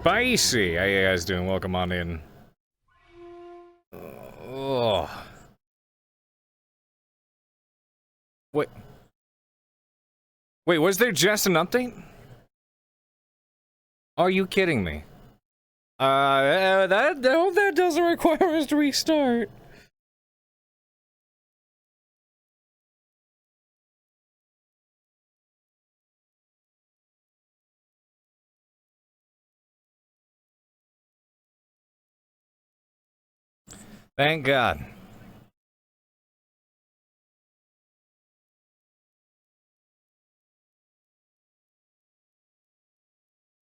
Spicy! How you guys doing? Welcome on in. Oh. Wait. Wait, was there just an update? Are you kidding me? That doesn't require us to restart. Thank God.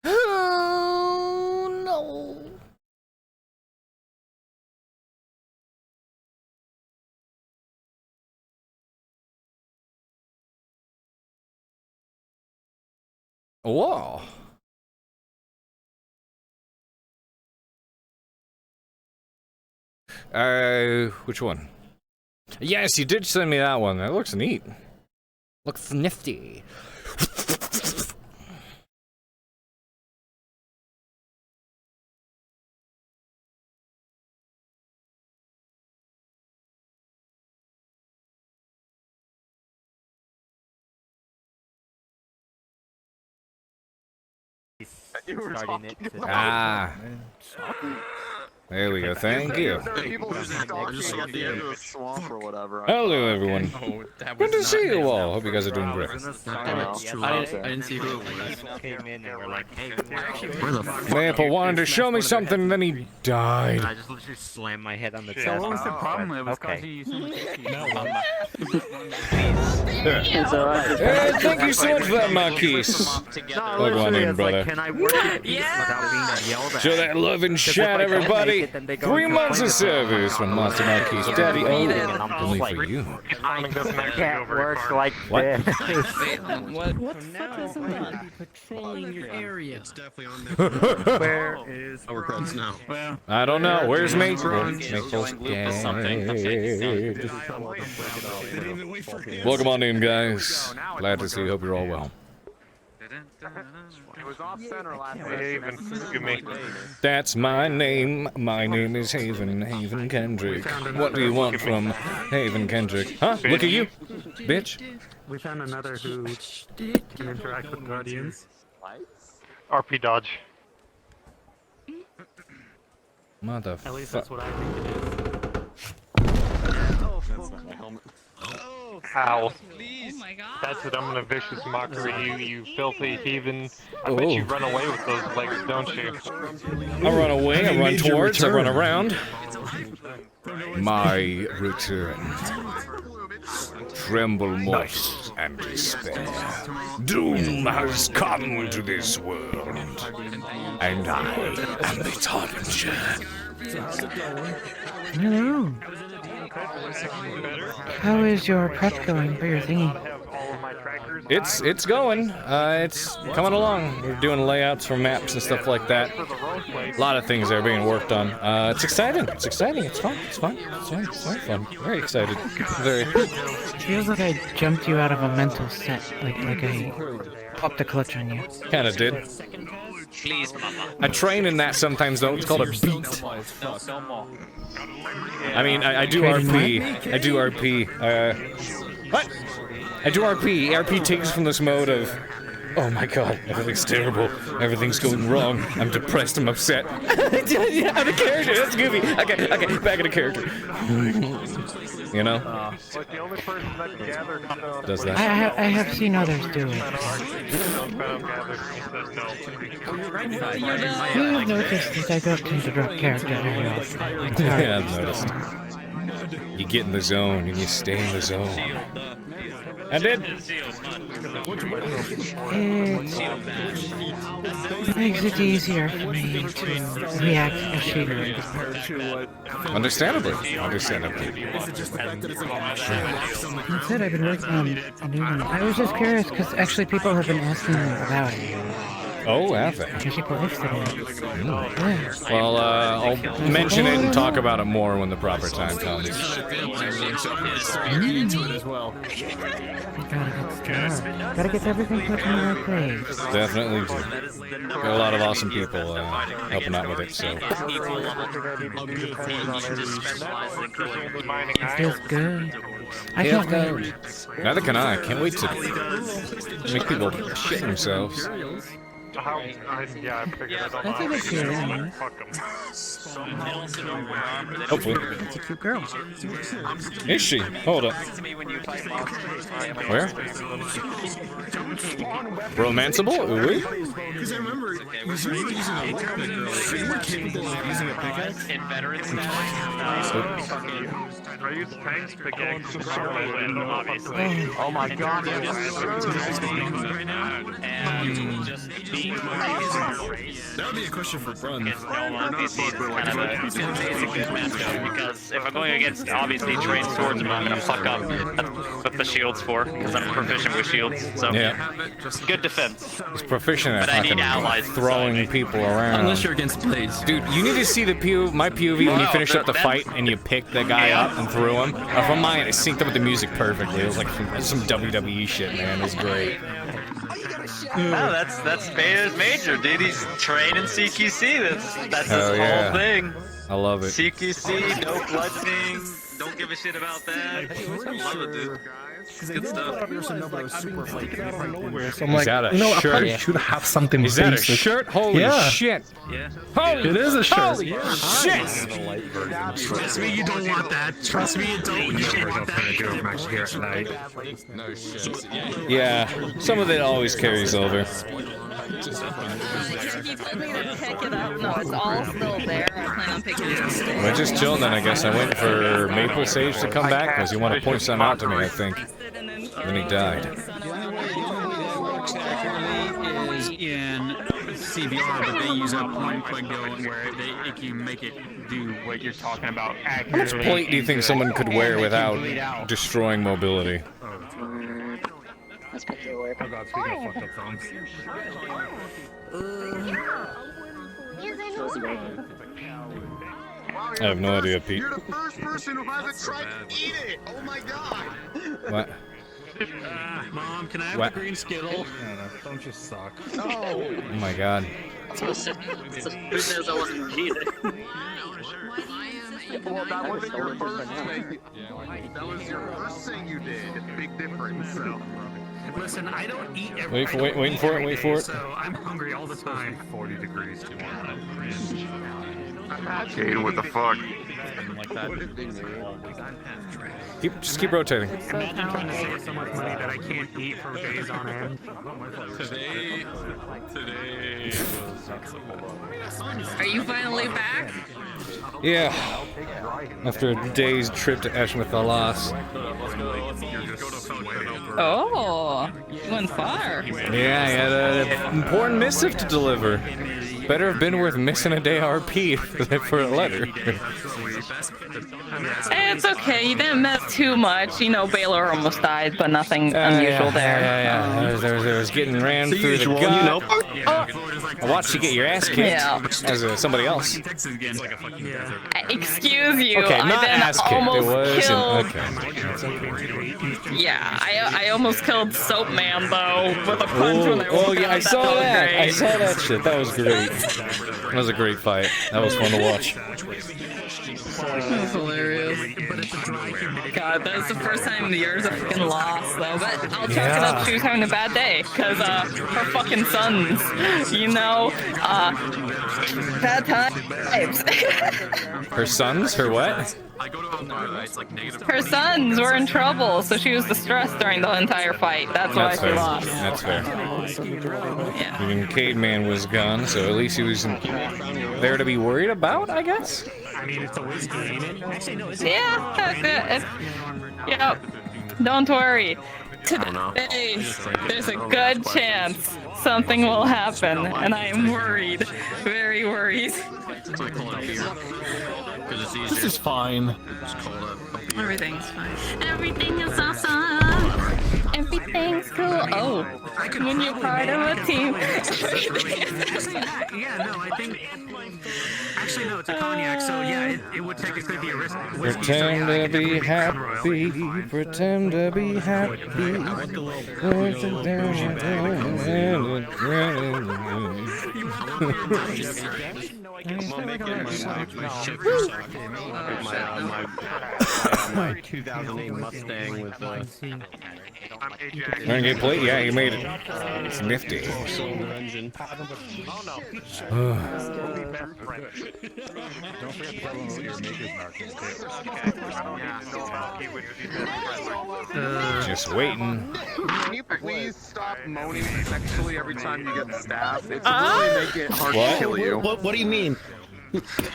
Oh, no. Whoa. Which one? Yes, you did send me that one. That looks neat. Looks nifty. You were talking Ah. There we go. Thank you. People just stalking at the end of the swamp or whatever. Hello, everyone. Good to see you all. Hope you guys are doing great. I didn't see who it was. Came in and we're like, hey, Where the fuck? Maple wanted to show me something, and then he died. I just literally slammed my head on the So desk. what was the problem? It was Okay. causing you so much issues. Hey, thank you so much for that, Marquise. No, Welcome on in, brother. Like, can I work at peace without being yelled at? Show that love and chat, everybody. 3 months of service from Master Marquise. Daddy, only for you. I can't work like What? this. What the fuck is allowed to be patrolling your area? It's definitely on there. Where is Our creds now. Well, I don't know. Where's Maple? Maple's Welcome on in, guys. Glad to see you. Hope you're all well. It was off center last Haven, That's my name. My name is Haven. Haven Kendrick. What do you want from Haven Kendrick? Huh? Look at you, bitch. we found another who can interact with guardians. RP dodge. At least that's Motherfucker. what I think it is. That's not my helmet. Ow. Oh my god. That's it, I'm gonna vicious mockery you filthy heathen. I bet you run away with those legs, don't you? I run away, I run towards, I run around. My return. Tremble moist and despair. Doom has come to this world. And I am its harbinger. Hello. How is your prep going for your thingy? It's going. It's coming along. We're doing layouts for maps and stuff like that. A lot of things are being worked on. It's exciting. It's exciting. It's fun. It's fun. It's fun. It's very fun. Very excited. Very. Feels like I jumped you out of a mental set, like I popped a clutch on you. Kind of did. Please, mama. I train in that sometimes though. It's called a beat. I mean, I do RP. I do RP. What? I do RP. RP takes from this mode of, oh my god, everything's terrible. Everything's going wrong. I'm depressed. I'm upset. Yeah, I'm a character. That's goofy. Okay, back in the character. You know? Like the only person that can gather Does I that? have seen others do it. You have noticed that I don't tend to drop character very often. Yeah, I've noticed. You get in the zone and you stay in the zone. I did. It makes it easier for me to react efficiently. Understandably. Understandably. That's it, I've been working on a new one. I was just curious because actually people have been asking me about it. Oh, have they? Because people listed it. Yeah. Well, I'll mention it and talk about it more when the proper time comes. Gotta get everything put in the right place. Definitely do. Got a lot of awesome people helping out with it, so. It feels good. I Yeah, can't wait. neither can I. Can't wait to make people shit themselves. Yeah, I figured I don't I think it's good. know. Fuck 'em. Hopefully. It's a cute girl. Is she? Hold up. Where? Romanceable? Ooh. Because I remember you were using a woman girl. You were capable of using a pickaxe. In veterans I use tanks, pickaxe, and sword, obviously. Oh my god. And just being that would be a question for Brun. It's kind of a good matchup because if I'm going against obviously trained swordsmen, I'm gonna fuck up. That's what the shield's for, because I'm proficient with shields. So Yeah. good defense. He's proficient at But I need fucking allies throwing beside me. people around. Unless you're against blades. Dude, you need to see the my POV when you finish up the fight and you picked the guy up and threw him. From mine, it synced up with the music perfectly. It was like some WWE shit, man. It was great. No, that's Vader's major, dude. He's training CQC. That's Hell his yeah. whole thing. I love it. CQC, no bludgeoning. Don't give a shit about that. Love it, dude. Good stuff. Is I'm Is that a like, you know, I shirt? probably should have something Is that a basic. shirt? Holy Yeah. shit! Yeah. Holy, It is a shirt. Holy shit! Trust me, you don't want that. Trust me, you don't want that. Yeah, some of it always carries over. He told me to pick it up. No, it's all still there. I plan on picking it up. I just chilled then, I guess. I went for Maple Sage to come back because he wanted to point something out to me, I think. Then he died. The only way that works accurately is in CBR, but they use a point-click going where it can make it do what you're talking about accurately. How much plate do you think someone could wear without destroying mobility? Oh god, speaking of fucked up thumbs. I have no idea, Pete. You're the first person who hasn't tried to eat it. Oh my god. What? Mom, can I have What? a green Skittle? No, thumbs just suck. Oh my god. Who knows I wasn't eating? Well, that wasn't your first thing. That was your first thing you did. Big difference. So. Listen, I don't eat every Waiting for it. So I'm hungry all the time. 40 degrees to Cade, what the fuck? Just keep rotating. Imagine trying to save so much money that I can't eat for days on end. Today Are you finally back? Yeah. After a day's trip to Eshmethalas. Oh, you went far. Yeah, I had an important missive to deliver. Better have been worth missing a day RP for a letter. It's okay, you didn't miss too much. You know, Baylor almost died, but nothing unusual there. Yeah. There was getting ran through the gut. I watched you get your ass kicked as somebody else. Excuse you, Okay, not I then ass kicked. It almost was. killed. Yeah, I almost killed Soap Man though with a punch when I Oh woke yeah, up. I saw was that. great. I saw that shit. That was great. That was a great fight. That was fun to watch. That's hilarious. God, that was the first time in years I fucking lost though. But I'll chalk it up to she was having a bad day, cause her fucking sons, you know, bad times. Her sons? Her what? Her sons were in trouble, so she was distressed during the entire fight. That's why That's she fair. lost. That's fair. Yeah. I mean, Cade Man was gone, so at least he was there to be worried about, I guess. I mean, it's a whiskey, ain't it? Actually, no, it's Yeah, that's it. Yep. Don't worry. Today, there's a good chance something will happen, and I am worried. Very worried. This is fine. Everything's fine. Everything is awesome. Everything's cool. Oh, when you're part of a team. Yeah, no, I think. Actually, no, it's a cognac, so yeah, it would technically be a risk. Pretend to be happy. Pretend to be happy. My 2008 Mustang with Renegade plate? Yeah, you made it. It's nifty. cylinder engine. Just waiting. Can you please stop moaning sexually every time you get stabbed? It's really making it hard to kill you. What do you mean?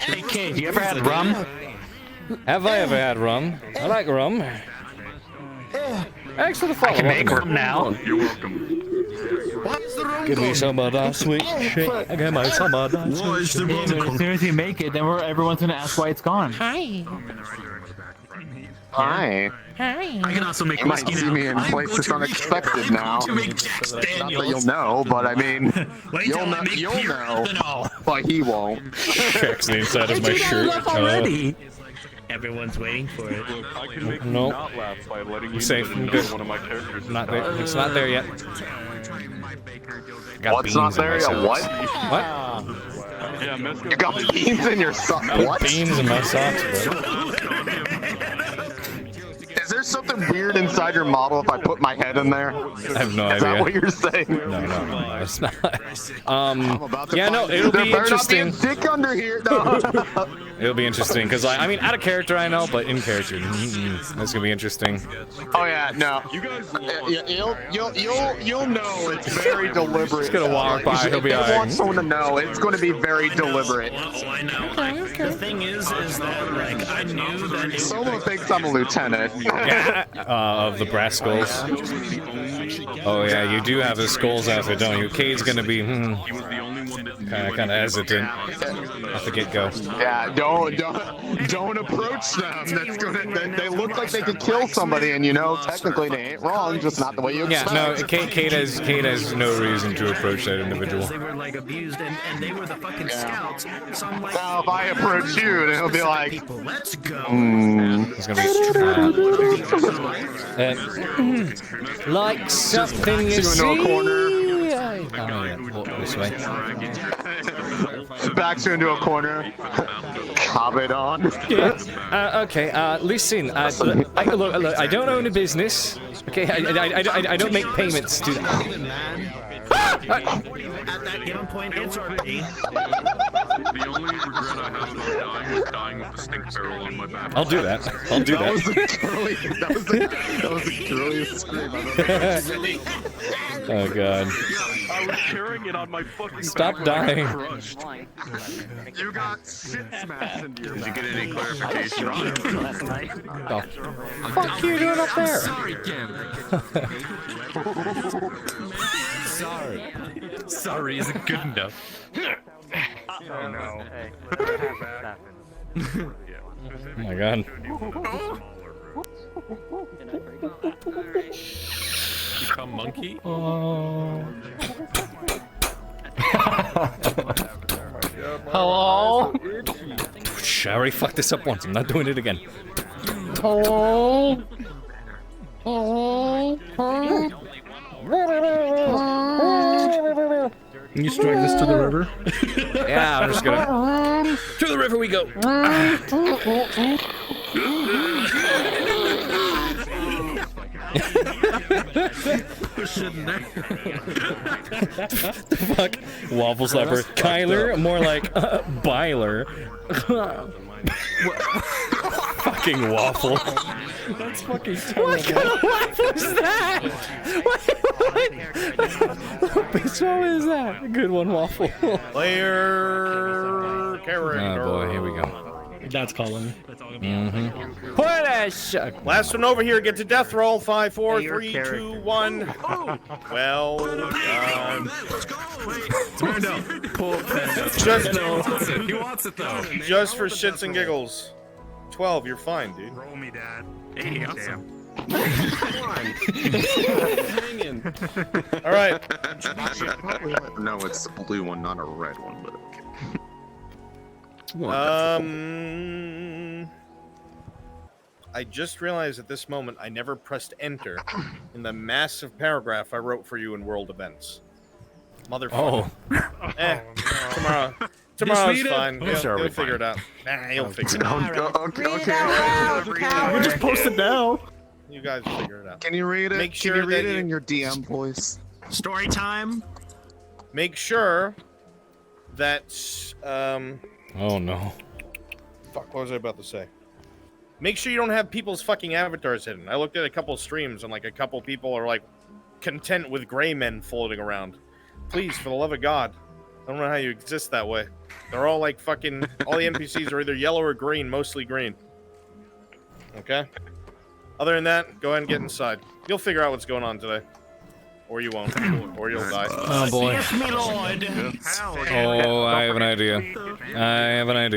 Hey, Cade, you ever had rum? Have I ever had rum? I like rum. Thanks for the follow-up. I can make rum now. You're welcome. Give me some of that sweet shit. Give me some of that sweet shit. As soon as you make it, then everyone's gonna ask why it's gone. Hi. Hi. Hi. I can also make You might whiskey see now. me in places unexpected now. To make Jack Not that Daniels. you'll know, but I mean, Wait you'll till I know, make you'll pure know, ethanol. but he won't. Checks the inside of my shirt. already. Everyone's waiting for it. I can make Nope. not laugh by letting you Safe know and that good. one of my characters is Not there. It's not there yet. Got What's beans not in there my yet? socks. What? What? You got beans in your sock? Got What? beans in my socks, bro. Is there something weird inside your model if I put my head in there? I have no Is that idea. what you're saying? No, it's not. I'm about to Yeah, no, find- it'll there be better not be a interesting. dick under here. No. It'll be interesting because I mean, out of character I know, but in character, that's gonna be interesting. Oh yeah, no. You guys, you'll know it's very deliberate. Just gonna walk by, he'll be If you alright. want someone to know, it's going to be very deliberate. Oh, I know. The thing is that like I knew that. Someone thinks I'm a lieutenant. Of the brass skulls. Oh yeah, you do have the skulls outfit, don't you? Cade's gonna be kind of hesitant at the get-go. Yeah, don't approach them. That's gonna. They look like they could kill somebody, and you know, technically they ain't wrong, just not the way you Yeah, expect. no, Cade has no reason to approach that individual. They were like abused and they were the fucking scouts. So I'm like, Now if I approach you, then he'll be like, people, let's go. It's gonna be like something you into see. a corner. Oh yeah, walk this way. Backs you into a corner. Cob it on. Okay. Listen. Look, I don't own a business. Okay. I don't make payments to. At that given point, it's RP. The only regret I have about dying is dying with the stink barrel on my back. I'll do that. I'll do that. That was the girliest scream I've ever. Oh god. I was carrying it on my fucking Stop back dying. like I crushed. You got shit smashed into your back. Did you get any clarification on it? The fuck you doing up there? Sorry, Kim. Sorry isn't good enough. Oh no. Oh my god. Become monkey? Oh. Hello? I already fucked this up once. I'm not doing it again. Hello? Can you strike this to the river? Yeah, I'm just gonna. To the river we go. The fuck? Waffle slapper. Kyler, more like Byler. Fucking waffle. That's fucking terrible. What kind of waffle is that? What bitch is that? A good one, waffle. Player character. Oh boy, here we go. That's calling. Mm-hmm. What a shuck. Last one over here, get to death roll. 5, 4, 3, 2, 1. Well done. He wants it though. Just for shits and giggles. 12, you're fine, dude. Roll me, Dad. Hey, awesome. All right. No, it's the blue one, not a red one, but okay. I just realized at this moment I never pressed enter in the massive paragraph I wrote for you in World Events. Motherfucker. Tomorrow. Tomorrow's fine. You'll figure it out. Nah, you'll figure it out. Okay. You just post it now. You guys will figure it out. Can you read it? Make sure Can you read that it in your DM voice? Story time. Make sure that Oh no. fuck, what was I about to say? Make sure you don't have people's fucking avatars hidden. I looked at a couple streams and like a couple people are like content with gray men floating around. Please, for the love of God. I don't know how you exist that way. They're all like fucking, all the NPCs are either yellow or green, mostly green. Okay? Other than that, go ahead and get inside. You'll figure out what's going on today. Or you won't. Or you'll die. Oh boy. Yes, me lord. Oh, I have an idea.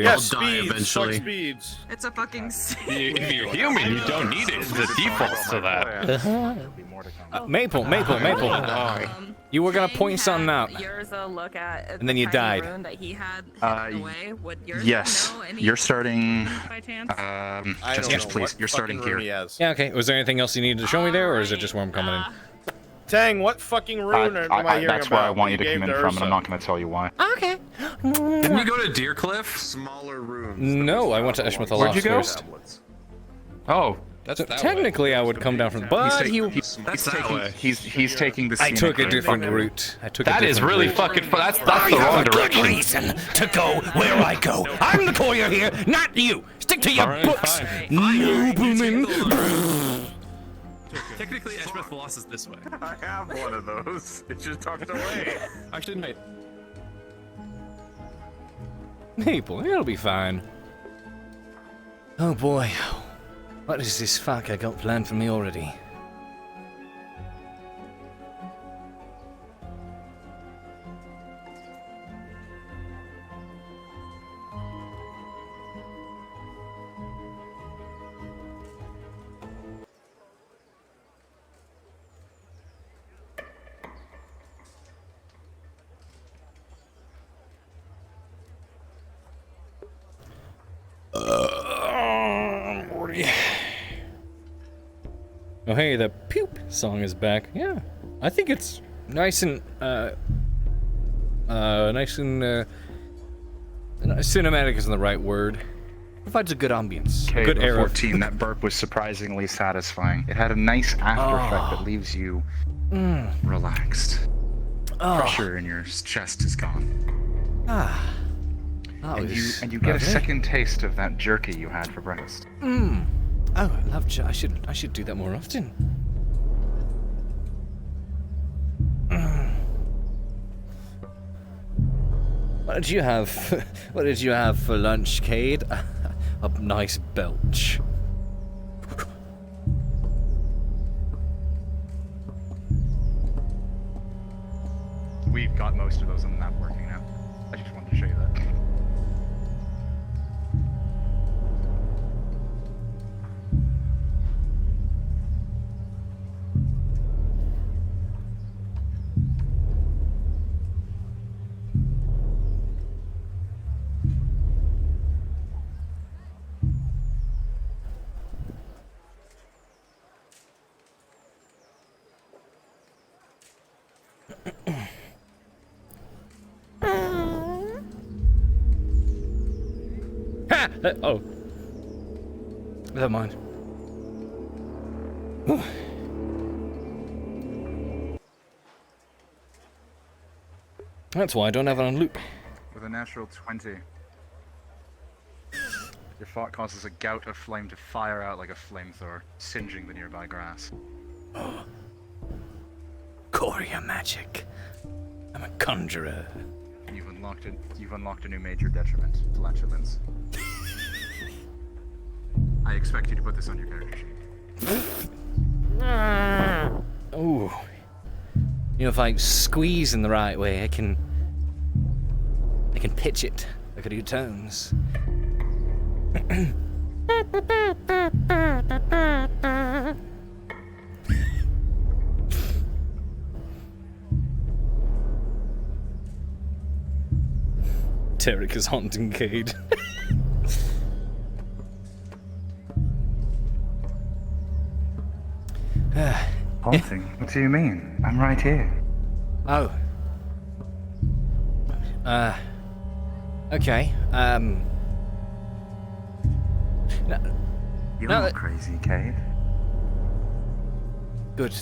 Yeah, speeds. Fuck speeds. It's a fucking If you're human, you don't need it. The default's to that. Maple. You were gonna point something out. Yours a look at And then you died. that he had away. Would yours Yes, know any you're starting. by chance? I don't Just know please, what you're starting fucking room here. he has. Yeah, okay. Was there anything else you needed to show me there, or is it just where I'm coming in? Tang, what fucking rune am I hearing That's about? where I want you to gave come in from, and Ursa? I'm not going to tell you why. Okay. Didn't you go to Deer Cliff? Smaller rooms. No, I went to Eshmith Where'd you go? first. Oh, that's So technically, I would come down from. But He's taking the. I took a scenic different route. route. I took. that a is different really route. fucking. That's the wrong direction. Reason to go where I go. I'm the courier here, not you. Stick to your books, nobleman. Technically, Eshmith Loss is this way. I have one of those. It just tucked away. Actually, no. Maple, it'll be fine. Oh boy, what is this fuck I got planned for me already? Oh hey, the Poop song is back. Yeah, I think it's nice and cinematic isn't the right word. Provides a good ambience, Okay, a good air. 14. That burp was surprisingly satisfying. It had a nice after effect that leaves you relaxed. Pressure in your chest is gone. And you get a second taste of that jerky you had for breakfast. Oh, I love I should do that more often. What did you have? What did you have for lunch, Cade? A nice belch. We've got most of those on the map working now. I just wanted to show you that. Ha! Oh. Never mind. Whew. That's why I don't have it on loop. With a natural 20, your fart causes a gout of flame to fire out like a flamethrower, singeing the nearby grass. Courier magic. I'm a conjurer. You've unlocked a new major detriment, flatulence. I expect you to put this on your character sheet. Ooh. You know, if I squeeze in the right way, I can pitch it. I could do tones. Derek is haunting Cade. Haunting? What do you mean? I'm right here. Oh. Okay. You're No, not crazy, Cade. Good.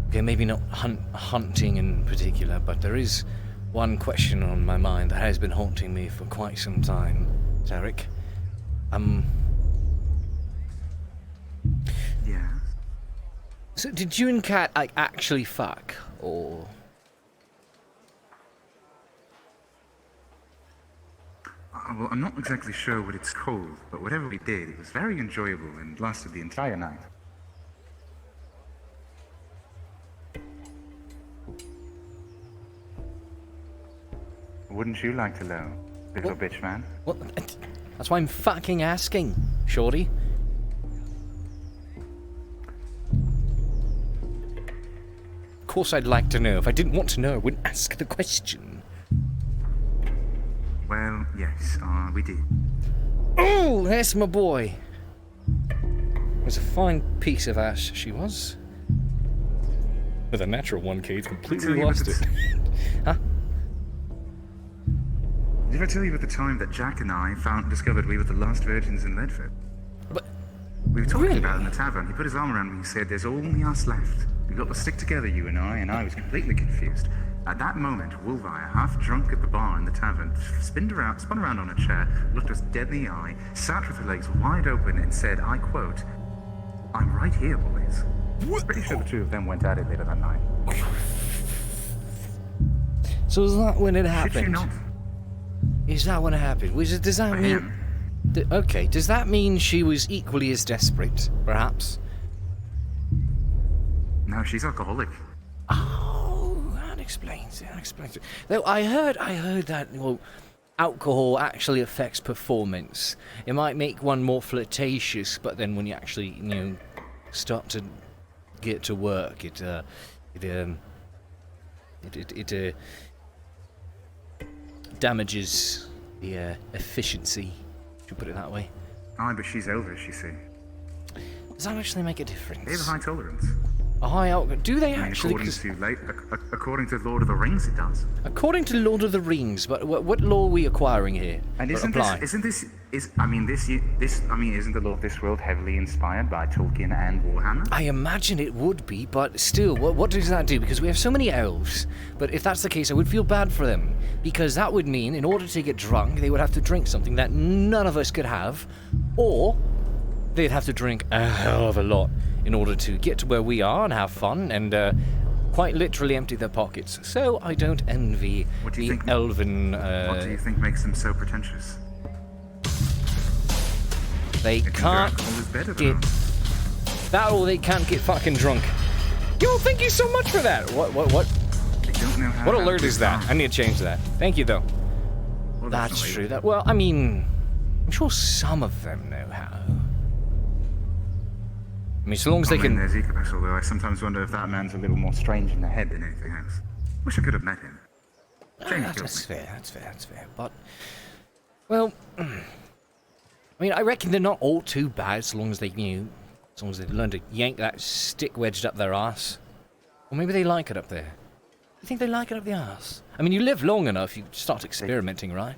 Okay, maybe not hunting in particular, but there is one question on my mind that has been haunting me for quite some time, Derek. Yeah. So did you and Kat like actually fuck, or? Well, I'm not exactly sure what it's called, but whatever we did, it was very enjoyable and lasted the entire night. Wouldn't you like to know, little bitch man? What? That's why I'm fucking asking, shorty. Of course I'd like to know. If I didn't want to know, I wouldn't ask the question. Well, yes, we did. Oh, that's my boy. It was a fine piece of ass, she was. With a natural one, Cade's completely Tell you lost about it. Huh? Did I tell you about the time that Jack and I discovered we were the last virgins in Ledford? But we were talking really? about it in the tavern. He put his arm around me and said, "There's only us left. We've got to stick together, you and I was completely confused. At that moment, Wolvire, half drunk at the bar in the tavern, spun around on a chair, looked us dead in the eye, sat with her legs wide open, and said, I quote, "I'm right here, boys." Pretty sure the two of them went at it later that night. So is that when it happened? Shit you not. Is that when it happened? Does that mean... Okay, does that mean she was equally as desperate, perhaps? No, she's alcoholic. Oh, that explains it. Though I heard that, well, alcohol actually affects performance. It might make one more flirtatious, but then when you actually, start to get to work, it damages the efficiency. Should put it that way. Aye, but she's Elvish, you see. Does that actually make a difference? They have a high tolerance. A high alcohol? Do they actually? According to Lord of the Rings, it does. According to Lord of the Rings, but what law are we acquiring here? And isn't the law of this world heavily inspired by Tolkien and Warhammer? I imagine it would be, but still, what does that do? Because we have so many elves. But if that's the case, I would feel bad for them, because that would mean, in order to get drunk, they would have to drink something that none of us could have, or they'd have to drink a hell of a lot in order to get to where we are and have fun and quite literally empty their pockets. So I don't envy the elven... what do you think makes them so pretentious? They can't get... That or they can't get fucking drunk. Yo, thank you so much for that. What alert is that? I need to change that. Thank you, though. Well, that's true. Well, I mean... I'm sure some of them know how. I mean, so long as they can... There's Ecobus, although I sometimes wonder if that man's a little more strange in the head than anything else. Wish I could have met him. That's fair. But, well, I mean, I reckon they're not all too bad as long as they, as long as they learn to yank that stick wedged up their ass. Or maybe they like it up there. You think they like it up the ass? I mean, you live long enough, you start experimenting, right?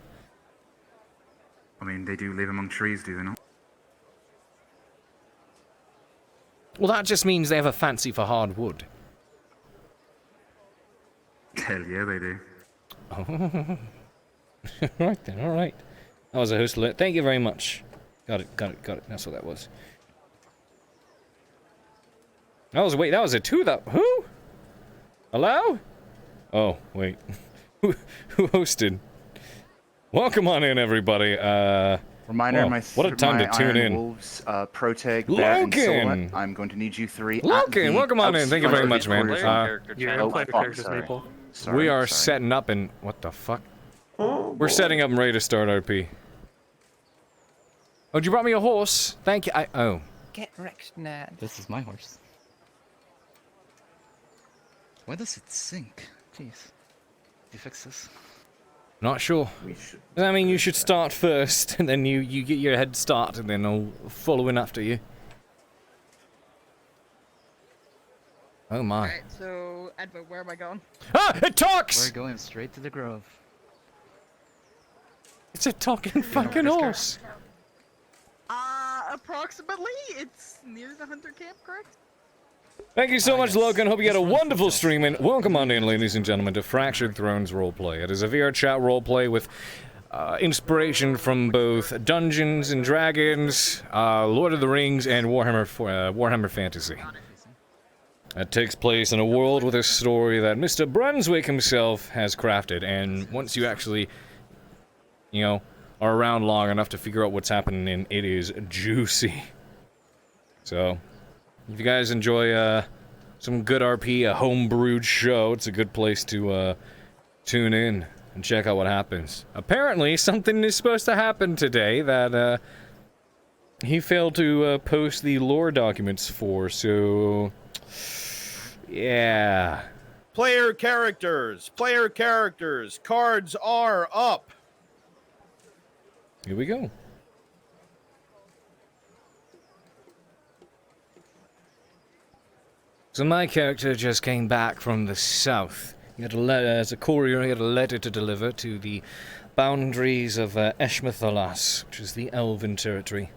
I mean, they do live among trees, do they not? Well, that just means they have a fancy for hard wood. Hell yeah, they do. Oh. Right then, alright. That was a host alert. Thank you very much. Got it. That's what that was. That was a two that... Who? Hello? Oh, wait. Who hosted? Welcome on in, everybody. Reminder, well, what a time to tune in. Wolves, Proteg, Bear, and Silhouette. I'm going to need you three. Logan, welcome on in. Thank you very much, man. We are setting up and... What the fuck? We're setting up and ready to start RP. Oh, you brought me a horse? Thank you. Oh. Get wrecked, Ned. This is my horse. Why does it sink? Jeez. Did you fix this? Not sure. I mean, you should start first, and then you get your head start, and then I'll follow in after you. Oh my. Alright, so, Edward, where am I going? Ah! It talks! We're going straight to the grove. It's a talking fucking horse. Approximately. It's near the hunter camp, correct? Thank you so much, Logan. Hope you had a wonderful stream, and welcome on in, ladies and gentlemen, to Fractured Thrones Roleplay. It is a VR chat roleplay with inspiration from both Dungeons and Dragons, Lord of the Rings, and Warhammer Fantasy. It takes place in a world with a story that Mr. Brunswick himself has crafted, and once you actually, you know, are around long enough to figure out what's happening in, it is juicy. So, if you guys enjoy some good RP, a homebrewed show, it's a good place to tune in and check out what happens. Apparently, something is supposed to happen today that he failed to post the lore documents for, so yeah. Player characters, cards are up. Here we go. So my character just came back from the south. He had a letter, as a courier, he had a letter to deliver to the boundaries of Eshmethalas, which is the Elven territory.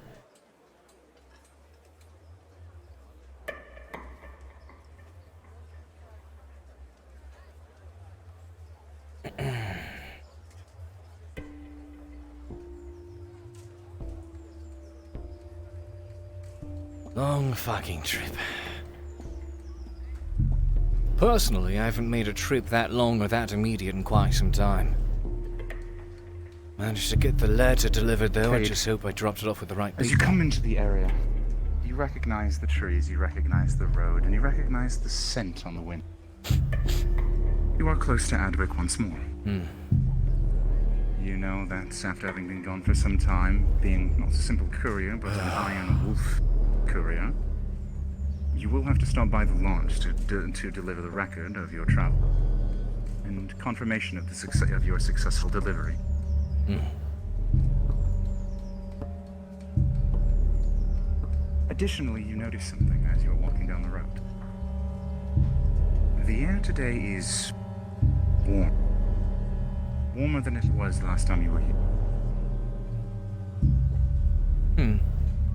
Long fucking trip. Personally, I haven't made a trip that long or that immediate in quite some time. Managed to get the letter delivered though, I just hope I dropped it off with the right people. As you come into the area, you recognize the trees, you recognize the road, and you recognize the scent on the wind. You are close to Adwick once more. You know that after having been gone for some time, being not a simple courier, but an Iron Wolf courier, you will have to stop by the launch to deliver the record of your travel and confirmation of the of your successful delivery. Additionally, you notice something as you're walking down the road. The air today is warm. Warmer than it was last time you were here.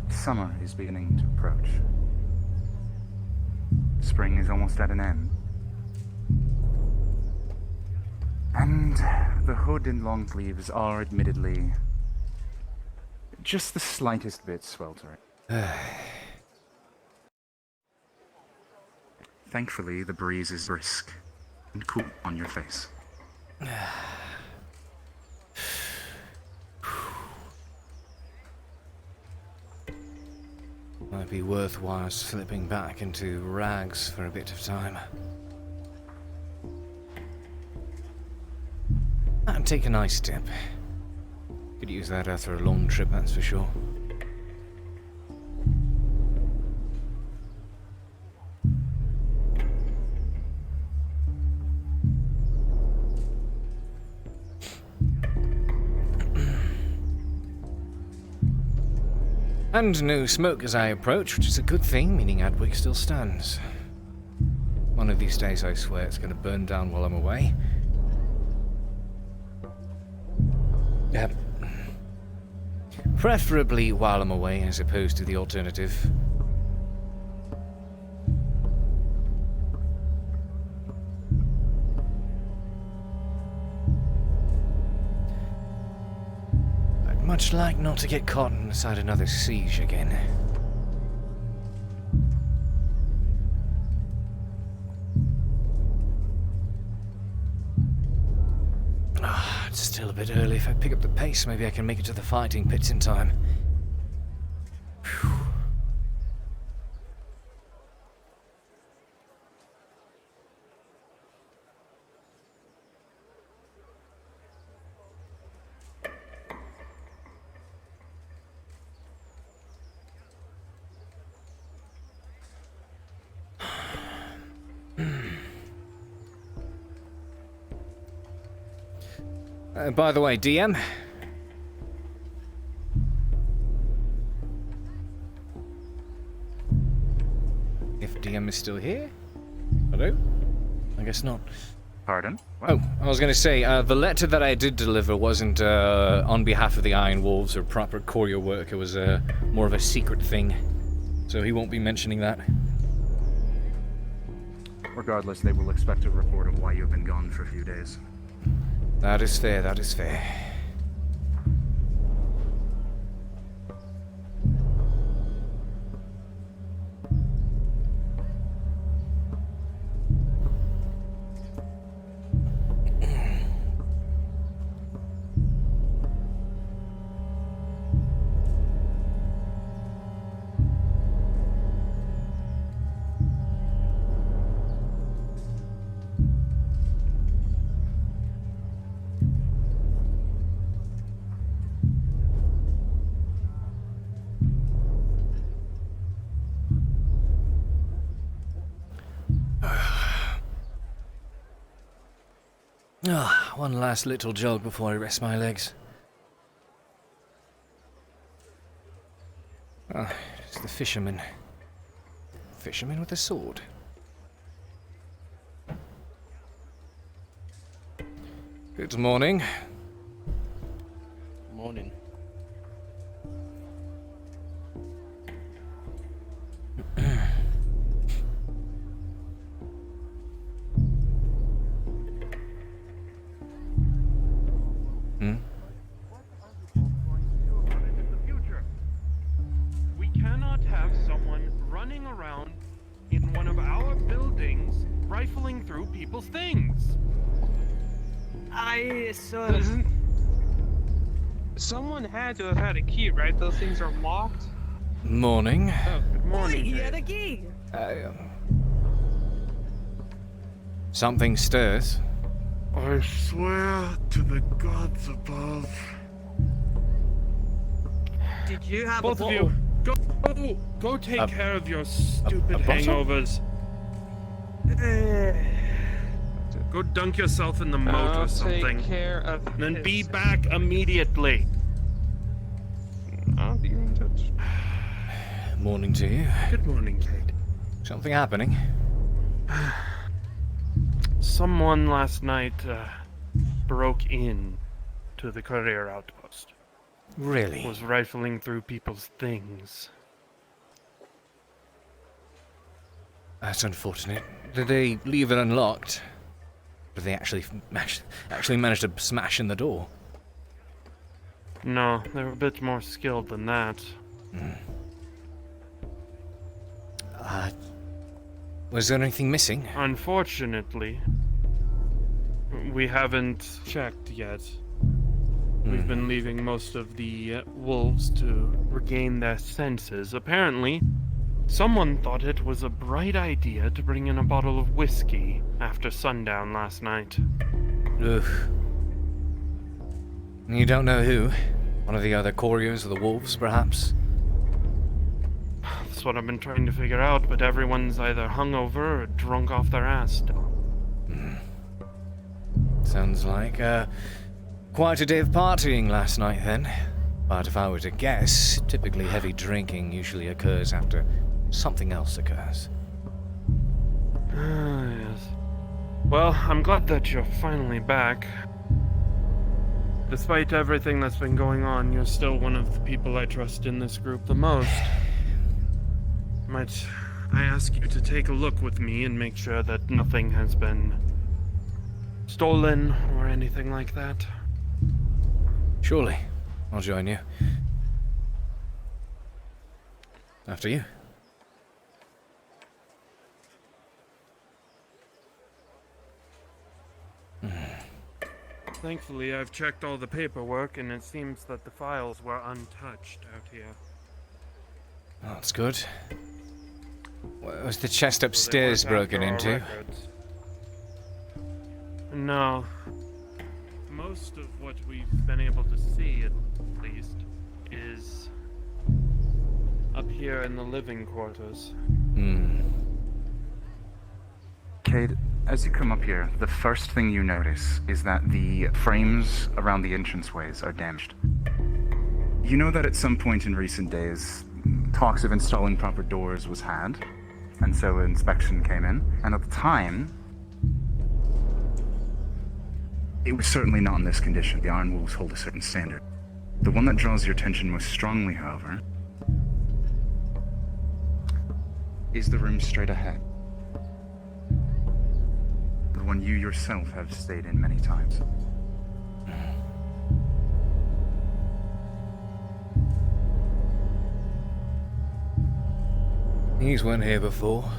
Summer is beginning to approach. Spring is almost at an end. And the hood and long sleeves are admittedly just the slightest bit sweltering. Thankfully, the breeze is brisk and cool on your face. Might be worthwhile slipping back into rags for a bit of time. And take a nice dip. Could use that after a long trip, that's for sure. And no smoke as I approach, which is a good thing, meaning Adwick still stands. One of these days, I swear, it's going to burn down while I'm away. Yep. Preferably while I'm away, as opposed to the alternative. Much like not to get caught inside another siege again. It's still a bit early. If I pick up the pace, maybe I can make it to the fighting pits in time. Whew. By the way, DM. If DM is still here? Hello? I guess not. Pardon? Oh, I was going to say, the letter that I did deliver wasn't on behalf of the Iron Wolves or proper courier work. It was more of a secret thing. So he won't be mentioning that. Regardless, they will expect a report of why you have been gone for a few days. That is fair, that is fair. One last little jog before I rest my legs. It's the fisherman. Fisherman with a sword. Good morning. Morning. We cannot have someone running around in one of our buildings rifling through people's things. Someone had to have had a key, right? Those things are locked. Morning. Oh, good morning. He had a key. Something stirs. I swear to the gods above. Did you have Both a of bottle? you, go take care of your stupid bottle? hangovers. Go dunk yourself in the moat or something. Take care of Then be back immediately. I'll be in touch. Morning to you. Good morning, Cade. Something happening? Someone last night broke in to the courier outpost. Really? Was rifling through people's things. That's unfortunate. Did they leave it unlocked? Did they actually manage to smash in the door? No, they were a bit more skilled than that. Was there anything missing? Unfortunately, we haven't checked yet. We've been leaving most of the wolves to regain their senses. Apparently, someone thought it was a bright idea to bring in a bottle of whiskey after sundown last night. Ugh. You don't know who? One of the other couriers of the wolves, perhaps? That's what I've been trying to figure out, but everyone's either hungover or drunk off their ass still. Sounds like, quite a day of partying last night, then. But if I were to guess, typically heavy drinking usually occurs after something else occurs. Yes. Well, I'm glad that you're finally back. Despite everything that's been going on, you're still one of the people I trust in this group the most. Might I ask you to take a look with me and make sure that nothing has been stolen or anything like that? Surely. I'll join you. After you. Thankfully, I've checked all the paperwork, and it seems that the files were untouched out here. That's good. Was the chest upstairs broken into? No. Most of what we've been able to see, at least, is up here in the living quarters. Cade, As you come up here, the first thing you notice is that the frames around the entranceways are damaged. You know that at some point in recent days, talks of installing proper doors was had, and so an inspection came in, and at the time, it was certainly not in this condition. The Iron Wolves hold a certain standard. The one that draws your attention most strongly, however, is the room straight ahead. The one you yourself have stayed in many times. These weren't here before.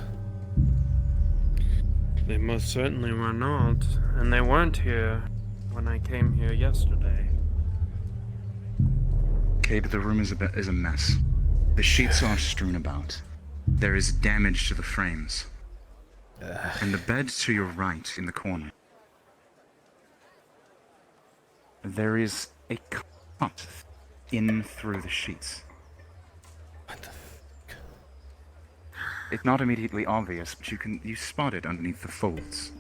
They most certainly were not, and they weren't here when I came here yesterday. Cade, the room is a mess. The sheets are strewn about. There is damage to the frames. And the bed to your right in the corner. There is a cut in through the sheets. What the fuck? It's not immediately obvious, but you spot it underneath the folds.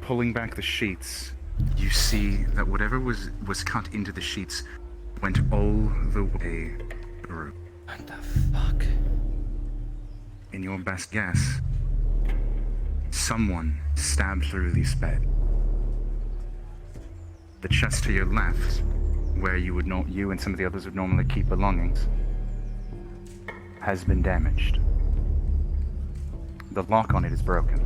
Pulling back the sheets, you see that whatever was cut into the sheets went all the way through. What the fuck? In your best guess, someone stabbed through this bed. The chest to your left, where you and some of the others would normally keep belongings, has been damaged. The lock on it is broken.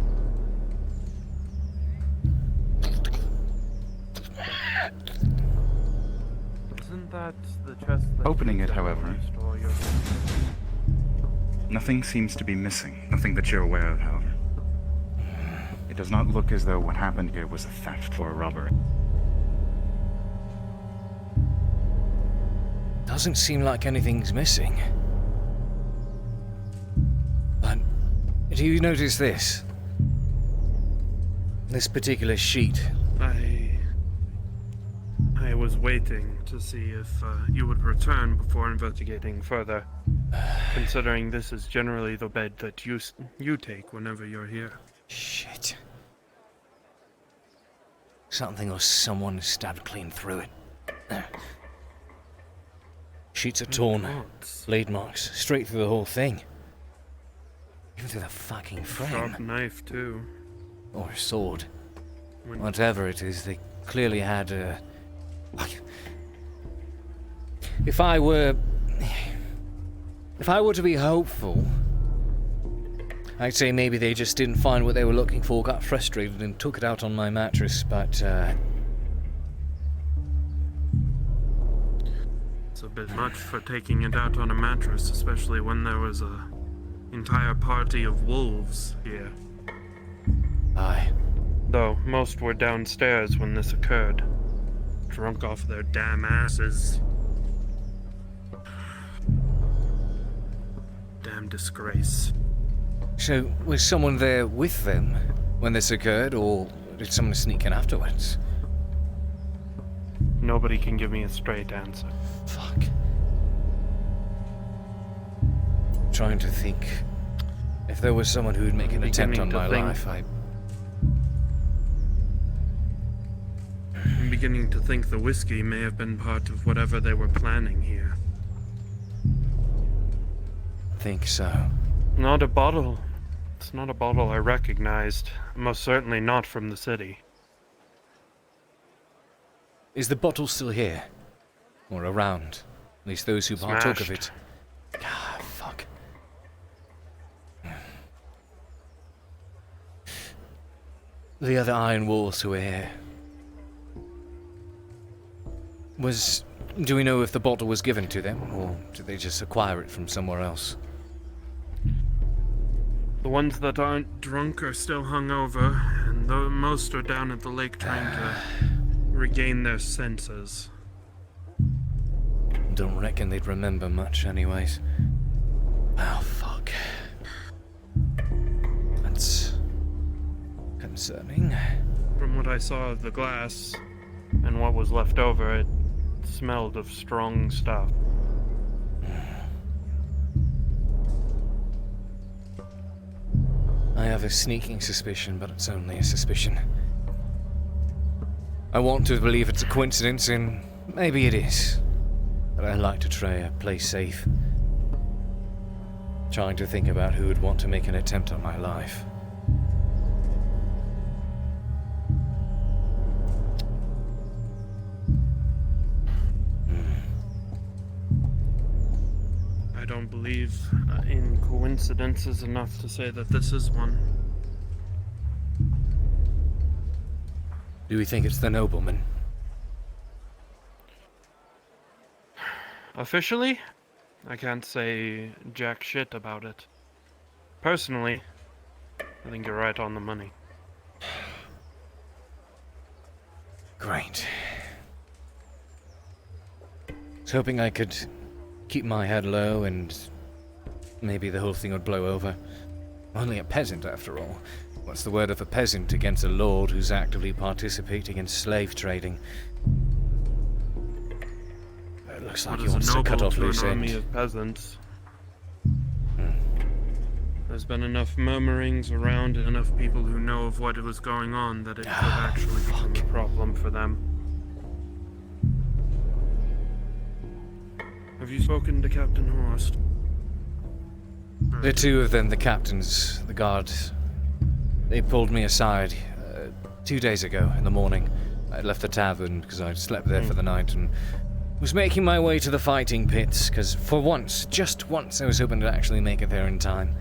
Isn't that the chest that Opening it, however, nothing seems to be missing. Nothing that you're aware of, however. It does not look as though what happened here was a theft or a robbery. Doesn't seem like anything's missing. But do you notice this? This particular sheet. I was waiting to see if you would return before investigating further, considering this is generally the bed that you take whenever you're here. Shit. Something or someone stabbed clean through it. Sheets are torn, blade marks, straight through the whole thing. Even through the fucking frame. Sharp knife, too. Or a sword. Whatever it is, they clearly had a... If I were to be hopeful, I'd say maybe they just didn't find what they were looking for, got frustrated and took it out on my mattress, but It's a bit much for taking it out on a mattress, especially when there was a entire party of wolves here. Aye. Though most were downstairs when this occurred. Drunk off their damn asses. Damn disgrace. So, was someone there with them when this occurred, or did someone sneak in afterwards? Nobody can give me a straight answer. Fuck. Trying to think. If there was someone who'd make an attempt on my life, I'm beginning to think the whiskey may have been part of whatever they were planning here. think so. Not a bottle. It's not a bottle I recognized. Most certainly not from the city. Is the bottle still here? Or around? At least those who partook of it. Ah, fuck. The other Iron Wolves who were here. Do we know if the bottle was given to them, or did they just acquire it from somewhere else? The ones that aren't drunk are still hungover, and the most are down at the lake trying to regain their senses. Don't reckon they'd remember much anyways. Oh, fuck. That's concerning. From what I saw of the glass, and what was left over, it smelled of strong stuff. I have a sneaking suspicion, but it's only a suspicion. I want to believe it's a coincidence, and maybe it is. But I like to try to play safe. Trying to think about who would want to make an attempt on my life. I don't believe in coincidences enough to say that this is one. Do we think it's the nobleman? Officially, I can't say jack shit about it. Personally, I think you're right on the money. Great. I was hoping I could keep my head low and maybe the whole thing would blow over. Only a peasant, after all. What's the word of a peasant against a lord who's actively participating in slave trading? It looks like he wants to cut off loose an army end. of peasants. There's been enough murmurings around and enough people who know of what was going on that it could actually become a problem for them. Have you spoken to Captain Horst? The two of them, the captains, the guards, they pulled me aside 2 days ago in the morning. I left the tavern because I'd slept there for the night and was making my way to the fighting pits because for once, just once, I was hoping to actually make it there in time.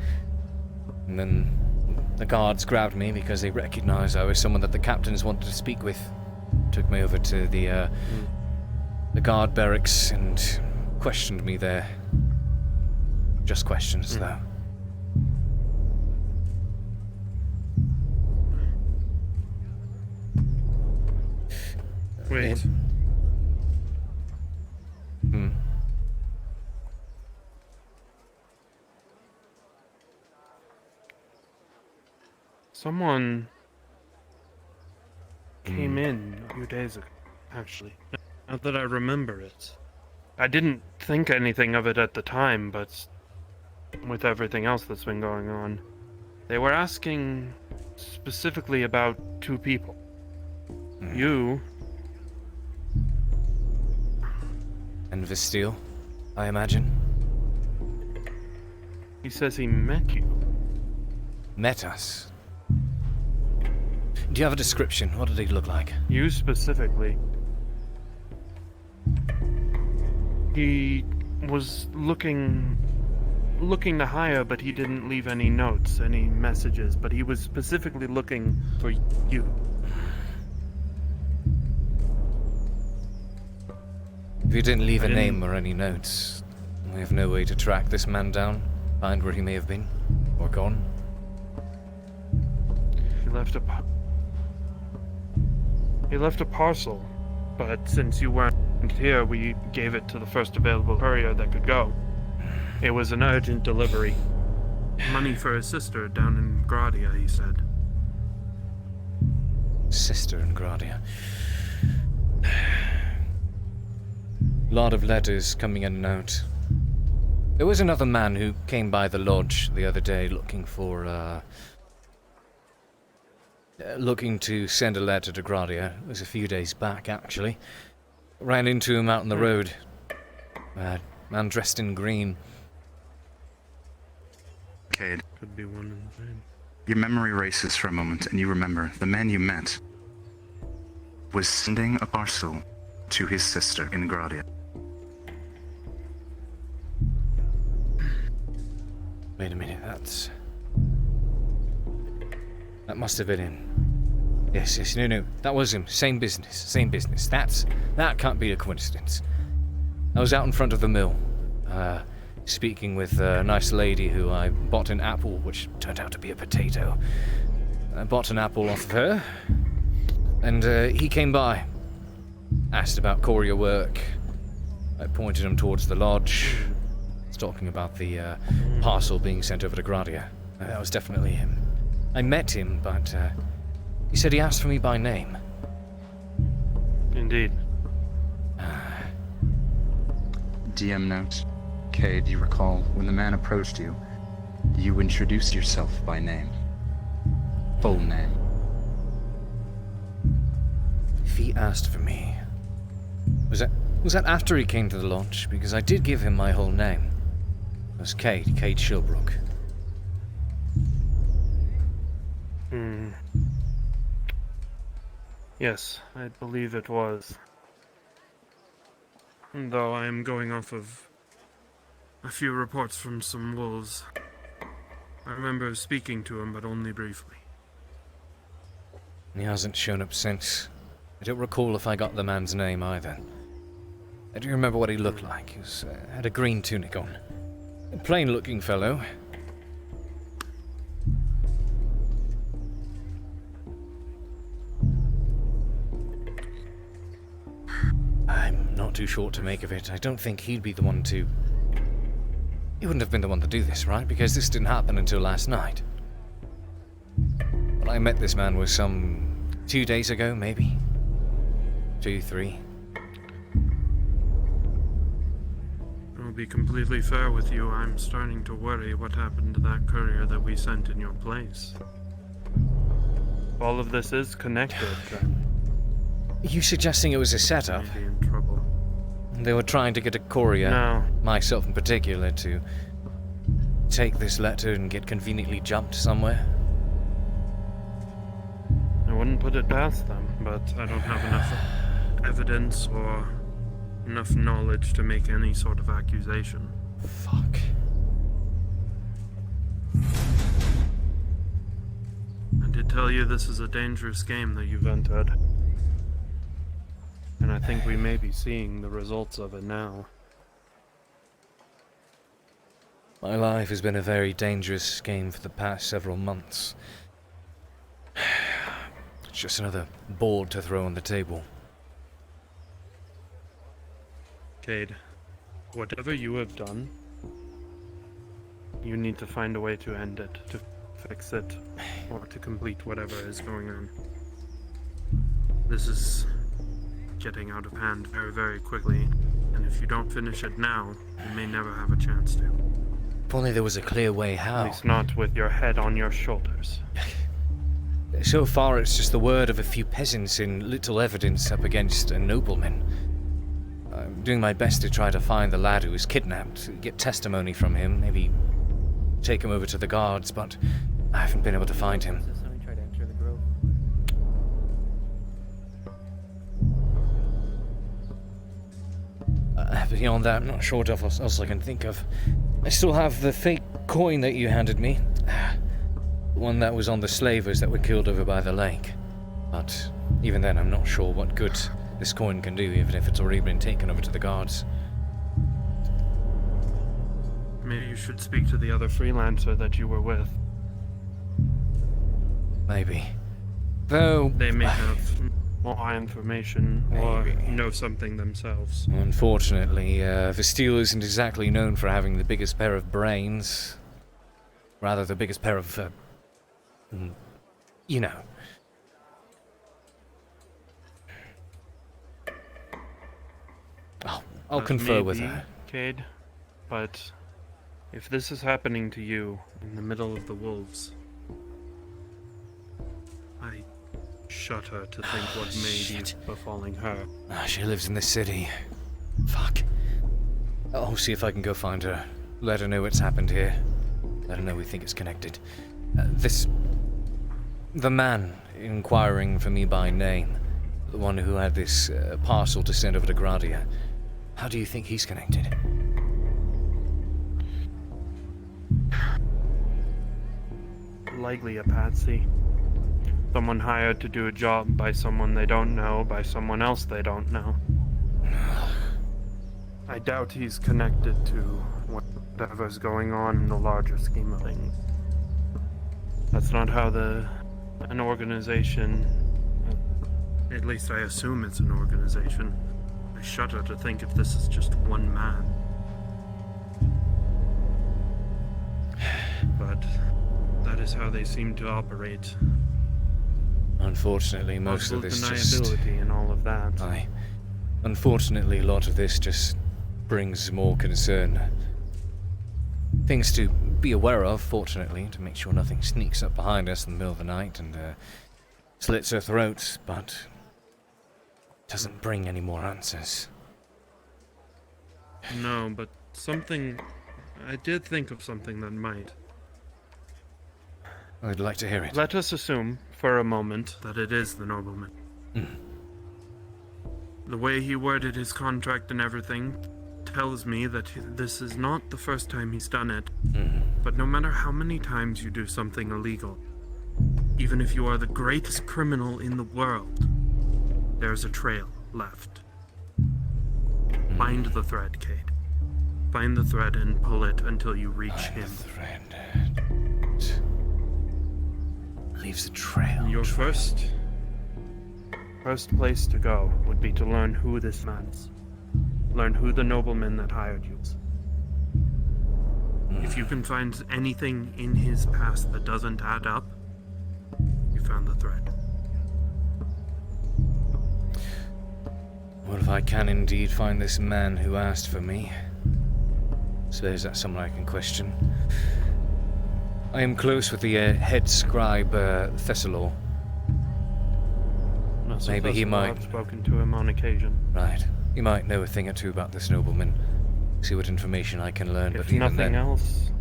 And then the guards grabbed me because they recognized I was someone that the captains wanted to speak with. Took me over to the guard barracks and questioned me there. Just questions, though. Wait. Someone came in a few days ago, actually. Now that I remember it. I didn't think anything of it at the time, but with everything else that's been going on, they were asking specifically about two people. You. And Visteel, I imagine. He says he met you. Met us? Do you have a description? What did he look like? You specifically. He was looking to hire, but he didn't leave any notes, any messages, but he was specifically looking for you. If he didn't leave a name or any notes, we have no way to track this man down, find where he may have been, or gone. He left a parcel, but since you weren't here, we gave it to the first available courier that could go. It was an urgent delivery. Money for his sister down in Gradia, he said. Sister in Gradia. Lot of letters coming in and out. There was another man who came by the lodge the other day looking for, looking to send a letter to Gradia. It was a few days back, actually. Ran into him out on the road. Man dressed in green. Cade. Could be one and the same. Your memory races for a moment, and you remember the man you met was sending a parcel to his sister in Gradia. Wait a minute, that must have been him. Yes, no, that was him. Same business. That can't be a coincidence. I was out in front of the mill, speaking with a nice lady who I bought an apple, which turned out to be a potato. I bought an apple off of her, and he came by, asked about courier work. I pointed him towards the lodge. Talking about the parcel being sent over to Gradia. That was definitely him. I met him, but he said he asked for me by name. Indeed. DM note. Cade, you recall when the man approached you, you introduced yourself by name. full name? If he asked for me, was that after he came to the launch? Because I did give him my whole name. It was Cade Shilbrouk. Yes, I believe it was. Though I am going off of a few reports from some wolves. I remember speaking to him, but only briefly. He hasn't shown up since. I don't recall if I got the man's name either. I do remember what he looked like. He had a green tunic on. A plain-looking fellow. I'm not too sure what to make of it. I don't think he'd be the one to... He wouldn't have been the one to do this, right? Because this didn't happen until last night. When I met this man was some 2 days ago, maybe? 2, 3. I'll be completely fair with you. I'm starting to worry what happened to that courier that we sent in your place. All of this is connected. Are you suggesting it was a setup? Maybe in trouble. They were trying to get a courier, No. myself in particular, to take this letter and get conveniently jumped somewhere? I wouldn't put it past them, but I don't have enough evidence or enough knowledge to make any sort of accusation. Fuck. I did tell you this is a dangerous game that you've entered. And I think we may be seeing the results of it now. My life has been a very dangerous game for the past several months. It's just another board to throw on the table. Cade, whatever you have done, you need to find a way to end it, to fix it, or to complete whatever is going on. This is getting out of hand very, very quickly, and if you don't finish it now, you may never have a chance to. If only there was a clear way At how. least not with your head on your shoulders. So far, it's just the word of a few peasants and little evidence up against a nobleman. I'm doing my best to try to find the lad who was kidnapped, get testimony from him, maybe take him over to the guards, but I haven't been able to find him. Beyond that, I'm not sure what else I can think of. I still have the fake coin that you handed me. The one that was on the slavers that were killed over by the lake. But even then, I'm not sure what good this coin can do, even if it's already been taken over to the guards. Maybe you should speak to the other freelancer that you were with. Maybe. Though... They may have more information or know something themselves. Unfortunately, the Steel isn't exactly known for having the biggest pair of brains. Rather, the biggest pair of, you know. I'll confer with her. Cade, but if this is happening to you in the middle of the wolves, I shudder to think what may be befalling her. She lives in the city. Fuck. I'll see if I can go find her. Let her know what's happened here. Let her know we think it's connected. The man inquiring for me by name, the one who had this parcel to send over to Gradia, how do you think he's connected? Likely a patsy. Someone hired to do a job by someone they don't know, by someone else they don't know. I doubt he's connected to whatever's going on in the larger scheme of things. That's not how an organization, at least I assume it's an organization. I shudder to think if this is just one man. But that is how they seem to operate. Unfortunately, most of this just... deniability and all of that. Unfortunately, a lot of this just brings more concern. Things to be aware of, fortunately, to make sure nothing sneaks up behind us in the middle of the night and slits our throats, but doesn't bring any more answers. No, but something... I did think of something that might. I'd like to hear it. Let us assume, for a moment, that it is the nobleman. The way he worded his contract and everything tells me that this is not the first time he's done it. But no matter how many times you do something illegal, even if you are the greatest criminal in the world, there's a trail left. Find the thread, Cade. Find the thread and pull it until you reach him. Leaves a trail. Your first place to go would be to learn who this man is. Learn who the nobleman that hired you is. If you can find anything in his past that doesn't add up, you found the thread. Well, if I can indeed find this man who asked for me, so is that someone I can question? I am close with the head scribe, Thessalor. Maybe he might... I've spoken to him on occasion. Right. He might know a thing or two about this nobleman. See what information I can learn, but If even nothing then... else...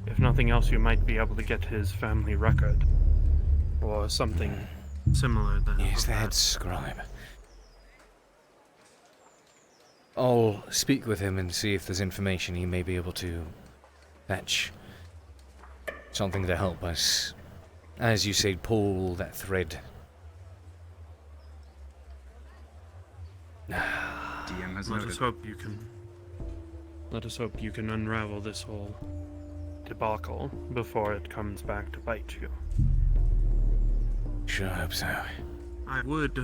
If nothing else, you might be able to get his family record. Or something similar then. Yes, the head scribe. I'll speak with him and see if there's information he may be able to fetch. Something to help us, as you say, pull that thread. DM has Let noted. us hope you can unravel this whole debacle before it comes back to bite you. Sure hope so. I would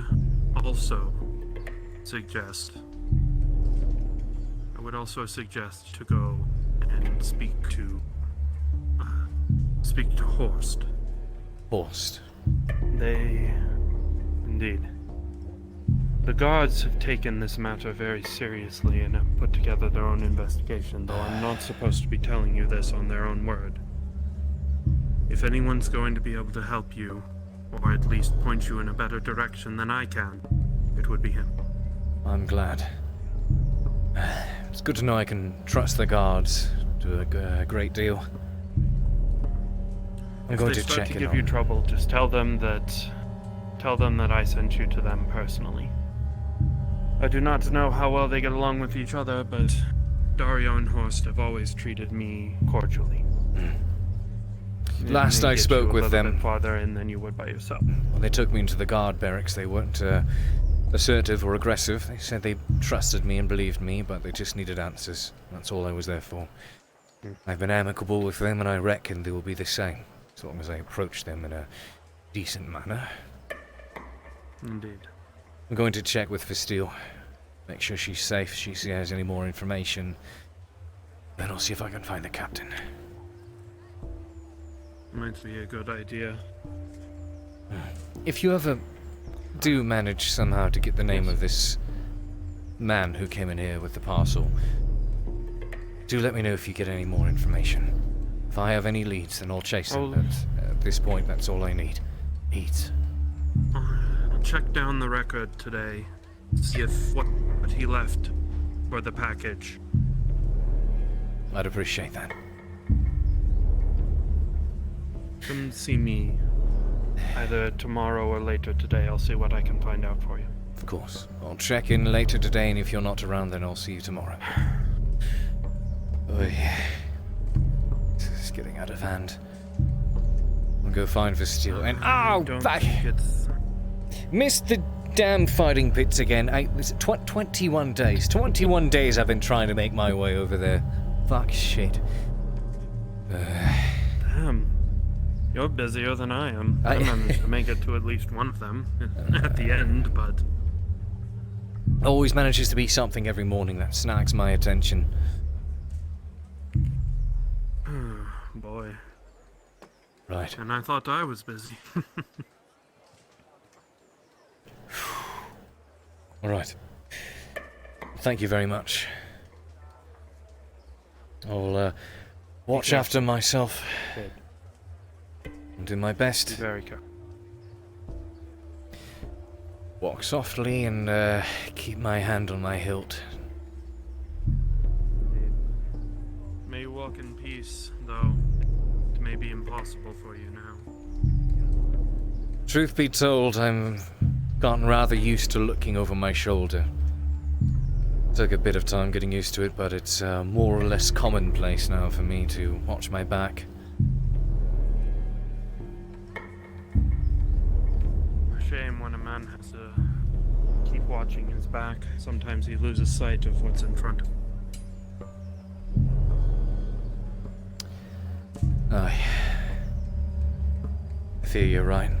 also suggest to go and speak to Horst. Horst. Indeed. The guards have taken this matter very seriously and have put together their own investigation, though I'm not supposed to be telling you this on their own word. If anyone's going to be able to help you, or at least point you in a better direction than I can, it would be him. I'm glad. It's good to know I can trust the guards to a great deal. I'm going to check in on... If they start to give you trouble, just tell them that I sent you to them personally. I do not know how well they get along with each other, but Dario and Horst have always treated me cordially. Last I spoke with them... a bit farther in than you would by yourself. When they took me into the guard barracks, they weren't assertive or aggressive. They said they trusted me and believed me, but they just needed answers. That's all I was there for. I've been amicable with them, and I reckon they will be the same, as long as I approach them in a decent manner. Indeed. I'm going to check with Fastille. Make sure she's safe, she has any more information. Then I'll see if I can find the captain. Might be a good idea. If you ever do manage somehow to get the name of this man who came in here with the parcel, do let me know if you get any more information. If I have any leads, then I'll chase them, but at this point, that's all I need. Leads. I'll check down the record today, see if what he left for the package. I'd appreciate that. Come see me either tomorrow or later today. I'll see what I can find out for you. Of course. I'll check in later today, and if you're not around, then I'll see you tomorrow. Oh yeah. This is getting out of hand. I'll go find Fastille and... Oh, back! Missed the damn fighting pits again. It's 21 days. 21 days I've been trying to make my way over there. Fuck shit. Damn. You're busier than I am. I managed to make it to at least one of them at the end, but... Always manages to be something every morning that snags my attention. Boy. Right. And I thought I was busy. Alright. Thank you very much. I'll watch after myself. Good. And do my best. Be very careful. Walk softly and keep my hand on my hilt. May you walk in peace, though it may be impossible for you now. Truth be told, I'm gotten rather used to looking over my shoulder. Took a bit of time getting used to it, but it's more or less commonplace now for me to watch my back. A shame when a man has to keep watching his back. Sometimes he loses sight of what's in front of him. Aye. I fear you're right.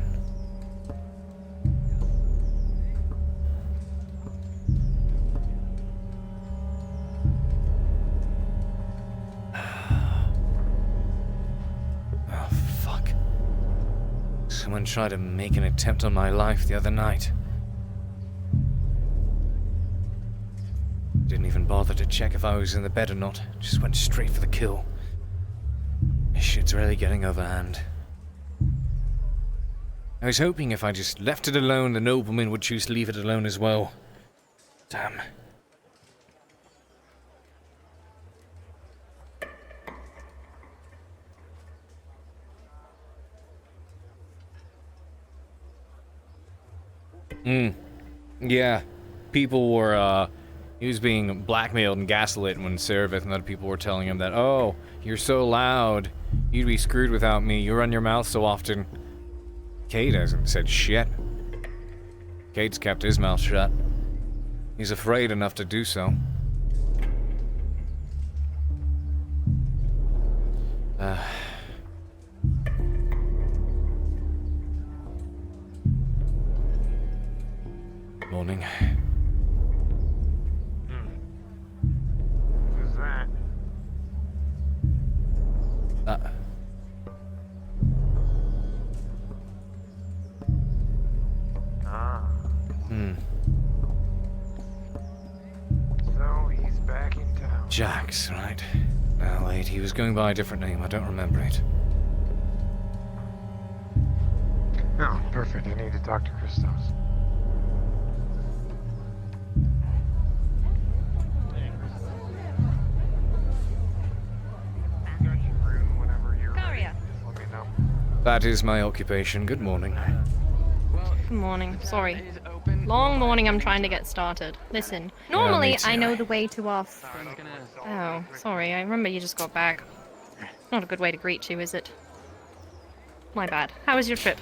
Oh, fuck. Someone tried to make an attempt on my life the other night. Didn't even bother to check if I was in the bed or not. Just went straight for the kill. This shit's really getting overhand. I was hoping if I just left it alone, the nobleman would choose to leave it alone as well. Damn. Yeah. People were, he was being blackmailed and gaslit when Seraph and other people were telling him that, oh, you're so loud, you'd be screwed without me, you run your mouth so often. Cade hasn't said shit. Cade's kept his mouth shut. He's afraid enough to do so. Morning. Who's that? So he's back in town. Jax, right? Well, wait, he was going by a different name, I don't remember it. Oh, perfect. I need to talk to Christos. That is my occupation. Good morning. Good morning. Sorry. Long morning I'm trying to get started. Listen, normally I know the way to our... Oh, sorry. I remember you just got back. Not a good way to greet you, is it? My bad. How was your trip?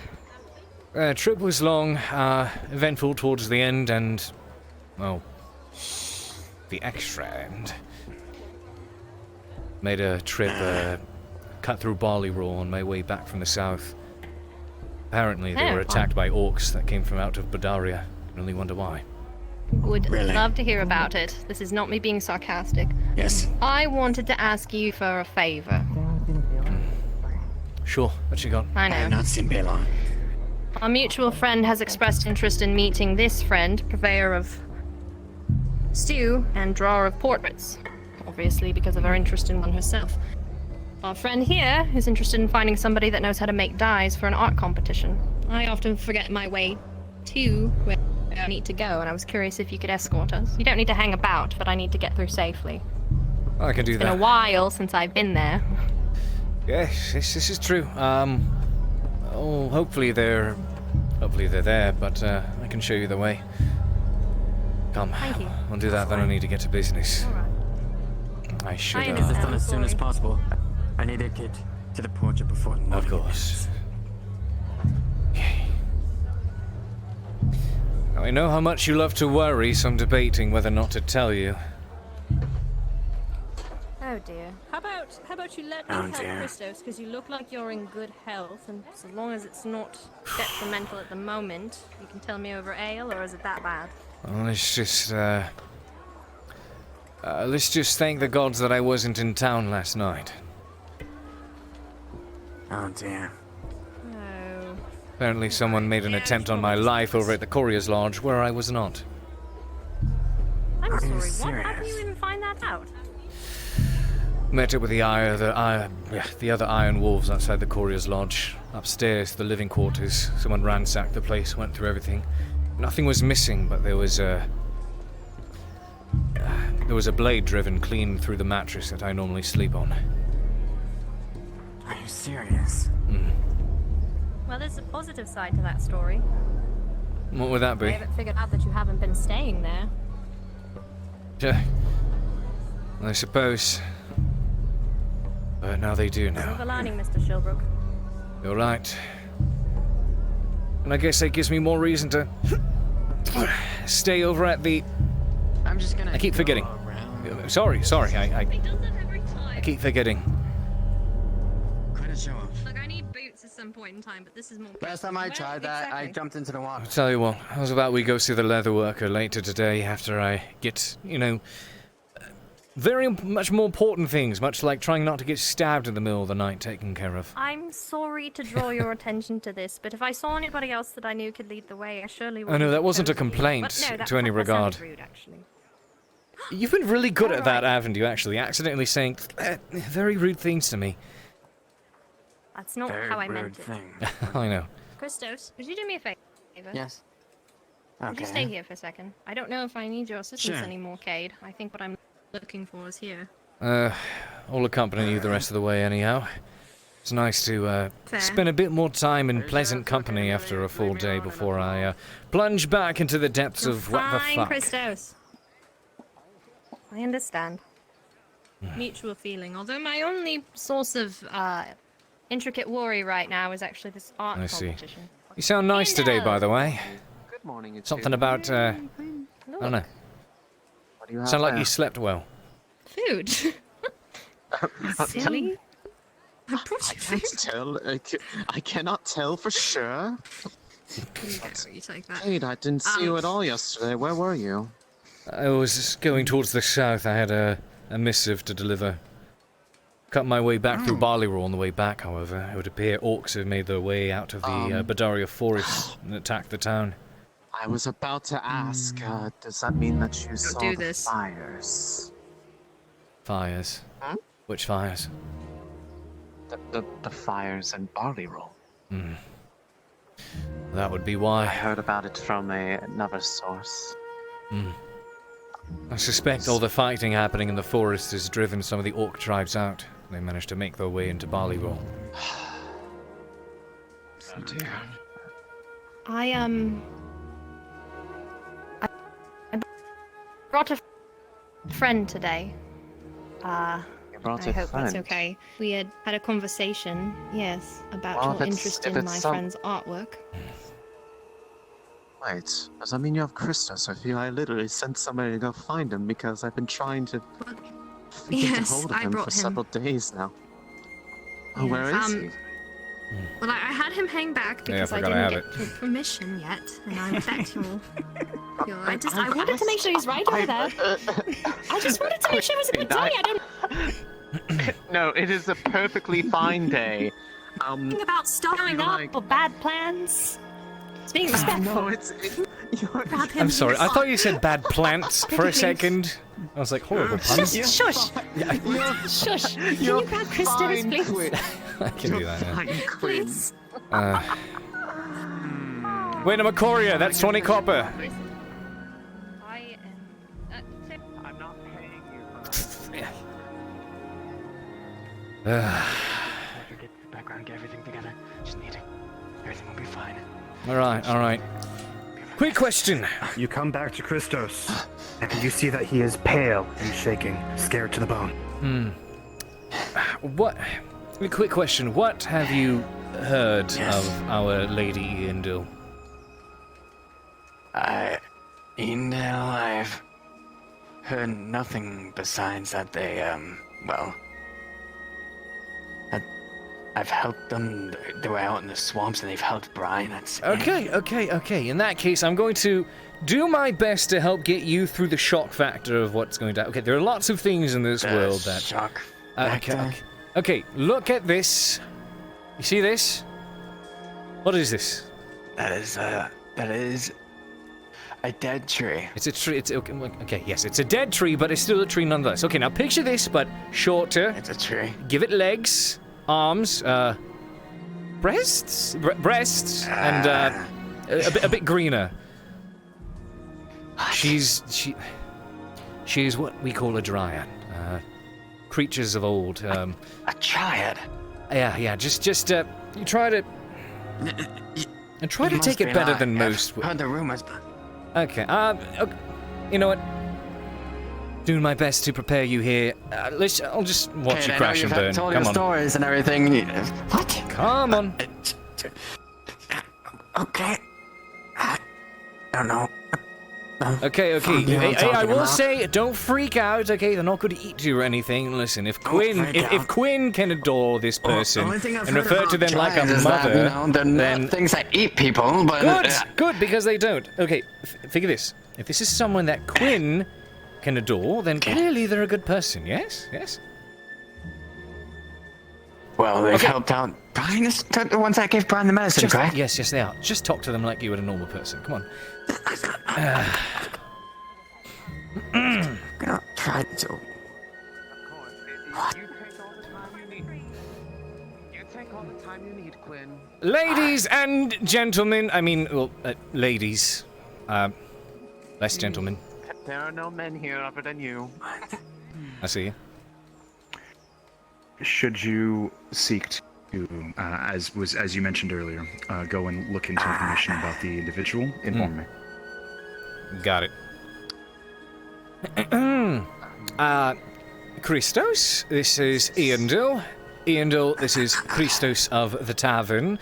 Trip was long, eventful towards the end, and... well... the extra end. Made a trip, cut through Barley Raw on my way back from the south. Apparently they were attacked by orcs that came from out of Badaria. I can only wonder why. Would love to hear about it. This is not me being sarcastic. Yes. I wanted to ask you for a favor. Sure, what you got? I know. not seen Bela. Our mutual friend has expressed interest in meeting this friend, purveyor of stew and drawer of portraits. Obviously because of her interest in one herself. Our friend here is interested in finding somebody that knows how to make dyes for an art competition. I often forget my way to where I need to go, and I was curious if you could escort us. You don't need to hang about, but I need to get through safely. I can do It's that. been a while since I've been there. Yes, this is true. Oh, hopefully they're there, but I can show you the way. Come, Thank you. I'll do that, then I need to get to business. I should, I Get this done as soon Sorry. as possible. I need to get to the portrait before the Of course. Now, I know how much you love to worry, so I'm debating whether or not to tell you. Oh dear. How about you let me help Christos, because you look like you're in good health, and so long as it's not detrimental at the moment, you can tell me over ale, or is it that bad? Well, let's just thank the gods that I wasn't in town last night. Oh dear. Oh. Apparently someone made an attempt on my life over at the Courier's Lodge, where I was not. I'm Are you sorry, what? How serious? can you even find that out? Met up with the other Iron Wolves outside the Courier's Lodge. Upstairs, the living quarters. Someone ransacked the place, went through everything. Nothing was missing, but there was a blade driven clean through the mattress that I normally sleep on. Are you serious? Well, there's a positive side to that story. What would that be? I haven't figured out that you haven't been staying there. Yeah. I suppose. But now they do now. Silver lining, Mr. Shilbrouk. You're right. And I guess that gives me more reason to stay over at the... I'm just gonna... I keep forgetting. Sorry, I keep forgetting. Quite a show off. Look, I need boots at some point in time, but this is more... Last time I tried that, I jumped into the water. I'll tell you what, how's about we go see the leather worker later today after I get, you know, very much more important things, much like trying not to get stabbed in the middle of the night taken care of. I'm sorry to draw your attention to this, but if I saw anybody else that I knew could lead the way, I surely would. Oh no, that wasn't a complaint to any regard. Rude, actually. You've been really good at that, haven't you, actually? Accidentally saying very rude things to me. That's not how I meant it. I know. Christos, would you do me a favor? Yes. Would you stay here for a second? I don't know if I need your assistance Sure. anymore, Cade. I think what I'm looking for is here. I'll accompany you the rest of the way anyhow. It's nice to Fair. spend a bit more time in pleasant company after a full day before I plunge back into the depths of what the Fine, fuck. Christos. I understand. Mutual feeling. Although my only source of intricate worry right now is actually this art I see. competition. You sound nice today, by the way. Good morning. It's Something about, I don't know. What do you have Sound like there? you slept well. Food. Silly. I can't tell. I cannot tell for sure. You take that. Cade, I didn't see you at all yesterday. Where were you? I was going towards the south. I had a missive to deliver. Cut my way back through Barleyraw on the way back, however. It would appear orcs have made their way out of the Badaria forest and attacked the town. I was about to ask, does that mean that you saw do the this. fires? Fires? Huh? Which fires? The fires in Barleyraw. That would be I why. heard about it from another source. I suspect all the fighting happening in the forest has driven some of the orc tribes out. They managed to make their way into Barleyraw. Oh dear. I brought a friend today. brought I a hope that's friend. okay. We had a conversation, yes, about Well, your if interest in it's my some- friend's artwork. Wait, does that mean you have Christos? I feel I literally sent somebody to go find him because I've been trying to get Yes, a hold of I him brought for him. several days now. Oh, Yes, where is he? Well, I had him hang back Yeah, I because I forgot I didn't have get your permission yet, and I bet I wanted to make sure he's right over there. I just wanted to make sure it was a good day. I don't No, it is a perfectly fine day. think about starting up or bad plans. It's being respectful. No, it's I'm sorry, I thought you said bad plants for a second. I was like, horrible puns. Shush! Shush! Shush! Can you grab Christos, please? I can do that, yeah. Please. Wait, I'm a courier, that's 20 copper. I am. I'm not paying you. Get the background, get everything together. Just need it. Everything will be fine. Alright. Quick question. You come back to Christos, and you see that he is pale and shaking, scared to the bone. What? A quick question. What have you heard of Our Lady Eindil? Eindil, I've heard nothing besides that they, well, I've helped them. They were out in the swamps and they've helped Brian. That's Okay. In that case, I'm going to do my best to help get you through the shock factor of what's going to... Okay, there are lots of things in this world that... shock Okay, look at this. You see this? What is this? That is A dead tree. It's a tree. It's okay, okay. Yes, it's a dead tree, but it's still a tree nonetheless. Okay, now picture this, but shorter. It's a tree. Give it legs, arms, breasts, and a bit greener. She's what we call a dryad. Creatures of old. A dryad. Yeah. Just you try to. And try to take it better than most. I've heard the rumors, but... Okay, you know what? Doing my best to prepare you here. I'll just watch you crash and burn. Told Come your on. stories and everything. What? Come on. Okay. I don't know. Okay. Hey, I will say, don't freak out. Okay, they're not going to eat you or anything. Listen, if Quinn can adore this person and refer to them like a mother, then things that eat people. But good, because they don't. Okay, think of this. If this is someone that Quinn can adore, then clearly they're a good person. Yes. Well, they've helped out Brian. The ones that gave Brian the medicine, correct? Yes, they are. Just talk to them like you would a normal person. Come on. I'm gonna try to. What? You take all the time you need, Quinn. Ladies and gentlemen, ladies. Less gentlemen. There are no men here other than you. I see you. Should you seek to, as you mentioned earlier, go and look into information about the individual, inform me. Got it. Christos, this is Eandil. Eandil, this is Christos of the Tavern.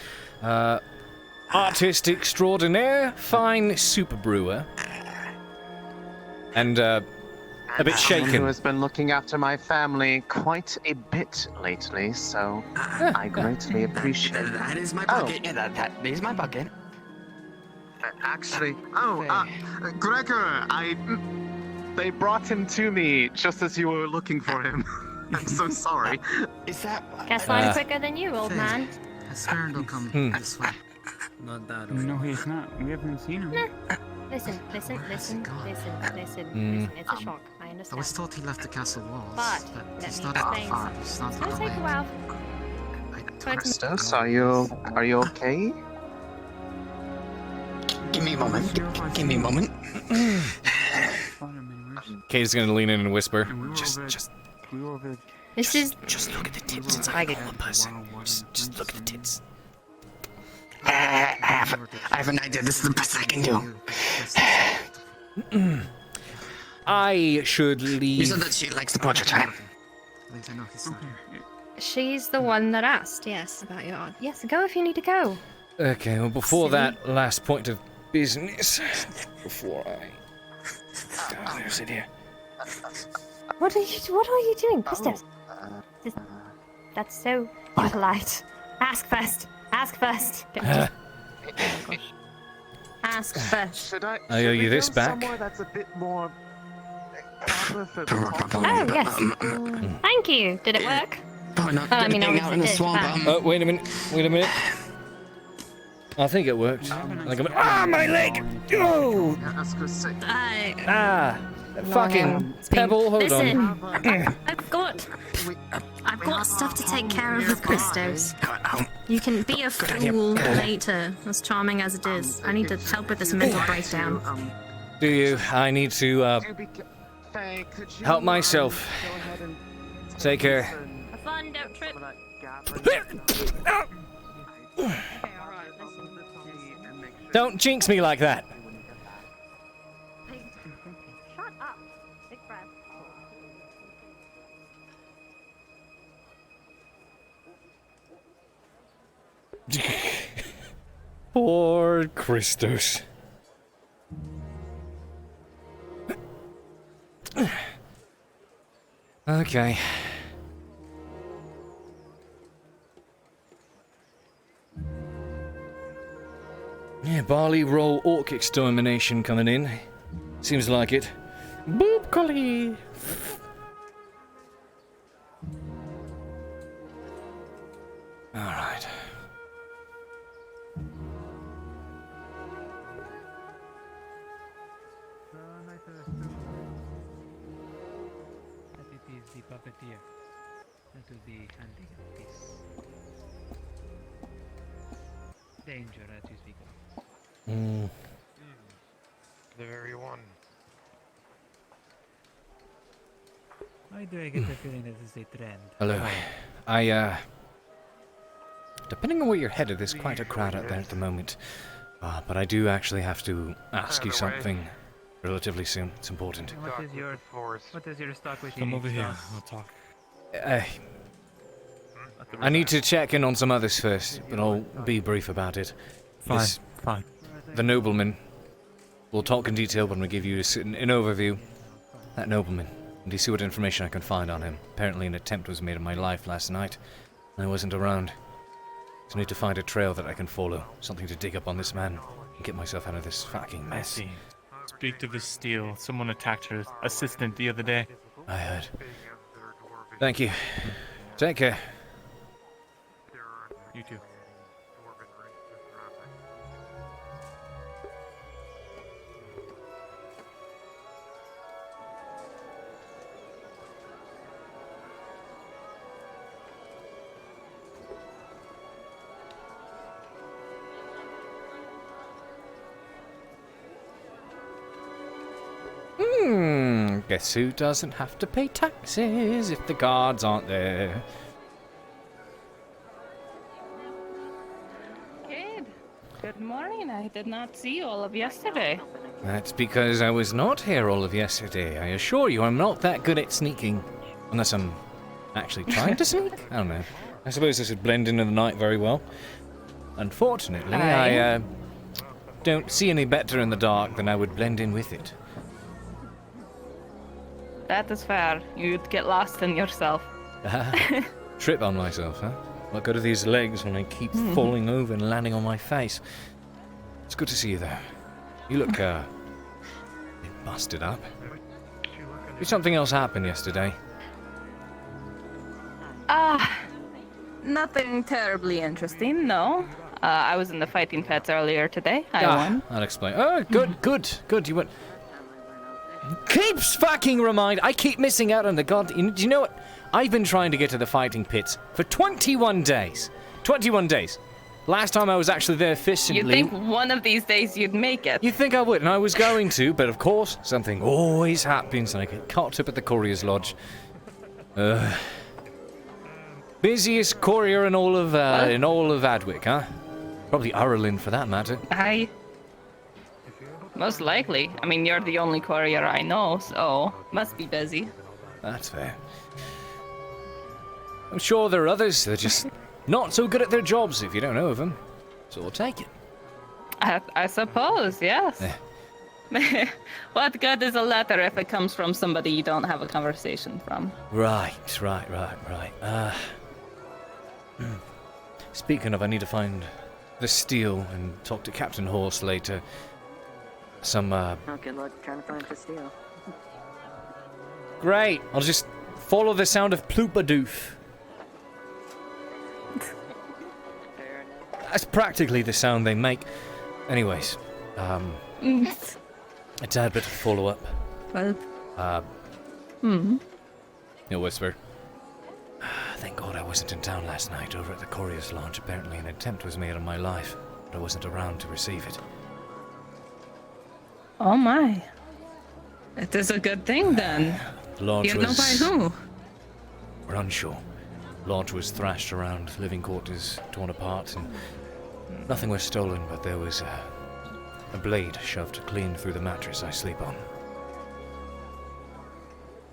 Artist extraordinaire, fine super brewer. And, a bit shaken. Who has been looking after my family quite a bit lately, so I greatly appreciate it. That is my bucket. Yeah, that is my bucket. Actually, Gregor, they brought him to me just as you were looking for him. I'm so sorry. Is that? Guess I'm quicker than you, old man. Has Ferndale come this way? Not that way. No, he's not. We haven't seen him. Listen. It's a shock. I understand. I was told he left the castle walls, but he's let not me at the explain farm. He's not something. at It's the gonna take a lake. while. Christos, are you okay? Give me a moment. Give me a moment. Kate's gonna lean in and whisper. Just This is. Just look at the tits. It's like a normal person. Just look at the tits. I have an idea. This is the best I can do. I should leave. You said that she likes the portrait, right? She's the one that asked, yes, about your art. Yes, go if you need to go. Okay, well, before that last point of business, before I sit here. What are you doing, Christos? That's so impolite. Ask first. Ask first. Ask first. Should I owe you this go back. somewhere that's a bit more proper for the Oh, yes. Thank you. Did it work? We're not I mean, hang out in the obviously it swamp. did, Wait a minute. I think it worked. My leg! Oh! Fucking pebble, hold Listen, on. I've got stuff to take care of with Christos. You can be a fool later, as charming as it is. I need to help with this mental breakdown. Do you? I need to, help myself. Take care. Have fun, don't trip. Don't jinx me like that. Shut up. Big breath. Poor Christos. Okay. Yeah, barley roll orc extermination coming in. Seems like it. Boop collie. All right. puppeteer. That will be handing this. Danger as you speak of. The very one. Why do I get the feeling that this is a trend? Hello. Depending on where you're headed, there's quite a crowd out there at the moment. But I do actually have to ask you something relatively soon. It's important. What is your stock with Come over here. We'll talk. I need to check in on some others first, but I'll be brief about it. Fine. The nobleman. We'll talk in detail when we give you an overview. That nobleman. And you see what information I can find on him. Apparently an attempt was made on my life last night. I wasn't around. So I need to find a trail that I can follow. Something to dig up on this man. And get myself out of this fucking mess. I see. Speak to Vestille. Someone attacked her assistant the other day. I heard. Thank you. Take care. You too. Guess who doesn't have to pay taxes if the guards aren't there? Cade, good morning. I did not see you all of yesterday. That's because I was not here all of yesterday. I assure you, I'm not that good at sneaking. Unless I'm actually trying to sneak? I don't know. I suppose this would blend into the night very well. Unfortunately, I don't see any better in the dark than I would blend in with it. That is fair. You'd get lost in yourself. Trip on myself, huh? What good are these legs when I keep falling over and landing on my face? It's good to see you there. You look, busted up. Did something else happen yesterday? Nothing terribly interesting, no. I was in the fighting pits earlier today. I won. I'll explain. Oh, good. You went... Keeps fucking I keep missing out on the god... Do you know what? I've been trying to get to the fighting pits for 21 days. 21 days. Last time I was actually there efficiently... You'd think one of these days you'd make it. You'd think I would, and I was going to, but of course, something always happens, and I get caught up at the Courier's Lodge. Busiest courier in all of Adwick, huh? Probably Ireland, for that matter. Most likely. I mean, you're the only courier I know, so must be busy. That's fair. I'm sure there are others. They're just not so good at their jobs if you don't know of them. So we'll take it. I suppose, yes. What good is a letter if it comes from somebody you don't have a conversation from? Right. Speaking of, I need to find the steel and talk to Captain Horse later. Oh, good luck trying to find the steel. Great. I'll just follow the sound of Ploopadoof. That's practically the sound they make. Anyways, a tad bit of follow-up. Well, You'll whisper. Thank God I wasn't in town last night over at the Courier's Lodge. Apparently an attempt was made on my life, but I wasn't around to receive it. Oh my. It is a good thing then. Lodge you know by who? We're unsure. Lodge was thrashed around, living quarters torn apart, and nothing was stolen, but there was a blade shoved clean through the mattress I sleep on.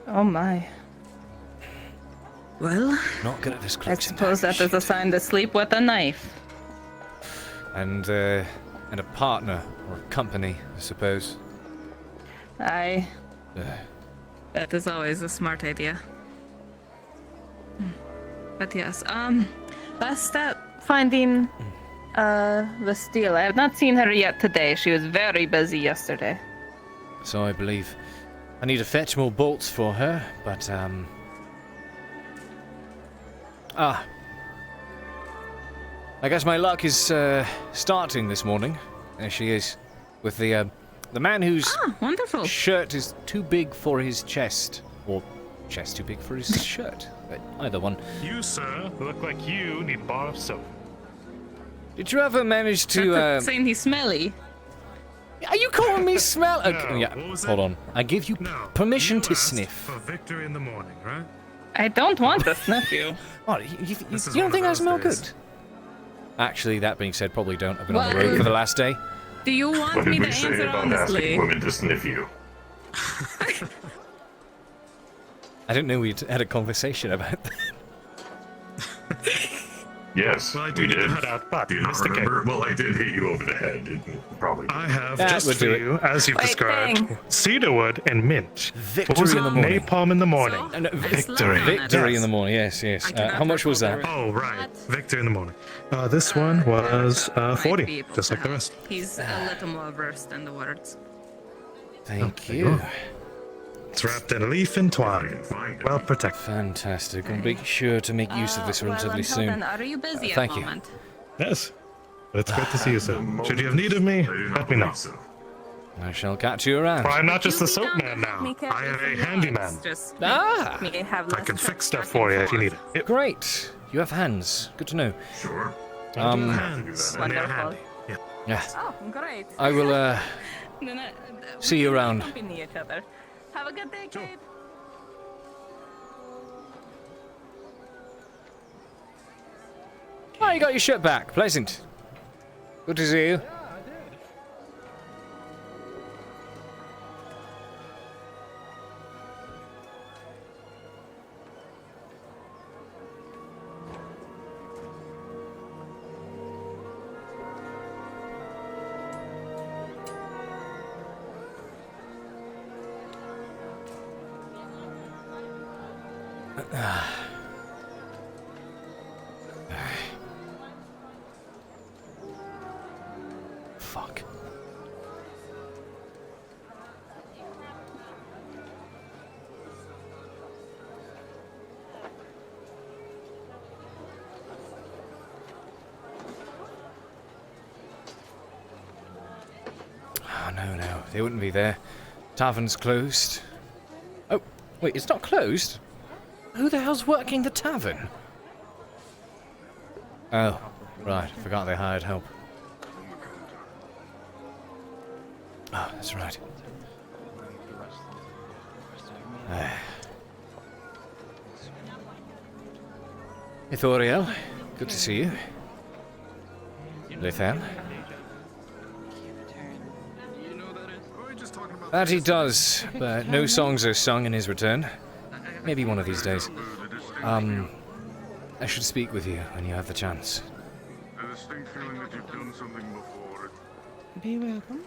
Oh my. Well, not good at this. I suppose that is a sign to sleep with a knife. And a partner or a company, I suppose. That is always a smart idea. But yes, that's that finding the steel. I have not seen her yet today. She was very busy yesterday. So I believe. I need to fetch more bolts for her, but I guess my luck is starting this morning. There she is, with the man whose wonderful shirt is too big for his chest, or chest too big for his shirt. But either one. You, sir, look like you need a bar of soap. Did you ever manage to? Saying he's smelly. Are you calling me smell? No, Okay, yeah. what was Hold it? on. I give you No, permission you to asked sniff. For victory in the morning, right? I don't want to sniff you. What? You This is don't one think of I those smell days. good? Actually, that being said, probably don't. I've been on the Well, road for the last day. Do you want me to answer honestly? to sniff you? I didn't know we'd had a conversation about that. Yes, Well, I do we need to did. head out, but Do you not Mr. Cade, remember? Well, I did hit you over the head. Probably. I have That just would for do it. you, as you've Wait, described, dang. cedarwood and mint. Victory What was in it? the morning. Napalm in the morning. Victory. Victory in the morning. Yes, yes. How much was that? Oh, right. Victory in the morning. This one was 40, just like the rest. He's a little more versed in the words. Thank there you. you go. It's wrapped in leaf and twine. Well protected. Fantastic. I'll make sure to make use of this relatively until soon. then, are you busy Thank at the you. moment? Yes. But it's great to see you, sir. Should you have need of me, let me know. I shall catch you around. For I'm not just You the be soap down man to help me now. carry I am some a handyman. loads, Just Ah! me have I less can trips fix stuff back for and you if you need forth. it. Great. You have hands. Good to know. Sure. Hands, and they're Wonderful. handy. Yeah. Yeah. Oh, great. I will, Then see you around. accompany each other. Have a good day, Cade. Oh, you got your shirt back. Pleasant. Good to see you. Fuck. Oh, no. They wouldn't be there. Tavern's closed. Oh, wait, it's not closed? Who the hell's working the tavern? Oh, right. Forgot they hired help. Oh, that's right. Ithoriel, good to see you. Lithan. That he does, but no songs are sung in his return. Maybe one of these days. I should speak with you when you have the chance. A distinct feeling that you've done something before. Be welcome.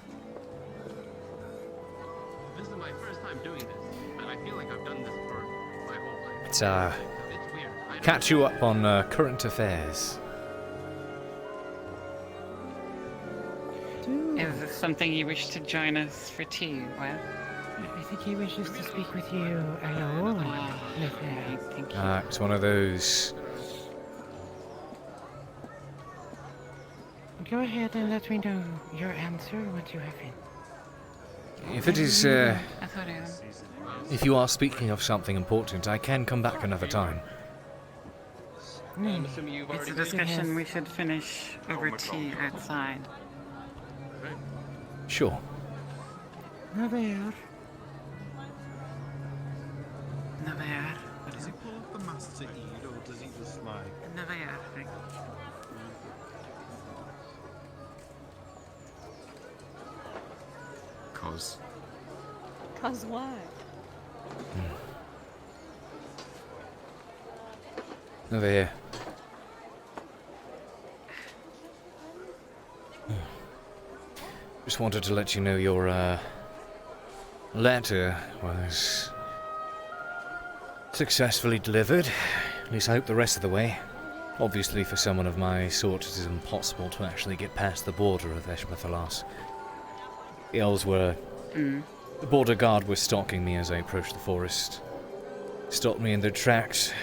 This is my first time doing this, and I feel like I've done this for my whole life. Let's It's weird. catch you up on current affairs. Is this something you wish to join us for tea? Well, I think he wishes to speak with you alone. thank you. It's one of those. Go ahead and let me know your answer once you have it. If it is, I thought it was. if you are speaking of something important, I can come back another time. I'm assuming you've already. It's a discussion we should finish over tea outside. Sure. Naver. Naver. Does he pull up the mask to eat, or does he just like... Naver. Cause... Cause what? Over here. Just wanted to let you know your letter was successfully delivered. At least I hope the rest of the way. Obviously, for someone of my sort, it is impossible to actually get past the border of Eshmethalas. The elves were... The border guard was stalking me as I approached the forest. Stopped me in their tracks.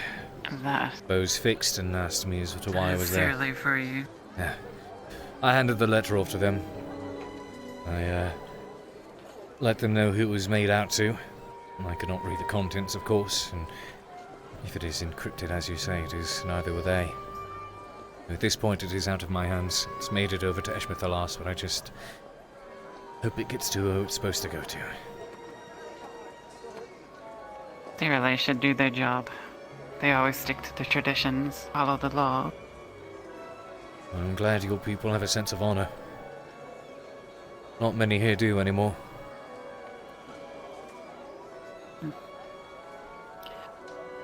That. Bows fixed and asked me as to why I was there. Sincerely for you. Yeah. I handed the letter off to them. I let them know who it was made out to. I cannot read the contents, of course, and if it is encrypted, as you say, it is, neither were they. At this point, it is out of my hands. It's made it over to Eshmethalas, but I just hope it gets to who it's supposed to go to. They really should do their job. They always stick to the traditions, follow the law. I'm glad your people have a sense of honor. Not many here do anymore.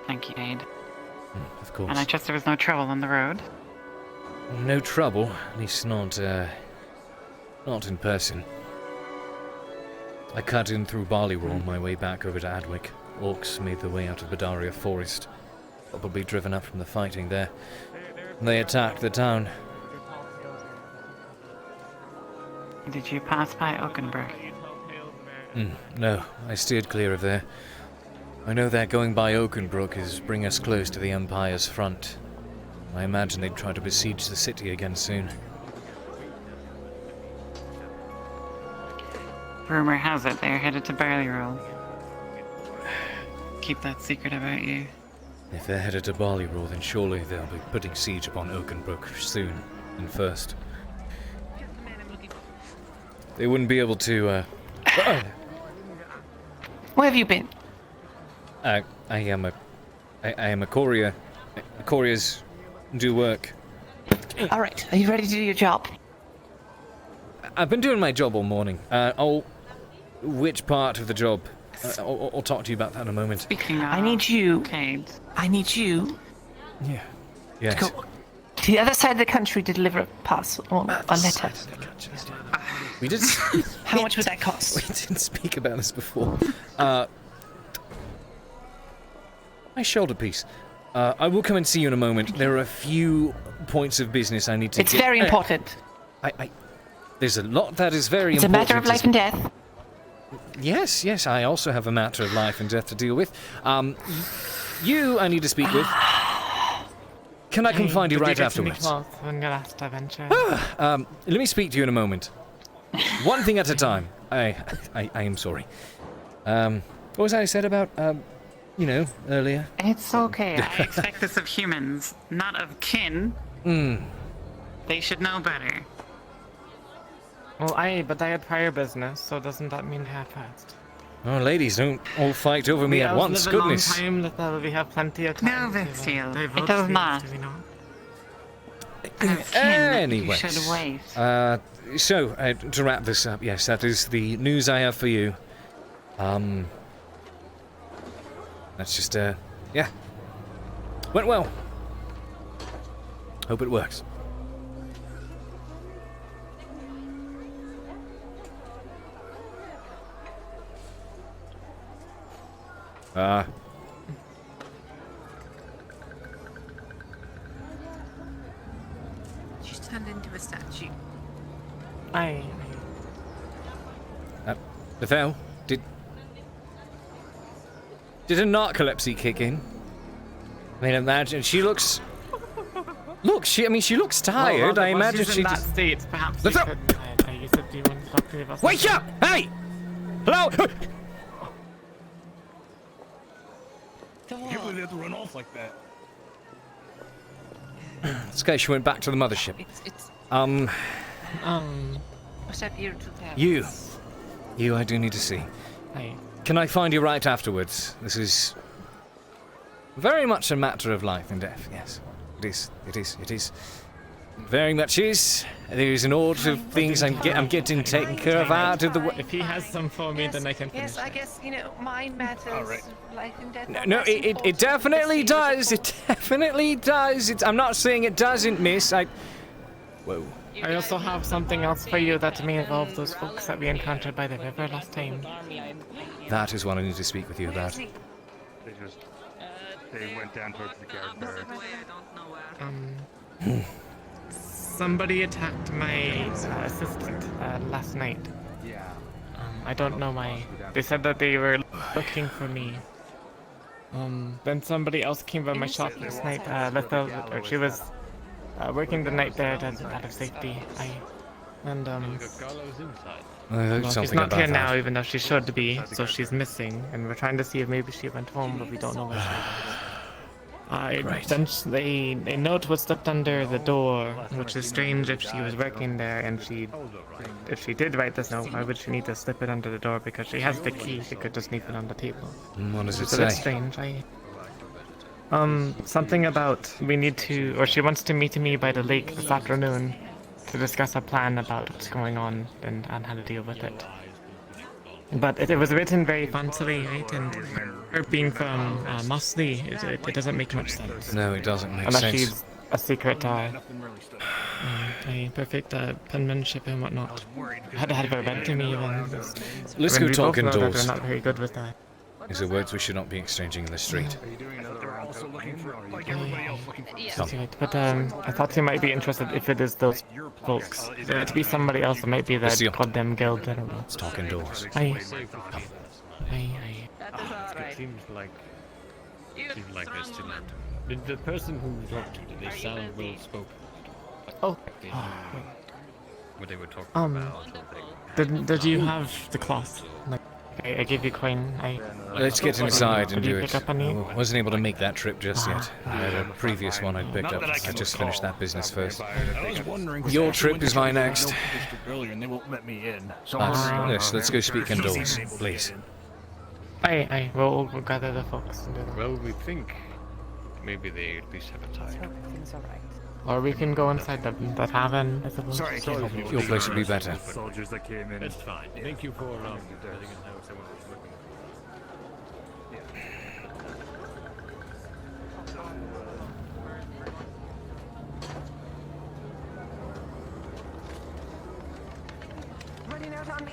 Thank you, Cade. Of course. And I trust there was no trouble on the road. No trouble, at least not in person. I cut in through Barleyroll on my way back over to Adwick. Orcs made their way out of Badaria Forest, probably driven up from the fighting there. And they attacked the town. Did you pass by Oakenbrook? No, I steered clear of there. I know that going by Oakenbrook is bring us close to the Empire's front. I imagine they'd try to besiege the city again soon. Rumor has it they're headed to Barleyroll. Keep that secret about you. If they're headed to Barleyroll, then surely they'll be putting siege upon Oakenbrook soon and first. They wouldn't be able to, Where have you been? I am a courier. Couriers do work. Alright, are you ready to do your job? I've been doing my job all morning. Which part of the job? I'll talk to you about that in a moment. Speaking of, I need you, Cade. I need you. Yeah. Yes. To go to the other side of the country to deliver a parcel or a letter. We did. How much would that cost? We didn't speak about this before. My shoulder piece. I will come and see you in a moment. There are a few points of business I need to. It's very important. There's a lot that is very important. It's a matter of life and death. Yes. I also have a matter of life and death to deal with. You, I need to speak with. Can I come find you right afterwards? On your last adventure. Let me speak to you in a moment. One thing at a time. I am sorry. What was I said about, earlier? It's okay. I expect this of humans, not of kin. They should know better. Well, but I had prior business, so doesn't that mean half-assed? Oh, ladies, don't all fight over me at once, goodness. We have plenty of time. No, Vixiel, it does not. Anyway, so to wrap this up, yes, that is the news I have for you. That's just, yeah. Went well. Hope it works. She's turned into a statue. Bethel, did a narcolepsy kick in? I mean, imagine she looks. Look, she looks tired. I imagine she's she in that just. state, perhaps Bethel! You said, do you want to talk to us? Wake up! Hey! Hello! I can't believe they had to run off like that. It's okay, she went back to the mothership. What's that beautiful town? You, I do need to see. Hey. Can I find you right afterwards? This is very much a matter of life and death, yes. It is. Very much is. There's an order of things I'm getting taken care of out of the way. If he has some for me, then I can finish. Yes, I guess, mine matters. Life and death. No, it definitely does. It definitely does. I'm not saying it doesn't, miss. Whoa. I also have something else for you that may involve those folks that we encountered by the river last time. That is what I need to speak with you about. They went down towards the guard barracks. Somebody attacked my assistant last night. Yeah. I don't know why. They said that they were looking for me. Then somebody else came by my shop last night. She was working the night there out of safety. Carlos inside. Well, she's something not about here that. now, even though she should be, so she's missing, and we're trying to see if maybe she went home, but we don't know where she is. Right. Then a note was slipped under the door, which is strange if she was working there, and if she did write this note, why would she need to slip it under the door? Because she has the key, she could just leave it on the table. What does it So that's say? strange. Something about we need to, or she wants to meet me by the lake this afternoon to discuss a plan about what's going on and how to deal with it. But it was written very fancily, right? And her being from Mosley, it doesn't make much sense. No, it doesn't make Unless sense. she's a secret, a perfect penmanship and whatnot. I had to have her read to me even. Let's when go we talk both know that indoors. We're not very good with that. These are words we should not be exchanging in the street. That's right, but I thought you might be interested if it is those folks. To be somebody else, it might be that goddamn guild. I don't know. Let's talk indoors. Aye. It seems like there's still not. The person who we talked to, did they sound well spoken? Oh. What they were talking about. Did you have the cloth? Like, I gave you coin. Let's get inside and Did you do pick it. up any? I wasn't able to make that trip just yet. I had a previous one I'd picked up. I just finished that business first. Your trip is my next. They won't let me in. Yes, let's go speak indoors, please. Aye. We'll gather the folks. Well, we think maybe they at least have a tie. Or we can go inside the tavern, I suppose. Sorry, Your place would be better. Soldiers that came in. That's fine. Thank you for letting us know someone was looking. Running out on me.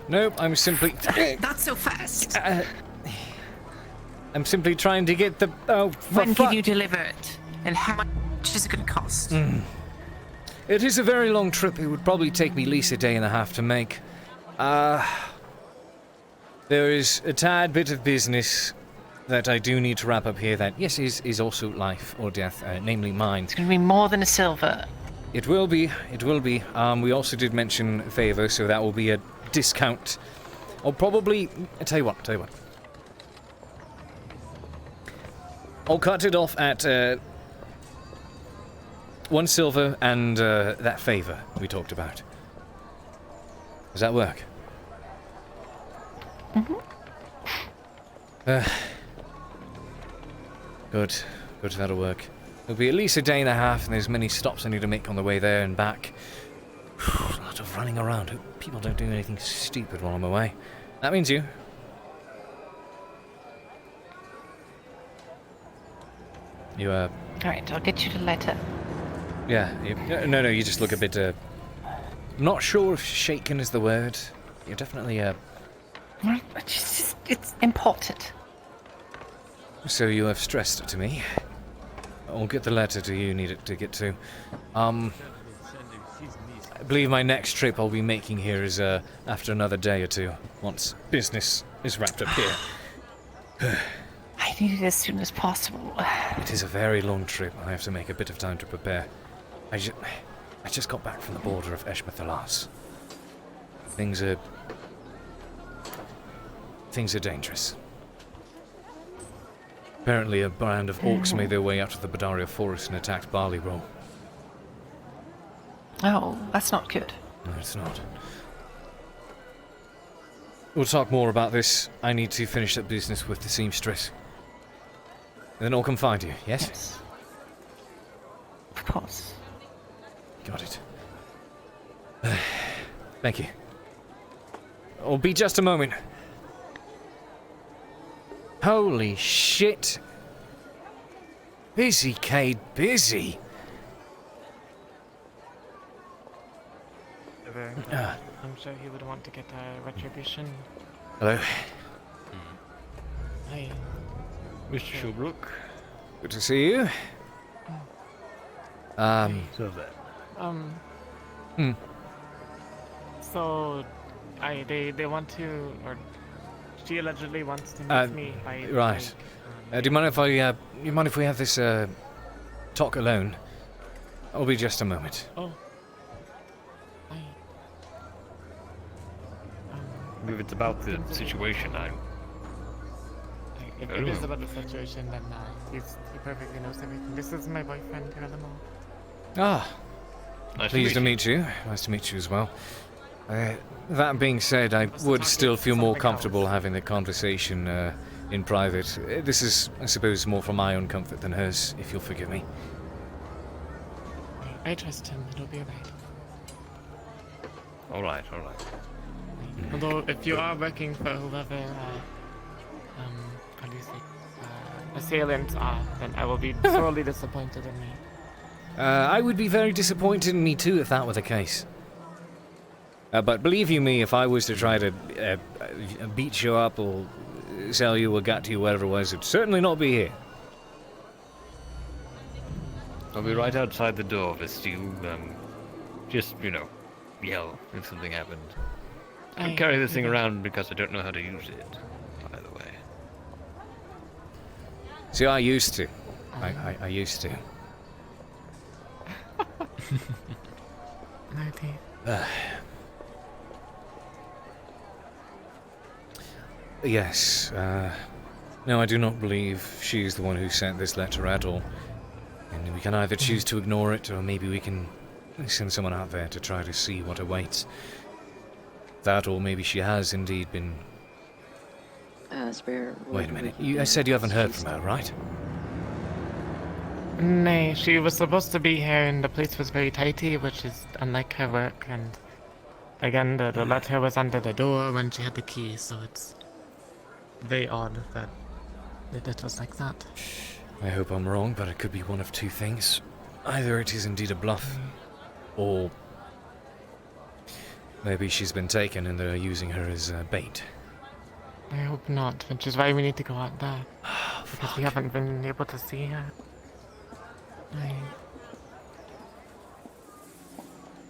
Nope, I'm simply. Not so fast. I'm simply trying to get the. Oh, When can you deliver it? And how much is it going to cost? It is a very long trip. It would probably take me at least a day and a half to make. There is a tad bit of business that I do need to wrap up here that, yes, is also life or death, namely mine. It's going to be more than a silver. It will be. We also did mention a favor, so that will be a discount. I'll probably. I tell you what. I'll cut it off at 1 silver and that favor we talked about. Does that work? Good, that'll work. It'll be at least a day and a half, and there's many stops I need to make on the way there and back. A lot of running around. Hope people don't do anything stupid while I'm away. That means you. You, Alright, I'll get you the letter. Yeah, no, you just look a bit, I'm not sure if shaken is the word. You're definitely, It's important. So you have stressed it to me. I'll get the letter to you need it to get to. I believe my next trip I'll be making here is, after another day or two, once business is wrapped up here. I need it as soon as possible. It is a very long trip. I have to make a bit of time to prepare. I just got back from the border of Eshmethalas. Things are dangerous. Apparently a band of orcs made their way out of the Badaria forest and attacked Barley Roll. Oh, that's not good. No, it's not. We'll talk more about this. I need to finish that business with the seamstress. And then I'll come find you, yes? Of course. Got it. Thank you. I'll be just a moment. Holy shit. Busy, Cade, busy. I'm sure he would want to get retribution. Hello. Hi. Mr. Shilbrouk. Good to see you. So, they want to, or she allegedly wants to meet me by. Right. Do you mind if we have this talk alone? I'll be just a moment. Oh. If it's about the situation, If it is about the situation, then he perfectly knows everything. This is my boyfriend, Geronimo. Ah, Nice pleased to meet you. Nice to meet you as well. That being said, I would still feel more comfortable having the conversation in private. This is, I suppose, more for my own comfort than hers, if you'll forgive me. I trust him. It'll be alright. Alright. Although, if you are working for whoever, how do you say, assailants are, then I will be sorely disappointed in me. I would be very disappointed in me too if that were the case. But believe you me, if I was to try to beat you up or sell you or gut you, whatever it was, it'd certainly not be here. I'll be right outside the door, Vistu. Just, yell if something happened. I carry this thing around because I don't know how to use it, by the way. See, I used to. I used to. Yes, no, I do not believe she's the one who sent this letter at all. And we can either choose to ignore it, or maybe we can send someone out there to try to see what awaits. That, or maybe she has indeed been... Wait a minute, I said you haven't heard from her, right? Nay, she was supposed to be here and the place was very tidy, which is unlike her work, and again, the letter was under the door when she had the key, so it's very odd that it was like that. I hope I'm wrong, but it could be one of two things. Either it is indeed a bluff, or maybe she's been taken and they're using her as bait. I hope not, which is why we need to go out there, because we haven't been able to see her.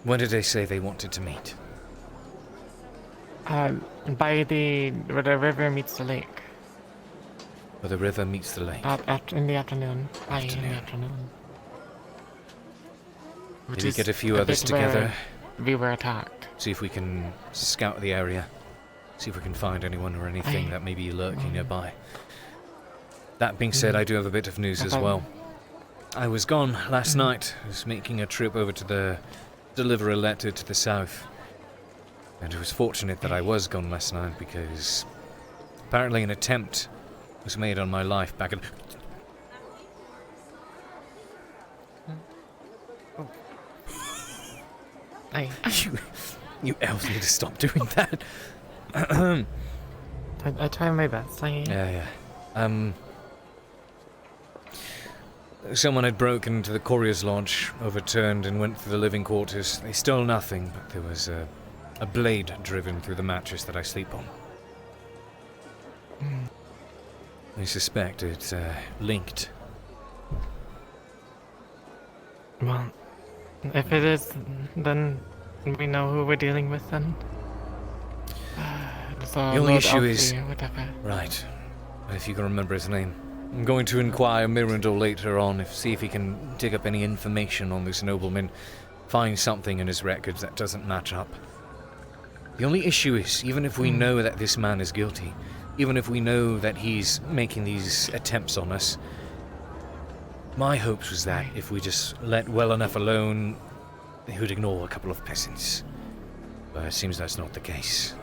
When did they say they wanted to meet? By where the river meets the lake. Where the river meets the lake? In the afternoon. In the afternoon. Maybe get a few others together. We were attacked. See if we can scout the area. See if we can find anyone or anything that may be lurking nearby. That being said, I do have a bit of news as well. I was gone last night. I was making a trip over to deliver a letter to the south. And it was fortunate that I was gone last night because apparently an attempt was made on my life back in... You elves need to stop doing that. I try my best. Yeah. Someone had broken into the courier's lodge, overturned, and went through the living quarters. They stole nothing, but there was a blade driven through the mattress that I sleep on. I suspect it's linked. Well, if it is, then we know who we're dealing with then. The only issue is... Right. If you can remember his name. I'm going to inquire Mirandol later on, see if he can dig up any information on this nobleman, find something in his records that doesn't match up. The only issue is, even if we know that this man is guilty, even if we know that he's making these attempts on us, my hopes was that if we just let well enough alone, he would ignore a couple of peasants. But it seems that's not the case.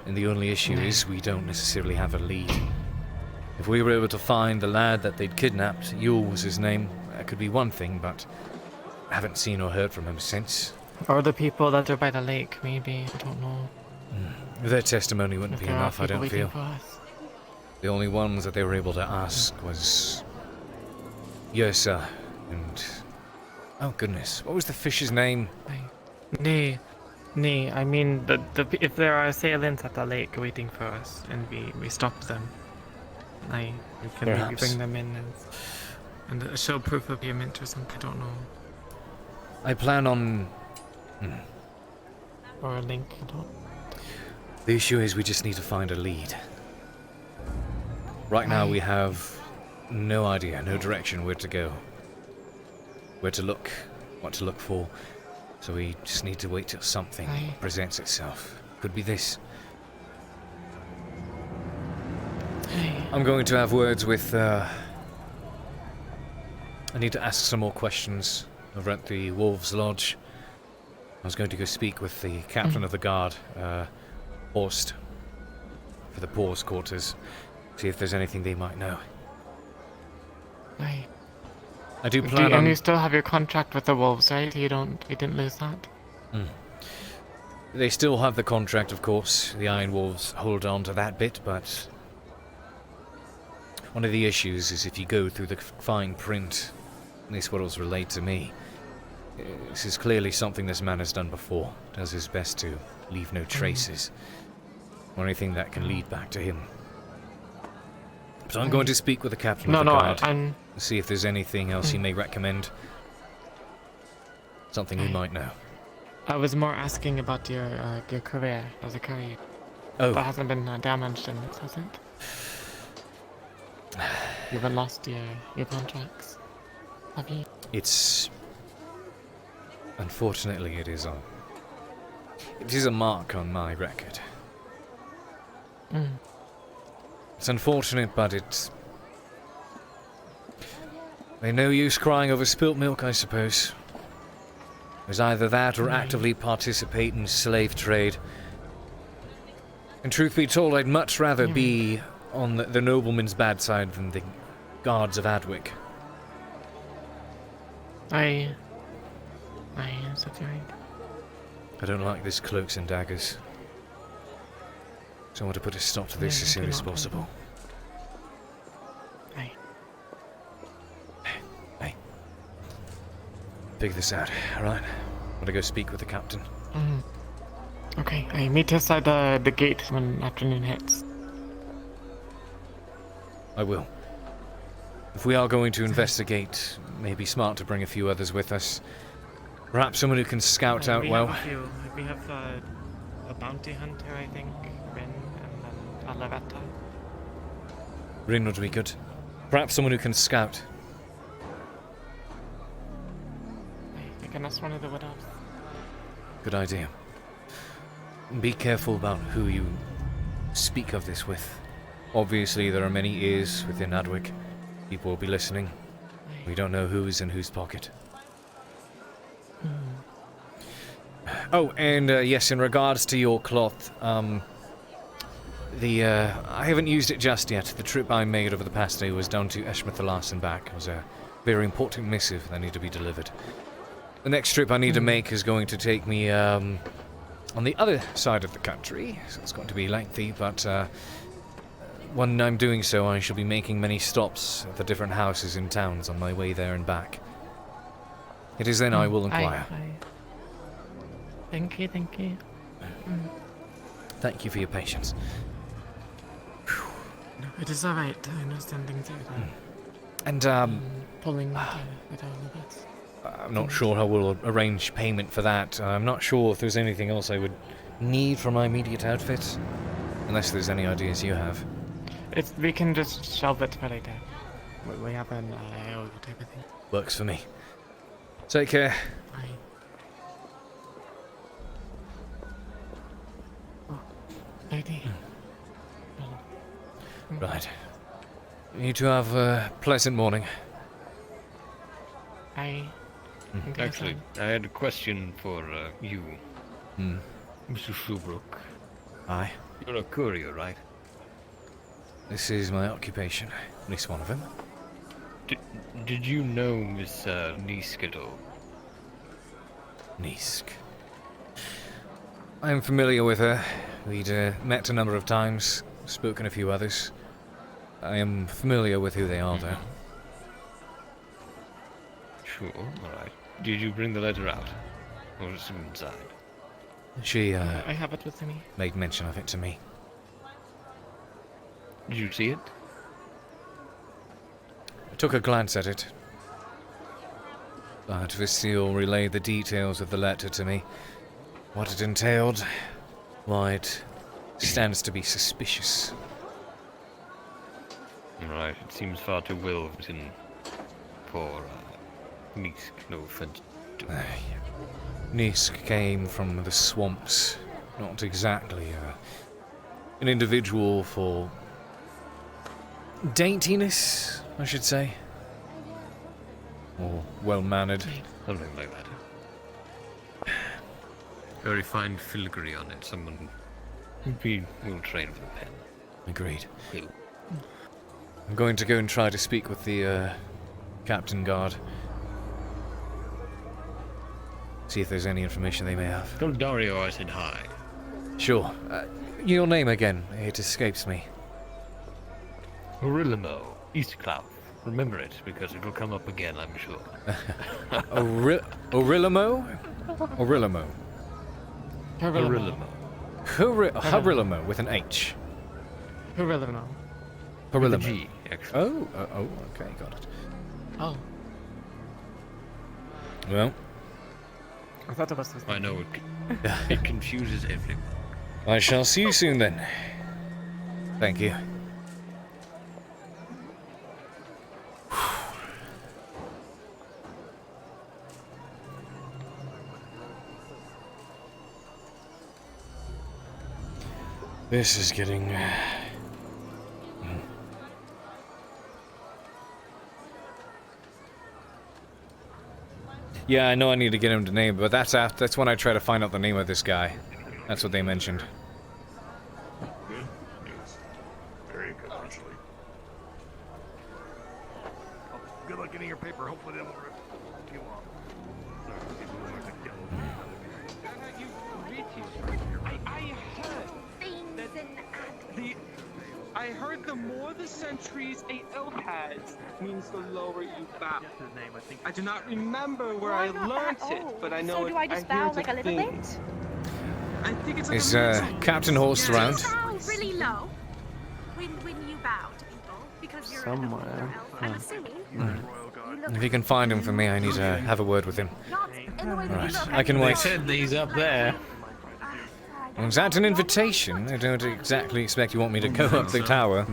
And the only issue is we don't necessarily have a lead. If we were able to find the lad that they'd kidnapped, Yule was his name, that could be one thing, but I haven't seen or heard from him since. Or the people that are by the lake, maybe, I don't know. Their testimony wouldn't be enough, I don't feel. The only ones that they were able to ask was Yersa and... Oh goodness, what was the fish's name? Nay, I mean, if there are assailants at the lake waiting for us, and we stop them, we can maybe bring them in and show proof of payment or something, I don't know. I plan on... Or a link, I don't... The issue is we just need to find a lead. Right now we have no idea, no direction where to go. Where to look, what to look for. So we just need to wait till something presents itself. Could be this. I'm going to have words with, I need to ask some more questions over at the Wolves' Lodge. I was going to go speak with the captain of the guard, Horst, for the Paws quarters, see if there's anything they might know. Right. I do plan on... And you still have your contract with the Wolves, right? You didn't lose that? They still have the contract, of course. The Iron Wolves hold on to that bit, but... one of the issues is if you go through the fine print, at least what was relayed to me, this is clearly something this man has done before. Does his best to leave no traces, or anything that can lead back to him. So I'm going to speak with the captain of the guard, and see if there's anything else he may recommend. Something he might know. I was more asking about your career as a courier. Oh. That hasn't been damaged in it, has it? You haven't lost your contracts, have you? It's... unfortunately, it is on. It is a mark on my record. It's unfortunate, but it's... there's no use crying over spilt milk, I suppose. There's either that or actively participate in slave trade. And truth be told, I'd much rather be on the nobleman's bad side than the guards of Adwick. Aye, that's right. I don't like this cloaks and daggers. So I want to put a stop to this as soon as possible. Aye. Hey. Figure this out, alright? I'm gonna go speak with the captain. Okay, I meet us at the gate when afternoon hits. I will. If we are going to investigate, it may be smart to bring a few others with us. Perhaps someone who can scout out well. We have a bounty hunter, I think, Rin, and then a Levetta. Rin would be good. Perhaps someone who can scout. I can ask one of the widows. Good idea. Be careful about who you speak of this with. Obviously, there are many ears within Adwick. People will be listening. We don't know who's in whose pocket. Oh, and yes, in regards to your cloth, I haven't used it just yet. The trip I made over the past day was down to Eshmethalas and back. It was a very important missive that needed to be delivered. The next trip I need to make is going to take me on the other side of the country, so it's going to be lengthy, but when I'm doing so, I shall be making many stops at the different houses in towns on my way there and back. It is then I will inquire. Thank you. Thank you for your patience. No, it is alright. I understand things like that. And, pulling it all of it. I'm not sure how we'll arrange payment for that. I'm not sure if there's anything else I would need for my immediate outfit. Unless there's any ideas you have. We can just shelve it for later. We have an IO type of thing. Works for me. Take care. Bye. Oh, lady. Right. You two have a pleasant morning. Aye. Actually, I had a question for you. Mr. Shilbrouk. Aye. You're a courier, right? This is my occupation. At least one of them. Did you know Miss Nisk at all? Nisk. I am familiar with her. We'd met a number of times, spoken a few others. I am familiar with who they are, though. Sure, alright. Did you bring the letter out? Or is it inside? She, I have it with me. Made mention of it to me. Did you see it? I took a glance at it. But Vasile relayed the details of the letter to me. What it entailed, why it stands to be suspicious. Right, it seems far too well written for Nisk, no offense to Nisk came from the swamps not exactly an individual for daintiness, I should say. Or well-mannered. Something like that. Very fine filigree on it. Someone will train with a pen. Agreed. I'm going to go and try to speak with the captain guard. See if there's any information they may have. Tell Dario I said hi. Sure. Your name again? It escapes me. Orilimo, Eastcloud. Remember it, because it will come up again, I'm sure. Orilimo? Orilimo. Orilimo. Hurilimo with an H. Hurilimo. Hurilimo. With a G, actually. Oh, okay, got it. Oh. Well. I thought it was the same. I know, it confuses everyone. I shall see you soon then. Thank you. This is getting... Yeah, I know I need to get him to name, but that's when I try to find out the name of this guy. That's what they mentioned. Good news. Very good, actually. Good luck getting your paper. Hopefully they won't rip you off. I heard the more the centuries a elf has means the lower you bow. I do not remember where I learned it, but I know So do I just bow like a little bit? I think it's like Is a Captain Horst around? Bow really low when you bow to people because you're somewhere. I'm assuming. If you can find him for me, I need to have a word with him. Right, I can wait. They said he's up there. Was that an invitation? I don't exactly expect you want me to go up the tower.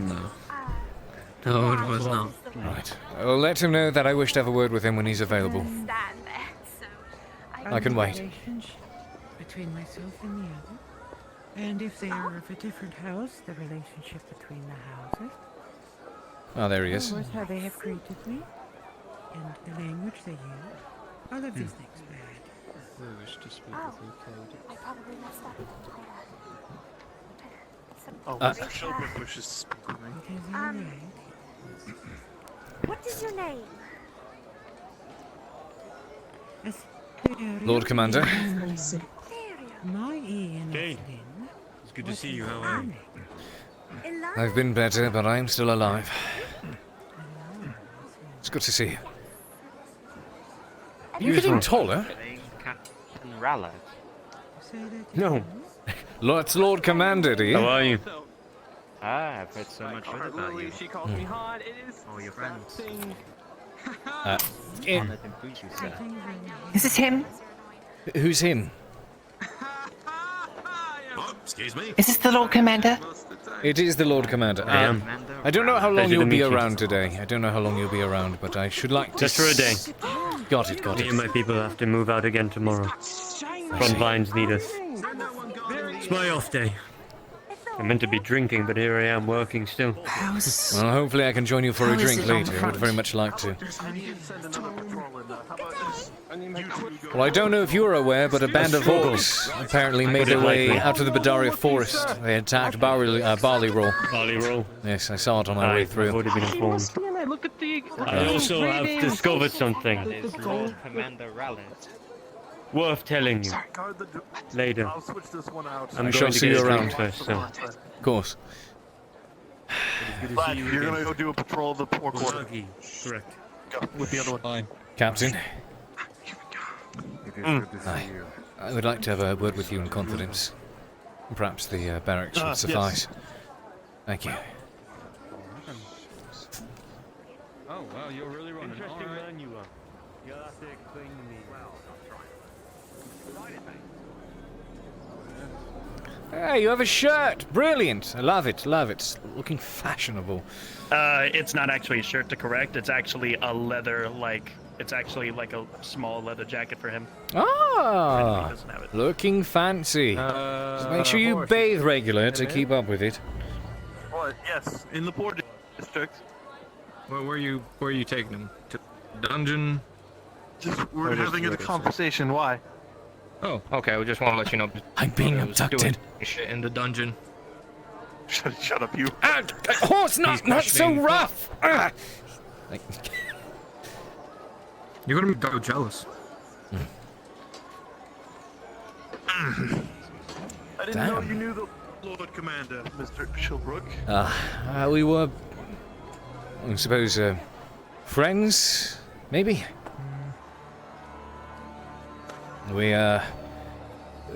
No, it was not. Right. I'll let him know that I wish to have a word with him when he's available. I can wait. Between myself and the other. And if they are of a different house, the relationship between the houses. Oh, there he is. Of course, how they have greeted me. And the language they use. All of these things, bad. We wish to speak with you, Cade. I probably messed up. Shilbrouk wishes to speak with me. What is your name? Lord Commander. My Ian. Cade, it's good to see you. How are you? I've been better, but I'm still alive. It's good to see you. Are you getting taller? Captain Rallet. No. It's Lord Commander, do you? How are you? Ah, I've heard so much good about you. She calls me hard. It is All your friends. In. Is this him? Who's him? Oh, excuse me. Is this the Lord Commander? It is the Lord Commander. I am. I don't know how long Pleasure to you'll be meet you. around today. I don't know how long you'll be around, but I should like to... Just for a day. Got it, got Me it. and my people have to move out again tomorrow. Front lines need us. It's my off day. I'm meant to be drinking, but here I am working still. Well, hopefully I can join you for a drink later. I would very much like to. Well, I don't know if you're aware, but a band of orcs apparently made their way out of the Badaria forest. They attacked Barley Roll. Barley Roll. Yes, I saw it on my way through. I've already been informed. Look at the. I also have discovered something Is Lord Commander Rallet. worth telling you later. I'll switch this one out. I'm I going shall to see get you a drink around. first, so. Of course. But you're gonna go do a patrol of the port quarter. Correct. Go with the other one. Captain, It is good to see you. I would like to have a word with you in confidence. Perhaps the barracks would suffice. Thank you. Oh, wow, you're really running. Interesting man you are. You'll have to explain to me. Hey, you have a shirt! Brilliant! I love it, love it. Looking fashionable. It's not actually a shirt to correct. It's actually a leather, like, It's actually like a small leather jacket for him. Ah, looking fancy. Just make sure you bathe regular to keep up with it. What? Yes, in the poor district. Well, where are you taking him? To the dungeon? We're having a conversation. Why? Oh, okay. I just want to let you know. I'm being abducted. Doing shit in the dungeon. Shut up, you. Horse, not so rough. You're gonna be so jealous. I didn't know you knew the Lord Commander, Mr. Shilbrouk. We were, I suppose, friends, maybe? We,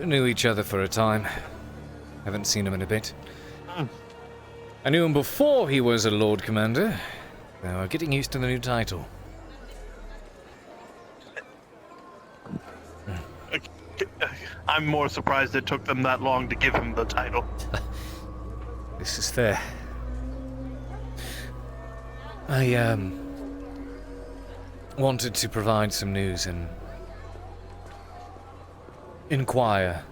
knew each other for a time. Haven't seen him in a bit. I knew him before he was a Lord Commander. Now, getting used to the new title. I'm more surprised it took them that long to give him the title. This is fair. I, wanted to provide some news and inquire,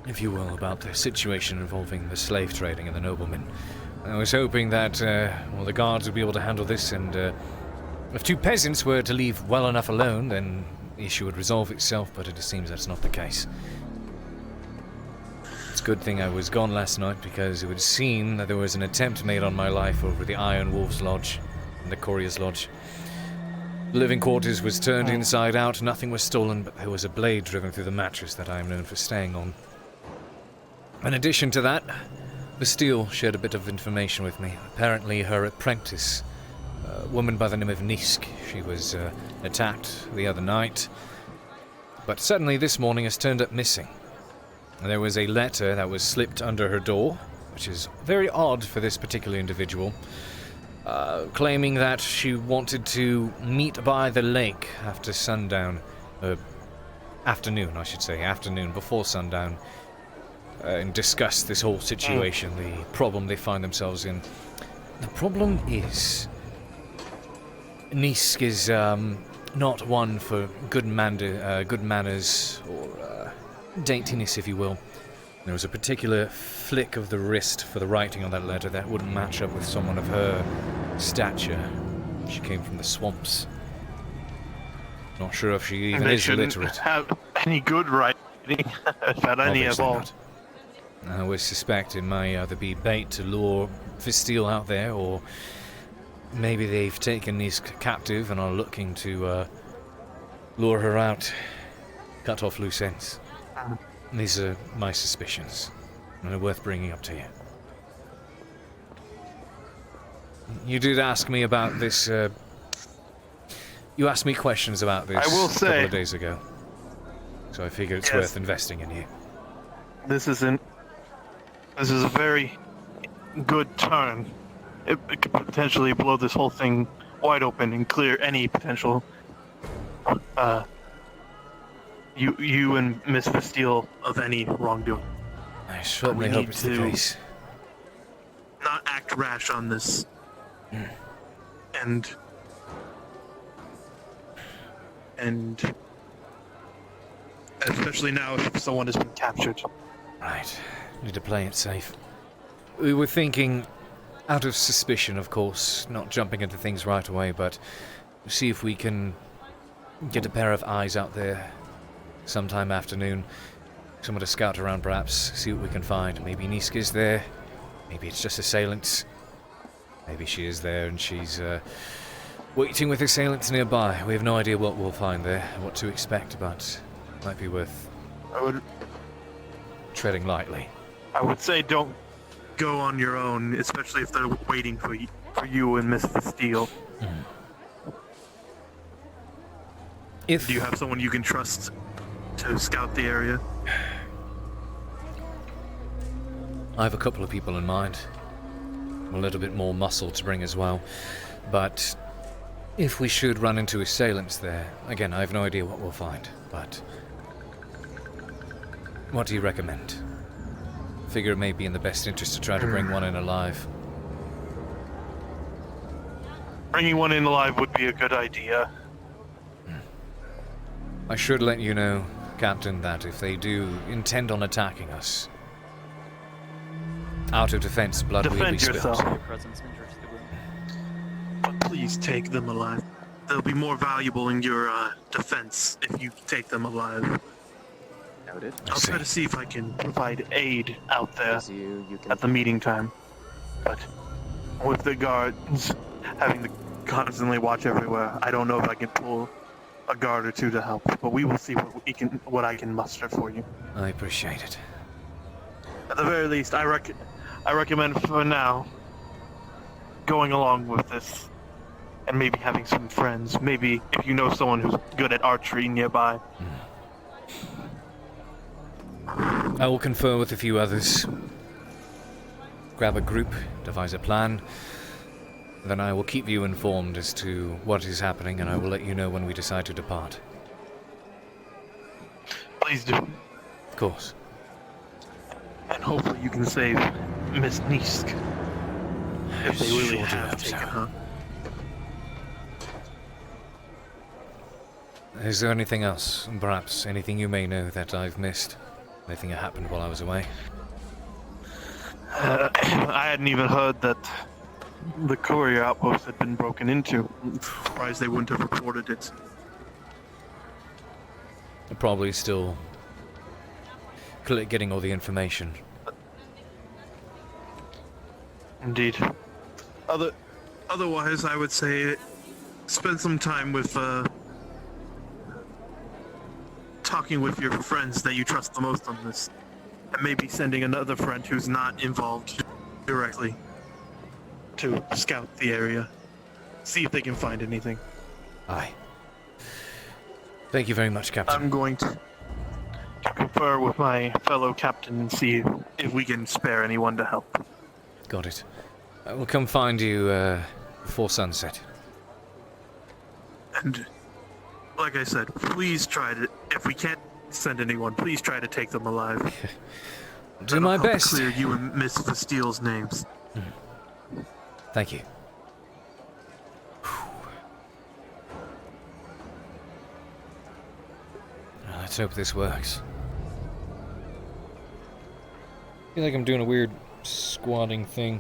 if you will, about the situation involving the slave trading and the noblemen. I was hoping that, well, the guards would be able to handle this, and if two peasants were to leave well enough alone, then the issue would resolve itself, but it seems that's not the case. It's a good thing I was gone last night, because it would seem that there was an attempt made on my life over the Iron Wolves Lodge and the Courier's Lodge. The living quarters was turned inside out, nothing was stolen, but there was a blade driven through the mattress that I am known for staying on. In addition to that, Bastille shared a bit of information with me. Apparently her apprentice, a woman by the name of Nisk, she was attacked the other night, but suddenly this morning has turned up missing. There was a letter that was slipped under her door, which is very odd for this particular individual, claiming that she wanted to meet by the lake after sundown, afternoon, before sundown, and discuss this whole situation, the problem they find themselves in. The problem is, Nisk is not one for good manners or daintiness, if you will. There was a particular flick of the wrist for the writing on that letter that wouldn't match up with someone of her stature. She came from the swamps. Not sure if she even is illiterate. Have any good writing at any at all. I always suspect it may either be bait to lure Vistille out there, or maybe they've taken Nisk captive and are looking to lure her out, cut off loose ends. These are my suspicions, and they're worth bringing up to you. You did ask me about this, you asked me questions about this I will a say, couple of days ago, so I figure it's worth investing in you. This is a very good turn. It could potentially blow this whole thing wide open and clear any potential you and Miss Bastille of any wrongdoing. I certainly hope it's the case. Not act rash on this. And especially now if someone has been captured. Right. Need to play it safe. We were thinking, out of suspicion, of course, not jumping into things right away, but see if we can get a pair of eyes out there sometime afternoon. Someone to scout around, perhaps, see what we can find. Maybe Nisk is there. Maybe it's just assailants. Maybe she is there and she's waiting with assailants nearby. We have no idea what we'll find there, what to expect, but it might be worth treading lightly. I would say don't go on your own, especially if they're waiting for you and Miss Bastille. Do you have someone you can trust to scout the area? I have a couple of people in mind. A little bit more muscle to bring as well. But if we should run into assailants there, again, I have no idea what we'll find, but what do you recommend? Figure it may be in the best interest to try to bring one in alive. bringing one in alive would be a good idea. I should let you know, Captain, that if they do intend on attacking us, out of defense, blood will be spilled. Defend yourself. But please take them alive. They'll be more valuable in your defense if you take them alive. Noted. I'll try to see if I can provide aid out there at the meeting time. But with the guards having to constantly watch everywhere, I don't know if I can pull a guard or two to help. But we will see what I can muster for you. I appreciate it. At the very least, I recommend for now going along with this and maybe having some friends. Maybe if you know someone who's good at archery nearby. I will confer with a few others. Grab a group, devise a plan. Then I will keep you informed as to what is happening, and I will let you know when we decide to depart. Please do. Of course. And hopefully you can save Miss Nisk. If they really have taken her. Is there anything else? Perhaps anything you may know that I've missed? Anything that happened while I was away? I hadn't even heard that the courier outpost had been broken into. I'm surprised they wouldn't have reported it. They're probably still getting all the information. Indeed. Otherwise, I would say spend some time with talking with your friends that you trust the most on this, and maybe sending another friend who's not involved directly to scout the area, see if they can find anything. Aye. Thank you very much, Captain. I'm going to confer with my fellow captain and see if we can spare anyone to help. Got it. I will come find you before sunset. And like I said, please try to, if we can't send anyone, please try to take them alive. Do my best. Clear you and Miss Fastile's names. Thank you. Let's hope this works. I feel like I'm doing a weird squatting thing.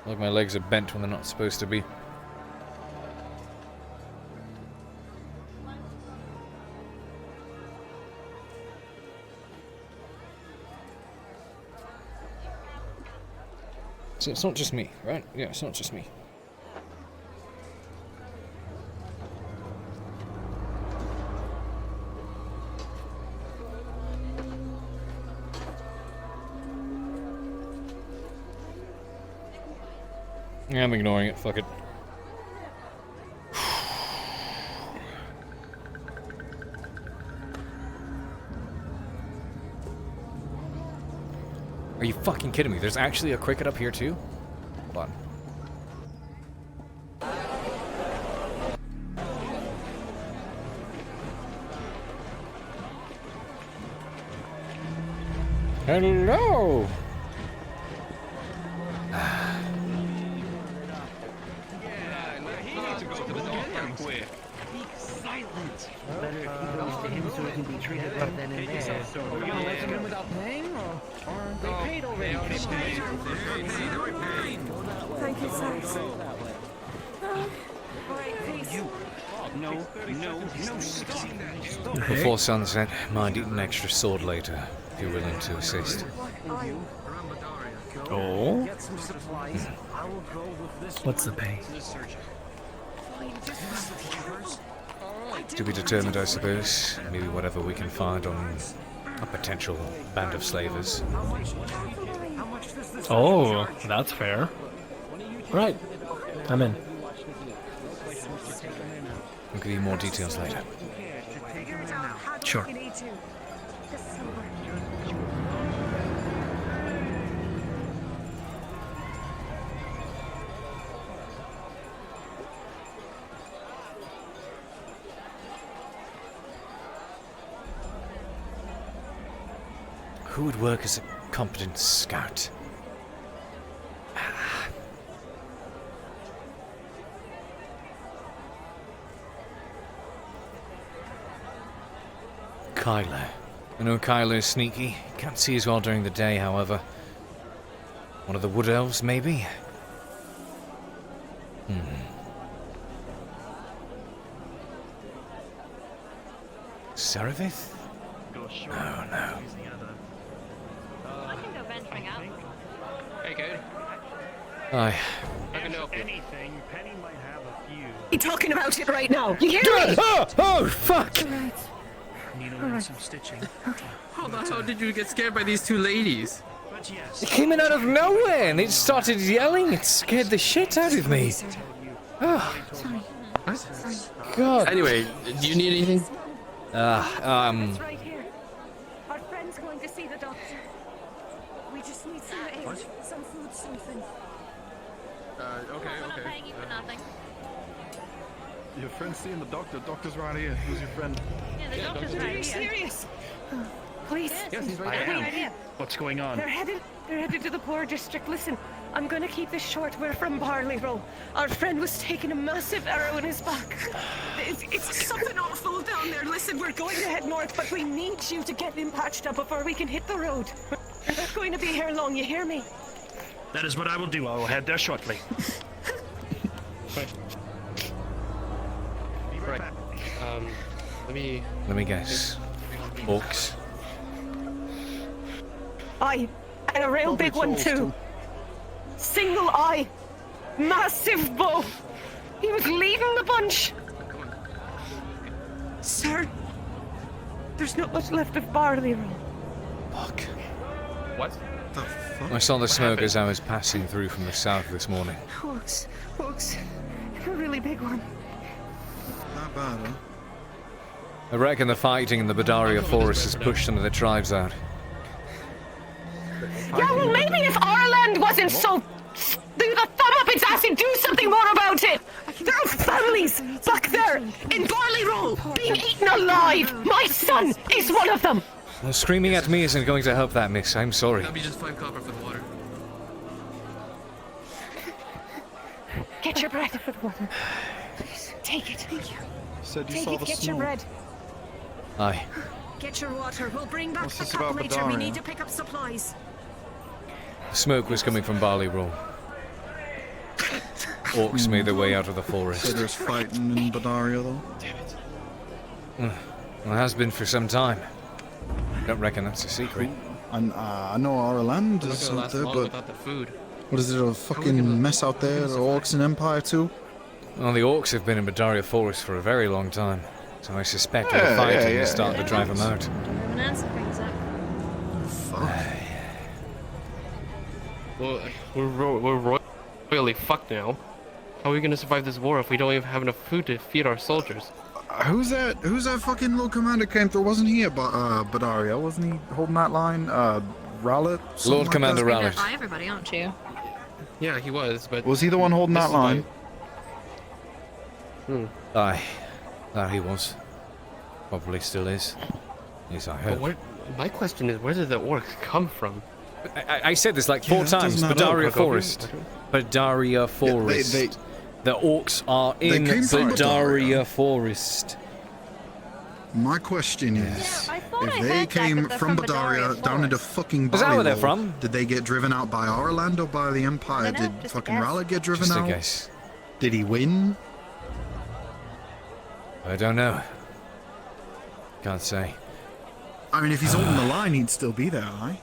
Like my legs are bent when they're not supposed to be. So it's not just me, right? Yeah, it's not just me. Yeah, I'm ignoring it, fuck it. Are you fucking kidding me? There's actually a cricket up here too? Hold on. Hello! Better if he goes to him so he can be treated right then and there. Are we gonna let him in without paying, or aren't they paid already? Thank you, sir. Before sunset, might eat an extra sword later, if you're willing to assist. Oh? What's the pay? To be determined, I suppose. Maybe whatever we can find on a potential band of slavers. Oh, that's fair. Right. I'm in. I'll give you more details later. Sure. Who would work as a competent scout? Kyler. I know Kyler is sneaky. Can't see as well during the day, however. One of the wood elves, maybe? Serevith? Oh, no. I can go venturing out. Hey, Cade. Aye. I can help you. Anything, Penny might have a few. Be talking about it right now. You hear me? Oh, fuck! Needle and some stitching. How the hell did you get scared by these two ladies? But yes. It came in out of nowhere and it started yelling. It scared the shit out of me. Oh, God. Anyway, do you need anything? It's right here. Our friend's going to see the doctor. We just need some aid, some food, something. Okay. I'm not paying you for nothing. Your friend's seeing the doctor. Doctor's right here. Who's your friend? Yeah, the doctor's Are right you here. serious? Please. Yes, he's right I there. am. What's going on? They're headed to the poor district. Listen, I'm gonna keep this short. We're from Barley Row. Our friend was taking a massive arrow in his back. It's something awful down there. Listen, we're going to head north, but we need you to get him patched up before we can hit the road. We're not going to be here long, you hear me? That is what I will do. I will head there shortly. Right. Let me guess. Orcs. Aye, and a real big one too. Single eye, massive bow. He was leading the bunch. Sir, there's not much left of Barley Row. Fuck. What? The fuck? I saw the smoke as I was passing through from the south this morning. Hooks, a really big one. Not bad, huh? I reckon the fighting in the Badaria forest has pushed some of the tribes out. Yeah, well, maybe if our land wasn't so do the thumb up its ass and do something more about it. There are families back there in Barley Row being eaten alive. My son is one of them. Well, screaming at me isn't going to help that, miss. I'm sorry. That'll be just 5 copper for the water. Get your bread for the water. Please, take it. Thank you. Said you Take saw it, the get smoke. your bread. Aye. Get your water. We'll bring back What's the this cup about later. We Badaria? need to pick up supplies. The smoke was coming from Barley Row. Orcs made their way out of the So forest. there's fighting in Badaria, though? Well, it has been for some time. Don't reckon that's a secret. And I know our land We're not is gonna out last there, long but without the food. what is it, a fucking mess out there? The Orcs and Empire too? Well, the orcs have been in Badaria forest for a very long time, so I suspect the fighting is starting to drive them out. An answer brings up. Well, we're royally fucked now. How are we gonna survive this war if we don't even have enough food to feed our soldiers? Who's that fucking little commander came through? Wasn't he at Badaria? Wasn't he holding that line? Rallet? Lord Commander You're Rallet. by everybody, aren't you? Yeah, he was, but... Was he the one holding this that is line? Aye. That he was. Probably still is. Yes, I But heard. my question is, where did the orcs come from? I said this like 4 times. doesn't add up. Badaria forest. Badaria forest. The orcs are in came from Badaria forest. My question is, I thought I if heard they that, came but they're from from Badaria Badaria down into Forest. fucking Is that where they're Barley from? Did they get driven out by our land or by the Empire? I don't know, Did just a fucking guess. Rallet get driven Just a out? guess. Did he win? I don't know. Can't say. I mean, if he's holding the line, he'd still be there, aye?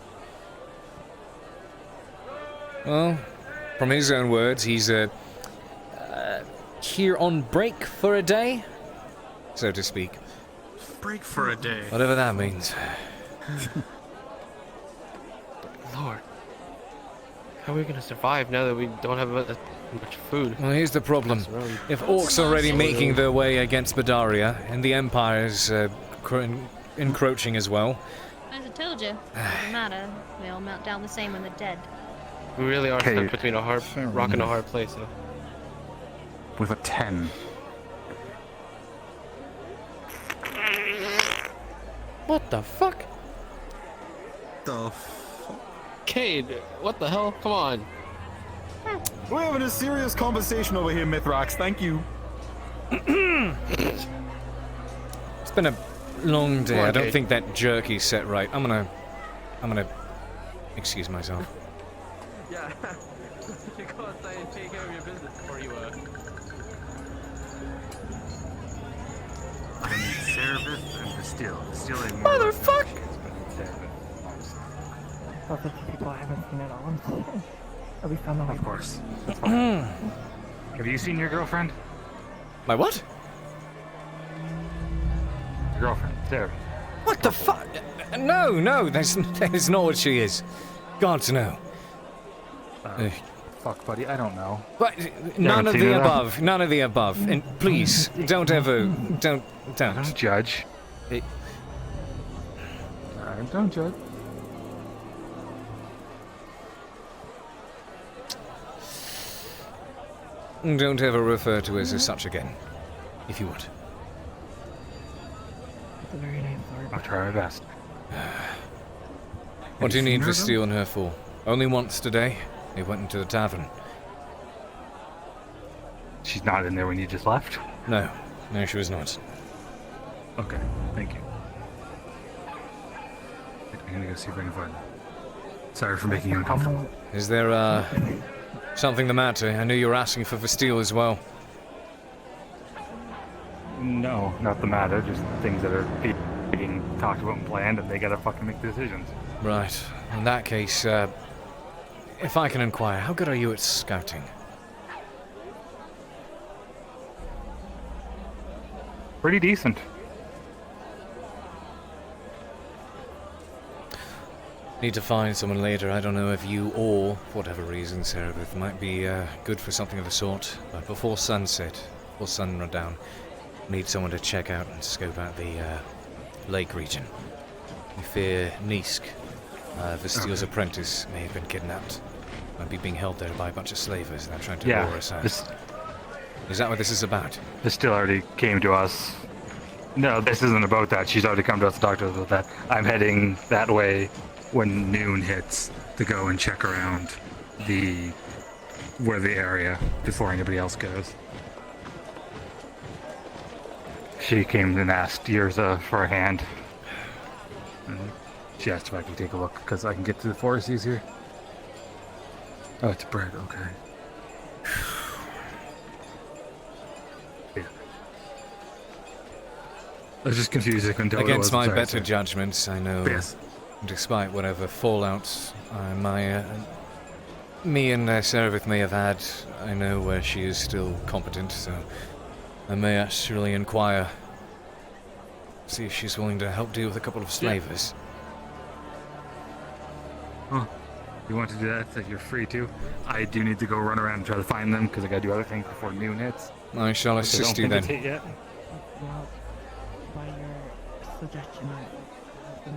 Well, from his own words, he's here on break for a day, so to speak. Break for a day. Whatever that means. Lord. How are we gonna survive now that we don't have much food? Well, here's the problem. If orcs are already making their way against Badaria, and the Empire's encroaching as well, As I told you, it doesn't matter. We all melt down the same when they're dead. We really are Okay, stuck between a hard fair rock and a enough. hard place, though. With a 10. what the fuck? The Cade, what the hell? Come on. We're having a serious conversation over here, Mithrax. Thank you. It's been a long day. Come on, I don't Cade. think that jerky's set right. I'm gonna excuse myself. Yeah. You go outside and take care of your business before you I need Cerebeth and Distill. Distilling Motherfucker! Well, the people I haven't seen at all. At least on the way. Of course. That's fine. Have you seen your girlfriend? My what? Your girlfriend, Sarah. What the fuck? No, that's not what she is. God, no. Fuck, buddy, I don't know. But none of the above. None of the above. And please, don't ever, don't. Don't judge. Don't judge. Don't ever refer to us as such again, if you would. It's a very nice story. I'll try my best. What do you need seen her, for stealing her for? Only once today. They went into the tavern. She's not in there when you just left? No, she was not. Okay, thank you. I'm gonna go see if I can find her. Sorry for making you uncomfortable. Is there, something the matter? I knew you were asking for Vastille as well. No, not the matter. Just things that are being talked about and planned, and they gotta fucking make decisions. Right. In that case, if I can inquire, how good are you at scouting? Pretty decent. Need to find someone later. I don't know if you or, for whatever reason, Cerebeth might be good for something of the sort. But before sunset, before sun run down, need someone to check out and scope out the lake region. We fear Nisk, Vastille's apprentice, may have been kidnapped. Might be being held there by a bunch of slavers that are trying to lure us out. Is that what this is about? This still already came to us. No, this isn't about that. She's already come to us to talk to us about that. I'm heading that way when noon hits to go and check around the area before anybody else goes. She came and asked Yrza for a hand. And she asked if I could take a look because I can get to the forest easier. Oh, it's bread. Okay. Yeah. I was just confused. I couldn't tell what it was. Against my Sorry, better sorry. judgments, I know. Yes. Despite whatever fallout me and Cerebeth may have had, I know where she is still competent, so I may actually inquire. See if she's willing to help deal with a couple of slavers. Huh. You want to do that? You're free to. I do need to go run around and try to find them because I gotta do other things before noon hits. I shall Which assist don't you think then. it's hit yet. Well, by your suggestion, I've been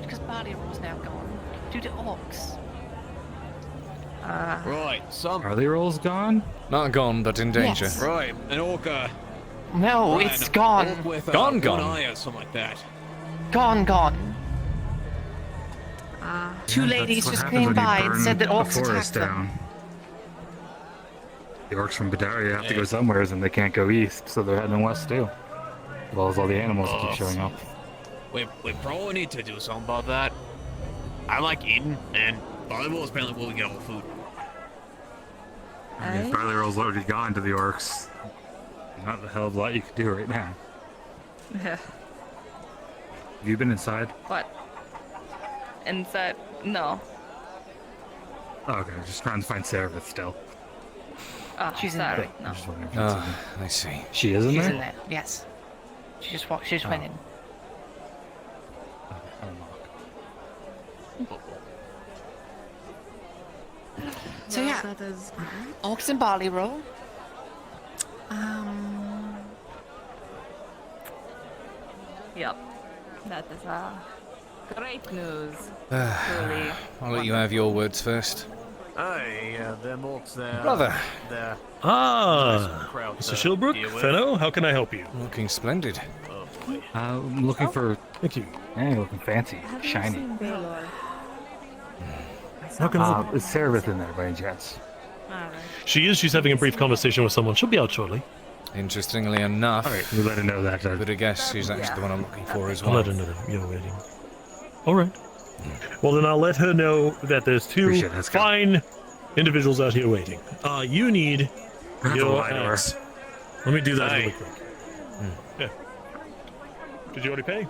because Barley Roll's now gone due to orcs. Right, some. Barley Roll's gone? Not gone, but in danger. Yes. Right, an orc. No, right, it's an gone. orc with, Gone, one gone. eye or something like that. Gone. Two Yeah, ladies that's just what came happens when by you and said that burn orcs the attacked forest them. down. The orcs from Badaria have to go somewheres and they can't go east, so they're heading west too. As well as all the animals that keep showing up. We probably need to do something about that. I like eating, and volleyball is apparently where we get all the food. I mean, if Barley Roll's already gone to the orcs. Not the hell of a lot you could do right now. Yeah. Have you been inside? What? Inside? No. Oh, okay, just trying to find Cerebeth still. Oh, She's in sorry. there. No. I'm just wondering if it's in Ah, there. I see. She is in She's there? in there. Yes. She just walked. She just went in. So yeah, that is great. orcs and barley roll. Yep. That is Great news. I'll let you have your words first. Hey, them orcs there. Brother. They're Ah, crowd Mr. to Shilbrouk, deal with. Fenno, how can I help you? Looking splendid. I'm looking for. Thank you. Yeah, looking fancy, shiny. How can I help you? Is Sarah in there by any chance? She is. She's having a brief conversation with someone. She'll be out shortly. Interestingly enough, Alright, we let her know that. I would have guessed she's actually the one I'm looking for as I'll well. let her know that you're waiting. All right. Well, then I'll let her know that there's two fine individuals out here waiting. You need your axe. Let me do that really quick. Yeah. Did you already pay?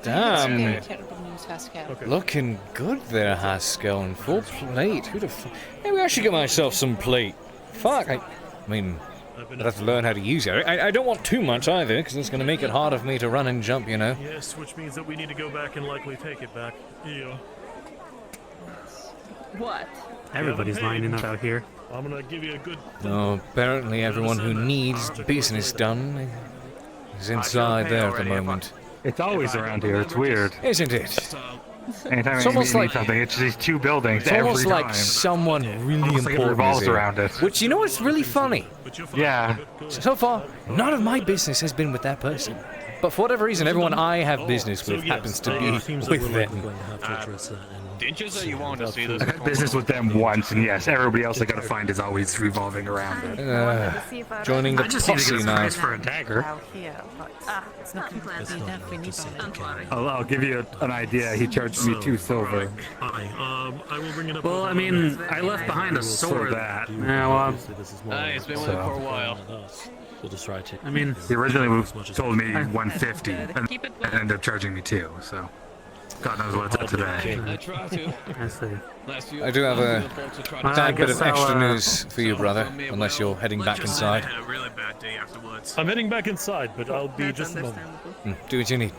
Damn. Terrible news, Haskell. Looking good there, Haskell, and full plate. Who'd have... Maybe I should get myself some plate. Fuck, I mean, I'd have to learn how to use it. I don't want too much either, because it's going to make it harder for me to run and jump, you know. Yes, which means that we need to go back and likely take it back. Yeah. What? Everybody's lining up out here. I'm gonna give you a good... Oh, apparently everyone who needs business done is inside there at the moment. It's always around here. It's weird. Isn't it? Anytime It's you almost need like- something, it's these two buildings It's every almost time. like someone really Almost like it important revolves is here. around it. Which, you know what's really funny? Yeah. So far, none of my business has been with that person. But for whatever reason, everyone I have business with happens to be with them. Didn't you say you wanted to see this? I've had business with them once, and yes, everybody else I gotta find is always revolving around it. Joining the I just need to posse get a now. price for a dagger. It's not complete. I'll give you an idea. He charged me 2 silver. I will bring it up. Well, I mean, I left behind a sword. For that. Yeah, well, It's been with it for a while. We'll just try to. I mean, He originally told me 150, and ended up charging me 2. So, God knows what it's at today. I try to. I see. I do have a I tad bit guess of extra I'll, news for you, brother, unless you're heading back inside. Had a really bad day afterwards. I'm heading back inside, but I'll be just a moment. Do what you need.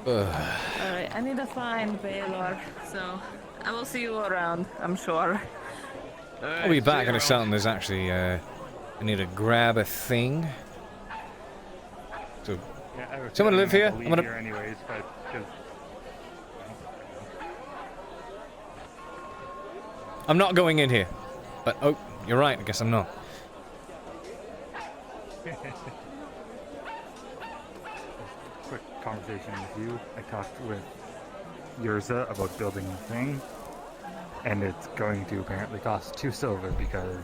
Alright, I need to find Baylor, so I will see you around, I'm sure. I'll be back in a second. There's actually, I need to grab a thing. So, someone live here? I'm gonna... anyways, but I'm not going in here. But, oh, you're right. I guess I'm not. Quick conversation with you. I talked with Yurza about building the thing, and it's going to apparently cost 2 silver because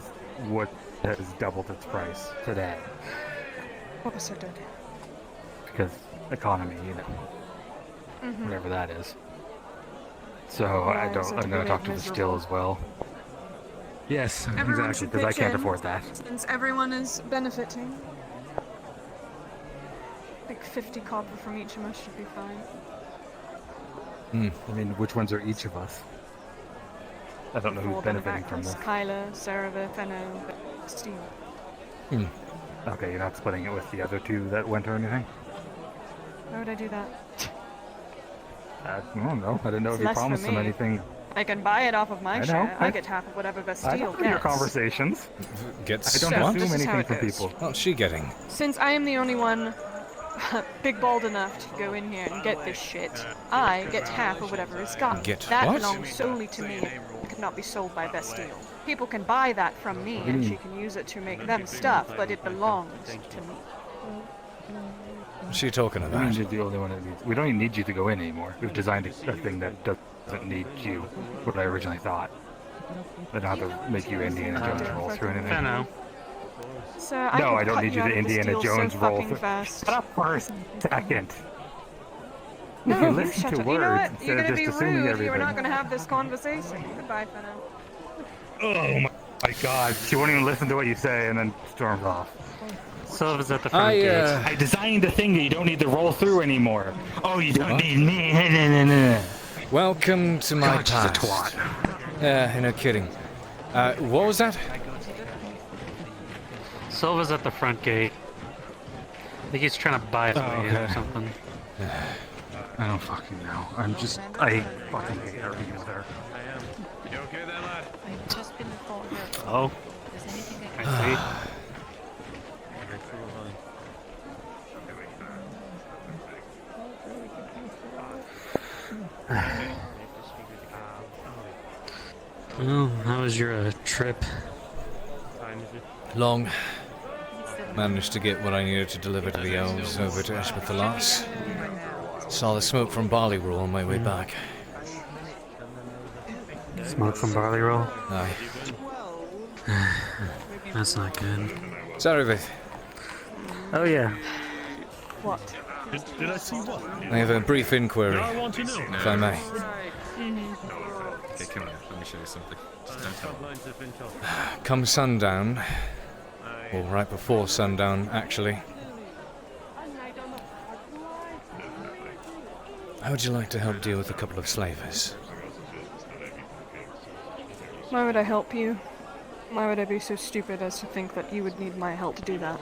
wood has doubled its price today. What was it, Because economy, you know, whatever that is. So I'm going to talk to the still as well. Yes, Everyone exactly, should because I pitch can't in, afford that. Since everyone is benefiting. Like 50 copper from each of us should be fine. I mean, which ones are each of us? I don't know who's benefiting from this. Kyla, Sarah, Fenno, Steve. Okay, you're not splitting it with the other 2 that went or anything? Why would I do that? I don't know. I didn't know It's if you less for promised them me. anything. I can buy it off of my I know. share. I get half of whatever Bastille I gets. know your conversations. Gets I don't what? assume This is how anything it from goes. people. What's she getting? Since I am the only one big bald enough to go in here and get this shit, I get half of whatever is got. Get that what? belongs solely to me. It cannot be sold by Bastille. People can buy that from me and she can use it to make them stuff, but it belongs to me. What's she talking I about? mean, you're the only one that needs. We don't even need you to go in anymore. We've designed a thing that doesn't need you. What I originally thought. I don't have to make you Indiana Jones roll through anything. Fenno. So I No, could I don't cut need you out to of this Indiana deal Jones so roll fucking through. fast. Shut up for a second. No, you you listen shut to up. words You know what? instead You're of gonna just be assuming rude. everything. We're not gonna have this conversation. Goodbye, Fenno. Oh my God! She won't even listen to what you say and then storms off. Silver's at the front gate. I designed a thing that you don't need to roll through anymore. Oh, you don't need me. Welcome to my God, she's a past. twat. Yeah, no kidding. What was that? Silver's at the front gate. I think he's trying to buy his way in or okay. something. I don't fucking know. I fucking hate everything with her. You okay there, lad? I've just been informed that Oh, there's anything I I see. Well, how was your trip? Long. Managed to get what I needed to deliver to the elves over to Eshmith the Loss. Saw the smoke from Barley Roll on my way back. Smoke from Barley Roll? Aye. That's not good. Sorry, Vith. Oh, yeah. What? Did I see what? I have a brief inquiry, I want to know. if I may. Okay, come on, let me show you something. Just don't tell me. Come sundown, or right before sundown, actually. How would you like to help deal with a couple of slavers? Why would I help you? Why would I be so stupid as to think that you would need my help to do that?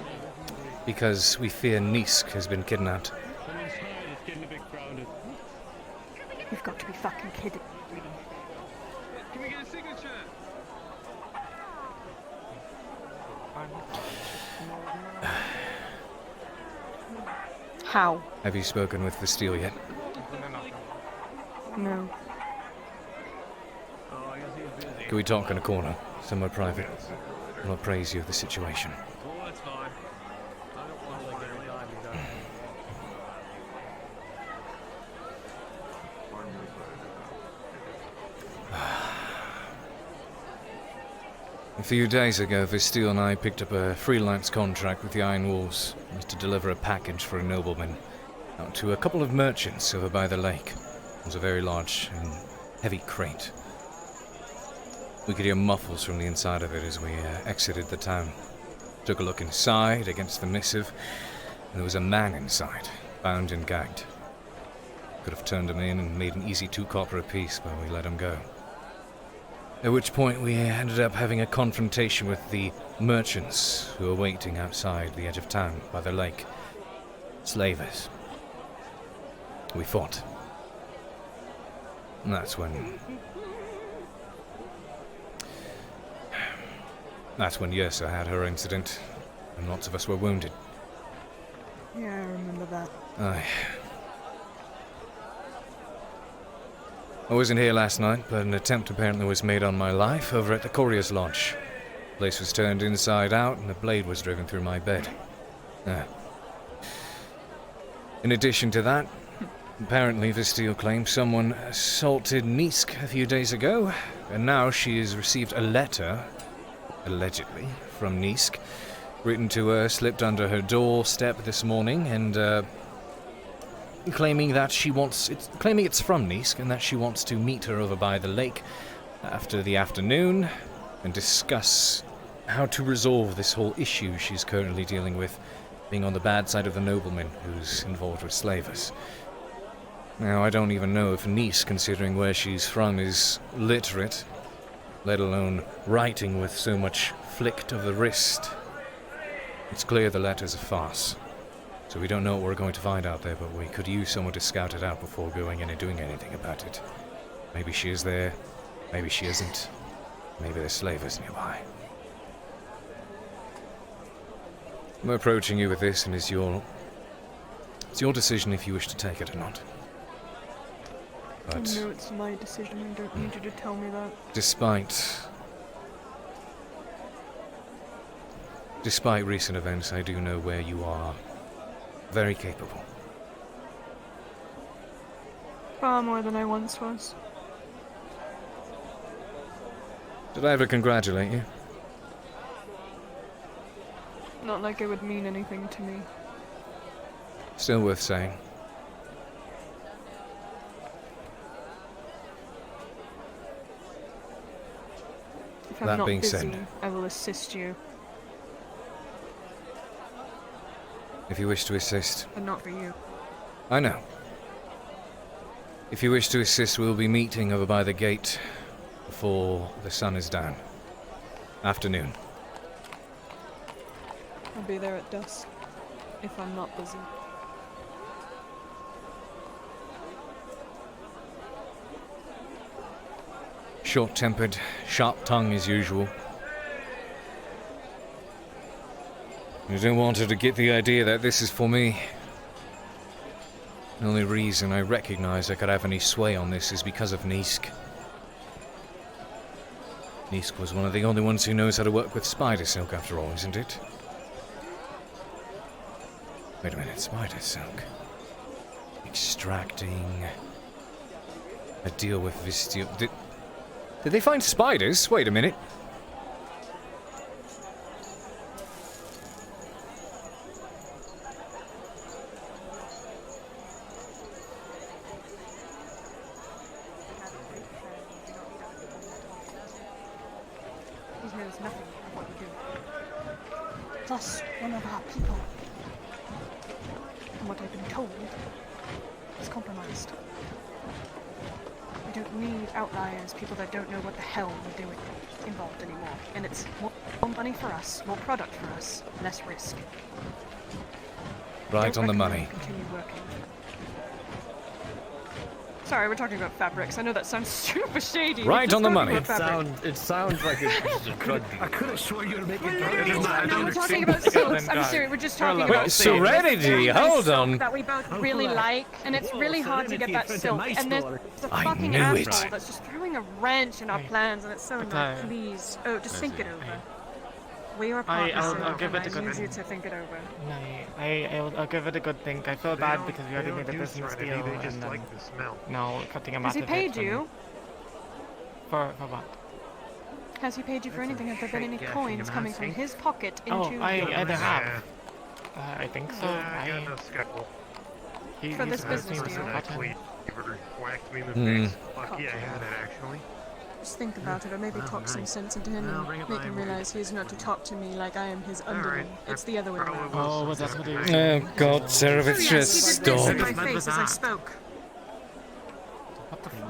Because we fear Nisk has been kidnapped. You've got to be fucking kidding. Can we get a signature? How? Have you spoken with Vesteel yet? No. Can we talk in a corner, somewhere private? I'll appraise you of the situation. A few days ago, Vesteel and I picked up a freelance contract with the Iron Wolves. It was to deliver a package for a nobleman out to a couple of merchants over by the lake. It was a very large and heavy crate. We could hear muffles from the inside of it as we exited the town. Took a look inside against the missive, and there was a man inside, bound and gagged. Could have turned him in and made an easy 2 copper apiece, but we let him go. At which point we ended up having a confrontation with the merchants who were waiting outside the edge of town by the lake. Slavers. We fought. And that's when Yersa had her incident, and lots of us were wounded. Yeah, I remember that. Aye. I wasn't here last night, but an attempt apparently was made on my life over at the Courier's Lodge. The place was turned inside out, and a blade was driven through my bed. In addition to that, apparently Vesteel claims someone assaulted Nisk a few days ago, and now she has received a letter, allegedly, from Nisk, written to her, slipped under her doorstep this morning, and claiming that claiming it's from Nisk, and that she wants to meet her over by the lake after the afternoon and discuss how to resolve this whole issue she's currently dealing with, being on the bad side of the nobleman who's involved with slavers. Now, I don't even know if Nisk, considering where she's from, is literate, let alone writing with so much flick of the wrist. It's clear the letter's a farce. So we don't know what we're going to find out there, but we could use someone to scout it out before going in and doing anything about it. Maybe she is there, maybe she isn't. Maybe there's slavers nearby. I'm approaching you with this, and it's your decision if you wish to take it or not. But No, it's my decision. I don't need you to tell me that. Despite recent events, I do know where you are. Very capable. Far more than I once was. Did I ever congratulate you? Not like it would mean anything to me. Still worth saying. If I'm That not being busy, said, I will assist you. if you wish to assist, But not for you. I know. If you wish to assist, we'll be meeting over by the gate before the sun is down. Afternoon. I'll be there at dusk. If I'm not busy. Short-tempered, sharp tongue as usual. You don't want her to get the idea that this is for me. The only reason I recognize I could have any sway on this is because of Nisk. Nisk was one of the only ones who knows how to work with spider silk after all, isn't it? Wait a minute, spider silk. Extracting... a deal with Vistio... Did they find spiders? Wait a minute. He knows nothing of what we do. Plus, one of our people, from what I've been told, is compromised. We don't need outliers, people that don't know what the hell we're doing, involved anymore. And it's more money for us, more product for us, less risk. Right on the money. Continue working. Sorry, we're talking about fabrics. I know that sounds super shady. Right on the money. It sounds like it's just a drug deal. I could have sworn you were making No, we're talking about silks. I'm serious. We're just talking about Serenity, hold on. that we both really like, and it's really hard to get that silk. And there's a I fucking knew asshole it. that's just throwing a wrench in our plans, and it's so annoying. Please, just think it over. We are partners, I'll give it a and I good need you think. to think it over. No, I'll give it a good think. I feel bad because we already made a business deal and then now cutting him Has out he of paid it. you? For what? Has he paid you for anything? Have there been any coins coming from his pocket into Oh, I yours? either have. I think so. For this business deal. Fuck yeah, I had it actually. Just think about it, or maybe talk some sense into him and make him realize he is not to talk to me like I am his underling. It's the other way around. Oh, was that what he was Oh God, Seraph, it's Yes, just he did mention stop. my face as I spoke.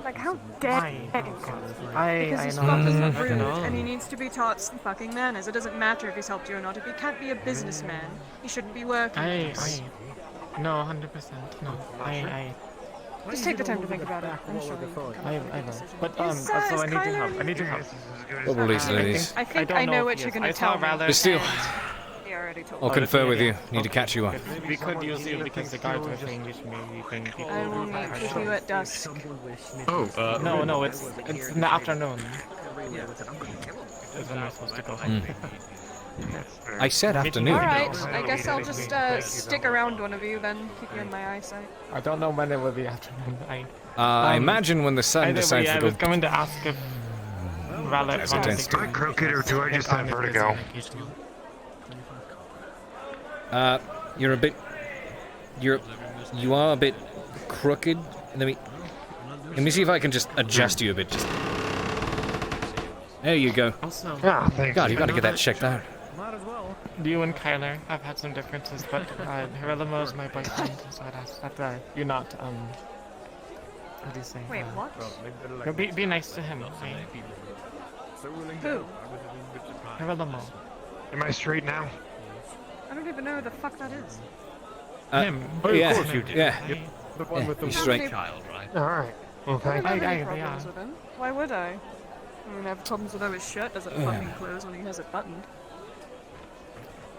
Like, how dare you? Because his fuck is rude, and he needs to be taught some fucking manners. It doesn't matter if he's helped you or not. If he can't be a businessman, he shouldn't be working. No, 100%. No, Just take the time to think about it. I'm sure you can come I up with a will. decision. But also, I need your help. I need your help. What will these ladies? I think I know what you're gonna tell me. Still, He already told I'll me. confer with you. Need to catch you up. We could use you because the guards are saying you should maybe bring people. I will meet with you at dusk. Oh, no, it's in the afternoon. Is when we're supposed to go. I said afternoon. Alright, I guess I'll just stick around one of you then, keep you in my eyesight. I don't know when it will be afternoon. I imagine when the sun decides I to was go. coming to ask if Valak Residence. Am I crooked or do I just have vertigo? You're a bit. You are a bit crooked. Let me see if I can just adjust you a bit. Just. There you go. Also, God, you got to get that checked out. You and Kyler have had some differences, but Herilimo is my boyfriend, so I'd ask that you not, what do you say? Wait, what? No, be nice to him. Who? Herilimo. Am I straight now? I don't even know who the fuck that is. Him. Oh, yeah, of course you did. yeah. Yep. The one with the He's straight. child, right? Alright. Well, I don't thank have you. any problems with him. Why would I? I mean, I have problems with how his shirt doesn't fucking close when he has it buttoned.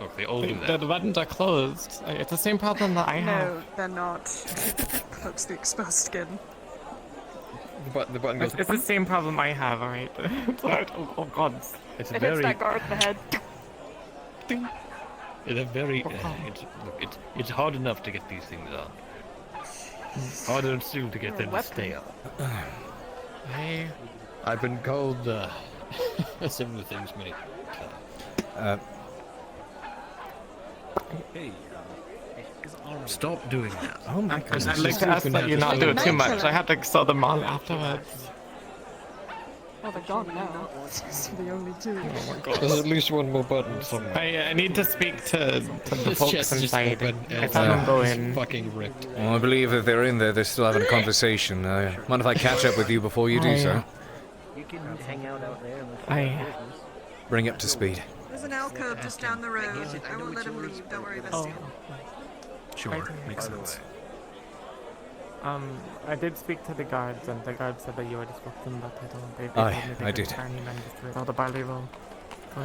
Look, they all do that. The buttons are closed. It's the same problem that I have. No, they're not. Cloaks the exposed skin. The button goes. It's the same problem I have, alright? Oh god. It's It very. hits that guard in the head. Ding. It's a very. It's hard enough to get these things on. Harder still to get them to stay on. I've been called similar things many times. Hey, stop doing that. Oh my goodness. I'd like to ask that you not do it too much. I have to sell them on afterwards. Oh, they're gone now. It's the only two. Oh my god. There's at least one more button somewhere. I need to speak to the His folks chest just inside. opened I and saw them go it's in. fucking ripped. Well, I believe if they're in there, they're still having a conversation. Mind if I catch up with you before you do so? You can hang out there. Bring up to speed. There's an alcove just down the road. I won't let him leave. Don't worry about it. Sure, makes sense. I did speak to the guards, and the guards said that you already spoke to them, but I don't. They Aye, told me they I could did. turn him in just with all the barley roll.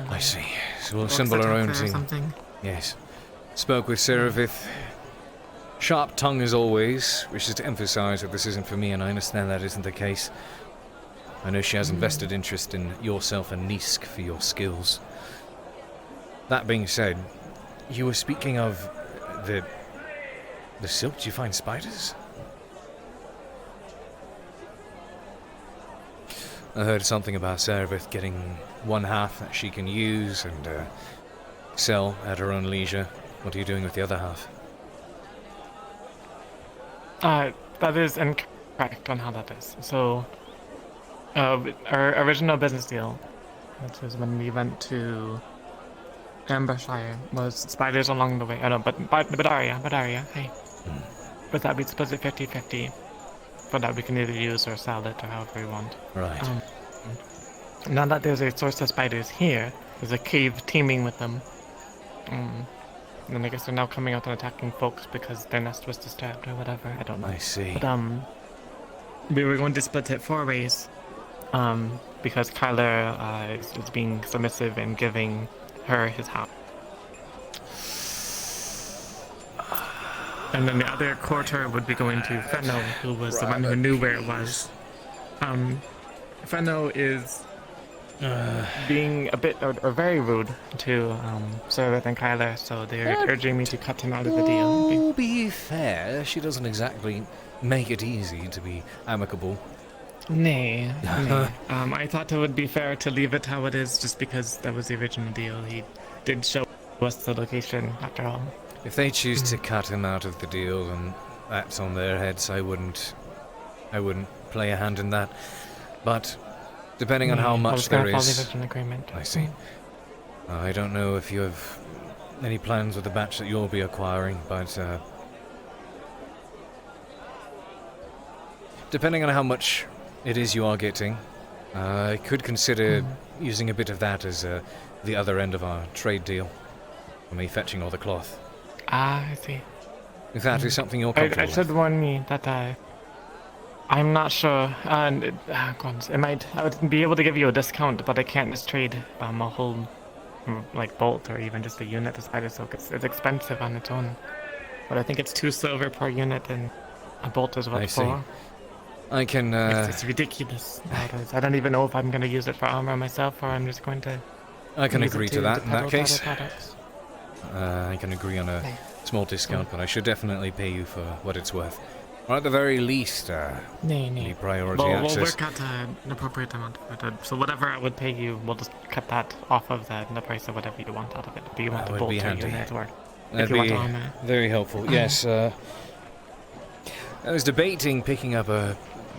I see. So we'll Looks assemble like our a own fair team. something. Yes. Spoke with Seravith. sharp tongue as always, wishes to emphasize that this isn't for me, and I understand that isn't the case. I know she has invested interest in yourself and Nisk for your skills. That being said, you were speaking of the silk. Did you find spiders? I heard something about Serveth getting one half that she can use and sell at her own leisure. What are you doing with the other half? That is incorrect on how that is. So, our original business deal, which was when we went to Ambershire, was spiders along the way. Oh no, but Badaria, hey. But that we split it 50-50. But that we can either use or sell it or however we want. Right. Now that there's a source of spiders here, there's a cave teeming with them. And I guess they're now coming out and attacking folks because their nest was disturbed or whatever. I don't know. I see. But we were going to split it 4 ways. Because Kyler is being submissive and giving her his house. And then the other quarter would be going to Fenno, who was the one who knew where it was. Fenno is being a bit, or very rude to Serveth and Kyler, so they're urging me to cut him out of the deal. To be fair, she doesn't exactly make it easy to be amicable. Nay. I thought it would be fair to leave it how it is, just because that was the original deal. He did show us the location, after all. If they choose to cut him out of the deal, then that's on their heads. I wouldn't play a hand in that. But depending on how much there is, I see. I don't know if you have any plans with the batch that you'll be acquiring, but depending on how much it is you are getting, I could consider using a bit of that as the other end of our trade deal, for me fetching all the cloth. I see. If that is something you're comfortable I should warn me that I'm not sure. I would be able to give you a discount, but I can't just trade a whole bolt or even just a unit of spider silk. It's expensive on its own. But I think it's 2 silver per unit, and a bolt is what, 4? I can. It's ridiculous nowadays. I don't even know if I'm going to use it for armor myself, or I'm just going to. I can agree to that in that case. I can agree on a small discount, but I should definitely pay you for what it's worth. Or at the very least, the priority access. We'll work out an appropriate amount for it. So whatever I would pay you, we'll just cut that off of the price of whatever you want out of it. Do you want the bolt or unit, or if you want armor? Very helpful. Yes. I was debating picking up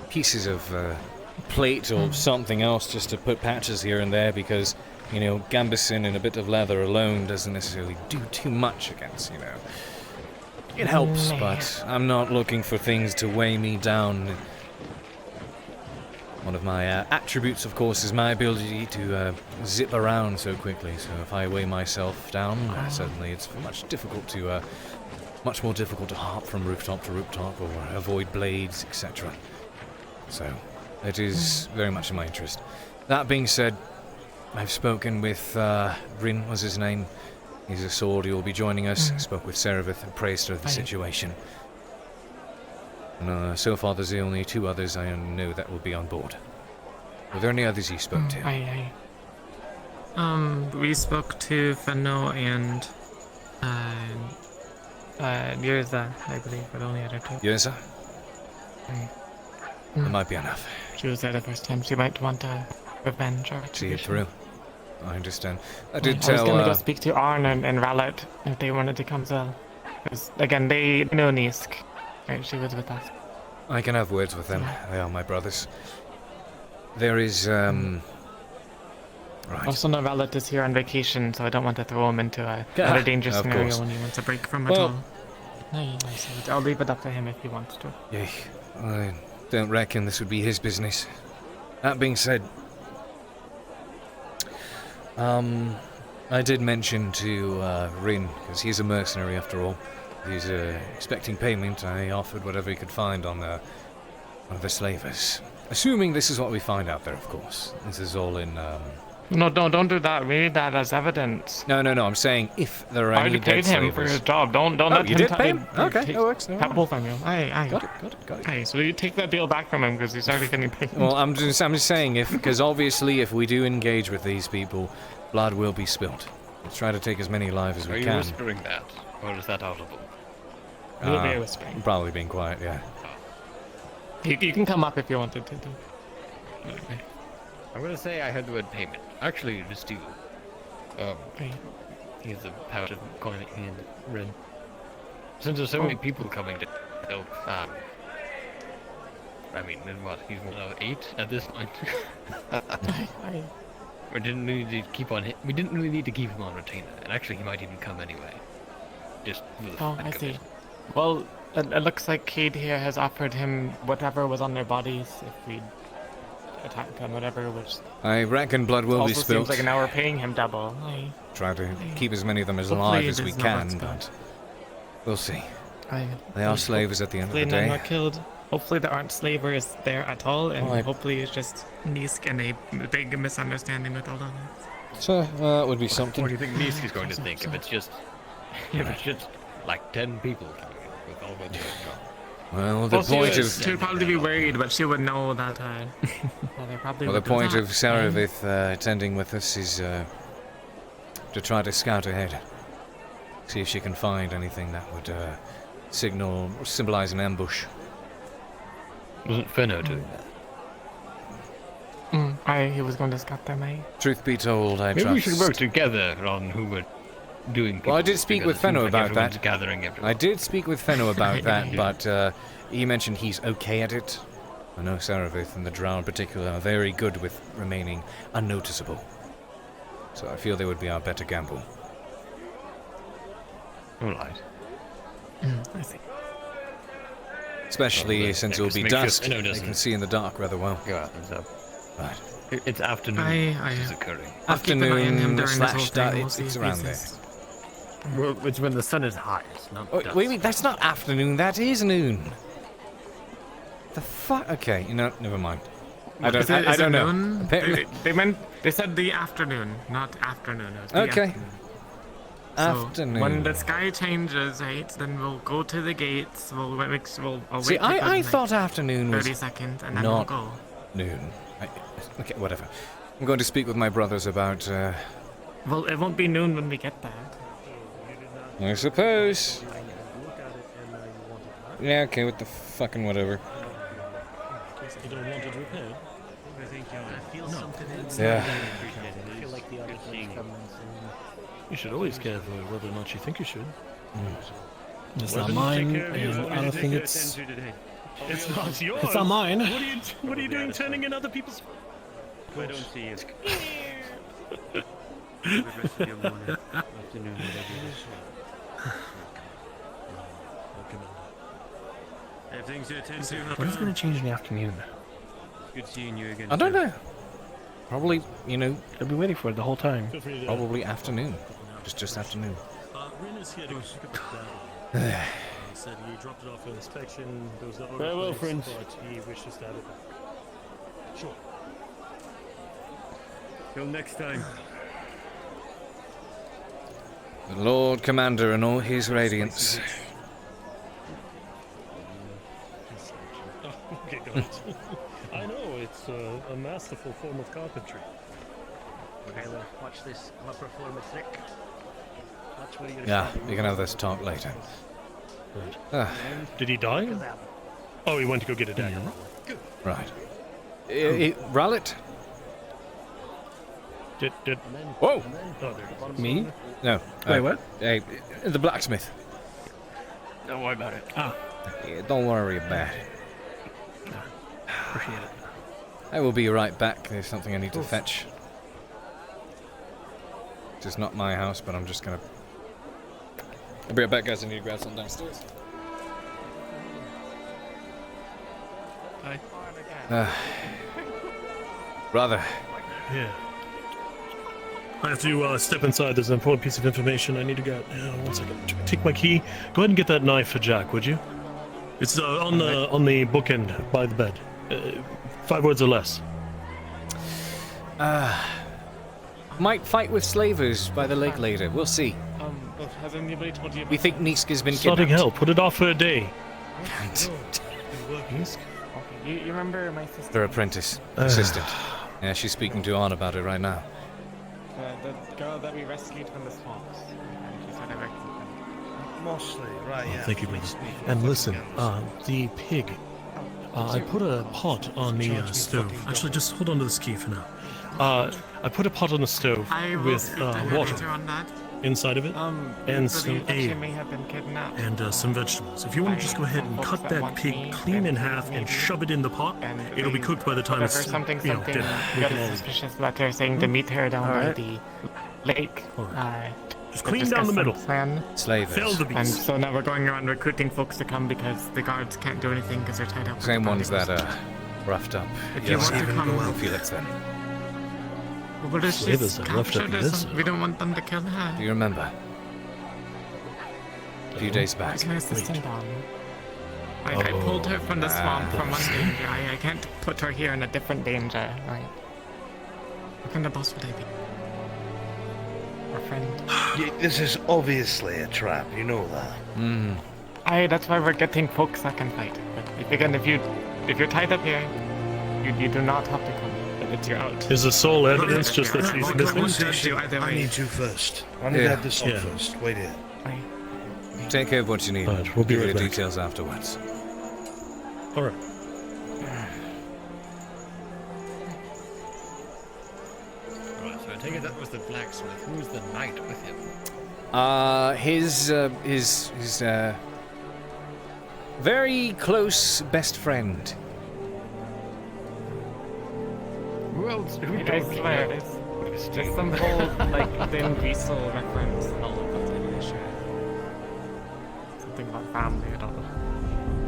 pieces of plate or something else just to put patches here and there because, gambeson and a bit of leather alone doesn't necessarily do too much against, It helps, but I'm not looking for things to weigh me down. One of my attributes, of course, is my ability to zip around so quickly. So if I weigh myself down, suddenly it's much more difficult to hop from rooftop to rooftop or avoid blades, etc. So it is very much in my interest. That being said, I've spoken with Rin, was his name. He's a sword, he will be joining us. Spoke with Serveth and praised her the situation. And so far there's only 2 others I know that will be on board. Were there any others you spoke to? We spoke to Fenno and Yurza, I believe, were the only other 2. Yurza? That might be enough. She was there the first time. She might want revenge or see it through. I understand. I was going to go speak to Arn and Rallet if they wanted to come as well. Because, again, they know Nisk. Right, she was with us. I can have words with them. They are my brothers. There is, Right. Also, no, Rallet is here on vacation, so I don't want to throw him into another dangerous scenario when he wants a break from it all. No, I'll leave it up to him if he wants to. Yeah, I don't reckon this would be his business. That being said, I did mention to Rin, because he's a mercenary after all. He's expecting payment. I offered whatever he could find on one of the slavers. Assuming this is what we find out there, of course. This is all in No, don't do that. We need that as evidence. No, I'm saying if there are I any already paid dead him for slavers. his job. Don't Oh, let you him did pay him? Okay, take that works. No that bull from you. Got it. Hey, so you take that deal back from him because he's already getting paid. Well, I'm just saying because obviously if we do engage with these people, blood will be spilt. Let's try to take as many alive as Are we you can. whispering that, or is that audible? We'll be whispering. Probably being quiet, yeah. You can come up if you wanted to. I'm gonna say I heard the word payment. Actually, just you. He's a pouch of coin in red. Since there's so many people coming to help, I mean, what? He's 8 at this point. We didn't really need to keep on. We didn't really need to keep him on retainer, and actually, he might even come anyway. Just for the Oh, fun I of see. it. Well, it looks like Cade here has offered him whatever was on their bodies if we attack them, whatever. Which I reckon blood will be also spilt. seems like now we're paying him double. Try to keep as many of them as Hopefully alive as we there's no can, blood but we'll see. They They are slavers at the end of the Hopefully none day. were killed. Hopefully there aren't slavers there at all, and Well, hopefully it's just Nisk and a big misunderstanding with all of it. So that would be something. What do you think Nisk is going to think if it's just like 10 people coming in with all the Well, the point of she'd probably be worried, but she would know that. Well, they probably well, the would do point that. of Saravith attending with us is to try to scout ahead, see if she can find anything that would symbolize an ambush. Wasn't Fenno doing that? He was going to scout them, eh? Truth be told, I Maybe trust. we should work together on who we're doing. Well, I did speak with Fenno about that. Gathering everyone. I did speak with Fenno about that, but he mentioned he's okay at it. I know Saravith and the Drow in particular are very good with remaining unnoticeable. So I feel they would be our better gamble. Alright. I see. Especially since it will be make sure dusk, Fenno they doesn't can see in the dark rather well. Go out and stuff. Right. It's afternoon. I is occurring. I'll keep an eye on him Afternoon during this slash whole dark, thing. We'll see it's if around he there. says- Well, it's when the sun is highest, not Oh, dusk. wait, that's not afternoon, that is noon. The fuck? Okay, you know, never mind. I Is it don't know. noon? Apparently- They said the afternoon, not afternoon. It was the Okay. afternoon. Afternoon. So when the sky changes, right, then we'll go to the gates. I'll See, wait. a good, I like, thought afternoon was 30 seconds, and then not we'll go. noon. Okay, whatever. I'm going to speak with my brothers about. Well, it won't be noon when we get there. I suppose. Yeah, okay, with the fucking whatever. You don't want it repaired? I think I feel something. Yeah. I feel like the other thing. You should always care for whether or not you think you should. It's not mine, and I don't think it's. It's not yours. It's not mine. What are you doing turning in other people's... I don't see it. Everything's to attend to. What is going to change in the afternoon? Good seeing you again. I don't know. Probably, you know. I've been waiting for it the whole time. Probably afternoon. Just afternoon. Rin is here to pick up the data. He said he dropped it off for inspection. There was no Very well, place, friends. but he wishes to have it back. Sure. Till next time. The Lord Commander and all his radiance. Okay, got it. I know, it's a masterful form of carpentry. Okay, well, watch this. I'm gonna perform a trick. Watch where you're Yeah, we can have this talk later. Ah, Did he die? Oh, he went to go get a dagger. right. Rallet? Did... Whoa! Oh, there Me? No. Wait, what? The blacksmith. Don't worry about it. Yeah, don't worry about it. Appreciate it. I will be right back. There's something I need to fetch. It's not my house, but I'm just gonna. I'll be right back, guys. I need to grab something downstairs. Hi. Brother. Yeah. I have to step inside. There's an important piece of information I need to get. 1 second. Take my key. Go ahead and get that knife for Jack, would you? It's on the bookend by the bed. 5 words or less. Might fight with slavers by the lake later. We'll see. Has anybody told you? We think Niska's been Starting kidnapped. hell. Put it off for a day. You remember my sister? Their apprentice. Assistant. Yeah, she's speaking to Arn about it right now. The girl that we rescued from the swamps. And she said I recognized her. Mostly, right, yeah. Thank you, brother. And listen, the pig. I put a pot on the stove. Actually, just hold on to this key for now. I put a pot on the stove with water inside of it, and some ale, may have been kidnapped. and some vegetables. If you want to just go ahead and cut that pig clean in half and shove it in the pot, it'll be cooked by the time it's something dinner. We got can a all suspicious letter saying to meet her down by the lake. just clean down the middle. Plan. Slavers. Fill the And beast. so now we're going around recruiting folks to come because the guards can't do anything because they're tied up. with Same the ones that bodies. roughed up. If you want to come, Felix then. well, if Slavers she's that roughed up captured this. us, we don't want them to kill her. Do you remember? A few days back. Where's my assistant on? I pulled her from the swamp from one danger. I can't put her here in a different danger. Right? What kind of boss would I be? Our friend. This is obviously a trap, you know that. That's why we're getting folks that can fight. But again, if you're tied up here, you do not have to come. It's your out. Is the sole evidence just that she's missing? I need you first. I need to have this on first. Wait here. Take care of what you need. Alright, we'll be Give you right the back. details afterwards. Alright. Right, so I take it that was the blacksmith. Who's the knight with him? His very close best friend. Who else? Who I don't swear, know? it's just some whole like Din Diesel reference and all of that. I'm sure. Something about family, I don't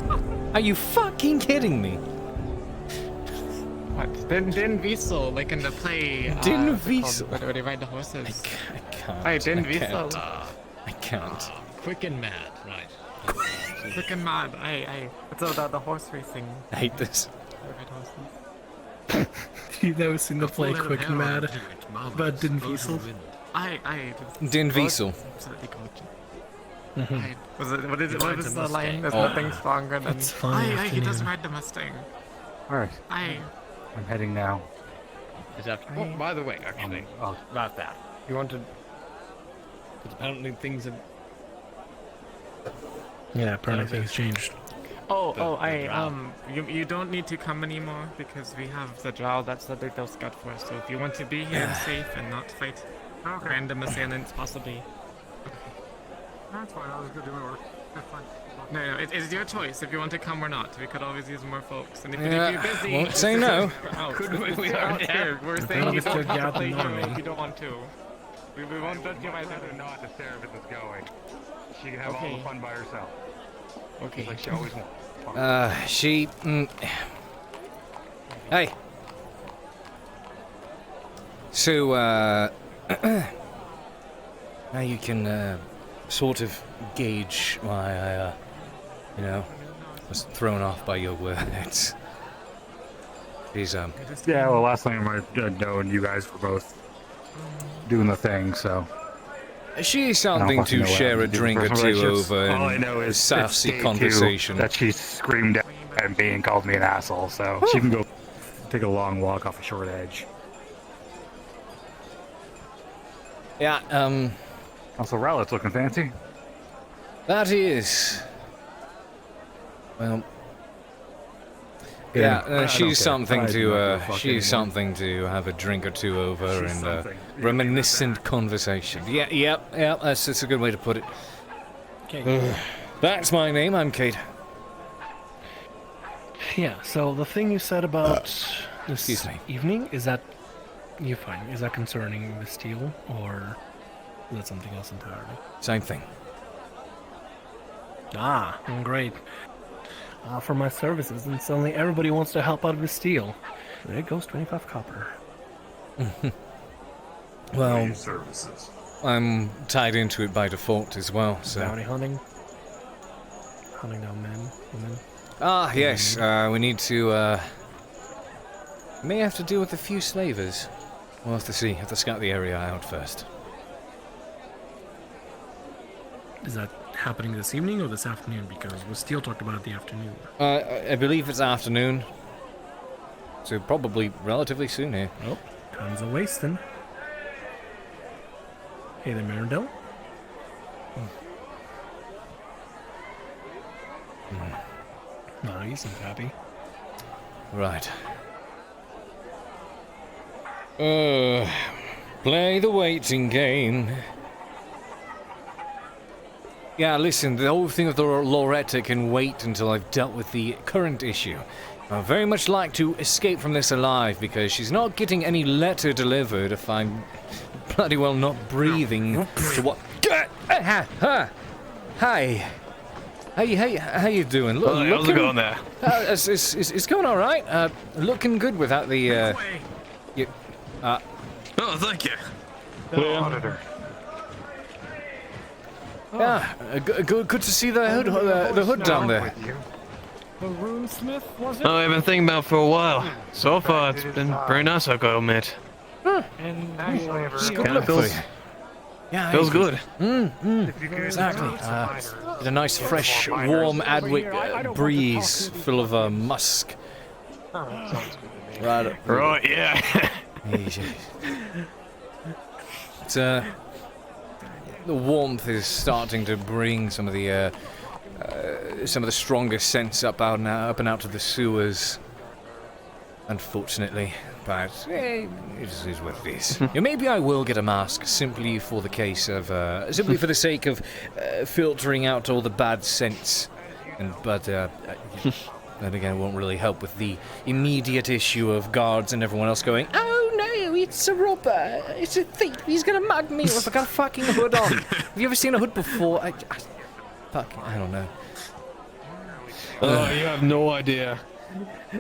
know. Are you fucking kidding me? What? Din Diesel, like in the play. Din what's it called? Diesel? Where they ride the horses. I can't. Hey, Din I Diesel. can't. I can't. Quick and mad, right. Quick and mad. What's all the horse racing? I hate this. Red horses. You've never seen the play Quick and Mad about Din Diesel? Din Diesel. Absolutely gorgeous. What is the line? There's Oh. nothing stronger than. That's fine. He does ride the Mustang. Alright, I. I'm heading now. Is that? Oh, by the way, actually, about that, you want to? Because apparently things have. Yeah, apparently things changed. You don't need to come anymore because we have the drow that's the big scout for us. So if you want to be here and safe and not fight random assailants, possibly. That's fine, I was good doing work. That's fine. No, it's your choice if you want to come or not. We could always use more folks. And if Yeah, you're busy, won't say no. We are here. We're saying Well, you if don't you're have to play gathering hero army. if you don't want to. We won't judge you by that. Not the therapist is going. She can have all Okay. the fun by herself. Okay. Like she always wants. She. Hey. So, now you can, sort of gauge why I, was thrown off by your words. She's, Yeah, well, last time I'd known you guys were both doing the thing, so. she's I don't something fucking to know what share a happened to drink or personal two relationships. over All I and know a is sassy it's day conversation. two that she screamed at me and called me an asshole, so she can go take a long walk off a short edge. Yeah, Also, Rowlett's looking fancy. that is. Well. Yeah, I don't she's care. something I do to, not give a fuck she's anymore. something to have a drink or two over She's and something. reminiscent conversation. Yeah, that's a good way to put it. That's my name, I'm Cade. Yeah, so the thing you said about this Excuse me. evening, is that... You're fine. Is that concerning the steel, or is that something else entirely? Same thing. Ah, great. For my services, and suddenly everybody wants to help out with steel. There goes 25 copper. Well, I'm tied into it by default as well, so... Bounty hunting? Hunting down men, women? Ah, yes, we need to, may have to deal with a few slavers. We'll have to see. Have to scout the area out first. Is that happening this evening or this afternoon? Because we still talked about it the afternoon. I believe it's afternoon. So probably relatively soon here. Oh, time's a wasting. Hey there, Marindel. Nice and happy. Right. Play the waiting game. Yeah, listen, the whole thing with the Loretta can wait until I've dealt with the current issue. I'd very much like to escape from this alive because she's not getting any letter delivered if I'm bloody well not breathing to what... Hi. How you doing? How's it going there? It's going all right. Looking good without the... Oh, thank you. Auditor. Yeah, good to see the hood down there. The runesmith, was it? Oh, I've been thinking about it for a while. So far, it's been very nice, I've got to admit. And actually, Good luck for you. Yeah, feels good. Exactly. Get a nice, fresh, warm Adwick breeze full of musk. Right. Right, yeah. It's the warmth is starting to bring some of the stronger scents up and out of the sewers. Unfortunately, but it is what it is. Yeah, maybe I will get a mask simply for the case of simply for the sake of filtering out all the bad scents, but then again, it won't really help with the immediate issue of guards and everyone else going, "Oh no, it's a robber! It's a thief! He's gonna mug me!" Or if I got a fucking hood on. Have you ever seen a hood before? I don't know. Oh, you have no idea.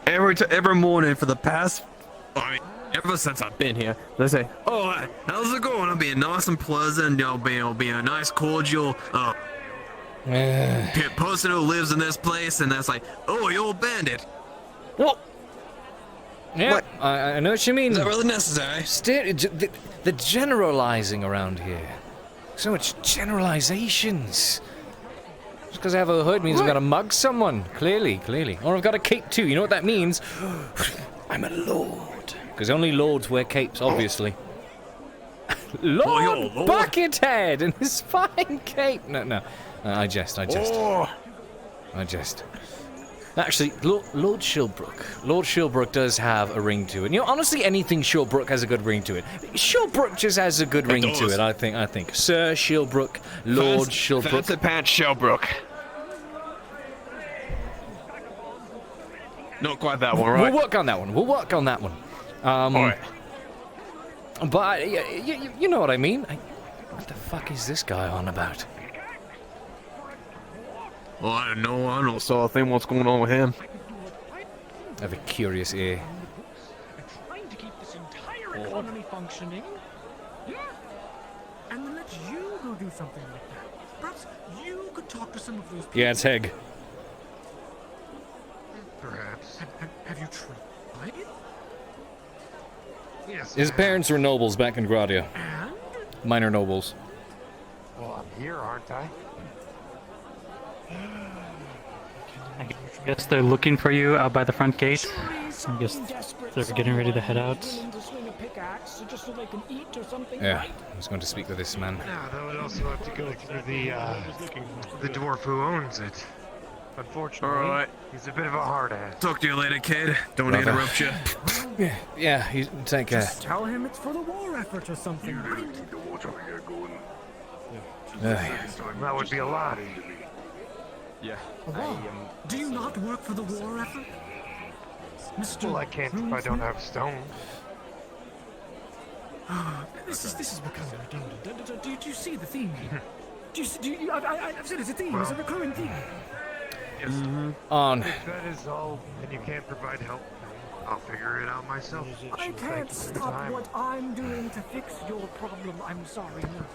Every morning for the past, ever since I've been here, they say, "Oh, how's it going? It'll be nice and pleasant. It'll be a nice, cordial person who lives in this place." And that's like, "Oh, you're a bandit." Well, yeah, what? I know what you mean. Is that really necessary? The generalizing around here. So much generalizations. Just because I have a hood means I've got to mug someone. Clearly. Or I've got a cape too. You know what that means? I'm a lord. Because only lords wear capes, obviously. Lord Buckethead and his fine cape. No. I jest. Actually, Lord Shilbrouk. Lord Shilbrouk does have a ring to it. You know, honestly, anything Shilbrouk has a good ring to it. Shilbrouk just has a good ring to it, I think. Sir Shilbrouk, Lord Shilbrouk. Fancy pants Shilbrouk. Not quite that one, right? We'll work on that one. Alright. But, you know what I mean. What the fuck is this guy on about? Well, I don't know. I don't saw a thing. What's going on with him? I have a curious ear. Trying to keep this entire economy functioning. Yeah. And then let you go do something like that. Perhaps you could talk to some of those people. Yeah, it's Heg. Perhaps. Have you tried? Yes. His parents were nobles back in Gradia. And? Minor nobles. Well, I'm here, aren't I? I guess they're looking for you out by the front gate. I guess they're getting ready to head out. Yeah, I was going to speak with this man. Yeah, that would also have to go through the dwarf who owns it. Unfortunately, Alright. he's a bit of a hard ass. Talk to you later, kid. Don't want to interrupt you. Yeah, take care. Just tell him it's for the war effort or something. That would be a lot. Yeah. Do you not work for the war effort? Mr. Well, I can't if I don't have stone. This is becoming redundant. Do you see the theme here? I've said it's a theme. It's a recurring theme. Yes. On. If that is all, and you can't provide help, I'll figure it out myself. I can't stop what I'm doing to fix your problem. I'm sorry. No.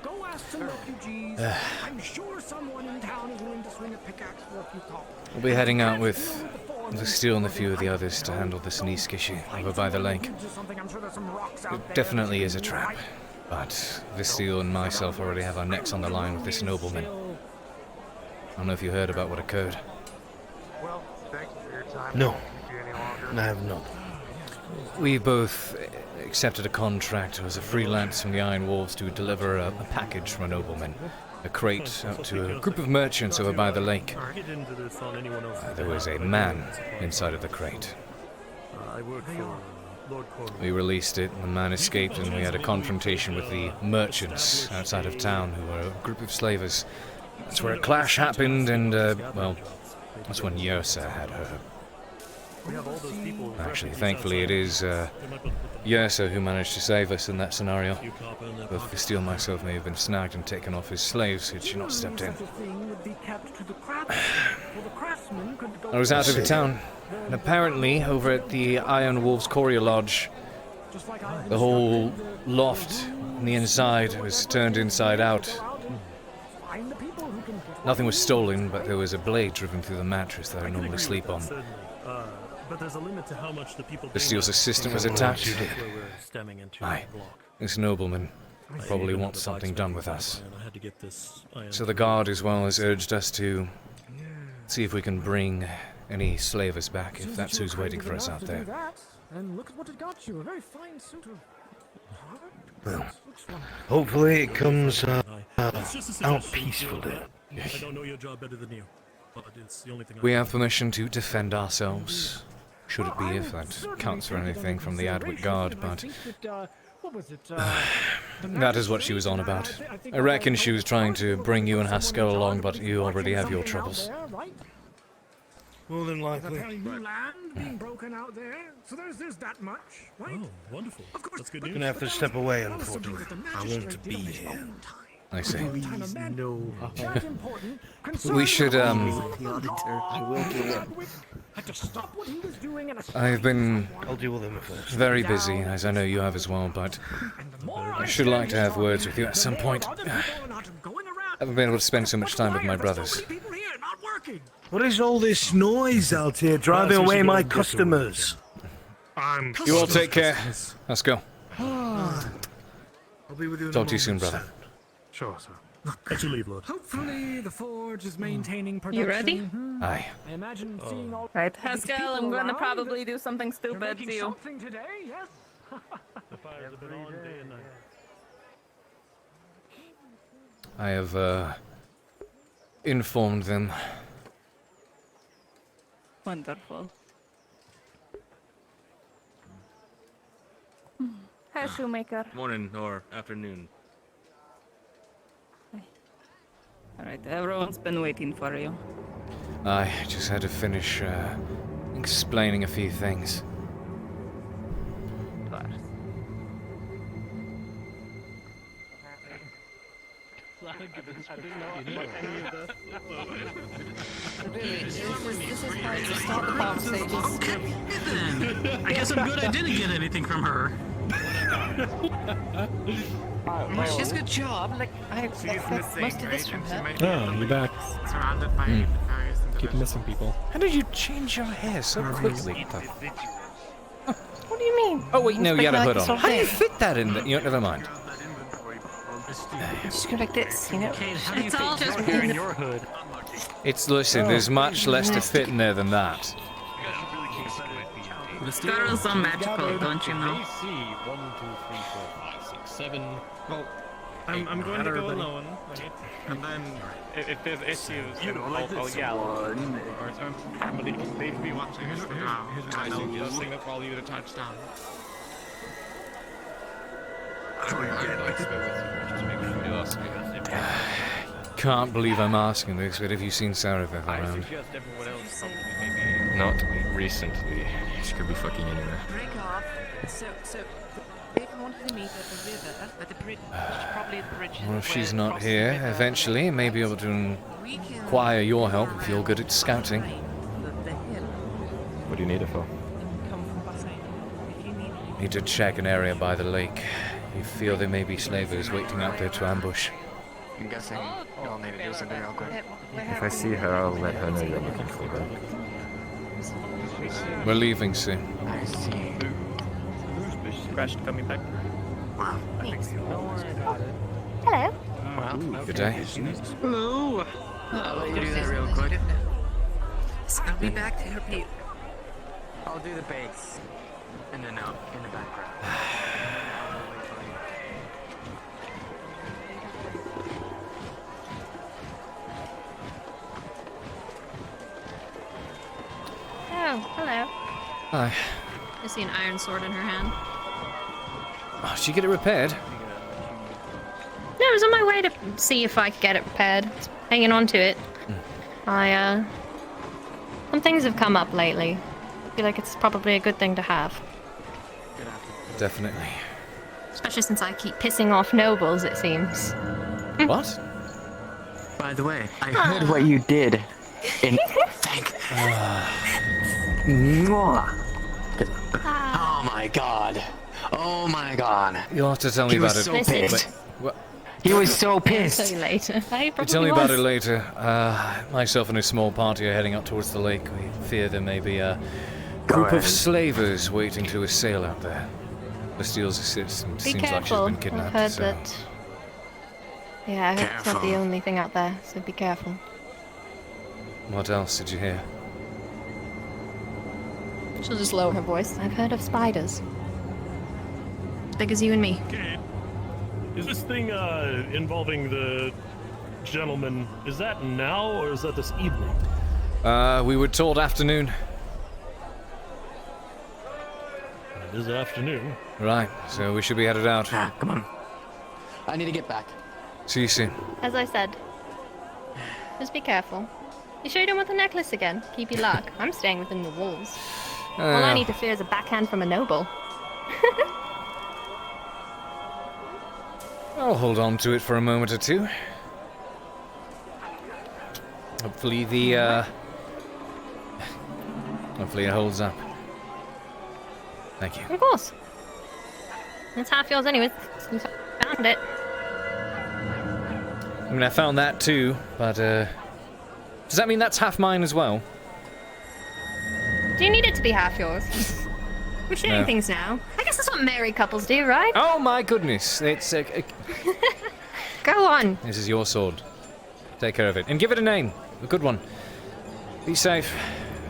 Go ask some refugees. I'm sure someone in town is willing to swing a pickaxe for a few coppers. We'll be heading out with the Steel and a few of the others to handle this Nisk issue over by the lake. It definitely is a trap, but the Steel and myself already have our necks on the line with this nobleman. I don't know if you heard about what occurred. No, I have not. We both accepted a contract as a freelance from the Iron Wolves to deliver a package from a nobleman. A crate out to a group of merchants over by the lake. There was a man inside of the crate. We released it, and the man escaped, and we had a confrontation with the merchants outside of town, who were a group of slavers. That's where a clash happened, and, well, that's when Yersa had her. Actually, thankfully, it is Yersa who managed to save us in that scenario. Both Castile and myself may have been snagged and taken off as slaves had she not stepped in. I was out of the town, and apparently, over at the Iron Wolves Courier Lodge, the whole loft on the inside was turned inside out. Nothing was stolen, but there was a blade driven through the mattress that I normally sleep on. But there's a limit to how much the people. The Steel's assistant was attacked. Aye, this nobleman probably wants something done with us. So the guard as well has urged us to see if we can bring any slavers back, if that's who's waiting for us out there. And look at what it got you, a very fine suit of... Well, hopefully it comes out peacefully. I don't know your job better than you, but it's the only thing. We have permission to defend ourselves, should it be, if that counts for anything from the Adwick Guard, but that is what she was on about. I reckon she was trying to bring you and Haskell along, but you already have your troubles. More than likely. New land being broken out there, so there's that much, right? Oh, wonderful. Of course, that's good I'm news. gonna have to step away, unfortunately. I won't be here. I see. No. We should, I've been very busy, as I know you have as well, but I should like to have words with you at some point. I haven't been able to spend so much time with my brothers. What is all this noise out here driving away my customers? You all take care. Let's go. I'll be with you in Talk to you soon, brother. Sure, sir. Let you leave, Lord. Hopefully the forge is maintaining production. You ready? Aye. I imagine seeing all Right, these Haskell, people I'm going to around, probably do something you're stupid making to you. something today, yes? The fires have been on day and night. I have, informed them. Wonderful. Hi, Shoemaker. Morning or afternoon. Alright, everyone's been waiting for you. I just had to finish, explaining a few things. This is how to start the conversation. Okay, then. I guess I'm good I didn't get anything from her. She does a good job. Like, I expect most of this from her. Oh, you're back. Surrounded by Keep missing people. How did you change your hair so quickly? What do you mean? Oh wait, no, you had a hood Like on. How do you fit that in? You know, never mind. Just go like this, you know? It's all just Wearing your hood. It's listen. There's much less to fit in there than that. Girls are magical, don't you know? 1, 2, 3, 4, 5, 6, 7. Well, I'm going to go alone. And then If there's issues, you then know, like I'll this yell. one. Or somebody can be watching us from now. I know you'll sing that for all you to touch down. Can't believe I'm asking this, but have you seen Sarah around? Not recently. She could be fucking anywhere. break off. So they wanted to meet at the river, at the bridge, probably at the bridge. Well, if she's not here, eventually, may be able to require your help if you're good at scouting. What do you need it for? Need to check an area by the lake. You feel there may be slavers waiting out there to ambush. I'm guessing you'll need to do something real quick. If I see her, I'll let her know you're looking for her. We're leaving soon. I see. Crashed coming back. Wow. Hello. Good day. Hello. I'll let you do that real quick. I'll be back to repeat. I'll do the bass. And then out in the background. Oh, hello. Hi. I see an iron sword in her hand. Oh, did you get it repaired? No, I was on my way to see if I could get it repaired. It's hanging on to it. Some things have come up lately. I feel like it's probably a good thing to have. Definitely. Especially since I keep pissing off nobles, it seems. What? By the way, I heard what you did. In Mwah. Oh my god. Oh my god. You'll have to tell me He about was it. so pissed. What? He was so I'll pissed. tell you later. I You probably tell me about was. it later. Myself and a small party are heading up towards the lake. We fear there may be a group of ahead. slavers waiting to assail out there. Bastile's assistant Be seems like she's careful. been I've kidnapped. heard so. that. Yeah, I heard it's not the Careful. only thing out there, so be careful. What else did you hear? She'll just lower her voice. I've heard of spiders. Big as you and me. Is this thing involving the gentleman, is that now or is that this evening? We were told afternoon. It is afternoon. Right, so we should be headed out. Come on. I need to get back. See you soon. As I said, just be careful. You sure you don't want the necklace again? Keep your luck. I'm staying within the walls. All I need to fear is a backhand from a noble. I'll hold on to it for a moment or two. Hopefully hopefully it holds up. Thank you. Of course. It's half yours anyway. You found it. I mean, I found that too, but does that mean that's half mine as well? Do you need it to be half yours? We're sharing No. things now. I guess that's what married couples do, right? Oh my goodness! It's Go on. this is your sword. Take care of it and give it a name, a good one. Be safe.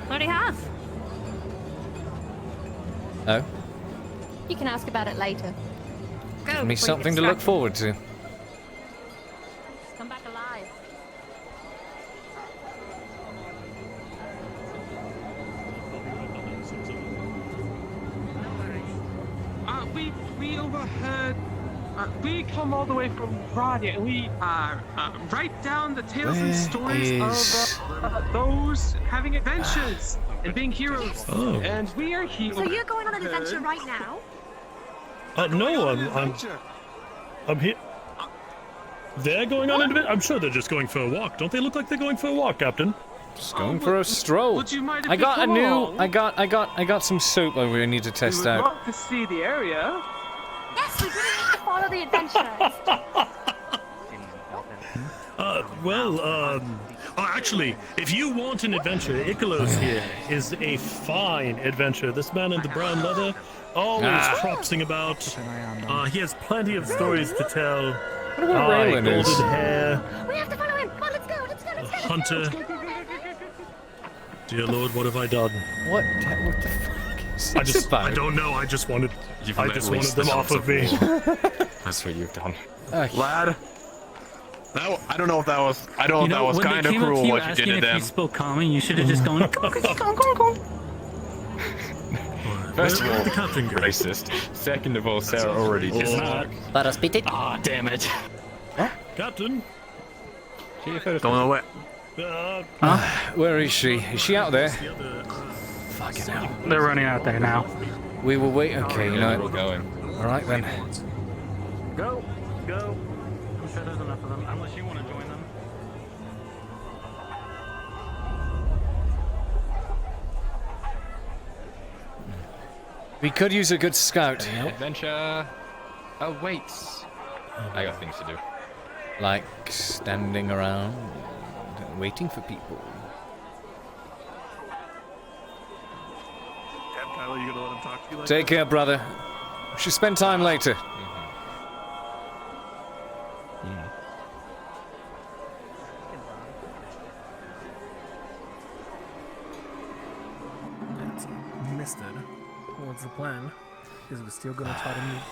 Already have. Oh, You can ask about it later. Go. give me before you something get to look distracted. forward to. Come back alive. We overheard. We come all the way from Radia, and we write down the tales and stories of those having adventures and being heroes. Oh. And we are here. So you're going on an adventure right now? No, I'm here. They're going on an adventure? I'm sure they're just going for a walk. Don't they look like they're going for a walk, Captain? Just going for a stroll. Would you mind if I we got a come new. along? I got some soap that we need to We test would out. love to see the area. Yes, we really need to follow the adventurers. Actually, if you want an adventure, Ikelos here is a fine adventure. This man in the brown leather, always tropsing about. He has plenty of stories to tell. What about Raylan golden is? hair, We have to follow him. Come on, let's go. Let's go. Let's go. hunter. Dear Lord, what have I done? What the fuck is I this about? I don't know. I just wanted You've I let just loose wanted them the off of me. That's what you've done. Lad. I don't know if that was. I don't know if that was kind of cruel what you did to If them. you spoke calming, you should have just gone. First of all, the captain go? racist. Second of all, Sarah already did that. Let us beat it. Ah, damn it. Captain. Don't know what. Where is she? Is she out there? Fucking hell. They're running out there now. We will wait. Okay, you know we're what? going. All right then. Go. I'm sure there's enough of them, unless you want to join them. We could use a good scout. Adventure awaits. I got things to do. Like standing around, waiting for people. Oh, you gonna let him talk to you like Take care, brother. We should spend time later. That's misted. What's the plan? Is it still gonna try to meet?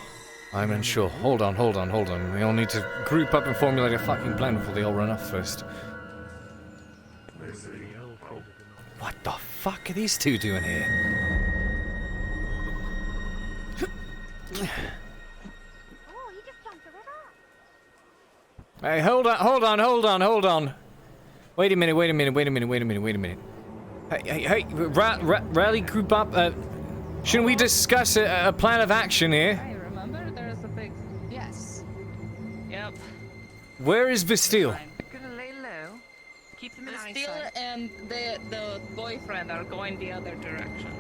I'm unsure. Hold on. We all need to group up and formulate a fucking plan before they all run off first. What the fuck are these two doing here? Hey, hold on. Wait a minute. Hey, rally, group up. Shouldn't we discuss a plan of action here? Hey, remember? There's a big... Yes. Yep. Where is Bastille? We're gonna lay low. Keep them in eyesight. And the boyfriend are going the other direction.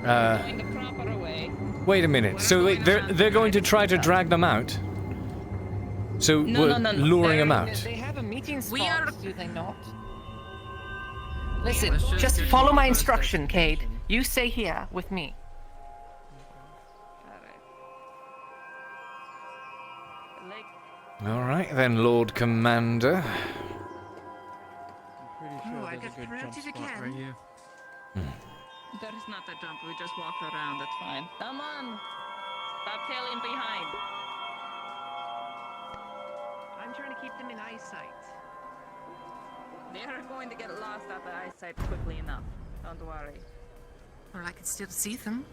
Going the proper way. Wait a minute. So wait, they're going to try to drag them out? So we're luring them out? They have a meeting spot, do they not? Listen, just follow my instruction, Cade. You stay here with me. Alright then, Lord Commander. Oh, I got promoted again. There's not a jump, we just walk around, that's fine. Come on! Stop tailing behind. I'm trying to keep them in eyesight. They are going to get lost out of eyesight quickly enough. Don't worry. Or I could still see them.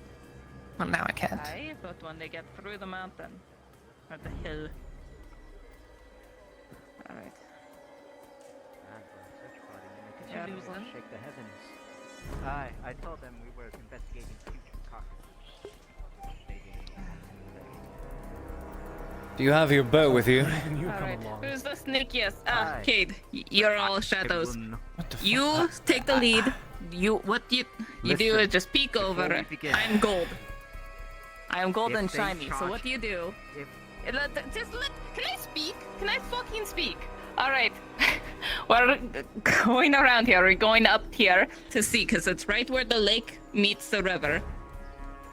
Well, now I can't. Aye, but when they get through the mountain. Or the hill. Alright. Did you lose them? Shake the heavens. Aye, I told them we were investigating future carcasses. Do you have your bow with you? Alright, who's the sneakiest? Cade, you're all shadows. You take the lead. What you do is just peek over. I'm gold. I am gold and shiny. So what do you do? Can I speak? Can I fucking speak? Alright. We're going around here. We're going up here to see, because it's right where the lake meets the river.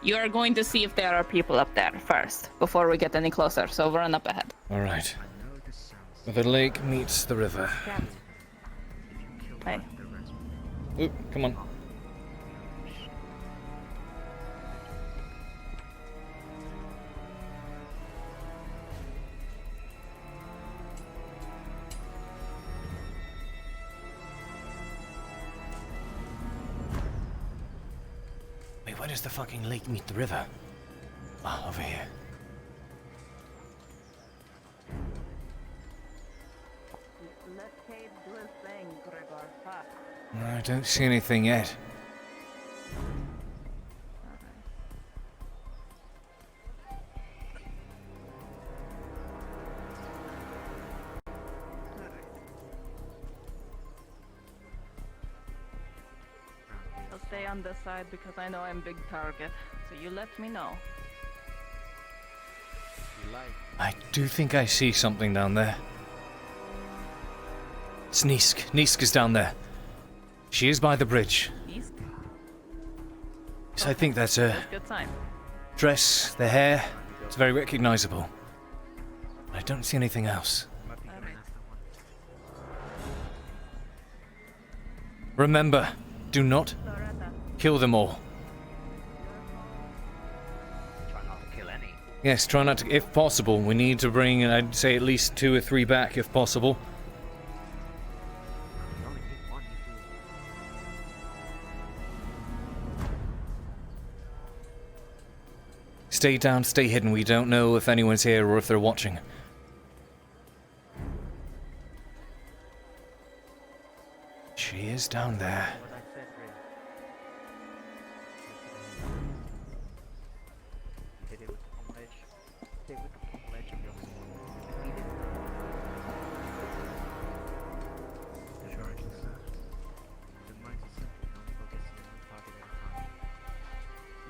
You are going to see if there are people up there first, before we get any closer. So run up ahead. Alright. The lake meets the river. Hey. Oop, come on. Wait, where does the fucking lake meet the river? Ah, over here. Let Cade do his thing, Gregor. Fuck. I don't see anything yet. I'll stay on this side because I know I'm big target. So you let me know. I do think I see something down there. It's Nisk. Nisk is down there. She is by the bridge. Nisk? Yes, I think that's her. Good sign. Dress, the hair, it's very recognizable. I don't see anything else. Remember, do not kill them all. Try not to kill any. Yes, try not to, if possible. We need to bring, I'd say, at least 2 or 3 back, if possible. Stay down, stay hidden. We don't know if anyone's here or if they're watching. She is down there.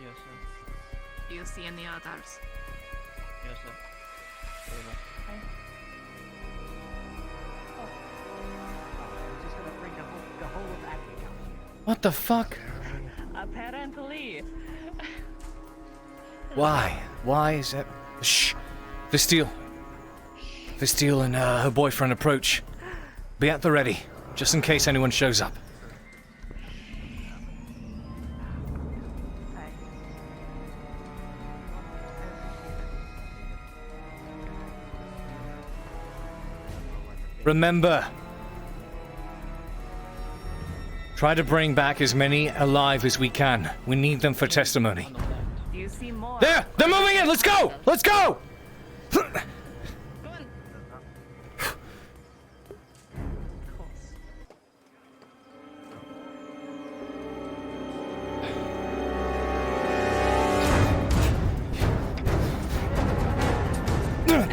Yes, sir. Do you see any others? Yes, sir. Just gonna bring the whole of Agni down. What the fuck? Apparently. Why? Why is that? Shh. Visteel. Visteel and her boyfriend approach. Be at the ready, just in case anyone shows up. Remember, try to bring back as many alive as we can. We need them for testimony. Do you see more? There! They're moving in! Let's go! Let's go!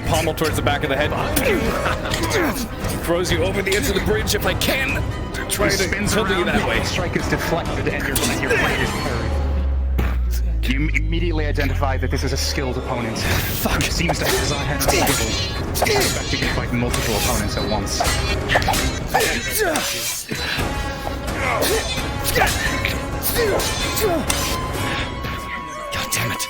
Pommel towards the back of the head. Throws you over the edge of the bridge if I can. Try to tilt you that way. Strike is deflected and your blade is parried. You immediately identify that this is a skilled opponent. Fuck. Which seems to have his eye head on a swivel. Expecting to fight multiple opponents at once. God damn it.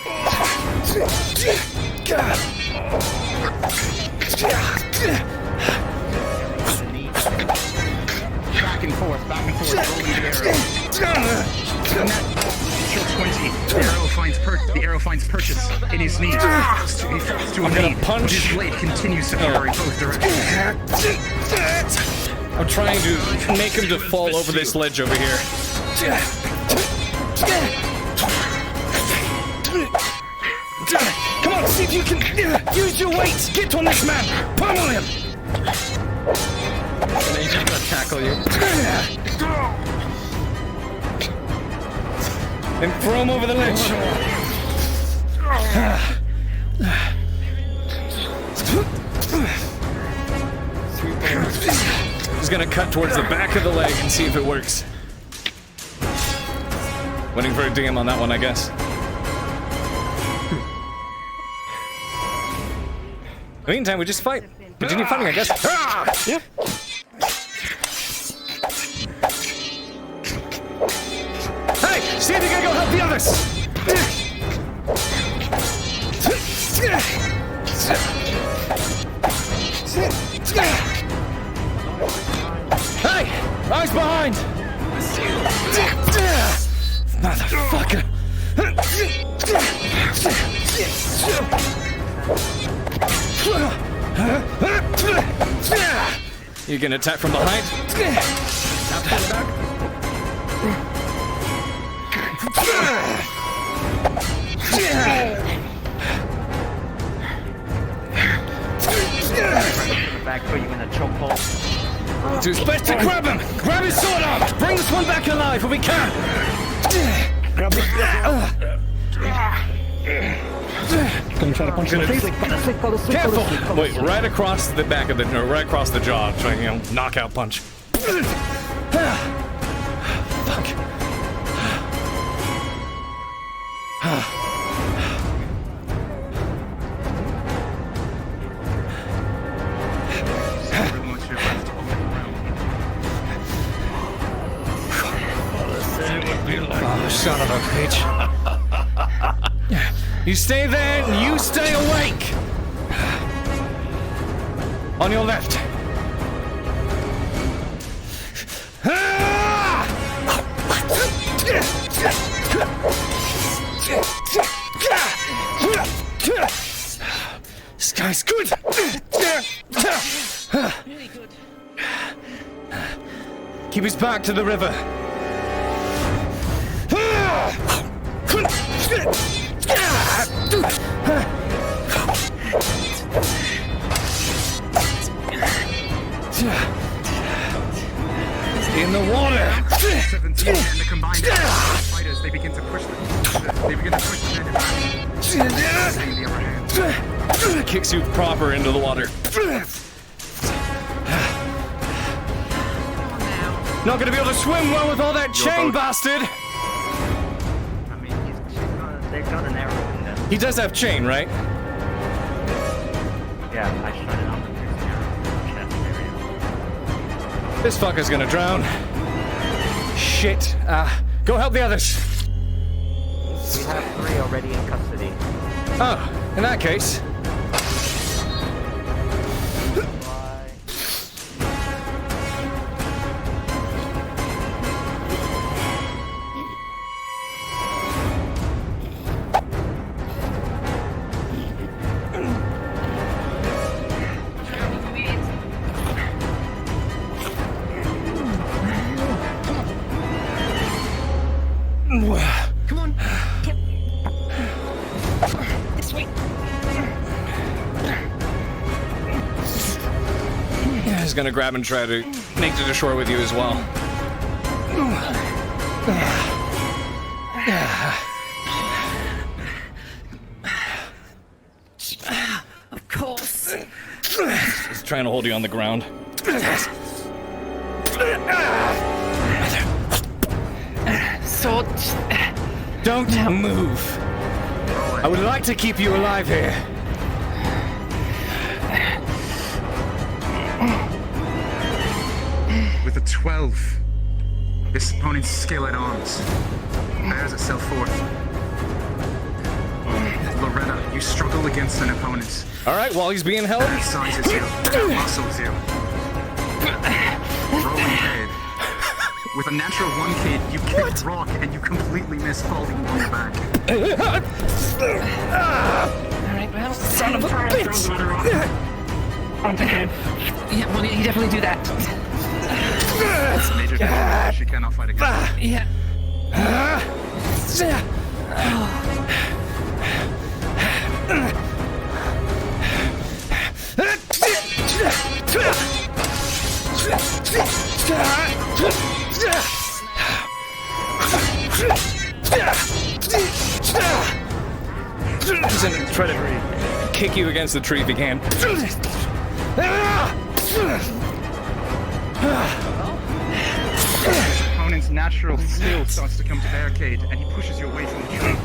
Back and forth, rolling the arrow. And that kill 20. The arrow finds purchase in his knee. He falls to a knee. Punch. His blade continues to parry both directions. I'm trying to make him to fall over this ledge over here. Come on, see if you can use your weight. Get on this man. Pummel him. And he's just gonna tackle you. And throw him over the ledge. He's gonna cut towards the back of the leg and see if it works. Waiting for a DM on that one, I guess. In the meantime, we just fight. Continue fighting, I guess. Yeah. Hey, see if you can go help the others. Hey, eyes behind. Motherfucker. You gonna attack from behind? Back, put you in a chokehold. Do his best to grab him! Grab his sword arm! Bring this one back alive if we can! Grab the Gonna try to punch him in the face. Careful! Wait, right across the back of the, or right across the jaw, trying, you know, knockout punch. Fuck. Oh, son of a bitch. You stay there, and you stay awake! On your left. This guy's good! Really good. Keep his back to the river. In the water. 17 and the combined fighters, they begin to push the men back. The upper hand. Kicks you proper into the water. Not gonna be able to swim well with all that chain, bastard! I mean, they've got an arrow in them. He does have chain, right? Yeah, I shot it off. There's an arrow in the chest area. This fucker's gonna drown. Shit. Go help the others. We have 3 already in custody. Oh, in that case. Come on. Get this way. He's gonna grab and try to make it to shore with you as well. Of course. He's trying to hold you on the ground. So, don't move. I would like to keep you alive here. With a 12, this opponent's skill at arms bears itself forth. Loretta, you struggle against an opponent. All right, while he's being held. That sizes you, that muscles you. Rolling Cade. With a natural 1 Cade, you kick rock and you completely miss falling on your back. Alright, well, son of a bitch! Yeah, well, you definitely do that. Major damage. She cannot fight again. Yeah. He's gonna try to kick you against the tree if he can. His opponent's natural skill starts to come to bear, Cade, and he pushes you away from the tree.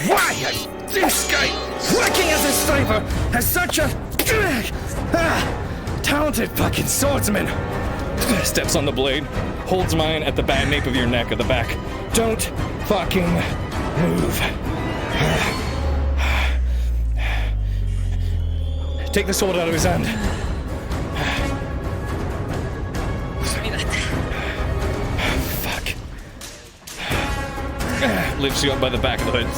Why this guy working as a sniper has such a talented fucking swordsman? Steps on the blade, holds mine at the bad nape of your neck at the back. Don't fucking move. Take the sword out of his hand. Fuck. Lifts you up by the back of the hood.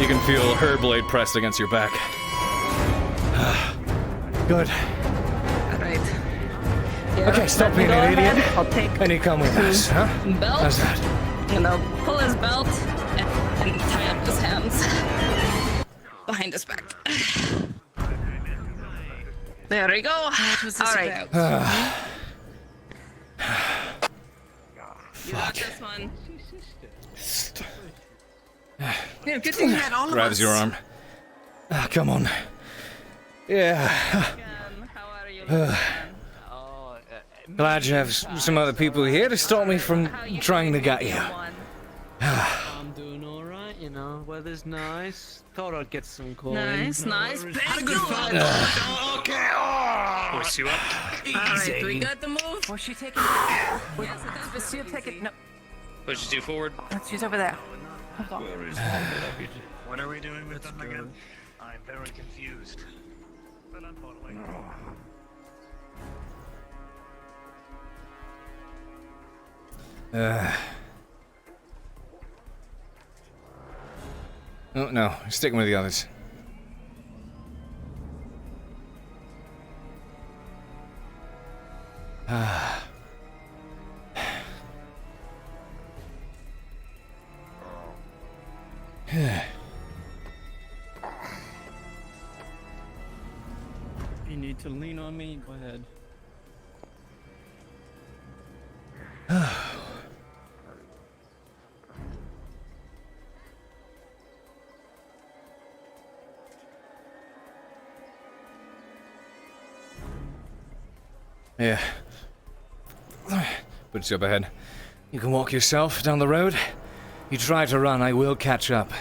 You can feel her blade pressed against your back. Good. Alright. Okay, stop being an idiot. I'll take And you come with us, huh? belt. How's that? And I'll pull his belt and tie up his hands behind his back. There we go. What was this Alright. about? Fuck. This one. Yeah, good thing you had all of Grabs us. your arm. Ah, come on. Yeah. Glad you have some other people here to stop me from trying to get you. I'm doing alright, you know. Weather's nice. Thought I'd get some coin. Nice. Had a good fight. Okay. Push you up. Alright, we got the move. Was she taking it? Yes, it is. But she'll take it. No, Pushes you forward. she's over there. Hold on. What are we doing with them again? I'm very confused. But I'm following. Oh, no, sticking with the others. You need to lean on me. Go ahead. Yeah. Puts you up ahead. You can walk yourself down the road. You try to run, I will catch up.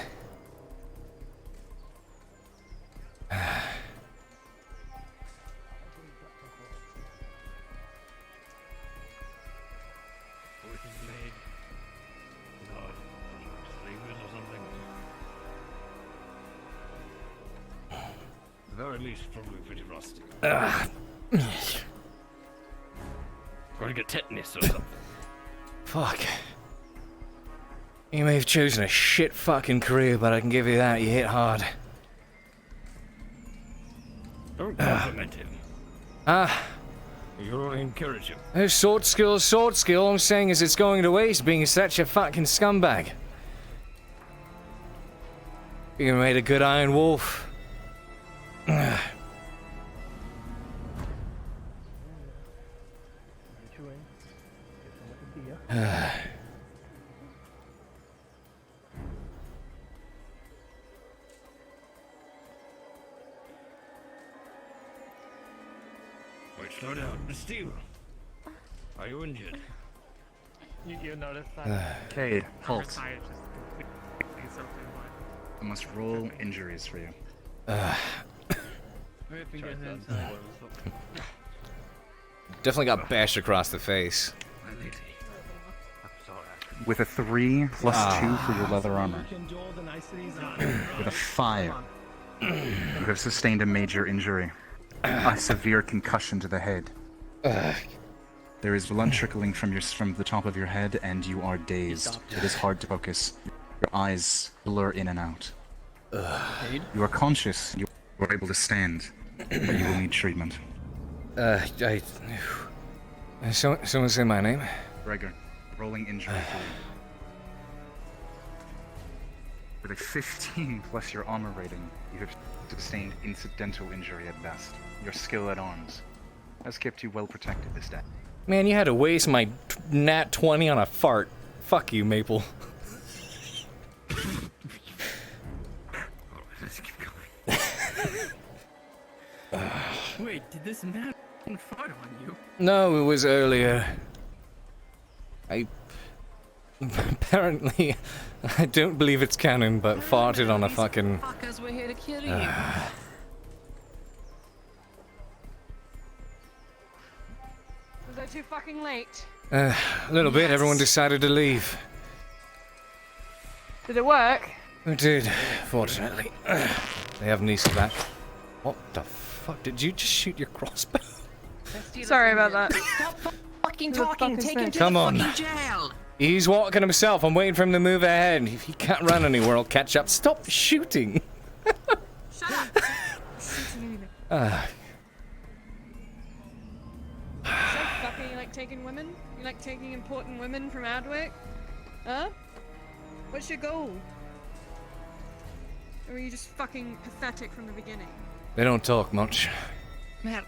The very least, probably pretty rusty. Probably get tetanus or something. Fuck. You may have chosen a shit fucking career, but I can give you that, you hit hard. Don't compliment him. You only encourage him. Sword skill. All I'm saying is it's going to waste being such a fucking scumbag. You made a good Iron Wolf. Wait, slow down. Steve, are you injured? You notice that? Cade, halt. Retired just I must roll injuries for you. Definitely got bashed across the face. With a 3 plus 2 for your leather armor. With a 5, you have sustained a major injury. A severe concussion to the head. There is blood trickling from the top of your head, and you are dazed. It is hard to focus. Your eyes blur in and out. You are conscious. You are able to stand, but you will need treatment. Someone say my name? Gregor, rolling injury for you. With a 15 plus your armor rating, you have sustained incidental injury at best. Your skill at arms has kept you well protected this day. Man, you had to waste my nat 20 on a fart. Fuck you, Maple. Let's keep going. Wait, did this man fart on you? No, it was earlier. Apparently, I don't believe it's canon, but farted on a fucking... Fuckers, we're here to kill you. Was I too fucking late? A little bit, everyone decided to leave. Did it work? It did, fortunately. They have Nisa back. What the fuck? Did you just shoot your crossbow? Sorry about that. Stop fucking talking. Take him to Come the on. fucking jail. He's walking himself. I'm waiting for him to move ahead. If he can't run anywhere, I'll catch up. Stop shooting. Shut up. So fucking, you like taking women? You like taking important women from Adwick? Huh? What's your goal? Or are you just fucking pathetic from the beginning? They don't talk much. Man.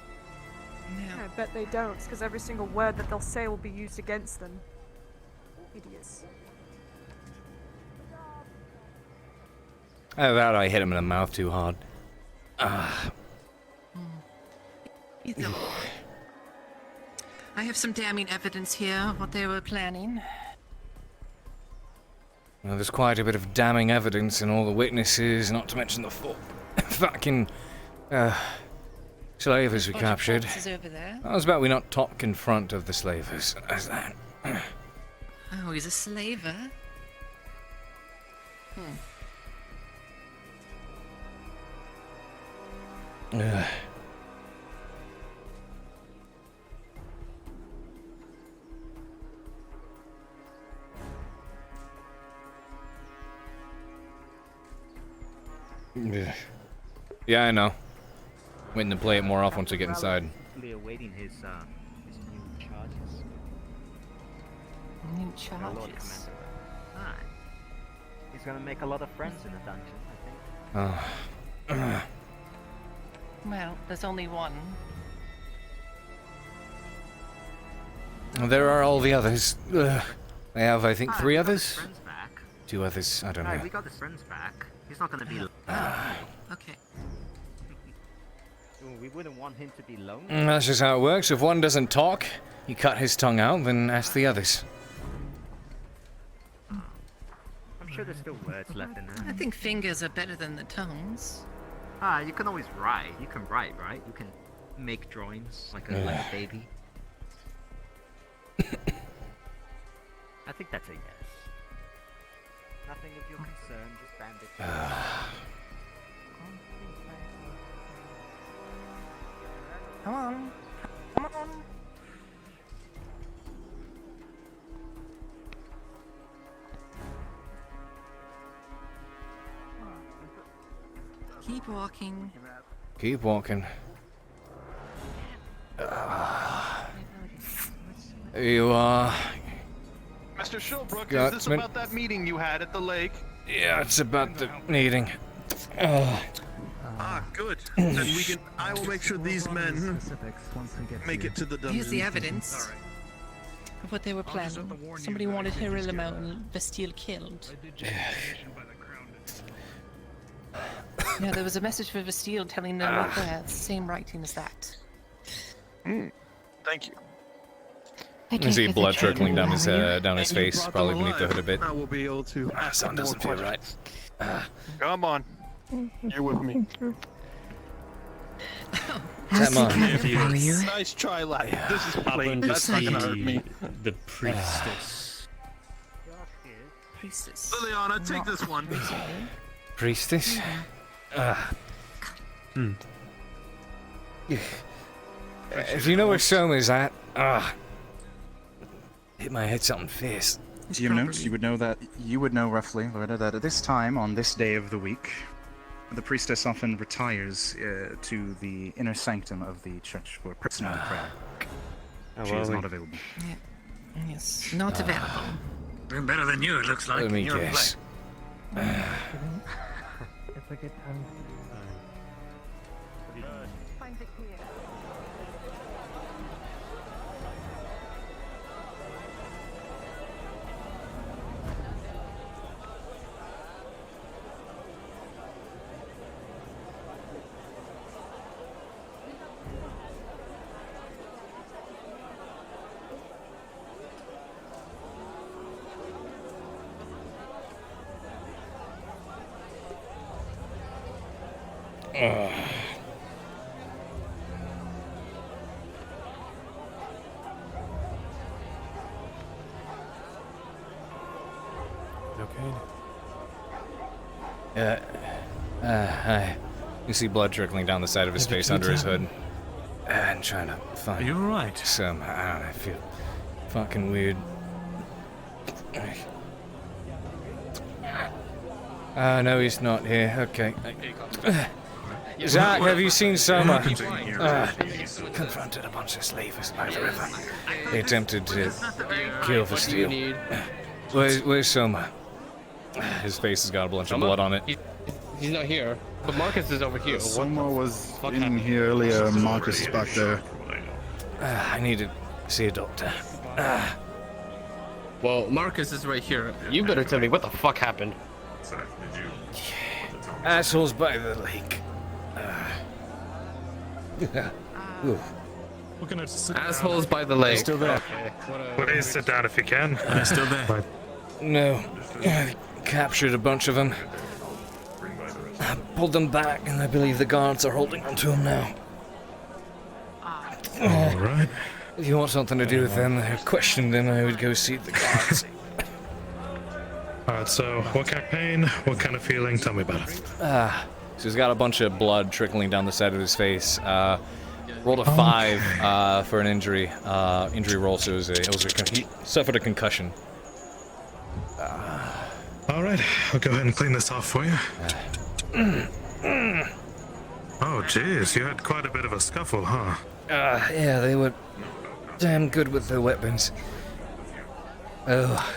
I bet they don't, because every single word that they'll say will be used against them. Idiots. Either that or I hit him in the mouth too hard. I have some damning evidence here of what they were planning. Well, there's quite a bit of damning evidence in all the witnesses, not to mention the fucking slavers we captured. Over there. How's about we not talk in front of the slavers? How's that? Oh, he's a slaver. Yeah, I know. Waiting to play it more off once we get inside. Awaiting his new charges. New Our Lord charges. Commander. He's gonna make a lot of friends in the dungeon, I think. Well, there's only one. There are all the others. They have, I think, 3 others? Friends back. 2 others, I don't know. Right, we got his friends back. He's not gonna be. Okay. We wouldn't want him to be lonely. That's just how it works. If one doesn't talk, you cut his tongue out, then ask the others. sure there's still words left in there. I think fingers are better than the tongues. You can always write. You can write, right? You can make drawings like a baby. I think that's a yes. Nothing of your concern, just bandage. Come on. Come on. Keep walking. Keep walking. You are. Mr. Shilbrouk, Got is this me. about that meeting you had at the lake? Yeah, it's about the meeting. Good. Then we can. I will make sure these men make it to the dungeon. Here's the evidence of what they were planning. Somebody wanted Hirilimo and Bastille killed. Yeah, there was a message for Bastille telling them what the same writing as that. Thank you. You can see blood trickling down his face, probably beneath the hood a bit. I will be able to ask Sound more doesn't feel questions. right. Come on. You're with me. Come on. Nice try, lad. This is plain. That's not gonna hurt me. The priestess. Priestess. Liliana, take this one. Priestess? If you know where Soma's at, hit my head something fierce. Do you note? You would know roughly, Loretta, that at this time, on this day of the week, the priestess often retires to the inner sanctum of the church for personal prayer. She is not available. Yeah. Yes, not available. Doing better than you, it looks like. Let me guess. It's a good time. Find the clear. Hi. You see blood trickling down the side of his face under his hood. I'm trying to find. You're right. Some. I don't know. I feel fucking weird. No, he's not here. Okay. Zach, have you seen Soma? Confronted a bunch of slavers by the river. They attempted to kill for steel. Where's Soma? His face has got a bunch of blood on it. He's not here, but Marcus is over here. Soma was in here earlier. Marcus is back there. I need to see a doctor. Well, Marcus is right here. You better tell me what the fuck happened. Assholes by the lake. Assholes by the lake. Still there. Please sit down if you can. I'm still there. No. Captured a bunch of them. Pulled them back, and I believe the guards are holding onto them now. Alright. If you want something to do with them, or question them, I would go see the guards. Alright, so what kind of pain? What kind of feeling? Tell me about it. So he's got a bunch of blood trickling down the side of his face. Rolled a 5 for an injury. Injury roll, so he suffered a concussion. Alright, I'll go ahead and clean this off for you. Oh, jeez, you had quite a bit of a scuffle, huh? Yeah, they were damn good with their weapons. Oh.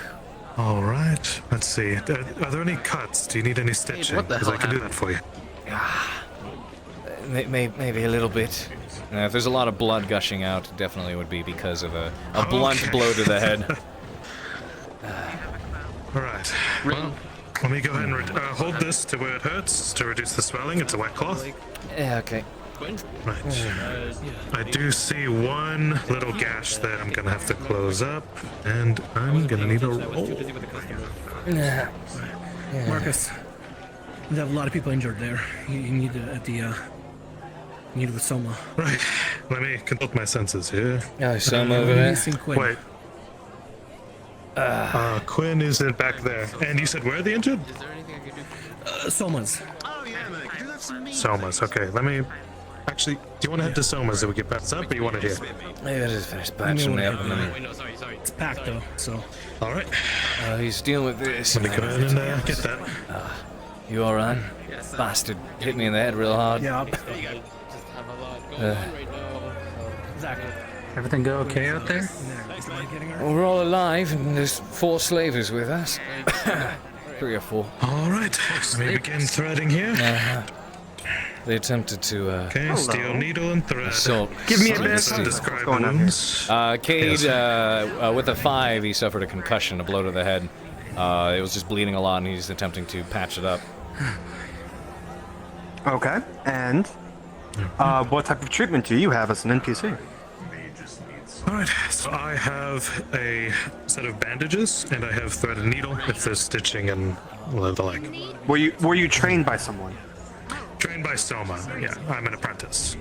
Alright, let's see. Are there any cuts? Do you need any stitching? What the Because hell I can do that for you. Maybe a little bit. If there's a lot of blood gushing out, it definitely would be because of a blunt blow to the head. Alright. Well, let me go ahead and hold this to where it hurts to reduce the swelling. It's a wet cloth. Yeah, okay. Right. I do see one little gash that I'm gonna have to close up, and I'm gonna need a roll. Marcus, you have a lot of people injured there. You need at the you need with Soma. Right. Let me consult my senses here. Yeah, Soma over there. Wait. Quinn is back there. And you said where are they injured? Soma's. Soma's. Okay. Let me. Actually, do you want to head to Soma's so we can patch up, or you want it here? Maybe I just finished patching me up. It's packed though, so. All right. He's dealing with this. Let me go ahead and get that. You all right? Bastard hit me in the head real hard. Yeah. Exactly. Everything go okay out there? Well, we're all alive, and there's 4 slavers with us. 3 or 4. All right. Let me begin threading here. They attempted to. Okay, steel needle and thread. Assault. Give me a bit. Describe wounds. Cade, with a 5, he suffered a concussion, a blow to the head. It was just bleeding a lot, and he's attempting to patch it up. Okay, and what type of treatment do you have as an NPC? Alright, so I have a set of bandages, and I have thread and needle if there's stitching and the like. Were you trained by someone? Trained by Soma, yeah. I'm an apprentice.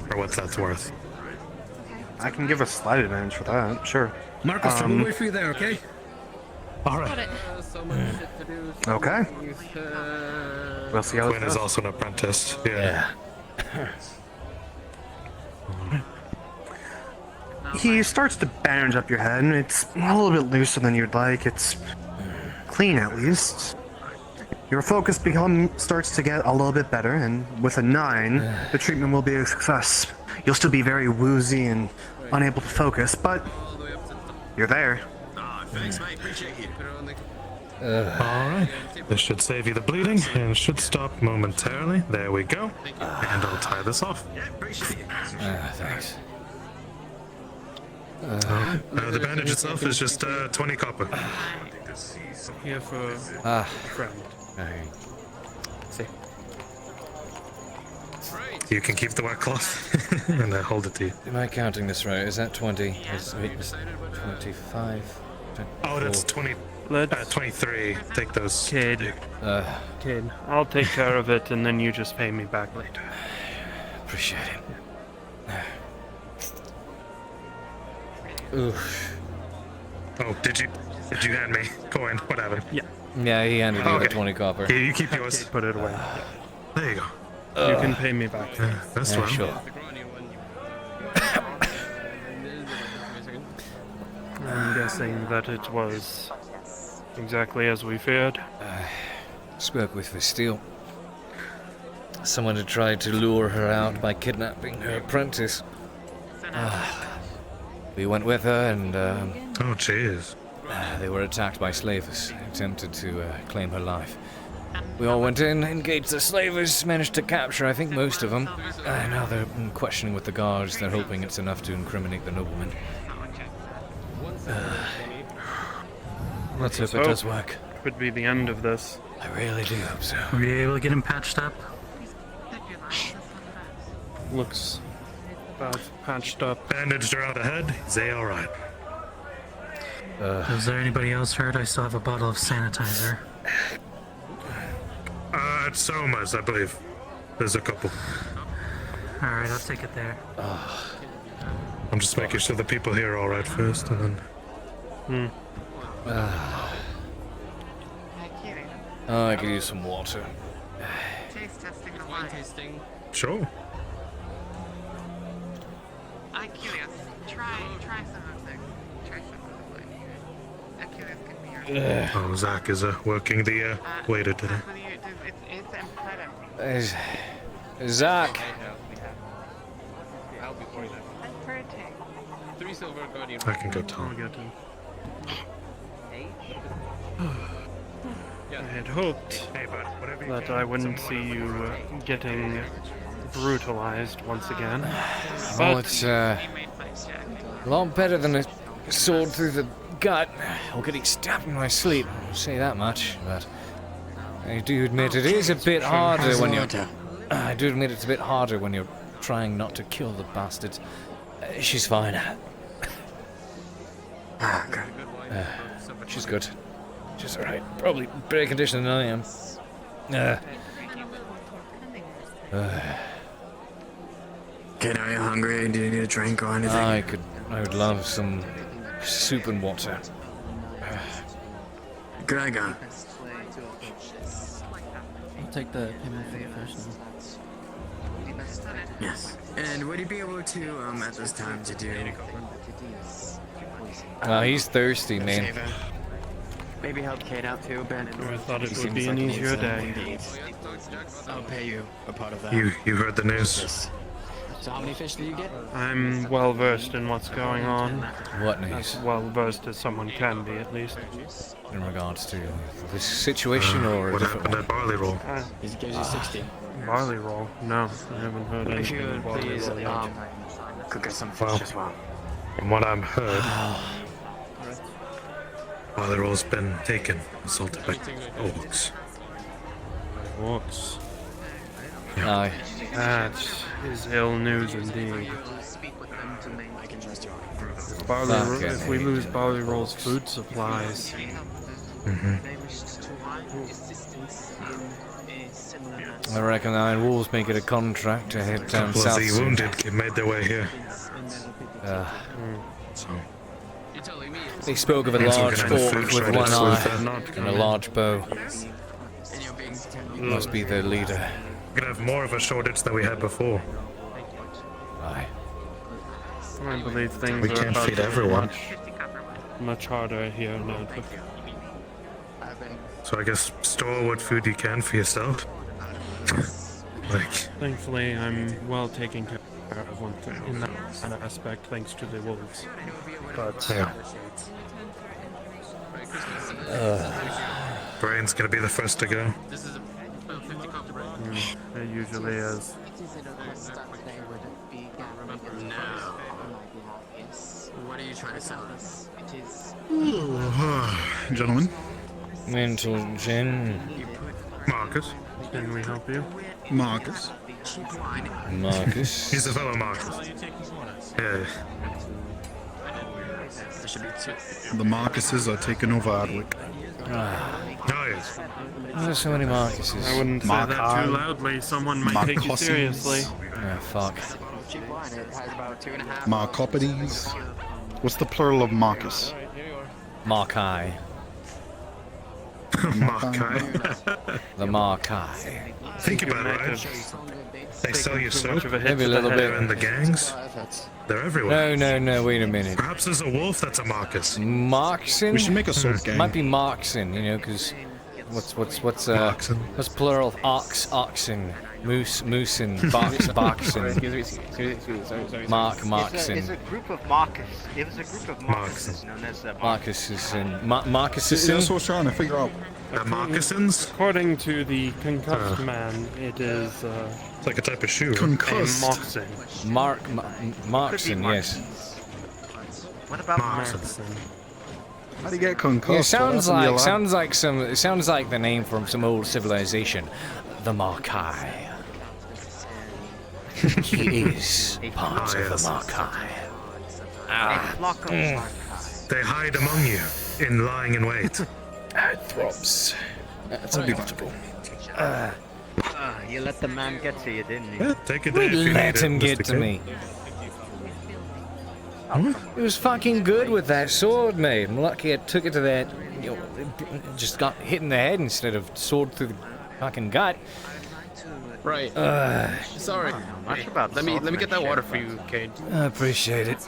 For what that's worth. I can give a slight advantage for that, sure. Marcus, we'll wait for you there, okay? Alright. Okay. We'll see how it Quinn is goes. also an apprentice, yeah. He starts to bandage up your head, and it's a little bit looser than you'd like. It's clean, at least. Your focus starts to get a little bit better, and with a 9, the treatment will be a success. You'll still be very woozy and unable to focus, but you're there. Thanks, mate. Appreciate you. Alright. This should save you the bleeding, and should stop momentarily. There we go. And I'll tie this off. Thanks. The bandage itself is just 20 copper. Here for friend. See. You can keep the wet cloth, and I hold it to you. Am I counting this right? Is that 20? It's 25. Oh, that's 20. 23. Take those. Cade. Cade, I'll take care of it, and then you just pay me back later. Appreciate it. Oof. Oh, did you hand me coin? What happened? Yeah, he handed you the 20 copper. Yeah, you keep yours. Put it away. There you go. You can pay me back. That's right. Sure. I'm guessing that it was exactly as we feared. Spoke with Vestille. Someone had tried to lure her out by kidnapping her apprentice. We went with her, and oh, jeez. They were attacked by slavers, attempted to claim her life. We all went in, engaged the slavers, managed to capture, I think, most of them. Now they're questioning with the guards. They're hoping it's enough to incriminate the nobleman. Let's hope it does work. Could be the end of this. I really do hope so. Were you able to get him patched up? Looks about patched up. Bandaged around the head. Is they all right? Is there anybody else hurt? I still have a bottle of sanitizer. At Soma's, I believe. There's a couple. Alright, I'll take it there. I'm just making sure the people here are all right first, and then. Oh, I could use some water. Taste testing the wine. Tasting. Sure. I'm curious. Try some of things. Try some of the wine. I'm curious, can be your... Oh, Zach is working the waiter today. It's emphatic. Zach! I'll be for you. Pretty. 3 silver guardian. I can go tell. I had hoped that I wouldn't see you getting brutalized once again. Well, it's a lot better than a sword through the gut or getting stabbed in my sleep. I'll say that much, but I do admit it is a bit harder when you're... I do admit it's a bit harder when you're trying not to kill the bastards. She's fine. She's good. Which is alright. Probably better condition than I am. Kid, are you hungry? Do you need a drink or anything? I would love some soup and water. Gregor. I'll take the payment for the first one. Yes. And would you be able to, at this time, to do... He's thirsty, man. Maybe help Cade out too, Ben. I thought it would be an easier day. I'll pay you a part of that. You heard the news? So how many fish do you get? I'm well versed in what's going on. What news? As well versed as someone can be, at least. In regards to this situation or what happened at Barley Roll? He gives you 60. Barley roll? No, I haven't heard If you anything would about barley please, roll yet. cook us some fish as well. From what I've heard, Barley Roll's been taken, assaulted by orcs. Orcs. Aye. That is ill news indeed. If we lose Barley Roll's food supplies. I reckon the Iron Wolves make it a contract to head down Couple south. of the wounded made their way here. So. They spoke of a Means we're large gonna have orc food with one shortage eye and a large bow. Must be their leader. We're gonna have more of a shortage than we had before. Aye. I believe things We are can't about feed to be everyone. much harder here now. So I guess store what food you can for yourself. Like, Thankfully, I'm well taken care of in that aspect, thanks to the wolves. But yeah. Brian's gonna be the first to go. It usually is. What are you trying to sell us? Gentlemen. Mental Gen. Marcus. Can we help you? Marcus. Marcus. He's a fellow Marcus. Yeah. The Marcuses are taking over Ardwick. Oh, yes. There's so many Marcuses. I wouldn't say that too loudly. Someone might take you seriously. Ah, fuck. Marcopodes. What's the plural of Marcus? Markai. Markai. The Markai. Think about it, right? They sell you soap. Maybe a little bit. They're in the gangs. They're everywhere. No, wait a minute. Perhaps there's a wolf that's a Marcus. Markson? We should make a soap gang. Might be Markson, you know, because what's plural of ox, oxen, moosin, boxen, Markson. It's a group of Marcus. It was a group of Marcuses known as Marcuses and Marcuses. That's what I was trying to figure out. Moccasins? According to the concussed man, it is it's like a type of shoe. Concussed. A Markson, yes. What about Markson? How do you get concussed? Yeah, it sounds like the name from some old civilization, the Markai. He is part of the Markai. They hide among you in lying in wait. It throbs. That's uncomfortable. you let the man get to you, didn't you? Yeah, take it. Let him get to me. It was fucking good with that sword, mate. I'm lucky I took it to that. Just got hit in the head instead of sword through the fucking gut. Right. Sorry. Let me get that water for you, Cade. I appreciate it.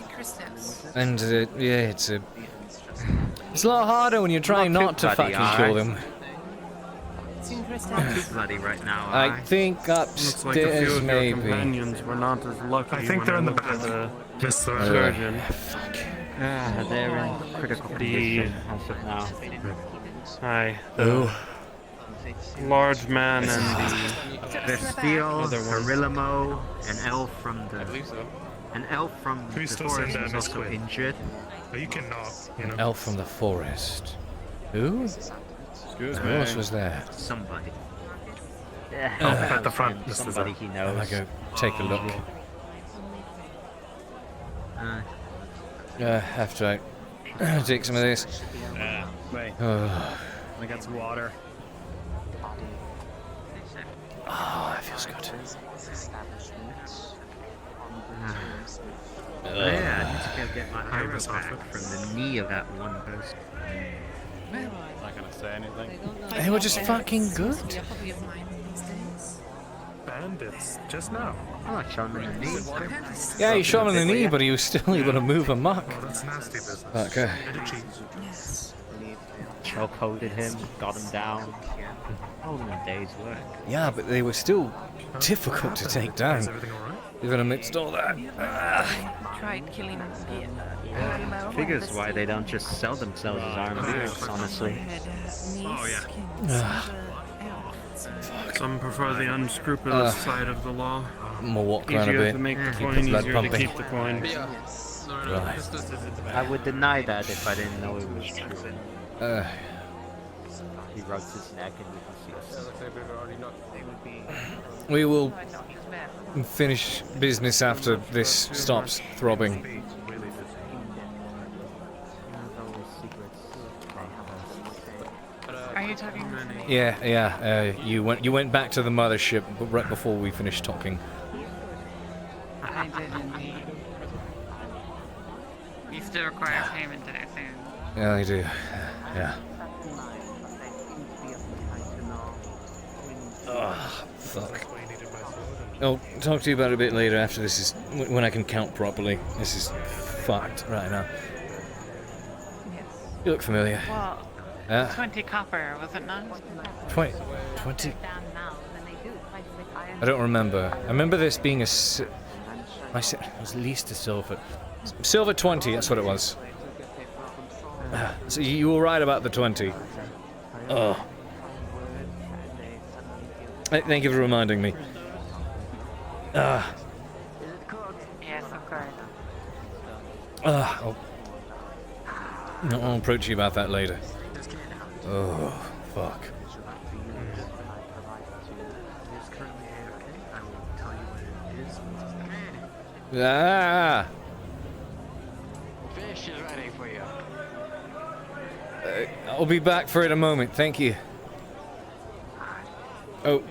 And yeah, it's a lot harder when you're trying not to fucking kill them. Not too bloody right now. I think Looks like a few upstairs of your maybe. companions were not as lucky. I think they're in the back. Surgeon. They're in critical condition as of now. Aye. The large man and the Vestiel, other one. Harillamo, an elf from the forest was also injured. But you cannot, you know. Elf from the forest. Who? Excuse Who else was there? Somebody. At the front. Somebody he knows. I'll go take a look. After I take some of this. Right. I got some water. Oh, that feels good. Yeah, I need to go get my arrow back from the knee of that one person. Not gonna say anything. They were just fucking good. Bandits, just now. Oh, I shot him in the knee. Yeah, you shot him in the knee, but he was still able to move amok. Oh, that's nasty business. Okay. Chokeholded him, got him down. All in a day's work. Yeah, but they were still difficult to take down. Even amidst all that. Tried killing him. Figures why they don't just sell themselves as armed bears, honestly. Oh, yeah. Some prefer the unscrupulous side of the law. We'll walk around a Easier bit. to make the Keep coin, blood easier pumping. to keep the coin. Right. I would deny that if I didn't know it was true. He rubs his neck and you can see us. We will finish business after this stops throbbing. Are you talking to me? Yeah. You went back to the mothership right before we finished talking. I did indeed. You still require payment today soon. Yeah, I do. Yeah. Oh, fuck. I'll talk to you about it a bit later after this is when I can count properly. This is fucked right now. You look familiar. Well, 20 copper, was it not? 20? I don't remember. I remember this being a it was at least a silver. Silver 20, that's what it was. So you were right about the 20. Oh. Thank you for reminding me. Yes, of course. I'll approach you about that later. Oh, fuck. Ah! Fish is ready for you. I'll be back for it in a moment, thank you. Oh.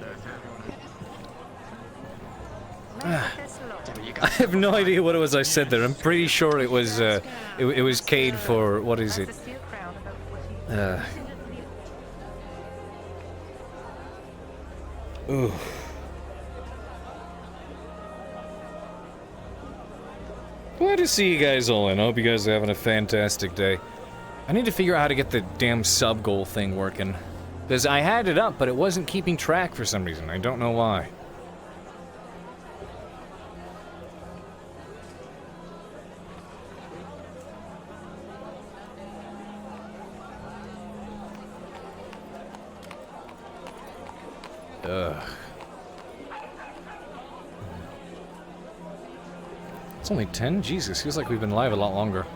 I have no idea what it was I said there. I'm pretty sure it was it was Cade for what is it? Ooh. Glad to see you guys all in. I hope you guys are having a fantastic day. I need to figure out how to get the damn sub goal thing working. Because I had it up, but it wasn't keeping track for some reason. I don't know why. Ugh. It's only 10? Jesus, feels like we've been live a lot longer.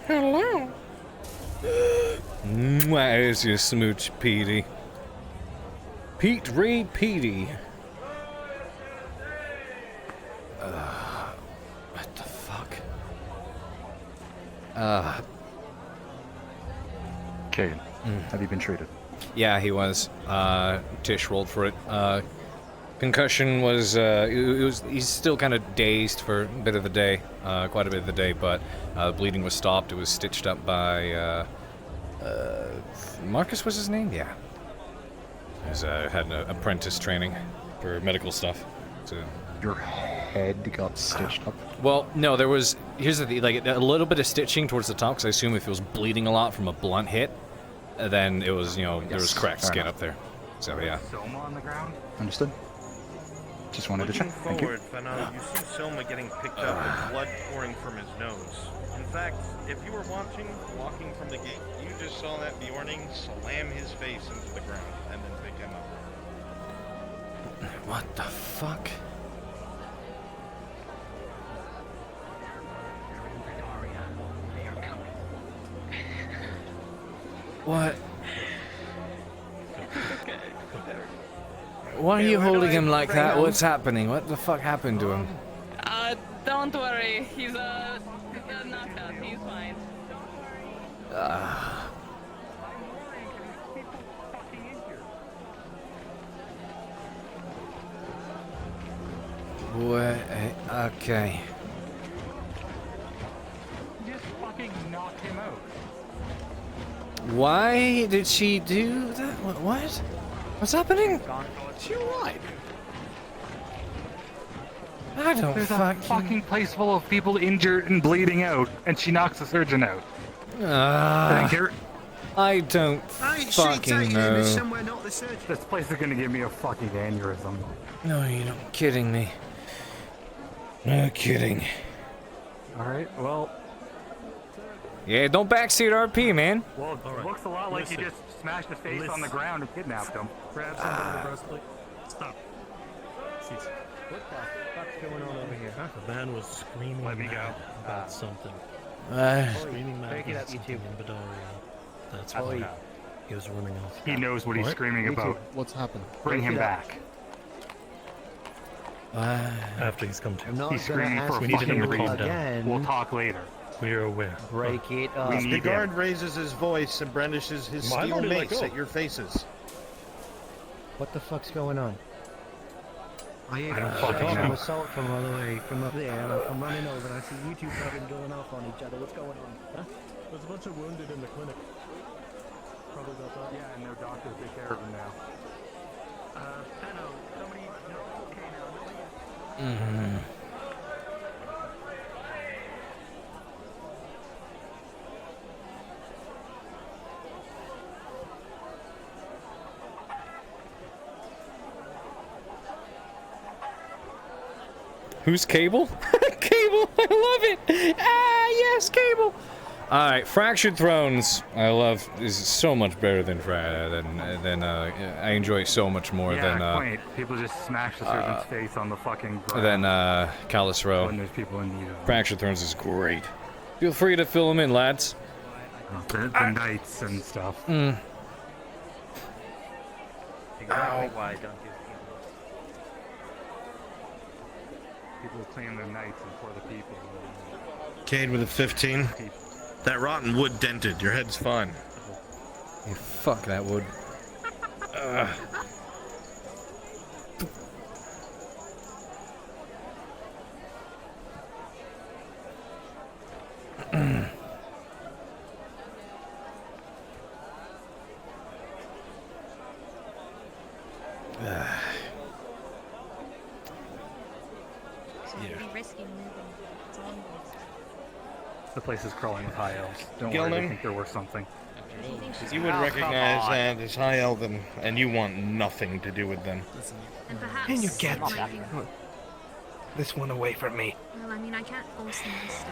Hello. Where's your smooch, Petey? Pete Ray Petey. What the fuck? Cade, have you been treated? Yeah, he was. Tish rolled for it. Concussion was, he's still kind of dazed for a bit of the day, quite a bit of the day, but the bleeding was stopped. It was stitched up by, Marcus was his name? Yeah. He was, had an apprentice training for medical stuff. So. Your head got stitched up? Well, no, there was, here's the thing, like, a little bit of stitching towards the top, because I assume if it was bleeding a lot from a blunt hit, then it was, you know, there was cracked skin up there. So, yeah. Soma on the ground? Understood. Just wanted to check. Thank you. Fenna, you see Soma getting picked up with blood pouring from his nose. In fact, if you were watching, walking from the gate, you just saw that Bjorning slam his face into the ground and then pick him up. What the fuck? What? Why are you holding him like that? What's happening? What the fuck happened to him? Don't worry. He's a knockout. He's fine. What? Okay. Just fucking knock him out. Why did she do that? What? What's happening? She lied. I don't There's a fucking place full of people injured and bleeding out, and she knocks the surgeon out. I don't fucking know. This place is gonna give me a fucking aneurysm. No, you're not kidding me. No kidding. Alright, well. Yeah, don't backseat RP, man. Well, it looks a lot like you just smashed his face on the ground and kidnapped him. Grab some of the breastplate. Stop. Cease. What the fuck's going on over here, huh? The man was screaming about something. Screaming mad break it about up, something YouTube. in Bedaria. That's why he was running off. He knows what he's screaming about. What's happened? Bring him back. After he's come to. He's screaming for a fucking reason. We'll talk later. We are aware. Break it up. The guard raises his voice and brandishes his Why steel won't he let mace go? at your faces. What the fuck's going on? I don't fucking know. Assault from all the way from up there, and I'm running over, and I see you two fucking going off on each other. What's going on? Huh? There's a bunch of wounded in the clinic. Probably got that. Yeah, and their doctors take care of him now. Benno, somebody. No, okay now. Mm-hmm. Who's Cable? Cable, I love it! Ah, yes, Cable! Alright, Fractured Thrones, I love, is so much better than I enjoy it so much more Quaint. People just smash the surgeon's face on the fucking ground. than Callus Row. When there's people in need of them. Fractured Thrones is great. Feel free to fill them in, lads. The knights and stuff. Exactly why don't you People who claim they're knights and for the people. Cade with a 15. That rotten wood dented. Your head's fine. Yeah, fuck that wood. The place is crawling with high elves. Don't worry, Gilman? I think they're worth something. You would recognize that as high elven, and you want nothing to do with them. And perhaps Can you get maybe- this one away from me? Well, I mean, I can't force him to stay.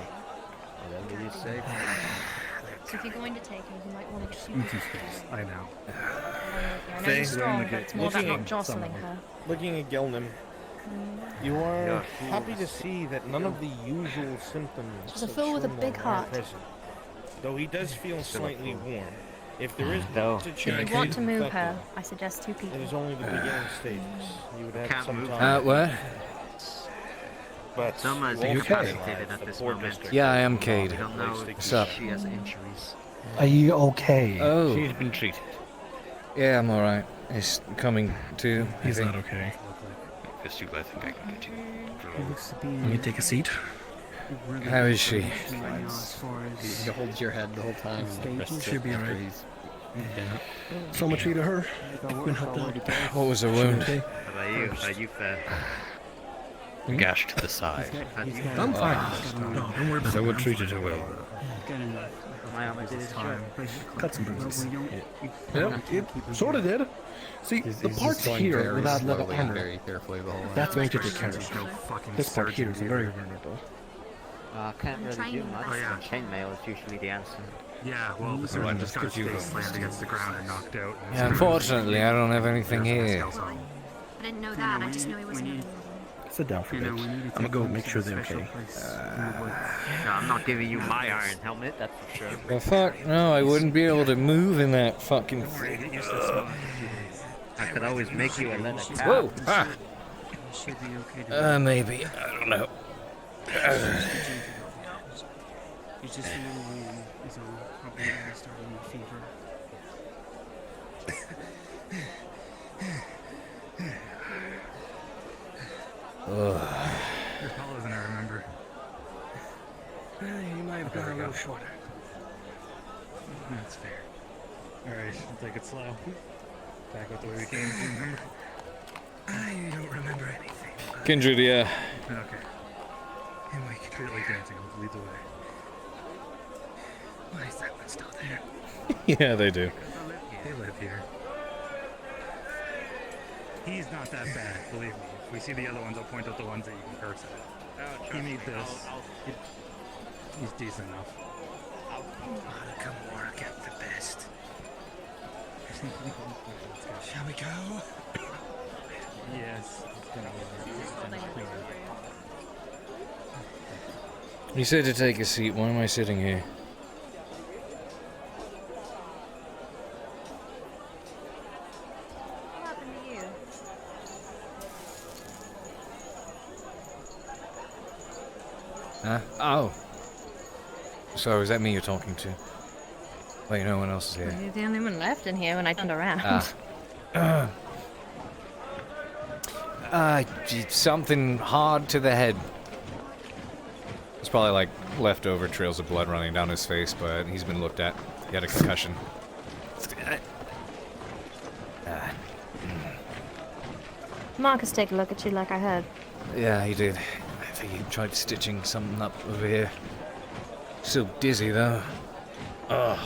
Whatever you say. So if you're going to take him, you might want to shoot her. I know. I know you're strong, but it's more about not jostling her. Looking at Gilnam, you are happy to see that none of the usual symptoms She's a of fool with a Sherlock big are heart. present. Though he does feel slightly warm. If there is No. to If change you want to his move effect, her, I suggest 2 people. it is only the beginning stages. You would have Can't some move time. What? But Soma is you also incapacitated have at the this poor moment. district Yeah, I am of Cade. We don't know What's up? if she has injuries. Are you okay? Oh. She's been treated. Yeah, I'm alright. He's coming to. He's not okay. Fistula, I think I can get you. Let me take a seat. How is she? He holds your head the whole time. Should be alright. So much to her. Been helped out. What was her wound? How about you? How you fare? Gash to the side. I'm fine. No, don't worry about it. Someone treated her well. My armor did his job. Cut some bruises. Yep, it sort of did. See, the parts here without level armor, very carefully the whole that's going to take care of it. This part here is very vulnerable. Can't really do much. Chainmail is usually the answer. Yeah, well, the surgeon just got his face slammed against the ground and knocked out. Yeah, unfortunately, I don't have anything here. I didn't know that. I just knew he wasn't available. Sit down for a bit. we need to I'm gonna go take make sure they're special okay. place in the woods. No, I'm not giving you my iron helmet, that's for sure. Well, fuck, no, I wouldn't be able to move in that fucking thing. I could always make you a leather cap. Whoa! Ah! You should be okay to Maybe. I don't know. He's just a little warm, is all. Probably starting a fever. You're taller than I remember. You might have gone a little shorter. That's fair. Alright, I'll take it slow. Back up the way we came, do you remember? You don't remember anything. Kindred, yeah. Okay. And we can treat it like dancing. I'll lead the way. Why is that one still there? Yeah, they do. They live here. He's not that bad, believe me. If we see the other ones, I'll point out the ones that you can curse at. You need this. He's decent enough. Come work at the best. Shall we go? Yes. You said to take a seat. Why am I sitting here? What happened to you? Huh? Oh. So is that me you're talking to? Wait, no one else is here. You're the only one left in here when I turned around. Something hard to the head. It's probably like leftover trails of blood running down his face, but he's been looked at. He had a concussion. Marcus, take a look at you like I heard. Yeah, he did. I think he tried stitching something up over here. Still dizzy though. Ugh.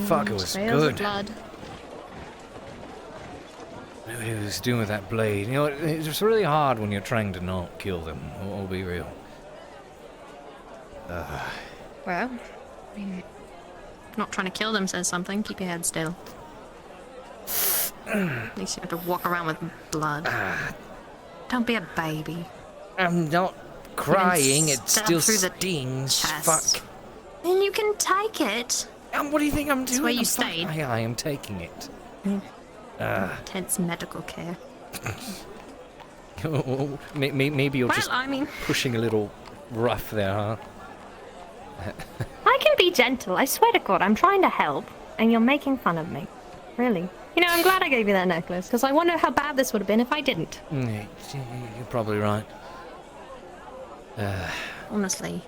Fuck, it was Trails of good. blood. What he was doing with that blade. You know, it's really hard when you're trying to not kill them. I'll be real. Well, I mean, not trying to kill them says something. Keep your head still. At least you have to walk around with blood. Don't be a baby. I'm not crying. It Stab still through the stings. chest. Fuck. Then you can take it. And what do you think I'm doing? That's where you stayed. I am taking it. Intense medical care. Maybe you're Well, just I mean, pushing a little rough there, huh? I can be gentle. I swear to God, I'm trying to help, and you're making fun of me. Really. You know, I'm glad I gave you that necklace, because I wonder how bad this would have been if I didn't. You're probably right. Honestly.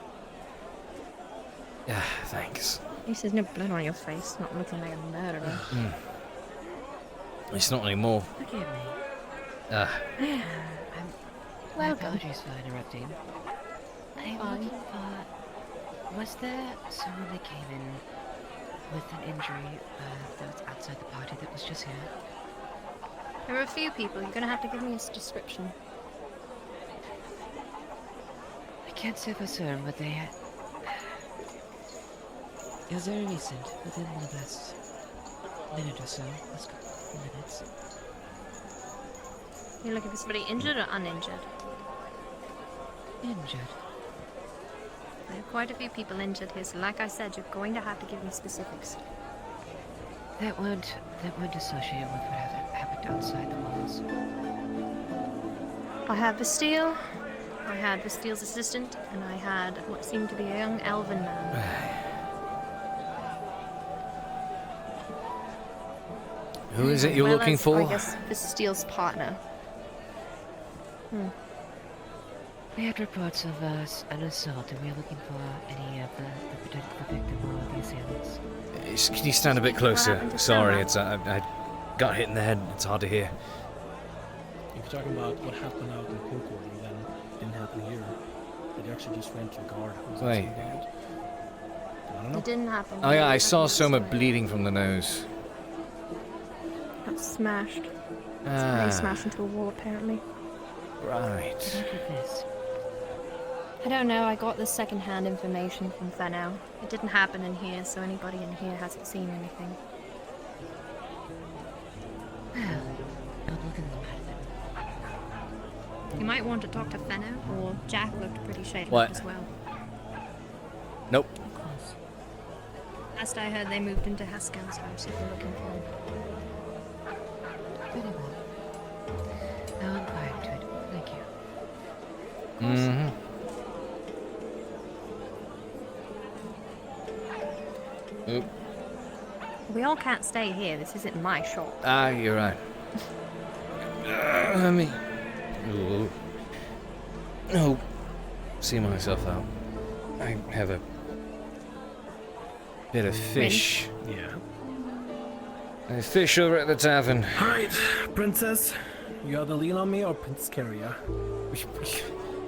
Yeah, thanks. At least there's no blood on your face, not looking like a murderer. It's not anymore. Forgive me. Welcome. My apologies for interrupting. I'm looking for... Was there someone that came in with an injury that was outside the party that was just here? There are a few people. You're going to have to give me a description. I can't say for certain, but they... It was very recent, within the last minute or so. Last couple of minutes. You're looking for somebody injured or uninjured? Injured. There are quite a few people injured here, so like I said, you're going to have to give me specifics. That would associate with what happened outside the walls. I had Bastille, I had Bastille's assistant, and I had what seemed to be a young elven man. Who is it you're Well looking as, for? I guess Bastille's partner. We had reports of an assault, and we are looking for any of the victim or the assailants. Can you stand a bit closer? Sorry, it's I got hit in the head. It's hard to hear. If you're talking about what happened out in Pilkwater, then it didn't happen here. It actually just went to the guard. Wait. I don't know. It didn't happen. Oh yeah, I saw Soma bleeding from the nose. Got smashed. Ah. He smashed into a wall, apparently. Right. I don't know, I got the second-hand information from Fenel. It didn't happen in here, so anybody in here hasn't seen anything. Well, not looking the matter You might want to talk to Fenno, or Jack looked pretty shaken What? up as well. Nope. Last I heard, they moved into Haskell's house if you're looking for him. Very well. I'll inquire into it. Thank you. Mm-hmm. Oop. We all can't stay here. This isn't my shop. Ah, you're right. Let me... Ooh. Oh. See myself out. I have a bit of fish. Yeah. A fish over at the tavern. Alright, Princess. You got the lead on me or Prince Carrier?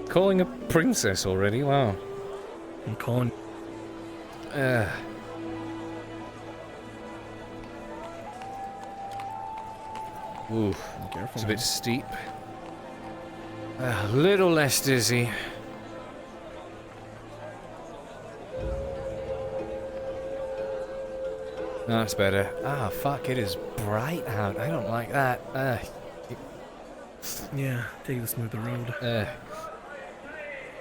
Calling a princess already? Wow. I'm calling. Ooh, it's a bit steep. A little less dizzy. That's better. Ah, fuck, it is bright out. I don't like that. Yeah, take the smoother road.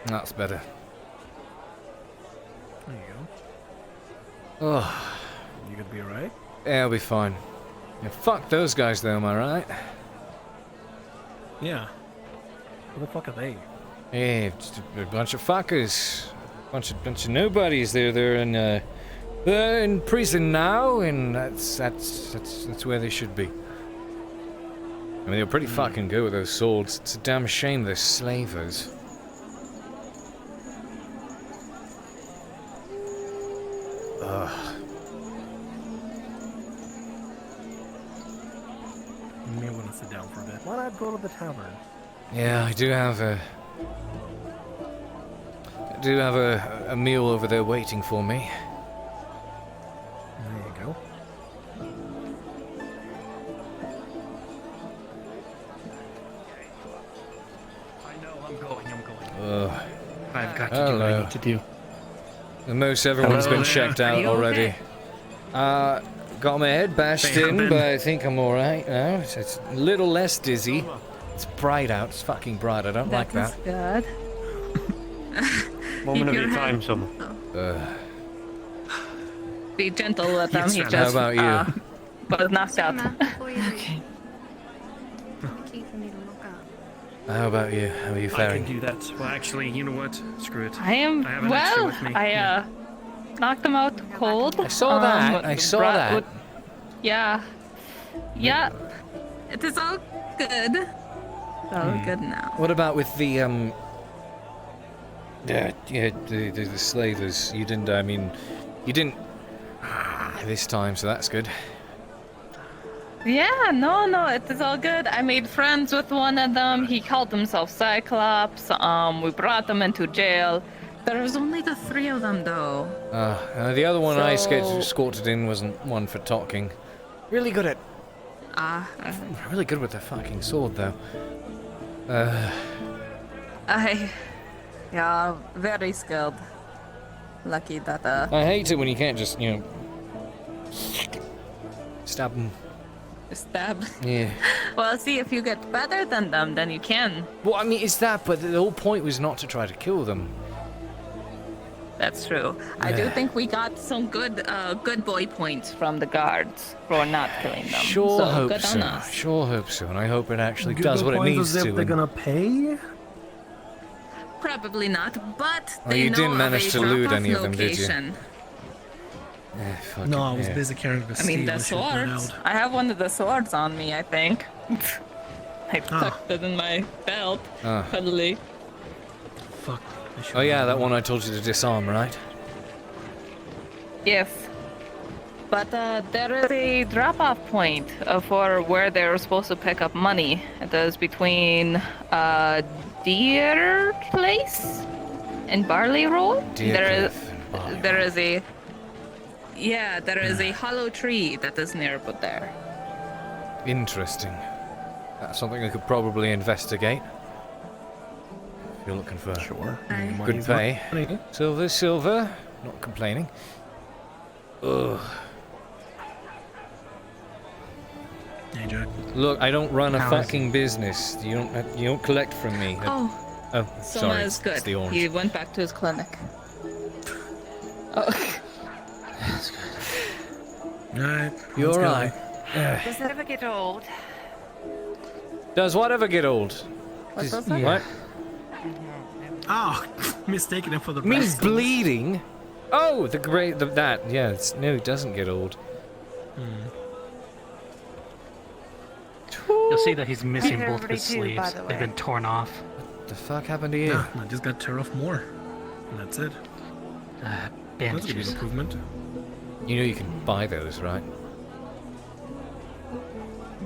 That's better. There you go. Oh. You gonna be alright? Yeah, I'll be fine. Yeah, fuck those guys though, am I right? Yeah. Who the fuck are they? Yeah, just a bunch of fuckers. Bunch of nobodies. They're in prison now, and that's where they should be. I mean, they were pretty fucking good with those swords. It's a damn shame they're slavers. Ugh. You may want to sit down for a bit. Why not go to the tavern? Yeah, I do have a meal over there waiting for me. There you go. I know, I'm going. I've got to do what I need to do. The most everyone's Hello been there. checked Are out you already. Got my head bashed They in, happen. but I think I'm alright now. It's a little less dizzy. It's bright out. It's fucking bright. I don't like that. Good. Moment of Keep your your time, head- son. Be gentle with him. Yes, He ma'am. just How about you? was knocked out. Okay. Key for me to look up. How about you? How are you I faring? can do that. Well, actually, you know what? Screw it. I am have an extra well. with me. I knocked him out cold. I saw that. I saw that. Yeah. Yeah. It is all good. It's all good now. What about with the the slavers? You didn't. I mean, you didn't this time, so that's good. Yeah, no, it is all good. I made friends with one of them. He called himself Cyclops. We brought them into jail. There was only the 3 of them, though. The other one I So- escorted in wasn't one for talking. Really good at. Really good with the fucking sword, though. Yeah, very skilled. Lucky that, I hate it when you can't just, stab them. stab. Yeah. Well, see, if you get better than them, then you can. Well, I mean, it's that, but the whole point was not to try to kill them. That's true. I do think we got some good boy points from the guards for not killing them. Sure so hope good so. on us. Sure hope so, and I hope it actually Good does what it points needs as to. if they're and- gonna pay? Probably not, but Oh, they you know didn't of manage a to loot drop-off any of them, did you? location. Fuck No, it, I was yeah. busy carrying the I mean, steel. the I should've put it swords. out. I have one of the swords on me, I think. I tucked it in my belt, Ah. cuddly. Fuck. Oh yeah, that one I told you to disarm, right? Yes. But there is a drop-off point for where they're supposed to pick up money. It is between Deer Place and Barley Road. There is a hollow tree that is near but there. Interesting. That's something I could probably investigate. If you're looking for good pay. Silver. Not complaining. Ugh. Hey, Jack. Look, I don't run a How is fucking business. You don't collect from me. Oh. Oh, Soma sorry. is good. It's the orange. He went back to his clinic. Oh. Alright. You're right. Does it ever get old? Does whatever get old? What's Does- that? What? Oh, mistaken it for the Means breast. bleeding. Oh, that. Yeah. No, it doesn't get old. You'll see that he's missing Did both of his everybody do, by sleeves. the They've way? been torn off. What the fuck happened to you? Yeah, I just got to tear off more. And that's it. That's a good Bandages. improvement. You know you can buy those, right?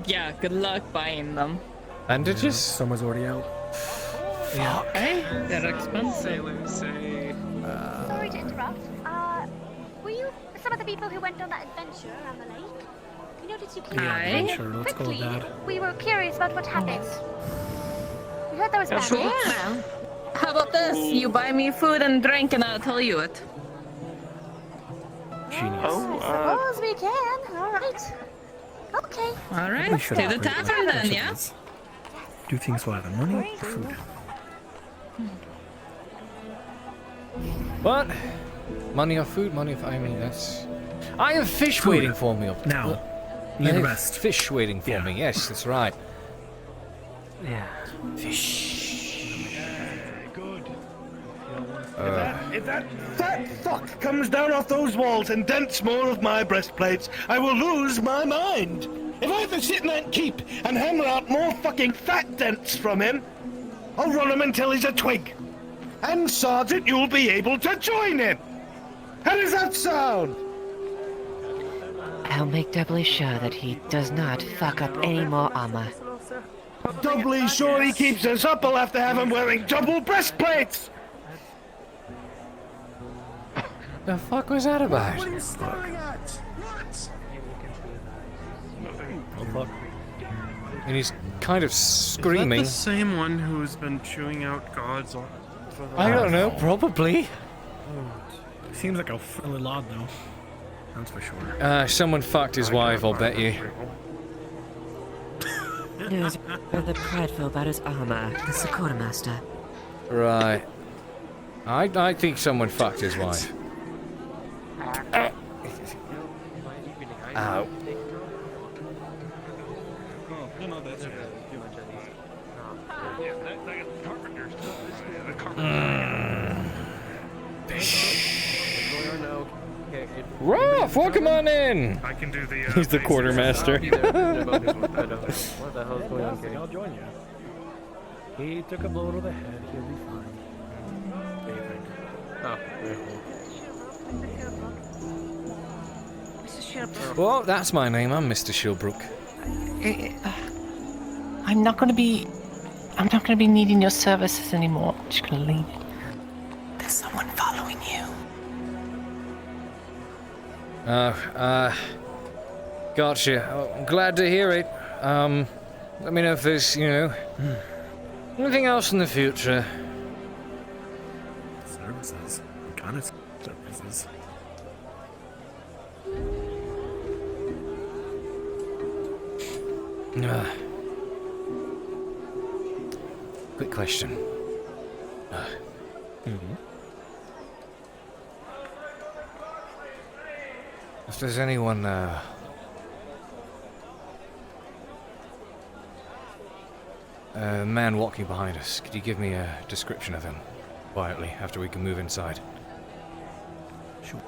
Yeah, good luck buying them. Bandages? Summer's already out. Hey, they're expensive. Sorry to interrupt. Were you some of the people who went on that adventure around the lake? We noticed you came Aye. Adventure, let's go with quickly. that. We were curious about what happened. We heard there was bandits. Sure. How about this? You buy me food and drink and I'll tell you it. Genius. I suppose we can. All right. Okay. All right, We to should the operate like tavern then, yeah? principals. Do things for either money or food. What? Money or food? Money or I mean, that's. I have fish Food. waiting for me. Now, I you're the have best. Fish waiting for me. Yes, that's right. Yeah. If that fat fuck comes down off those walls and dents more of my breastplates, I will lose my mind. If I have to sit in that keep and hammer out more fucking fat dents from him, I'll run him until he's a twig. And Sergeant, you'll be able to join him. How does that sound? I'll make doubly sure that he does not fuck up any more armor. Doubly sure he keeps us up, I'll have to have him wearing double breastplates. The fuck was that about? What are you staring at? What? Oh fuck. And he's kind of screaming. Is that the same one who's been chewing out gods on? I don't know, probably. Seems like a friendly lad though. That's for sure. Someone fucked his wife, I'll bet you. Knows rather prideful about his armor, the quartermaster. Right. I think someone fucked his wife. Ow. Rolf, welcome on in! I can do the. He's the quartermaster. What the hell is going on, Cade? I'll join you. He took a blow to the head. He'll be fine. Well, that's my name. I'm Mr. Shilbrouk. I'm not gonna be needing your services anymore. I'm just gonna leave it. There's someone following you. Gotcha. Oh, I'm glad to hear it. Let me know if there's, anything else in the future. Services. What kind of services? Quick question. If there's anyone, a man walking behind us, could you give me a description of him? Quietly, after we can move inside. Sure.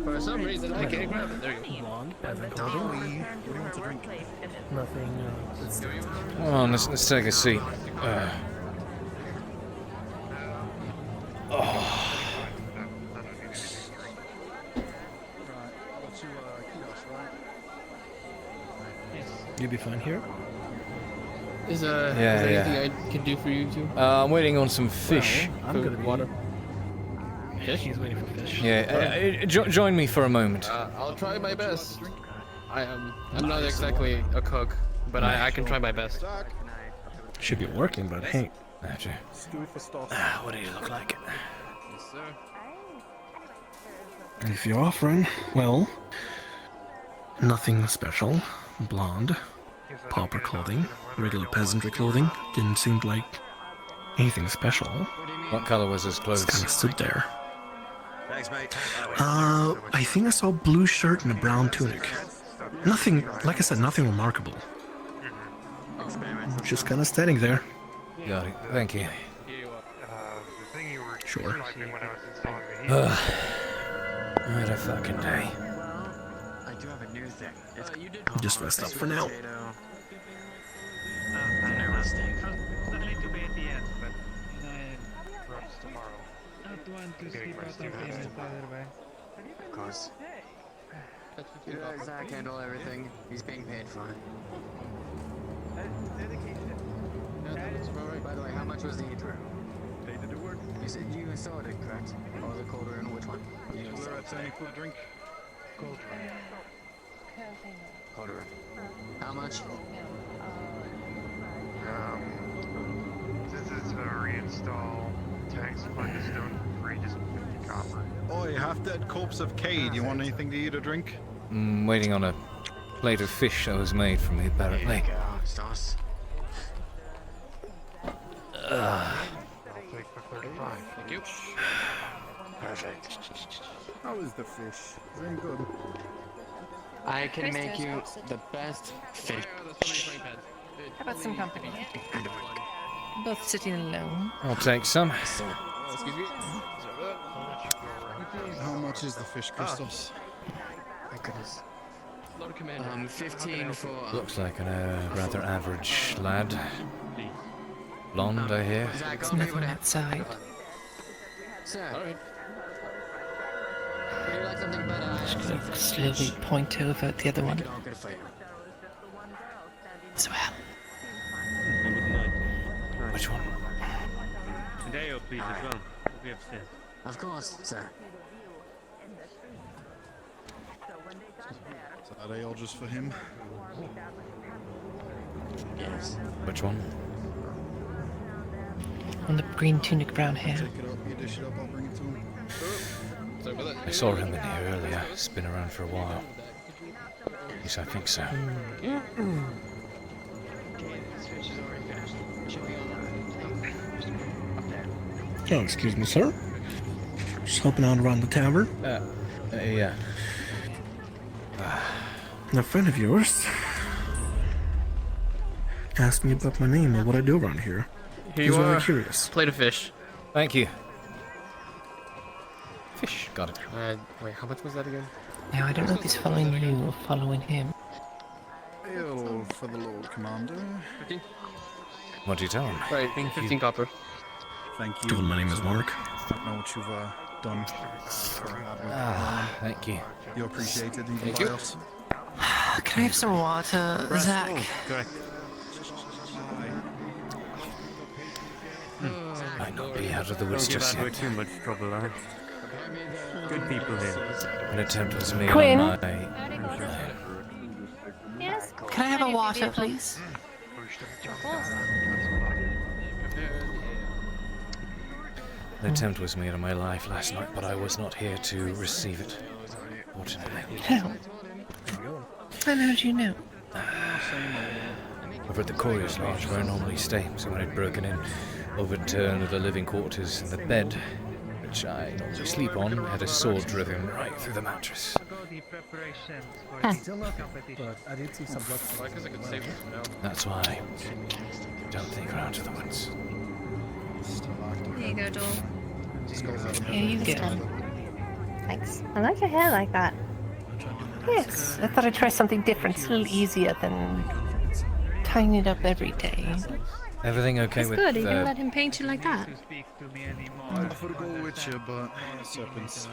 For some reason, I can't grab it. There you go. Nothing. Come on, let's take a seat. You'll be fine here. Is there Yeah. anything I can do for you two? I'm waiting on some fish. I'm gonna be water. Fish? He's waiting for fish. Yeah, join me for a moment. I'll try my best. I'm not exactly a cook. but I can try my best. Should be working, but hey. What do you look like? Yes, sir. If you're offering, well, nothing special. Blonde, pauper clothing, regular peasantry clothing. Didn't seem like anything special. What color was his clothes? Just kind of stood there. Thanks, mate. I think I saw a blue shirt and a brown tunic. Nothing, like I said, nothing remarkable. Just kind of standing there. Got it. Thank you. Sure. What a fucking day. I do have a new thing. Just rest up for now. Of course. You let Zach handle everything. He's being paid for it. By the way, how much was the heater? Paid to do work. You said you installed it, correct? Or the cold room? Which one? You We're at any food drink. Cold room. Cold room. How much? This is a reinstall. Tanks plug the stone free, just 50 copper. Oi, half-dead corpse of Cade. You want anything to eat or drink? Waiting on a plate of fish that was made for me, apparently. Sauce. I'll take for 35. Thank you. Perfect. How is the fish? Very good. I can make you the best fish. How about some company? Both sitting alone. I'll take some. Excuse me. How much is the fish, Christos? My goodness. Lord Commander. 15 for. Looks like a rather average lad. Blonde, I hear. There's nothing outside. Sir. Alright. Would you like something better? Just gonna slowly point over at the other one. I'll get it for you. As well. Which one? Today, please, as well. We have upstairs. Of course, sir. Is that ale just for him? Yes. Which one? On the green tunic, brown hair. Take it up, you dish it up, I'll bring it to him. Sorry about that. I saw him in here earlier. It's been around for a while. Yes, I think so. Oh, excuse me, sir. Just helping out around the tavern. Yeah. A friend of yours asked me about my name and what I do around here. Here He's you really are. curious. Plate of fish. Thank you. Fish. Got it. Wait, how much was that again? Now, I don't know if he's following you or following him. Ale for the Lord Commander. 15? What do you tell him? Right, 15 copper. Thank you. Told him my name is Mark. I don't know what you've done for Thank you. You appreciated even Thank by you. us. Can I have some water, Zach? Correct. Might not be out of the woods Don't give just Adwick yet. too much trouble, huh? Good people here. An attempt was made Quinn? on my... Yes? Can I have a water, please? An attempt was made on my life last night, but I was not here to receive it. Fortunately. How? And how do you know? Over at the Courier's Lodge, where I normally stay, someone had broken in, overturned the living quarters, and the bed, which I normally sleep on, had a sword driven right through the mattress. But I did see some blood. Well, I guess I could save this for now. That's why. Don't think around to the woods. There you go, doll. Here you go. Thanks. I like your hair like that. Yes, I thought I'd try something different. It's a little easier than tying it up every day. Everything okay That's with good. Are you gonna let him paint you like that? I'd prefer to go with you, but serpents.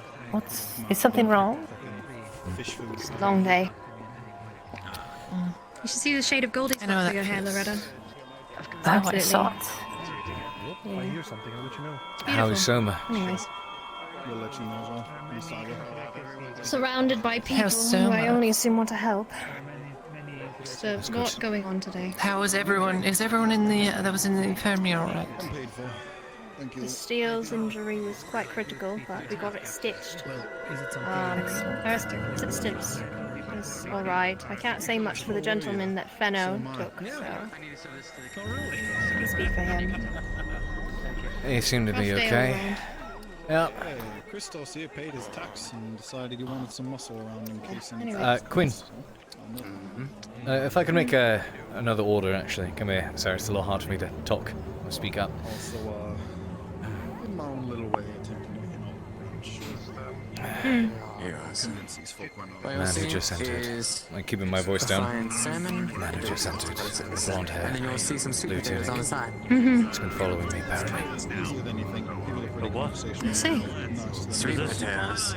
Is something wrong? Fish food. Long day. You should see the shade of gold it's I know got for that your hair, feels. Loretta. I Absolutely. saw it. If I hear something, I'll let you know. How is Soma? Anyways, We'll let you know as well. Beside it. surrounded by people How's who I Soma? only assume want to help. Just a lot going on today. How is everyone? Is everyone in the that was in the infirmary all right? The Steele's injury was quite critical, but we got it stitched. First assistance was alright. I can't say much for the gentleman that Fenno took, so I speak for him. He seemed to be Rough day okay. all round. Yeah. Hey, Christos here paid his tax and decided he wanted some muscle around in case anything. Quinn. If I can make another order, actually. Come here. Sorry, it's a little hard for me to talk or speak up. Also, in my own little way, attempting to make an outreach. Manager centered. I'm keeping my voice down. Manager centered. Blonde hair. And then you'll see some sweet Blue potatoes tunic. on the side. It's been following me, apparently. I see. Sweet potatoes.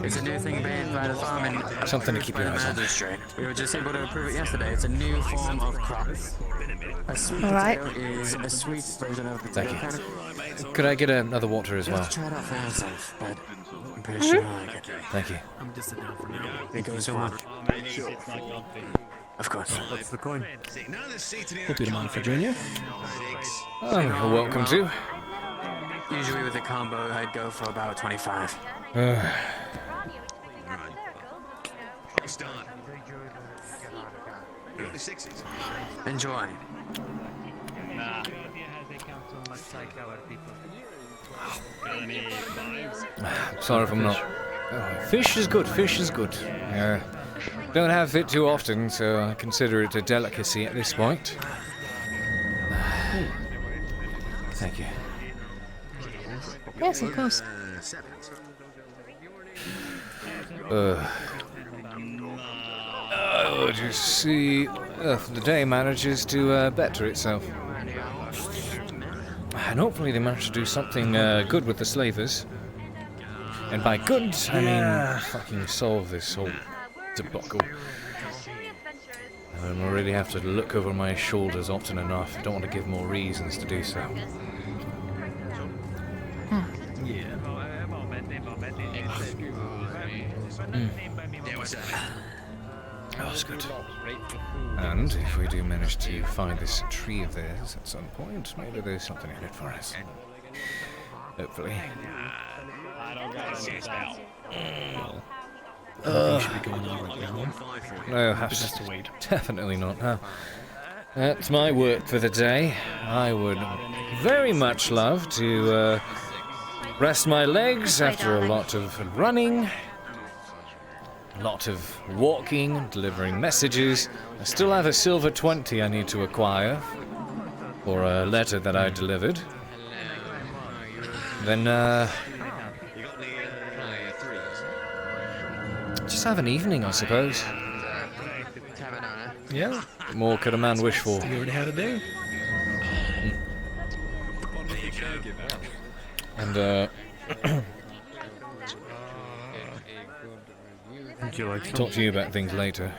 It's a new thing banned by the farm and Something to keep by your the eyes on. magistrate. We were just able to approve it yesterday. It's a new form of crops. A sweet Alright. potato is a sweet version of potato. Thank Kind you. of, Could I get another water as you well? have to try it out for yourself, but I'm pretty sure I like it. Thank you. It goes well. Of course. What's the coin? We'll do the man for Junior. Oh, you're welcome to. Usually with a combo, I'd go for about 25. Enjoy. Sorry if I'm not. Fish is good. Fish is good. Don't have it too often, so I consider it a delicacy at this point. Thank you. Yes, of course. Just see if the day manages to better itself. And hopefully they manage to do something good with the slavers. And by good, I mean fucking solve this whole debacle. I don't really have to look over my shoulders often enough. I don't want to give more reasons to do so. Oh, that's good. And if we do manage to find this tree of theirs at some point, maybe there's something in it for us. Hopefully. No, definitely not. No. That's my work for the day. I would very much love to rest my legs after a lot of running. A lot of walking, delivering messages. I still have a silver 20 I need to acquire for a letter that I delivered. Then, just have an evening, I suppose. Yeah. What more could a man wish for? You already had a day. And, talk to you about things later.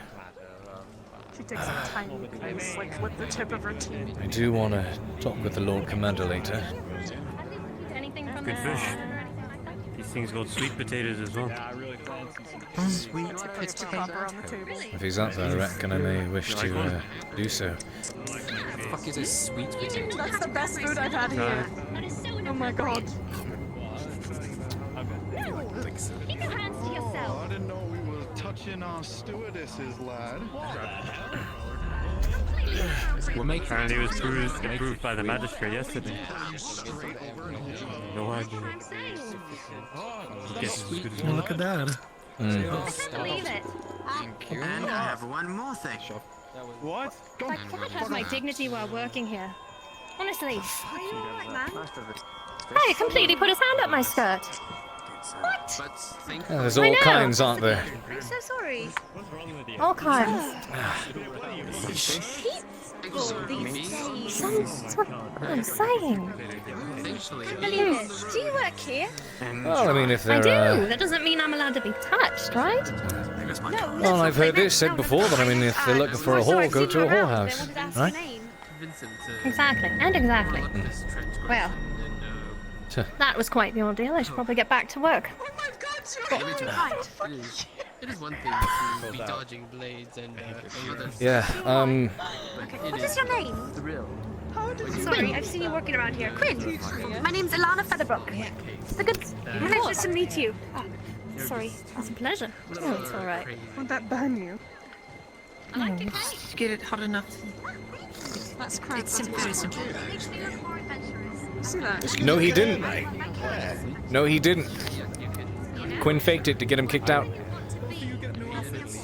She takes a tiny piece, like with the tip of her teeth. I do want to talk with the Lord Commander later. Good fish. These things got sweet potatoes as well. Sweet potatoes. If he's up there, I reckon I may wish to do so. What the fuck is a sweet potato? That's the best food I've had here. Oh my god. Keep your hands to yourself. I didn't know we were touching our stewardesses, lad. Apparently it was approved by the magistrate yesterday. No idea. Guess it's good as well. Look at that. I can't believe it. Thank you. And I have one more thing. What? My dad has my dignity while working here. Honestly. Are you alright, man? Hey, completely put his hand up my skirt. What? There's all kinds, aren't there? I'm so sorry. All kinds. That's what I'm saying. Can't believe it. Do you work here? Well, I mean, if I they're... do. That doesn't mean I'm allowed to be touched, right? Well, I've heard this said before, but I mean, if they're looking for a whore, go to a whorehouse, right? Exactly, and exactly. Well, that was quite the ordeal. I should probably get back to work. Oh my god, you're right. It is one thing to be dodging blades and another. Yeah, What is your name? Sorry, I've seen you working around here. Quinn! My name's Ilana Featherbrook. It's a good pleasure to meet you. Oh, sorry, it's a pleasure. Oh, it's alright. Won't that burn you? No, just get it hot enough. That's crap. It's very simple. See that? no, he didn't. No, he didn't. Quinn faked it to get him kicked out.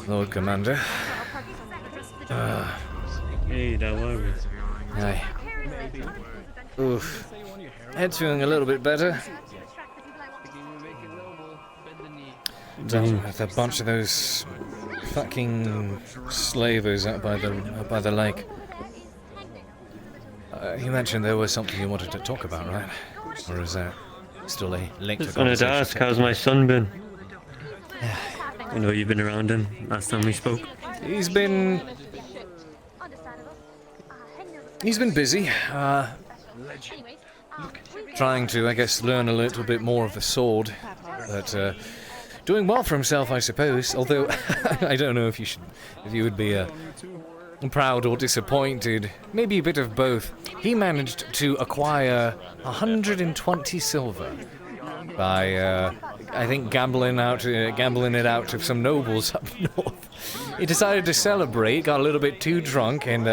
Lord Commander. Hey, that was. Aye. Oof. Head's feeling a little bit better. Done with a bunch of those fucking slavers out by the lake. You mentioned there was something you wanted to talk about, right? Or is that still a link to Just wanted to ask, how's my son been? I know you've been around him last time we spoke. He's been busy, trying to, I guess, learn a little bit more of the sword, but doing well for himself, I suppose. Although I don't know if you would be proud or disappointed. Maybe a bit of both. He managed to acquire 120 silver by, I think, gambling it out to some nobles up north. He decided to celebrate, got a little bit too drunk, and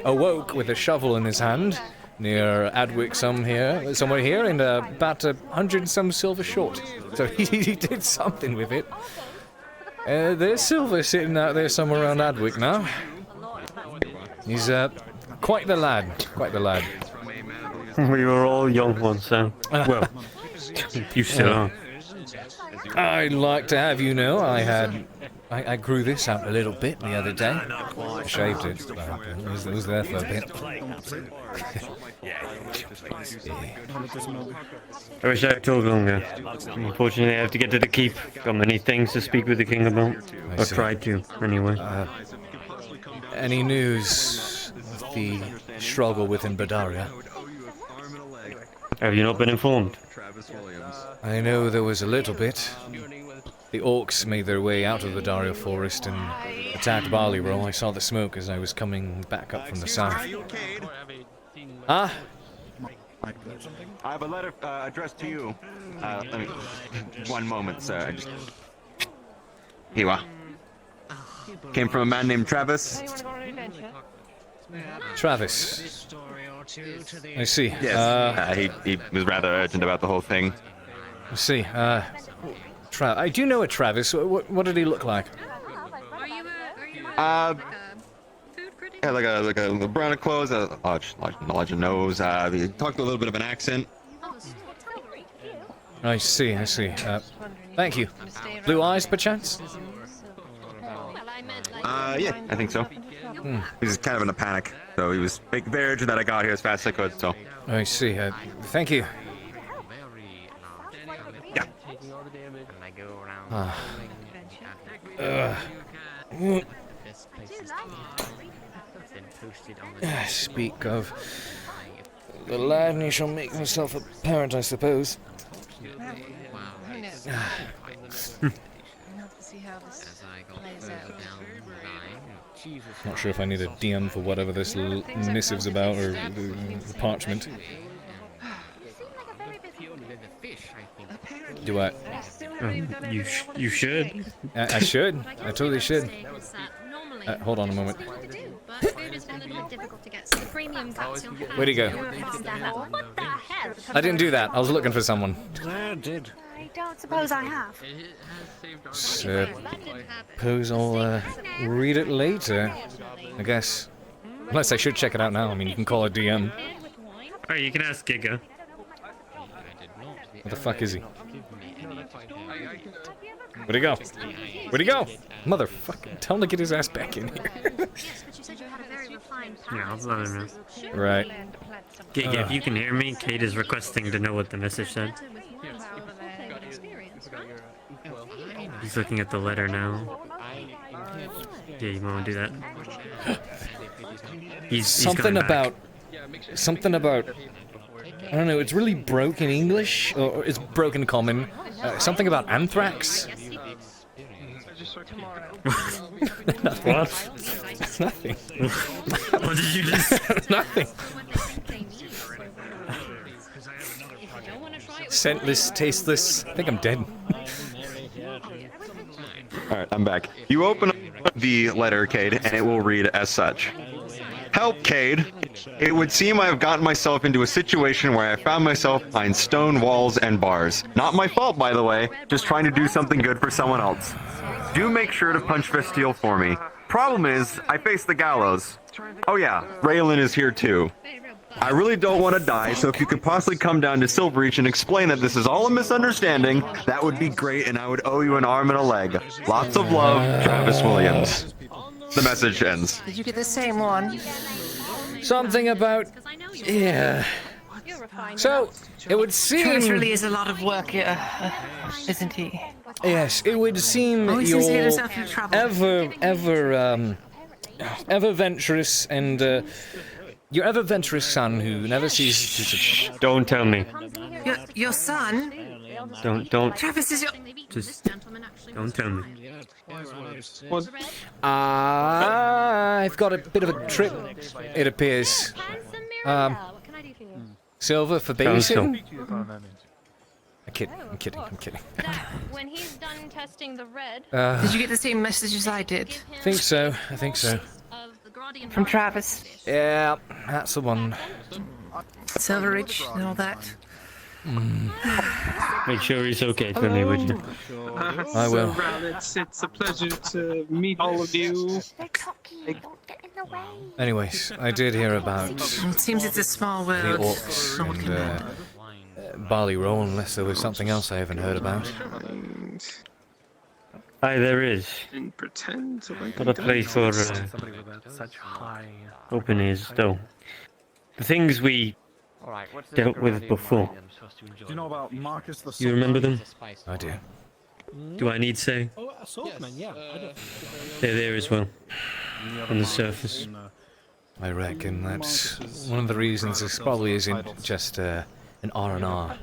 awoke with a shovel in his hand near Adwick somewhere here, and about 100 and some silver short. So he did something with it. There's silver sitting out there somewhere around Adwick now. He's quite the lad, quite the lad. We were all young once then. Well, you still are. I'd like to have you know I grew this out a little bit the other day. I shaved it, but it was there for a bit. I wish I had told longer. Unfortunately, I have to get to the keep. Got many things to speak with the king about. Or tried to, anyway. Any news of the struggle within Badaria? Have you not been informed? I know there was a little bit. The orcs made their way out of the Daria forest and attacked Barley Row. I saw the smoke as I was coming back up from the south. Ah? I have a letter addressed to you. Let me... One moment, sir. Here you are. Came from a man named Travis. Travis. I see. Yes. He was rather urgent about the whole thing. I see. I do know a Travis. What did he look like? Yeah, like a brown clothes, a larger nose. He talked a little bit of an accent. I see. Thank you. Blue eyes, perchance? Yeah, I think so. He was kind of in a panic, so he was very urgent that I got here as fast as I could, so. I see. Thank you. Yeah. Speak of the lad, and he shall make himself apparent, I suppose. Not sure if I need a DM for whatever this missive's about, or the parchment. Do I? You should. I should. I totally should. Hold on a moment. Where'd he go? I didn't do that. I was looking for someone. I don't suppose I have. Suppose I'll read it later, I guess. Unless I should check it out now. I mean, you can call a DM. Alright, you can ask Giga. What the fuck is he? Where'd he go? Where'd he go? Motherfucker, tell him to get his ass back in here. Yeah, I'll let him know. Right. Giga, if you can hear me, Cade is requesting to know what the message said. He's looking at the letter now. Yeah, you want to do that? He's something about... I don't know, it's really broken English, or it's broken common. Something about anthrax? tomorrow. What? It's nothing. What did you just say? Nothing. Scentless, tasteless. I think I'm dead. Alright, I'm back. You open up the letter, Cade, and it will read as such. Help, Cade. It would seem I have gotten myself into a situation where I found myself behind stone walls and bars. Not my fault, by the way. Just trying to do something good for someone else. Do make sure to punch Vestiel for me. Problem is, I face the gallows. Oh yeah, Raylan is here too. I really don't want to die, so if you could possibly come down to Silverreach and explain that this is all a misunderstanding, that would be great, and I would owe you an arm and a leg. Lots of love, Travis Williams. The message ends. Did you get the same one? Something about... Yeah. So, it would seem... Travis really is a lot of work, isn't he? Yes, it would seem Oh, he's you're getting himself into trouble. ever venturous and, your ever venturous son who never ceases to... Don't tell me. Your son? Don't. Travis is your... Just don't tell me. I've got a bit of a trip, it appears. Silver for babysitting? I'm kidding. When he's done testing the red... Did you get the same message as I did? I think so. From Travis? Yeah, that's the one. Silverreach and all that. Make sure he's okay, Tony, would you? I will. It's a pleasure to meet all of you. Anyways, I did hear about It seems it's a small the world. orcs and Barley Roll, unless there was something else I haven't heard about. Aye, there is. And pretend like Got a place for open ears, though. The things we dealt with before. Do you know about Marcus the You remember them? I do. Do I need say? Oh, a swordman, yeah. They're there as well. On the surface. I reckon that's one of the reasons this probably isn't just an R&R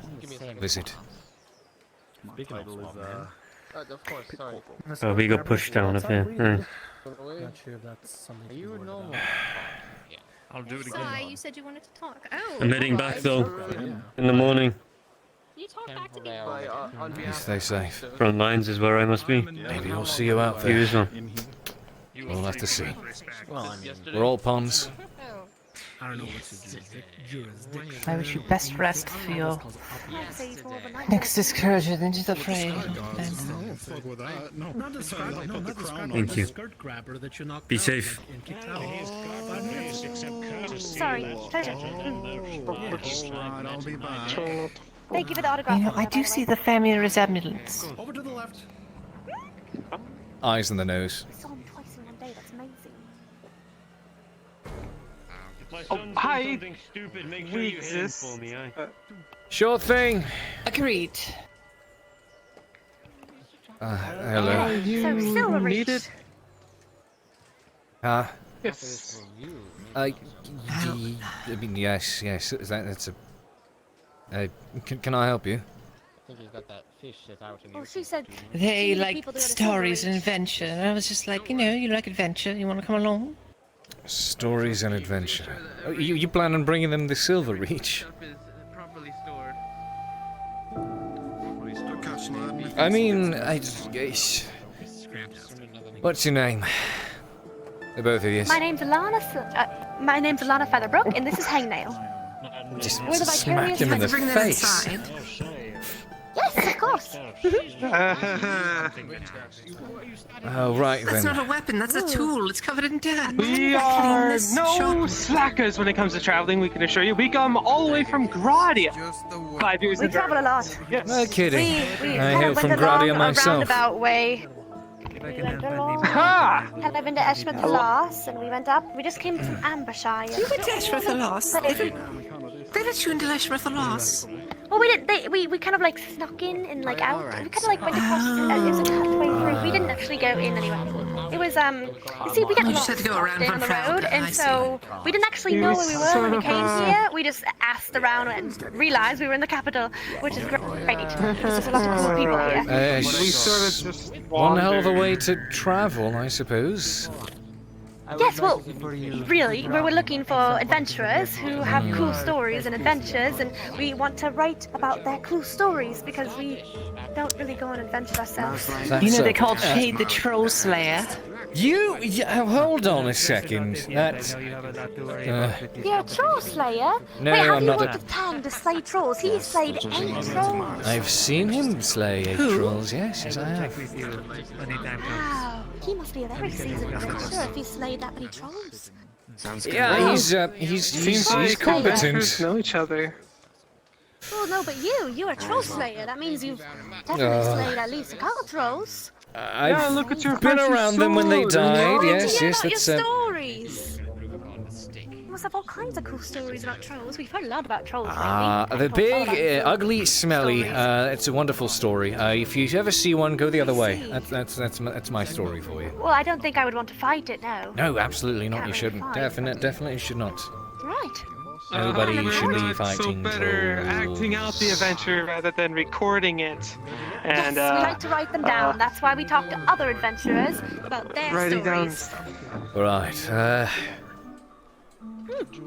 visit. Oh, we got pushed down up there. Not sure if that's something. Are you normal? I'll do it again. You said you wanted to talk. Oh. I'm heading back though. In the morning. You talk back to me. You stay safe. Front lines is where I must be. Maybe we'll see you out there. You as well. We'll have to see. We're all pawns. I don't know what to do. I wish you best rest for your next excursion into the fray. Thank you. Be safe. Sorry, pleasure. Thank you for the autograph. You know, I do see the family resemblance. Over to the left. Eyes in the nose. I saw him twice in one day, that's amazing. Oh, hi. We exist. Sure thing. Agreed. Hello. So need it? Huh? Yes. I mean, yes. That's a... can I help you? I think he's got that fish that's out in Well, she said They two like people doing a stories silver and adventure. And I was just like, you know, you like adventure. You want to come along? Stories and adventure. Oh, you plan on bringing them the Silverreach? I mean, what's your name? The both of you. My name's Alana Featherbrook, and this is Hangnail. Just We're the smack vicarious him in the bring them face. inside. Yes, of course. Oh, right That's then. not a weapon. That's a tool. It's covered in dirt. We are no slackers when it comes to traveling, we can assure you. We come all the way from Gradia. 5 years We in travel a lot. Yes. No kidding. We I kind hail of from went along Gradia a myself. roundabout way. We went along. Kind of into Eshmouth Loss, and we went up. We just came from Ambershire. You went to Eshmouth Loss? They let you into Eshmouth Loss? Well, we didn't. We kind of like snuck in and like out. We kind of like went across. It was a cutaway through. We didn't actually go in anywhere. It was, you see, we get You lost just had to go around on the from road, Proud. and I see. so we didn't actually know where we were when we came here. We just asked around and realized we were in the capital, which is great. There's just a lot of cool people here. We sort of just One hell of a wandered. way to travel, I suppose. Yes, well, really, we're looking for adventurers who have cool stories and adventures, and we want to write about their cool stories because we don't really go on adventures ourselves. You know they called Cade the Troll Slayer. Hold on a second. That's. You're a troll slayer? No, Wait, have I'm you not worked a- with Tang to slay trolls? He slayed 8 trolls. I've seen him slay 8 trolls, yes, I have. Wow, he must be a very seasoned adventurer if he slayed that many trolls. Yeah, he's Seems like competent. adventurers know each other. Oh no, but you're a troll slayer. That means you've definitely slayed at least a couple trolls. I've look at your been fancy around them when they sword. died, Oh, yes, hear yes, about that's your stories. You must have all kinds of cool stories about trolls. We've heard a lot about trolls lately. the big, ugly, smelly. It's a wonderful story. If you ever see one, go the other way. That's my story for you. Well, I don't think I would want to fight it now. No, absolutely not. You Can't shouldn't. really fight. Definitely should not. Right. Nobody should be So fighting better trolls. acting out the adventure rather than recording it. And Yes, we like to write them down. That's why we talk to other adventurers about their writing down stories. Right.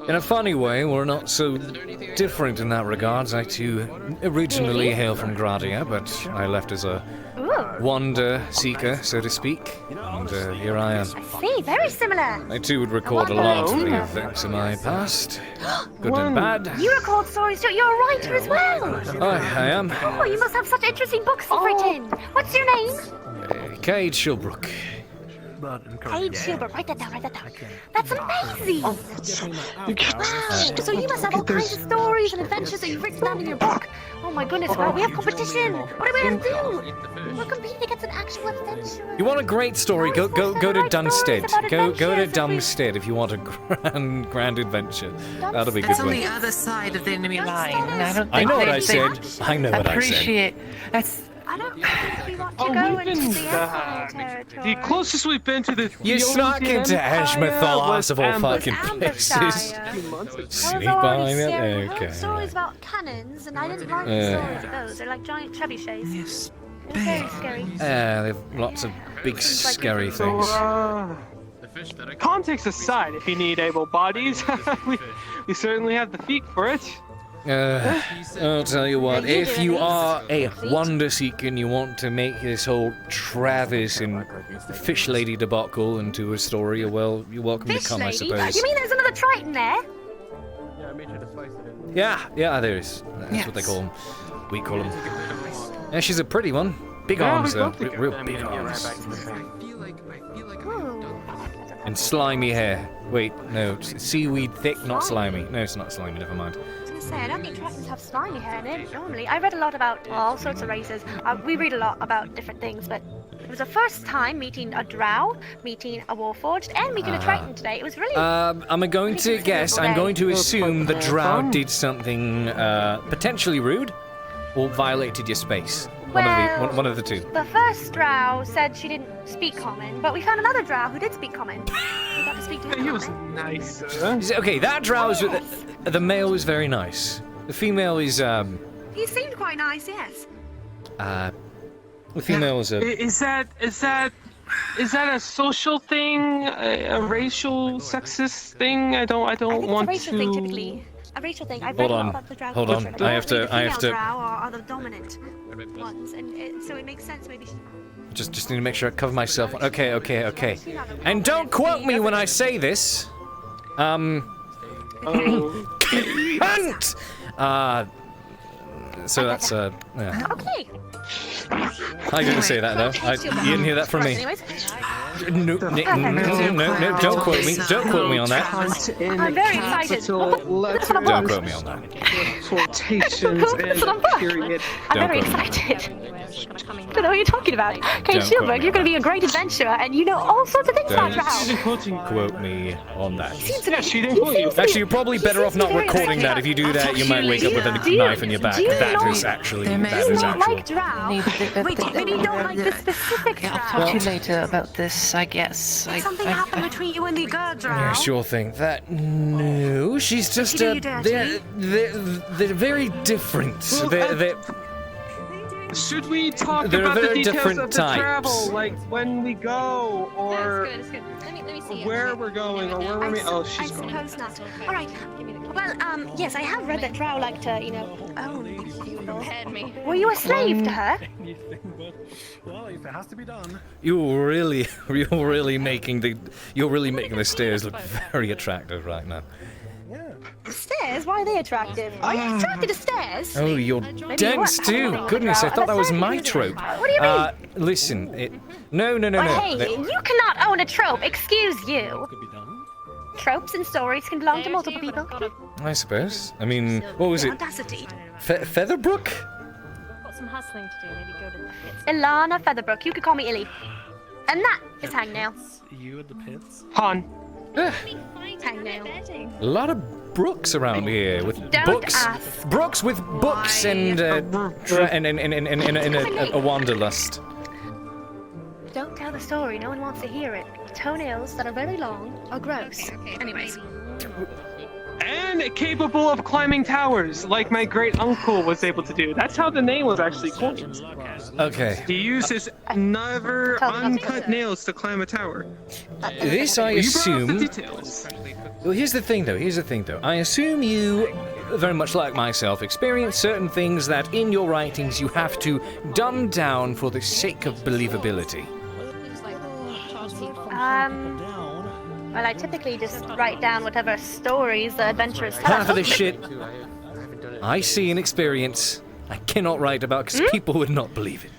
In a funny way, we're not so different in that regards. I too originally hail from Gradia, but I left as a wander seeker, so to speak. And here I am. See, very similar. I too would record a lot of the events of my past, good and bad. You record stories too. You're a writer as well. I am. Oh, you must have such interesting books you've written. What's your name? Cade Shilbrouk. Cade Shilbrouk. Write that down. That's amazing. Wow. So you must have all kinds of stories and adventures that you've written down in your book. Oh my goodness, well, we have competition. What are we going to do? We're competing against an actual adventurer. You want a great story? Go to Dunstead. Go to Dunstead if you want a grand adventure. That'll be a good That's on one. the other side of the enemy line. And I don't I think know what they I said. I know what I said. appreciate. That's. I don't think we want to Oh, go we've into been the Empire territory. the closest we've been to the You snuck into Ashmethal, ass of all fucking places. That Sneak was already behind it? scary. I heard Okay. stories about cannons, and I didn't like the stories of those. They're like giant trebuchets. Yes. It was very scary. They have lots of big scary things. Context aside, if you need able bodies, we certainly have the feet for it. I'll tell you what, if you are a wonder seeker and you want to make this whole Travis and Fish Lady debacle into a story, well, you're welcome to come, I suppose. You mean there's another Triton there? Yeah, there is. That's what they call them. We call them. Yeah, she's a pretty one. Big arms, though. Real big arms. And slimy hair. Wait, no, it's seaweed thick, not slimy. No, it's not slimy, never mind. I don't think Tritons have slimy hair in it normally. I read a lot about all sorts of races. We read a lot about different things, but it was the first time meeting a drow, meeting a warforged, and meeting a Triton today. It was really. I'm going to guess. I'm going to assume the drow did something potentially rude, or violated your space. One of the two. The first drow said she didn't speak common, but we found another drow who did speak common. We got to speak to him. He was nice. Okay, that drow is. The male is very nice. The female is. He seemed quite nice, yes. The female is a. Is that a social thing? A racial, sexist thing? I don't want It's a racial thing typically. A racial thing. I've read a lot about the drow Hold on. culture. I have to. The drow are the dominant ones, and so it makes sense maybe. Just need to make sure I cover myself. Okay. And don't quote me when I say this. Cunt! So that's yeah. Okay. I didn't say that though. You didn't hear that from me. No, don't quote me. Don't quote me on that. I'm very excited. Don't quote me on that. Quotations and period. I'm very excited. I don't know what you're talking about. Cade Shilbrouk, you're going to be a great adventurer, and you know all sorts of things about drow. Quote me on that. Actually, you're probably better off not recording that. If you do that, you might wake up with a knife in your back. That is actually. Like drow. Wait, maybe you don't like the specific drow. I'll talk to you later about this. guess. Did something happen between you and the girl, Drow? Yeah, sure thing. No, she's just Did she do you dirty? they're very different. They're Should we talk They're about the very details different of the types. travel, like when we go, or It's good. Let me see. where we're going, or where we're meeting? Oh, she's I going. suppose not. All right. Well, yes, I have read that Drow like to, own people. Were you a slave to her? Well, if it has to be done. you're really making the stairs look very attractive right now. Stairs? Why are they attractive? Are you attracted to stairs? Oh, you're Maybe dense you are. too. Goodness, I thought that was my trope. What do you mean? Listen, no. Hey, you cannot own a trope. Excuse you. Tropes and stories can belong to multiple people. I suppose. I mean, what was it? Audacity. Featherbrook? Got some hustling to do. Maybe go to the pits. Ilana Featherbrook. You could call me Illy. And that is Hangnail. You at the pits? Han. Hangnail. A lot of brooks around here with Don't books. ask. Brooks with books and a wanderlust. Don't tell the story. No one wants to hear it. Toenails that are very long are gross. Anyways. And capable of climbing towers, like my great uncle was able to do. That's how the name was actually coined. Okay. He used his never uncut nails to climb a tower. This I You brought up the assume. details. Well, here's the thing, though. I assume you, very much like myself, experience certain things that in your writings you have to dumb down for the sake of believability. Well, I typically just write down whatever stories the adventurers tell Half of us. this shit I see and experience, I cannot write about because people would not believe it.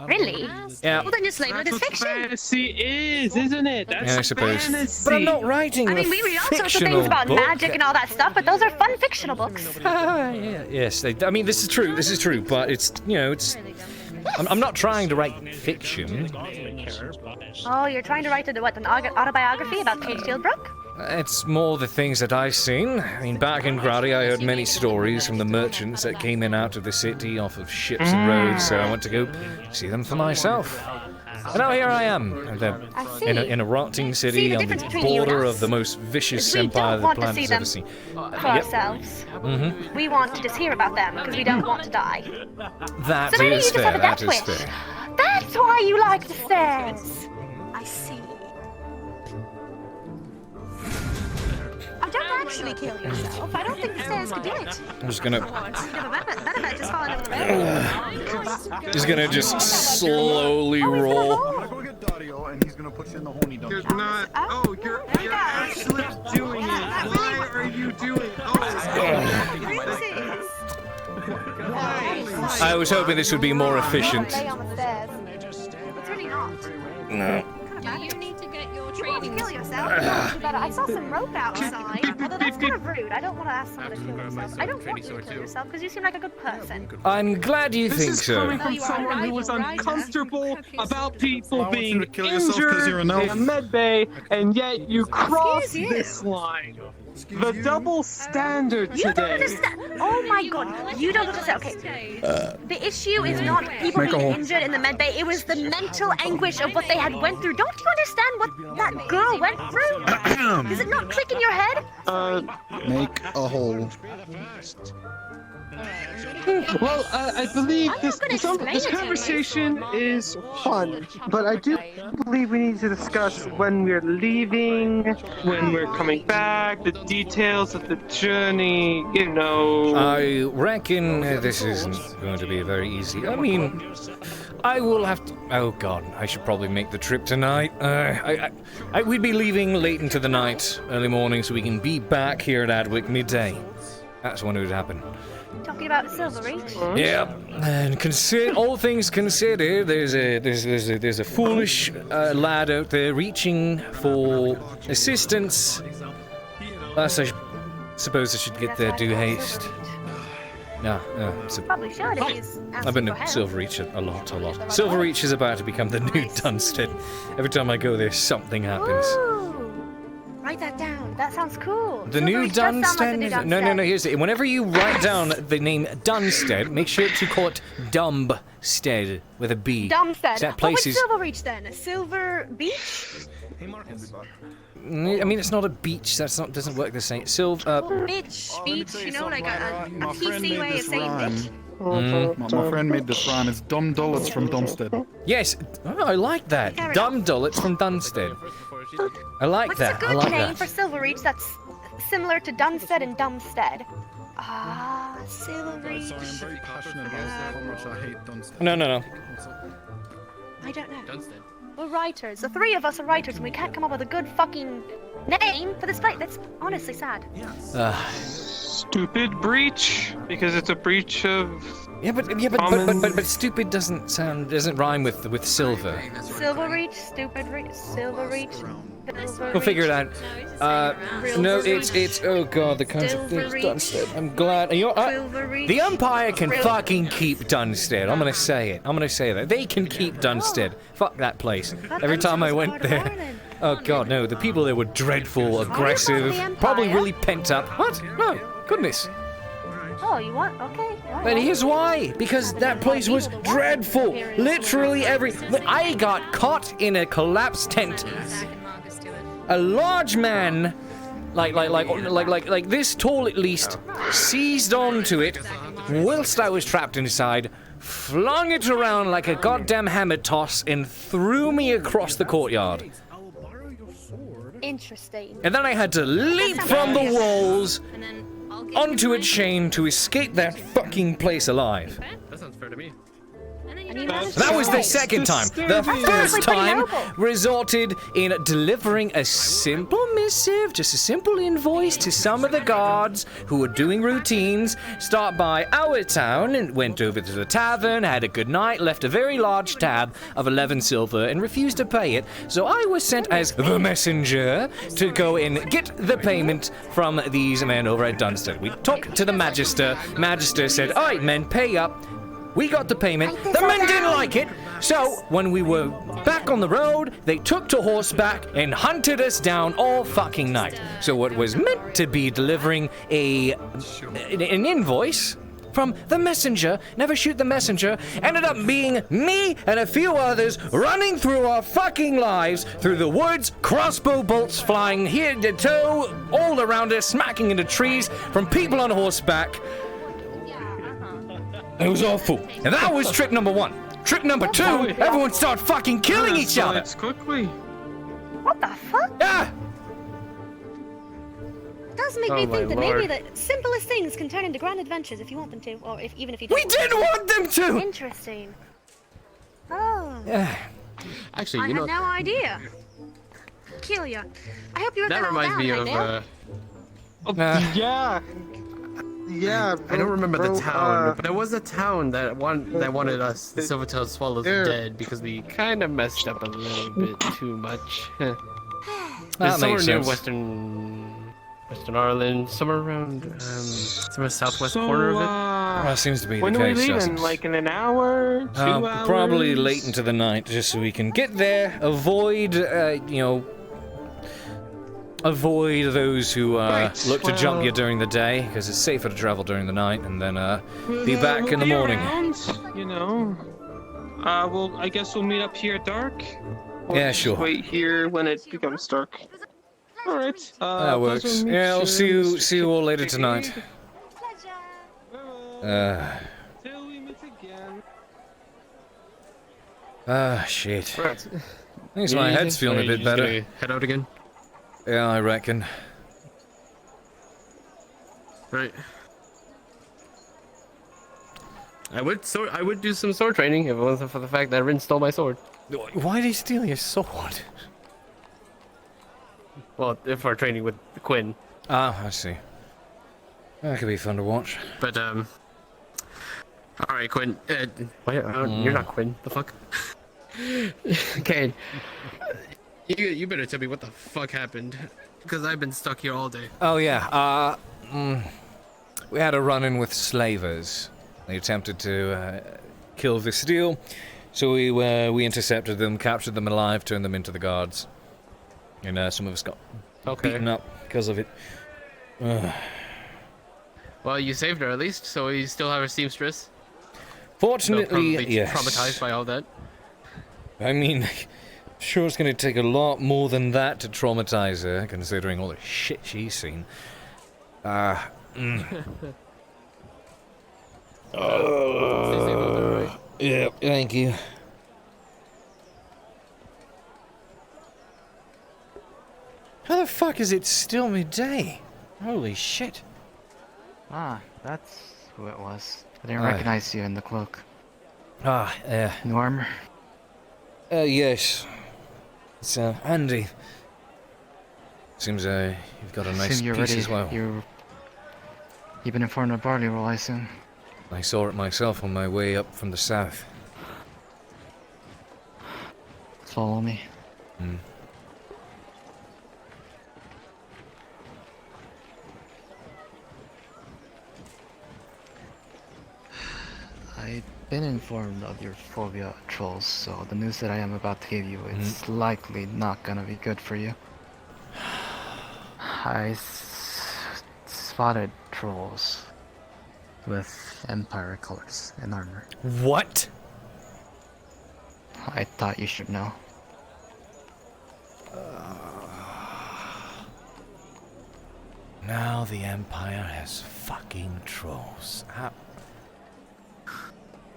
Really? Yeah. Well, then just label it as fiction. Fantasy is, isn't it? That's Yeah, I suppose. fantasy. But I'm not writing I mean, a we read all sorts of fictional things about book. magic and all that stuff, but those are fun fictional books. Yes, I mean, this is true, but it's, I'm not trying to write fiction. Oh, you're trying to write an autobiography about Cade Shilbrouk? It's more the things that I've seen. I mean, back in Grady, I heard many stories from the merchants that came in out of the city off of ships and roads, so I went to go see them for myself. And now here I am, in a rotting city on the border of the most vicious empire the planet has ever seen. For ourselves. Mm-hmm. We want to just hear about them because we don't want to die. That So maybe is you just fair, have a that death is wish. fair. That's why you like the stairs. I see. Oh, don't actually kill yourself. I don't think the stairs could do it. I'm just gonna... You'd have better bet just falling over the road. Just gonna just slowly roll. And he's gonna put you in the horny dungeon. You're not. Oh, you're actually doing it. Why are you doing? I was hoping this would be more efficient. Lay on the stairs. It's really not. No. Do you need to get your You won't training? kill yourself. You won't do better. I saw some rope outside. Although that's kind of rude. I don't want to ask someone to kill themselves. I don't want you to kill yourself because you seem like a good person. I'm glad you This think is so. coming from someone who was uncomfortable about people being kill yourself 'cause you're injured an elf. in a med bay, and yet you cross Excuse you. this line. The double standard You don't today. understand. Oh my god. You don't understand. Okay. The issue is not people Make a being hole. injured in the med bay. It was the mental anguish of what they had went through. Don't you understand what that girl went through? Does it not click in your head? Make a hole. Well, I believe this gonna explain this it to you. conversation is fun, but I do believe we need to discuss when we're leaving, when we're coming back, the details of the journey, I reckon this isn't going to be very easy. I mean, I will have to... Oh god, I should probably make the trip tonight. We'd be leaving late into the night, early morning, so we can be back here at Adwick midday. That's when it would happen. Talking about Silverreach? Yeah, and all things considered, there's a foolish lad out there reaching for assistance. Thus, I suppose I should get there due haste. No, Probably should if he's asking I've been to for help. Silverreach a lot. Silverreach is about to become the new Dunstan. Every time I go there, something happens. Ooh. Write that down. that sounds cool. The Silver new Reach does sound like the Dunstead. new No, no, no. Dunstead. Here's it. Whenever you write down the name Dunstead, make sure to call it Dumbstead with a B. Dumbstead. That What place would is. Silver Reach then? Silver Beach? I mean, it's not a beach. That's not doesn't work the same. Beach, you know, like a PC way of saying bitch. My friend made this rhyme. It's dumb dullets from Dumpstead. Yes, oh, I like that. Fair Dumb Dullets from Dunstead. I like What's that. a good I like name that. for Silver Reach that's similar to Dunstead and Dumbstead? Ah, Silver Reach. I'm very passionate about how much I hate Dumpstead. No, no, no. I don't know. We're writers. The three of us are writers, and we can't come up with a good fucking name for this place. That's honestly sad. Stupid breach, because it's a breach of. But stupid doesn't rhyme with silver. Silver Reach, stupid Reach, Silver Reach. We'll figure it out. No, it's oh god, the kinds of things Dunstead. I'm glad. The Umpire can fucking keep Dunstead. I'm gonna say it. I'm gonna say that they can keep Dunstead. Fuck that place. Every time I went there. Oh god, no. The people there were dreadful, aggressive, probably really pent up. What? No, goodness. Oh, you want? Okay. But here's why. Because that place was dreadful. Literally I got caught in a collapsed tent. A large man, like this tall at least, seized onto it whilst I was trapped inside, flung it around like a goddamn hammer toss, and threw me across the courtyard. Interesting. And then I had to leap from the walls onto a chain to escape that fucking place alive. That sounds fair to me. That was the second time. The first time resulted in delivering a simple missive, just a simple invoice to some of the guards who were doing routines. Stopped by our town and went over to the tavern, had a good night, left a very large tab of 11 silver and refused to pay it. So I was sent as the messenger to go and get the payment from these men over at Dunstead. We talked to the Magister. Magister said, "All right, men, pay up." We got the payment. The men didn't like it. So when we were back on the road, they took to horseback and hunted us down all fucking night. So what was meant to be delivering an invoice from the messenger, never shoot the messenger, ended up being me and a few others running through our fucking lives through the woods, crossbow bolts flying here to toe, all around us, smacking into trees from people on horseback. It was awful. And that was trick number one. Trick number two, everyone started fucking killing each other. Quickly. What the fuck? Ah! It does make me think that maybe the simplest things can turn into grand adventures if you want them to, or even if you don't. We didn't want them to! Interesting. Oh. Actually, I you know. had no idea. Peculiar. I hope you wrote That all reminds me down, of. Yeah. Yeah. I don't remember the bro, town, but there was a town that wanted us, the Silvertail Swallows, dead because we kind of messed up a little bit too much. It's somewhere near Western Ireland, somewhere around somewhere southwest corner of it. That seems to be when the are case. we leaving? doesn't it? Like in an hour? 2 hours? Probably late into the night, just so we can get there, avoid, avoid those who look to jump you during the day, because it's safer to travel during the night, and then be back in the morning. Around, you know. Well, I guess we'll meet up here at dark. Or Yeah, just sure. Wait here when it becomes dark. All right. That works. Yeah, I'll see you all later tonight. Shit. Right. I think my head's feeling a bit better. Head out again. Yeah, I reckon. Right. I would do some sword training if it wasn't for the fact that Rin stole my sword. Why did he steal your sword? Well, if we're training with Quinn. Ah, I see. That could be fun to watch. But all right, Quinn. You're not Quinn. The fuck. Okay. You better tell me what the fuck happened, because I've been stuck here all day. Oh yeah. We had a run-in with slavers. They attempted to kill Vistil, so we intercepted them, captured them alive, turned them into the guards, and some of us got beaten up, because of it. Well, you saved her at least, so you still have her seamstress. Fortunately, yes. Traumatized by all that. I mean, sure it's going to take a lot more than that to traumatize her, considering all the shit she's seen. Yeah, thank you. How the fuck is it still midday? Holy shit. Ah, that's who it was. I didn't recognize you in the cloak. New armor? Yes. It's, Andy. Seems, you've got a nice you're piece ready. as well. You've been informed of barley roll, I assume? I saw it myself on my way up from the south. Follow me. I've been informed of your phobia of trolls, so the news that I am about to give you is likely not gonna be good for you. I spotted trolls with Empire colors and armor. What? I thought you should know. Now the Empire has fucking trolls.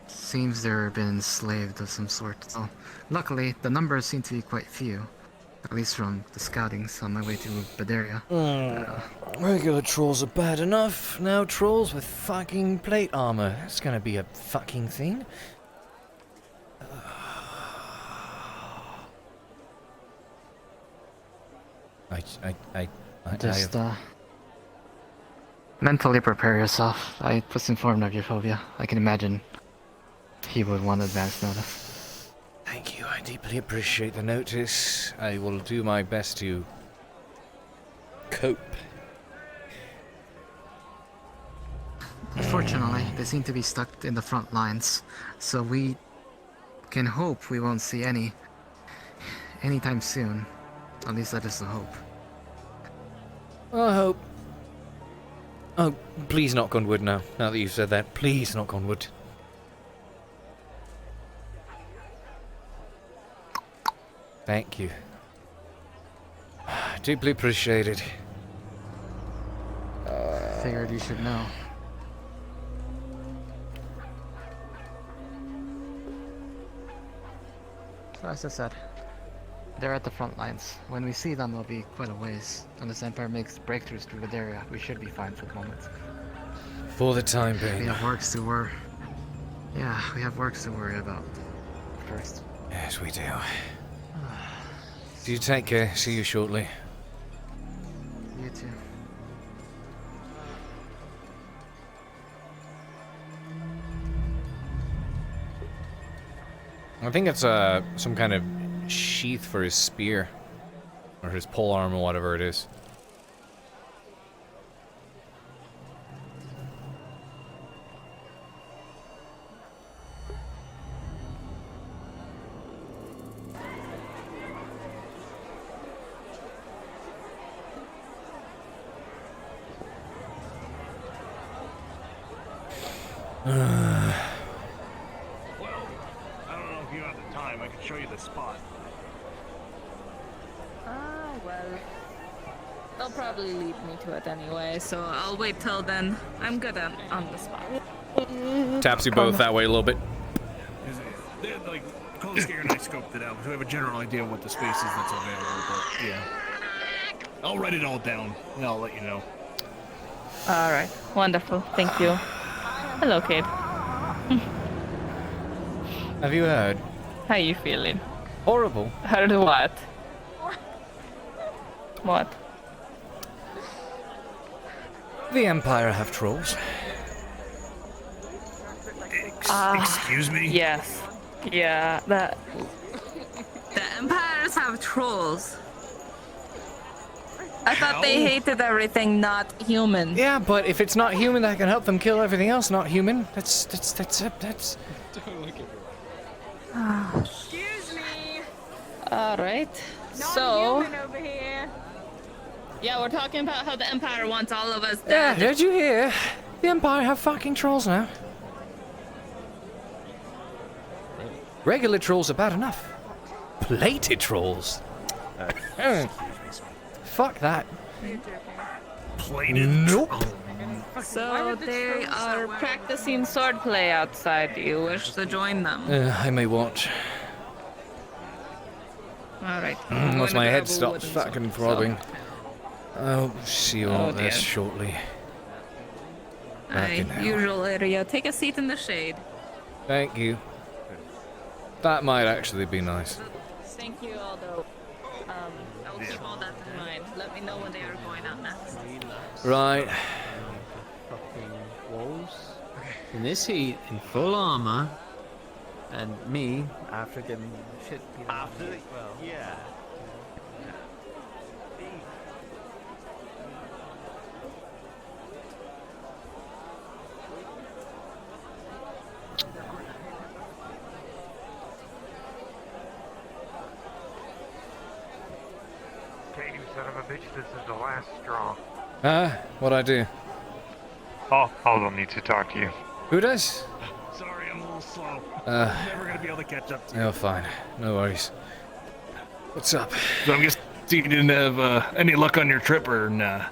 Seems they've been enslaved of some sort. So, luckily, the numbers seem to be quite few. At least from the scoutings on my way to Bavaria. Regular trolls are bad enough. Now trolls with fucking plate armor. That's gonna be a fucking thing. Just, mentally prepare yourself. I was informed of your phobia. I can imagine he would want advance notice. Thank you. I deeply appreciate the notice. I will do my best to cope. Unfortunately, they seem to be stuck in the front lines, so we can hope we won't see anytime soon. At least that is the hope. I hope. Oh, please knock on wood now. Now that you've said that, please knock on wood. Thank you. Deeply appreciated. Figured you should know. So as I said, they're at the front lines. When we see them, they'll be quite a ways. Unless Empire makes breakthroughs through the area, we should be fine for the moment. For the time being. We have works to worry. Yeah, we have works to worry about first. Yes, we do. Do you take care. See you shortly. You too. I think it's some kind of sheath for his spear. Or his polearm or whatever it is. Show you the spot. Well, they'll probably lead me to it anyway, so I'll wait till then. I'm good on the spot. Taps you both that way a little bit. They're like, Colescare and I scoped it out, so we have a general idea of what the space is that's available, but yeah. I'll write it all down, and I'll let you know. Alright, wonderful. Thank you. Hello, Cade. Have you heard? How you feeling? Horrible. Heard what? What? The Empire have trolls. Excuse me? Yes. Yeah, the Empires have trolls. I thought they hated everything not human. Yeah, but if it's not human, that can help them kill everything else not human. That's. Excuse me. All right. So. Over here. Yeah, we're talking about how the Empire wants all of us Yeah, dead. did you hear? The Empire have fucking trolls now. Regular trolls are bad enough. Plated trolls? Fuck that. Plated. Nope. So they are practicing swordplay outside. Do you wish to join them? I may watch. Alright. Once my head stops fucking throbbing. I'll see you all this shortly. Aye, usual area. Take a seat in the shade. Thank you. That might actually be nice. Thank you, although I'll keep all that in mind. Let me know when they are going out next. Right. Fucking wolves. In this heat, in full armor, and me after getting shit beat out of me as well. Yeah. Cade, you son of a bitch, this is the last straw. What'd I do? Oh, Aldo needs to talk to you. Who does? Sorry, I'm a little slow. I'm never gonna be able to catch up to you. Oh, fine. No worries. What's up? So I'm guessing you didn't have any luck on your trip, or nah?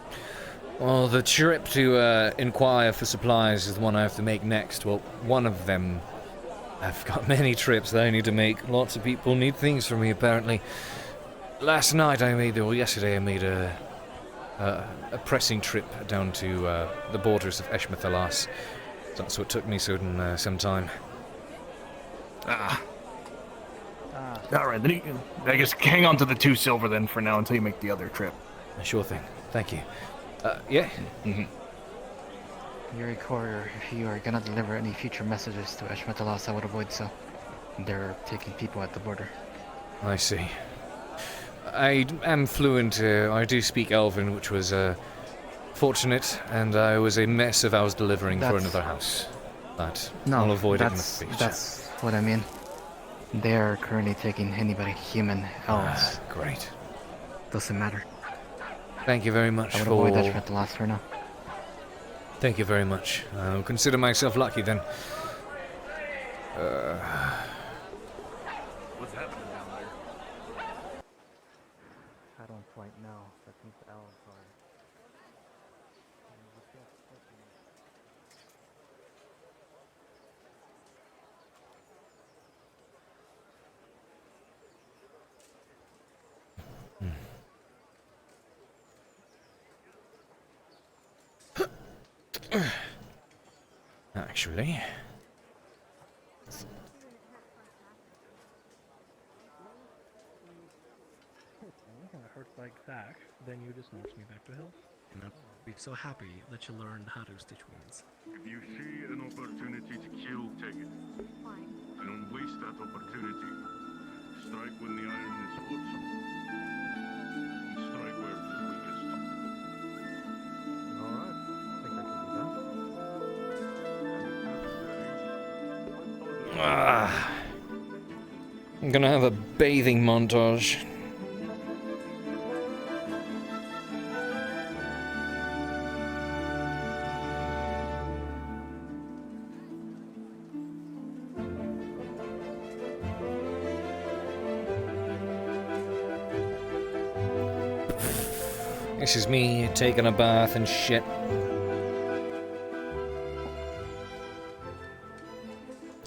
Well, the trip to inquire for supplies is the one I have to make next. Well, one of them. I've got many trips that I need to make. Lots of people need things from me, apparently. Last night yesterday I made a pressing trip down to the borders of Eshmethalas. That's what took me some time. Alright, then I guess hang on to the 2 silver then for now until you make the other trip. Sure thing. Thank you. Yeah? Yuri Courier, if you are gonna deliver any future messages to Eshmetalas, I would avoid so. They're taking people at the border. I see. I am fluent, I do speak Elven, which was fortunate, and I was a mess if I was delivering for another house. But I'll avoid it in the future. That's what I mean. They are currently taking anybody, human, elves. Great. Doesn't matter. Thank you very much I would for... avoid Eshmetalas for now. Thank you very much. I'll consider myself lucky then. What's happening down there? I don't quite know, but these elves are... Actually... Hurt like that, then you just nurse me back to health. And I'll be so happy that you learned how to stitch wounds. If you see an opportunity to kill, take it. And don't waste that opportunity. Strike when the iron is hot. And strike where it is weakest. Alright, I think I can do that. I'm gonna have a bathing montage. This is me taking a bath and shit.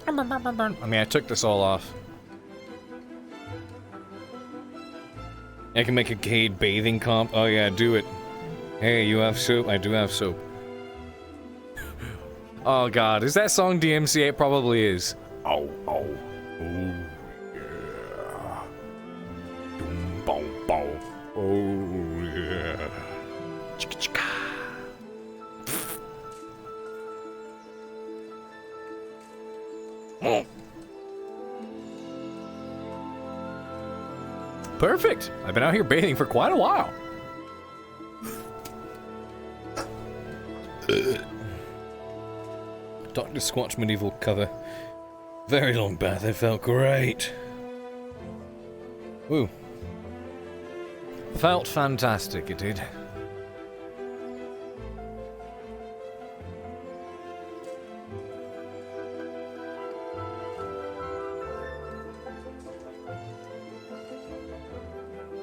I mean, I took this all off. I can make a Cade bathing comp. Oh yeah, do it. Hey, you have soap? I do have soap. Oh god, is that song DMCA? It probably is. Oh, oh, oh, yeah. Boom, boom, boom. Oh, yeah. Chicka, chicka. Oh. Perfect! I've been out here bathing for quite a while. Dr. Squatch medieval cover. Very long bath, it felt great. Woo. Felt fantastic, it did.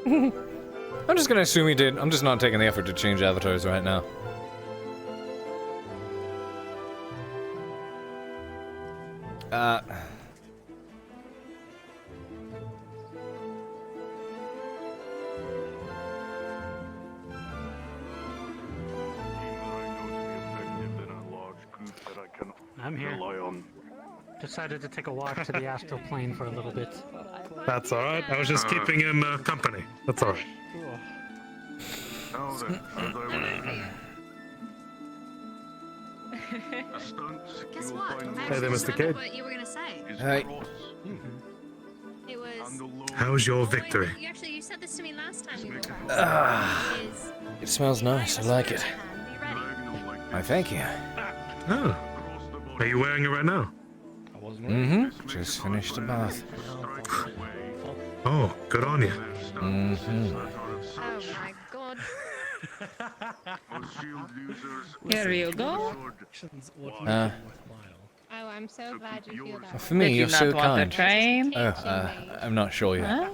I'm just gonna assume he did. I'm just not taking the effort to change avatars right now. I'm here. Decided to take a walk to the astral plane for a little bit. That's alright. I was just keeping him company. That's alright. Now then, as I was Guess what? Hey there, Mr. Cade. What you were gonna say? Hey. It was. How's your victory? You said this to me last time we were back. It smells nice. I like it. I thank you. Oh. Are you wearing it right now? Mm-hmm. Just finished a bath. Oh, good on you. Mm-hmm. Oh my god. Here you go. Uh, Oh, I'm so glad you feel that. for me, Did you you're not so want kind. the train? Oh, I'm not sure yet.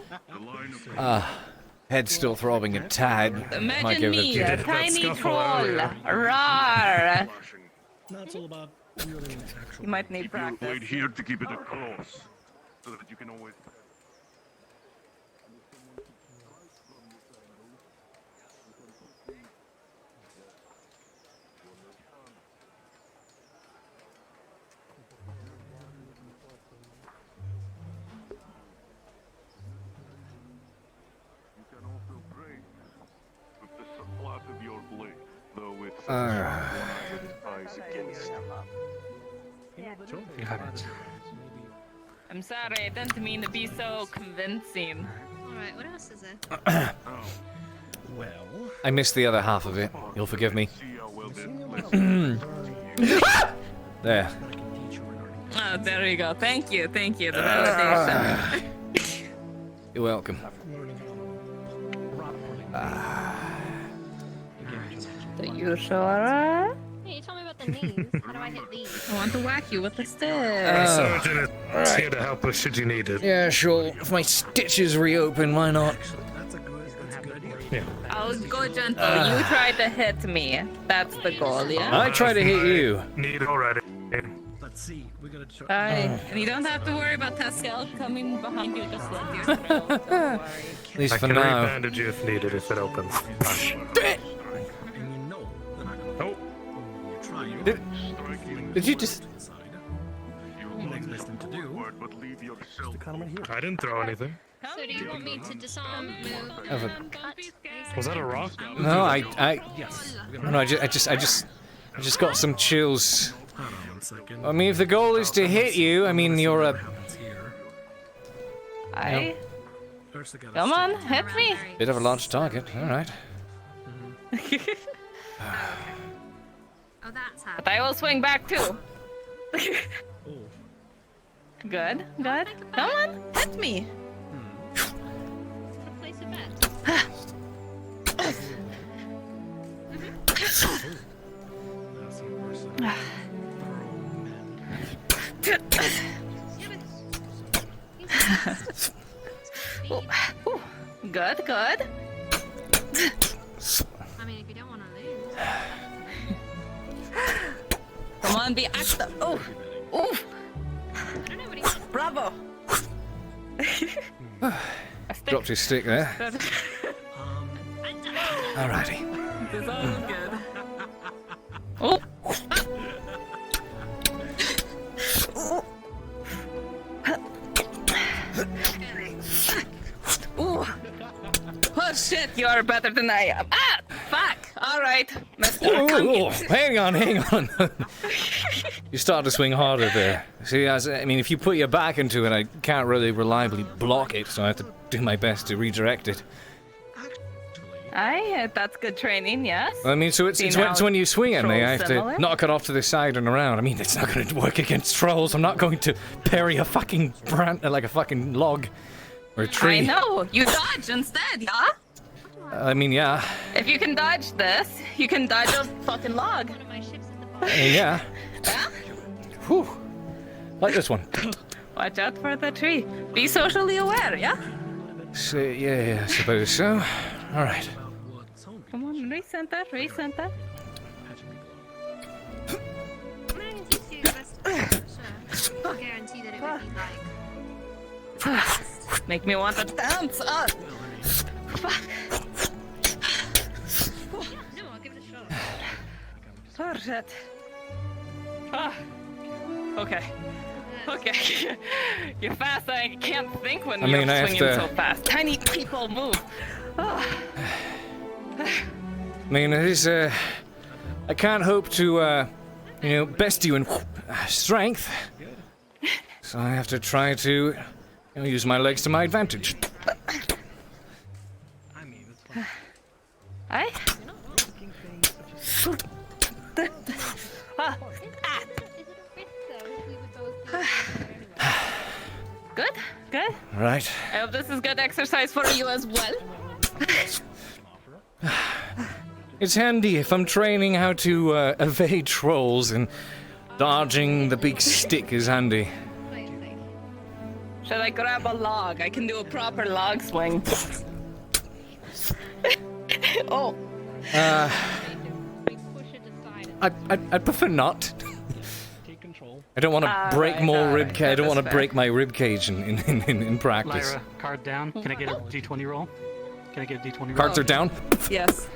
Huh? Head's still throbbing a tad. Might Imagine give me, it a tiny troll. Rawr. That's all about wielding actual. You might need Wait practice. here to keep it across, so that you can always. You can also pray with the flat of your blade, though it's eyes against. I'm sorry, I didn't mean to be so convincing. Alright, what else is there? Well, I missed the other half of it. You'll forgive me. There. Oh, there you go. Thank you, the validation. You're welcome. So you sure? Hey, you told me about the knees. How do I hit these? I want to whack you with the stick. The surgeon is here to help us should you need it. Yeah, sure. If my stitches reopen, why not? Yeah. I'll go gentle. You try to hit me. That's the goal, yeah? I try to hit you. Need it already. let's see. We gotta try. And you don't have to worry about Tascal coming behind you to slit your throat. Don't worry. At least I for can now. rebandage you if needed if it opens. Oh. Did you just? Next best thing to do. I didn't throw anything. So do you want me to disarm, move, Have a- cut? Was that a rock? No, no, I just got some chills. I mean, if the goal is to hit you, I mean, you're a. I. Come on, hit me. Bit of a large target. All right. Oh, that's how. But I will swing back too. Good, good. Come on, hit me. Place a bet. Good, good. I mean, if you don't want to lose. Come on, be active. Oh, oof. Bravo. Dropped his stick there. Alrighty. This is all good. Oh. Ooh. Oh shit, you are better than I am. Ah, fuck. All right, Mr. Oh, hang on. You started to swing harder there. See, I mean, if you put your back into it, I can't really reliably block it, so I have to do my best to redirect it. Aye, that's good training, yes. I mean, so it's when you swing at me, I have similar? to knock it off to the side and around. I mean, it's not going to work against trolls. I'm not going to parry a fucking like a fucking log or a tree. I know. You dodge instead, yeah? I mean, yeah. If you can dodge this, you can dodge a fucking log. Yeah. Whew. Like this one. Watch out for the tree. Be socially aware, yeah? So, yeah, I suppose so. All right. Come on, recenter. Guarantee that it would be like. Make me want to dance. No, I'll give it a shot. Oh shit. Okay. You're fast. I can't think when you're swinging so fast. Tiny people move. I mean, it is, I can't hope to, best you in strength. So I have to try to use my legs to my advantage. I? Good. Right. I hope this is good exercise for you as well. It's handy if I'm training how to evade trolls, and dodging the big stick is handy. Should I grab a log? I can do a proper log swing. Oh. I'd prefer not. I don't want to break more rib cage. I don't want to break my rib cage in practice. Lyra, card down. Can I get a d20 roll? Cards are down. Yes.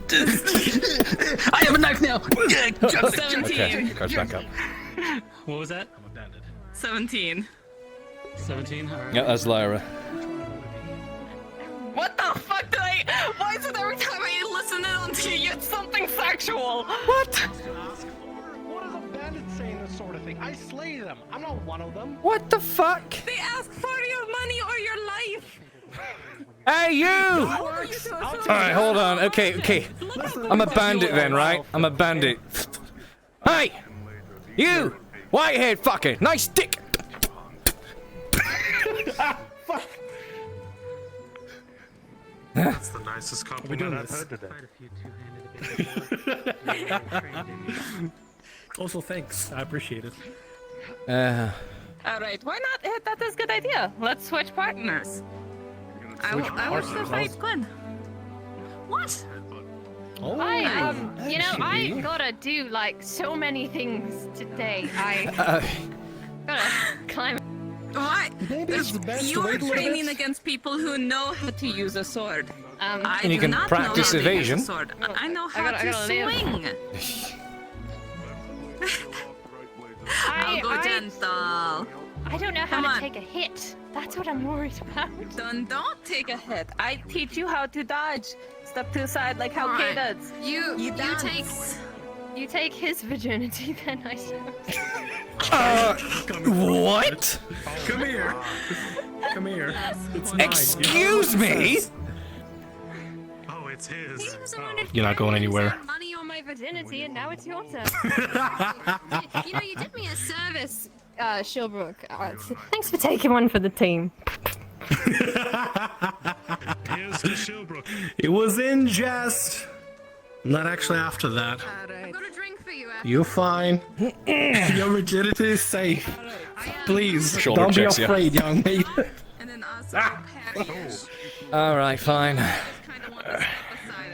I have a knife now. 17. Okay, cards back up. What was that? 17. 17. All right. Yeah, that's Lyra. What the fuck did I? Why is it every time I listen to you, it's something sexual? What? What does a bandit say in this sort of thing? I slay them. I'm not one of them. What the fuck? They ask for your money or your life. Hey, you! Alright, hold on. Okay. I'm a bandit then, right? I'm a bandit. Hey! You! Whitehead fucker! Nice dick! That's the nicest compliment I've heard today. Also, thanks. I appreciate it. Alright, why not? That is a good idea. Let's switch partners. I will still fight Glenn. What? Oh, I gotta do like so many things today. I gotta climb. Why? Maybe it's the best You to are wait a little training bit. against people who know how to use a sword. I And you do can not practice know how evasion. To use a sword. I know how I to gotta live. swing. I'll go gentle. I don't know how Come to on. take a hit. That's what I'm worried about. Then don't take a hit. I teach you how to dodge. Step to the side like how Cade does. You dance. take his virginity, then I suppose. What? Come here. Come here. It's mine. Excuse me? Oh, it's his. You're not going anywhere. Money on my virginity, and now it's your turn. You did me a service, Shilbrouk. Thanks for taking one for the team. Here's to Shilbrouk. It was in jest. Not actually after that. I've got a drink for you. You're fine. Your rigidity is safe. Please, Shoulder don't be checks, yeah. afraid, young mate. And then also Alright, fine.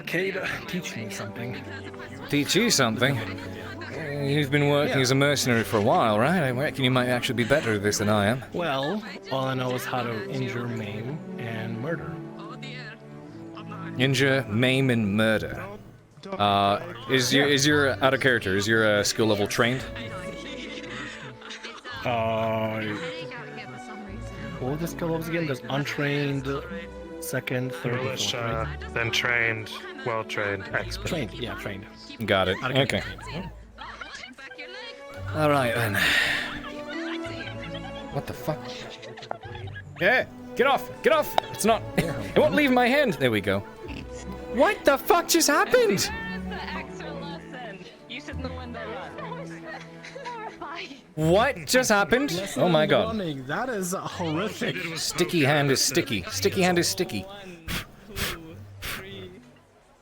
Cade, teach me something. Teach you something? You've been working as a mercenary for a while, right? I reckon you might actually be better at this than I am. Well, all I know is how to injure, maim, and murder. Injure, maim, and murder. Is your out of character? Is your skill level trained? What were the skill levels again? There's untrained, second, third, and fourth, right? Then trained, well trained, expert. Trained, yeah, trained. Got it. Okay. All right then. What the fuck? Yeah, get off! Get off! It's not. It won't leave my hand. There we go. What the fuck just happened? You should know when they're What just happened? Oh my god. Running. That is horrific. Sticky hand is sticky. Sticky hand is sticky.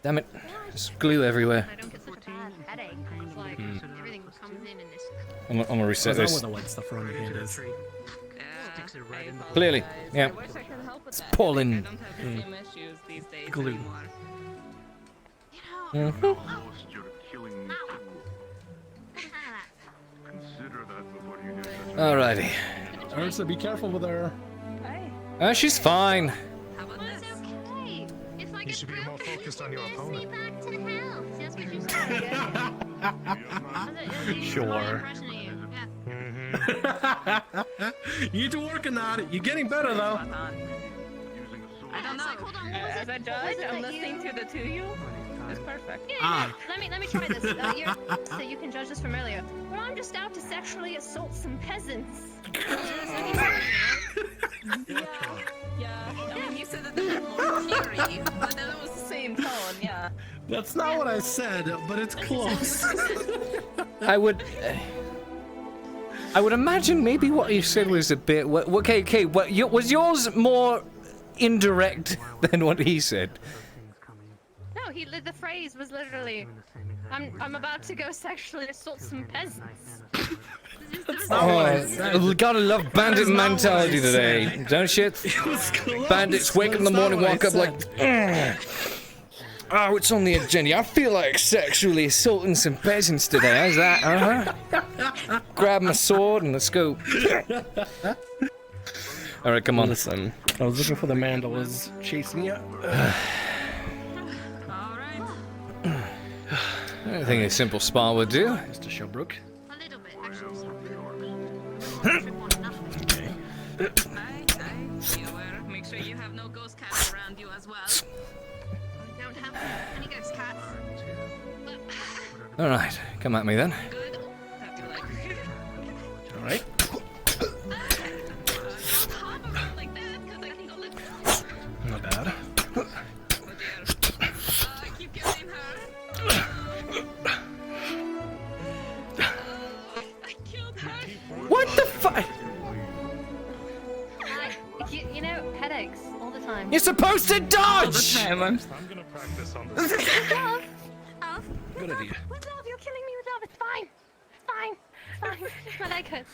Damn it. There's glue everywhere. I don't get such a bad headache. It's like everything comes in this. I'm gonna reset Is that this. where the white stuff around your hand is? Sticks it right in the Clearly, yeah. I wish I could help with It's that. pollen. I don't have the same issues these days Glue. anymore. Mhm. Almost you're killing me too. Consider that before you do such a Alrighty. Ursa, be careful with her. She's fine. You should be more focused on your opponent. Sure. You need to work on that. You're getting better though. I don't know. As a judge, I'm listening to the two of you. It's perfect. Yeah, let me try this. So you can judge this from earlier. Well, I'm just out to sexually assault some peasants. Yeah. I mean, you said that there was more fury, but then it was the same tone, yeah. That's not what I said, but it's close. I would imagine maybe what you said was a bit. Okay. Was yours more indirect than what he said? No, the phrase was literally, I'm about to go sexually assault some peasants. Oh, gotta love bandit mentality today, don't you? Bandits wake up in the morning, walk up like, oh, it's on the agenda. I feel like sexually assaulting some peasants today. How's that? Grab my sword and let's go. All right, come on. Listen, I was looking for the man that was chasing you. I think a simple spar would do. Mr. Shilbrouk. Make sure you have no ghost cats around you as well. I don't have any ghost cats. All right, come at me then. All right. Not bad. What the fuck? You know, headaches all the time. You're supposed to dodge! I'm gonna practice on this. Love! Love! Good idea. With love, you're killing me with love. It's fine. Fine. My leg hurts.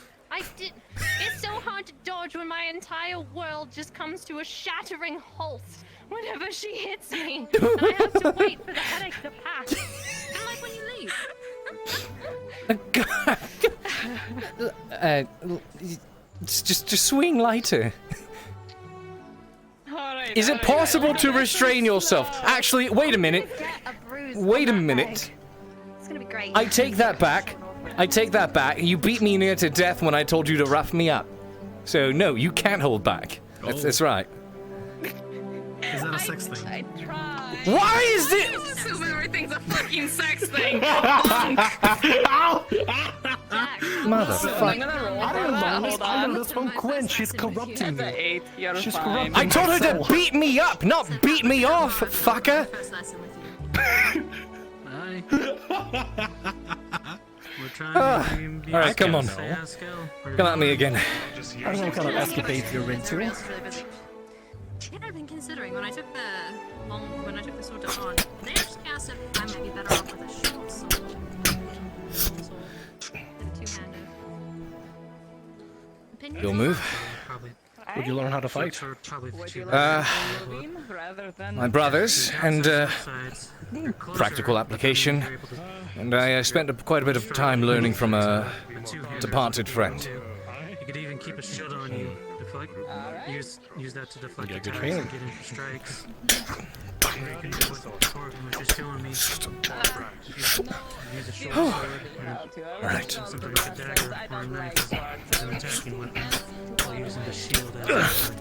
It's so hard to dodge when my entire world just comes to a shattering halt whenever she hits me. And I have to wait for the headache to pass. And like when you leave. Just swing lighter. Is it possible to restrain yourself? Actually, wait a minute. Wait a minute. It's gonna be great. I take that back. You beat me near to death when I told you to rough me up. So no, you can't hold back. That's right. Is that a sex thing? I tried. Why is this? I assume everything's a fucking sex thing. Motherfucker. I don't know this from Quinn. She's corrupting me. She's corrupting I told her to beat me up, not beat me off, fucker. We're trying to Alright, come on. Come at me again. I don't know what kind of escapade you're into. Yeah, I've been considering when I took the sword to on. They just cast it. I might be better off with a short sword. Than a two-handed. Opinions? You'll move. Would you learn how to fight? My brothers and practical application, and I spent quite a bit of time learning from a departed friend. You could even keep a shield on you. Deflect. Use that to deflect Yeah, good attacks training. and get into strikes. Or you can do what Corbin was just showing me. Use a short sword. Alright. Something like a dagger or a knife as an attacking weapon. While using the shield as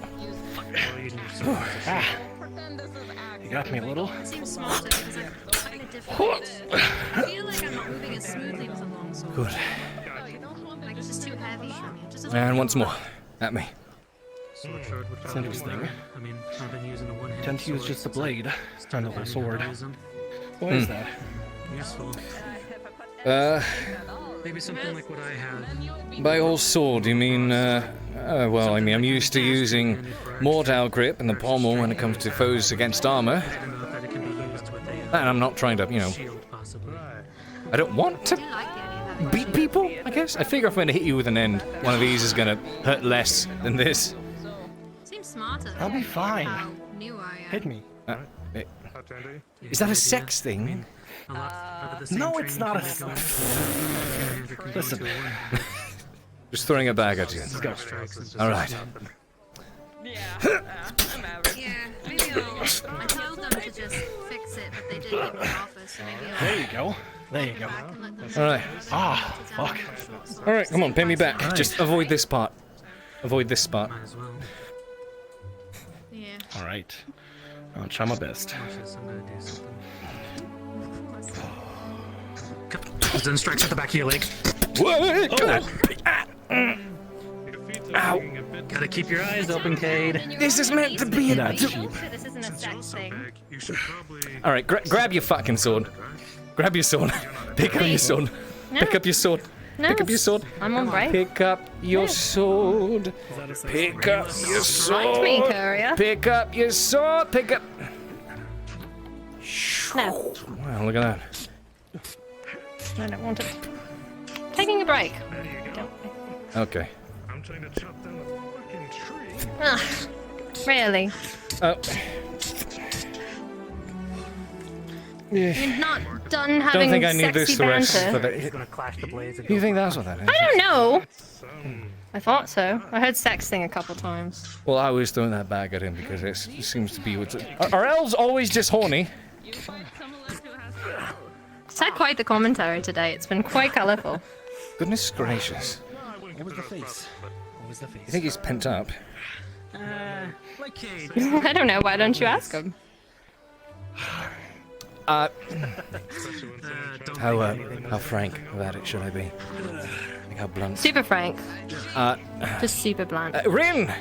while using your sword as a shield. You got me a little. It seems smarter because I'm kind of different. I feel like I'm not moving as smoothly with a long sword. Good. Like it's just too heavy. And once more. At me. Sword shard would That's probably interesting. work. I mean, I've been using a one-handed Tend to use sword just the since I blade, not the whole sword. wisdom. Why is that? Useful. Maybe something like what I had. By all sword, you mean, well, I mean, I'm used to using Mortal grip and the pommel when it comes to foes against armor. And I'm not trying to, you know, Shield, possibly. I don't want to. I do like the idea of beat people, I guess? I figure if I'm gonna hit you with an end, one of these is gonna hurt less than this. Seems smarter. I'll be fine. How new I am. Hit me. Is that a sex thing? No, it's not a. Listen. Just throwing a bag at you. All right. Yeah, maybe I told them to just fix it, but they did leave the office, so maybe I'll... There you go. There you go. All right. Ah, fuck. All right, come on, pay me back. Just avoid this part. Avoid this spot. Yeah. All right. I'll try my best. Then strikes at the back of your leg. What? Oh. Ow. Gotta keep your eyes open, Cade. This is meant to be a This isn't a sex thing. All right, grab your fucking sword. Grab your sword. Pick up your sword. No. Pick up your sword. No, Pick up your sword. I'm on break. Pick up your sword. Pick up your sword. Me, courier. Pick up your sword. Pick up. No. Wow, look at that. I don't want it. Taking a break. Okay. I'm trying to chop down a fucking tree. Ah, really? Oh. You're not done having Don't think I need sexy this the rest banter. of it. He's gonna clash the blades. You think that's what that is? I don't know. I thought so. I heard sex thing a couple times. Well, I was throwing that bag at him because it seems to be what's. Are elves always just horny? It's had quite the commentary today. It's been quite colourful. Goodness gracious. What was the face? What was the face? You think he's pent up? Like Cade. I don't know. Why don't you ask him? How frank about it should I be? Like how blunt? Super frank. Uh, Just super blunt. Rin!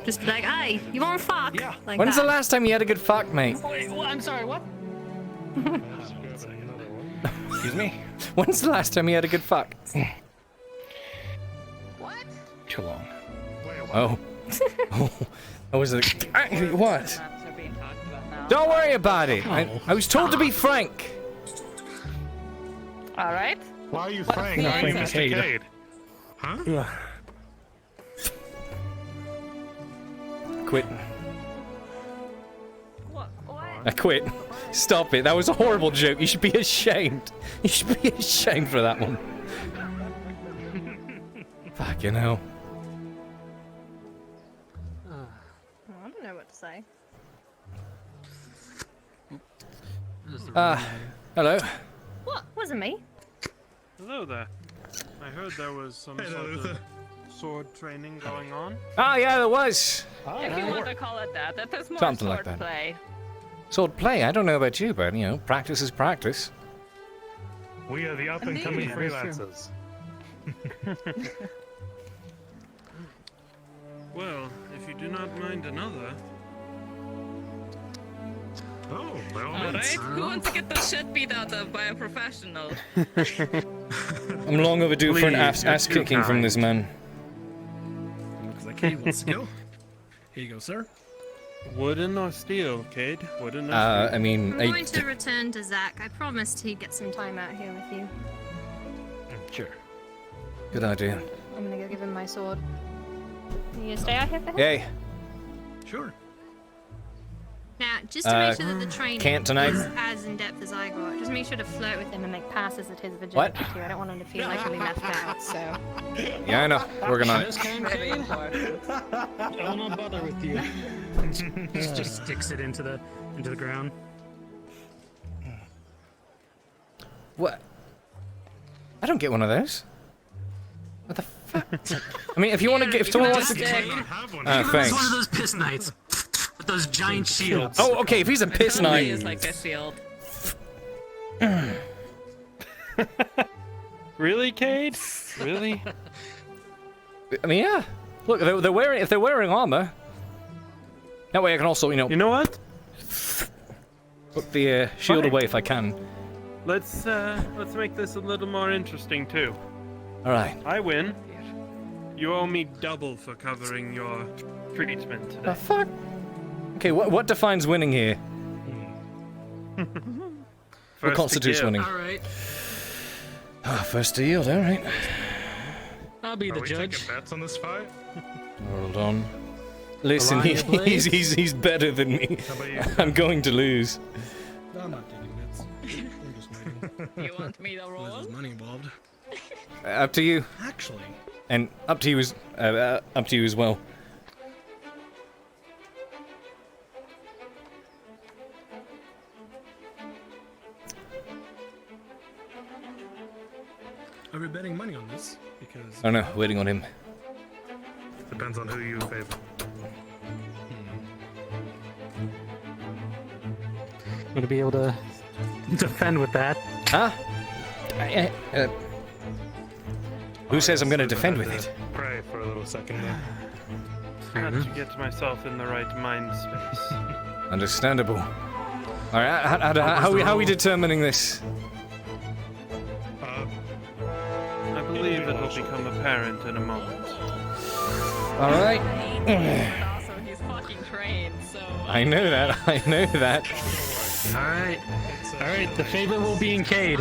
Just like, hey, you want fuck? Yeah. Like When's that. the last time you had a good fuck, mate? Wait, well, I'm sorry, what? Excuse me? When's the last time you had a good fuck? What? Too long. Oh. I was like, what? Don't worry about it. I was told to be frank. All right. Why are you What frank? the I'm fuck? Mr. Cade. Huh? Quit. I quit. Stop it. That was a horrible joke. You should be ashamed. You should be ashamed for that one. Fucking hell. I don't know what to say. Hello. What? Wasn't me. Hello there. I heard there was some sort of sword training going on. Ah, yeah, there was. If you want to call it that, that is more Something like sword that. play. Sword play. I don't know about you, but, you know, practice is practice. We are the up-and-coming Indeed. freelancers. Well, if you do not mind another. Oh, by all All means. right. Who wants to get the shit beat out of by a professional? I'm long overdue for an Please, you're ass too kicking from kind. this man. Looks like Cade wants to go. Here you go, sir. Wooden or steel, Cade? Wooden or steel? I mean, I'm going to return to Zach. I promised he'd get some time out here with you. Sure. Good idea. I'm gonna go give him my sword. You gonna stay out here for him? Yay. Sure. Now, just to make sure that the training can't tonight. is as in depth as I got, just make sure to flirt with him and make passes at his virginity too. I don't want him to feel like he'll be left out. So. Yeah, I know. Working on it. I will not bother with you. just sticks it into the ground. What? I don't get one of those. What the fuck? I mean, if you want to get, if someone wants to, It's thanks. one of those piss knights with those giant shields. Oh, okay. If he's a piss He knight. is like a shield. Really, Cade? Really? I mean, yeah. Look, they're wearing. If they're wearing armor, that way I can also, you know. You know what? Put the shield Fine. away if I can. Let's make this a little more interesting too. All right. I win. You owe me double for covering your treatment today. The fuck? Okay, what defines winning here? What First to constitutes give. winning? All right. First to yield, alright. I'll be the Are we judge. taking bets on this fight? Hold on. Listen, Align your blades? he's better than me. How about you? I'm going to lose. No, I'm not taking bets. I'm just waiting. You want me to roll? There's money involved. Up to you. Actually, And up to you as well. are we betting money on this? Because Oh no, waiting on him. Depends on who you favor. I'm gonna be able to defend with that. Huh? Who says I'm gonna defend with it? Pray for a little second there. Had to get myself in the right mind space. Understandable. Alright, how are we determining this? I believe it will become apparent in a moment. Alright. Also, he's fucking trained, so. I know that, Alright. Alright, the favor will be in Cade.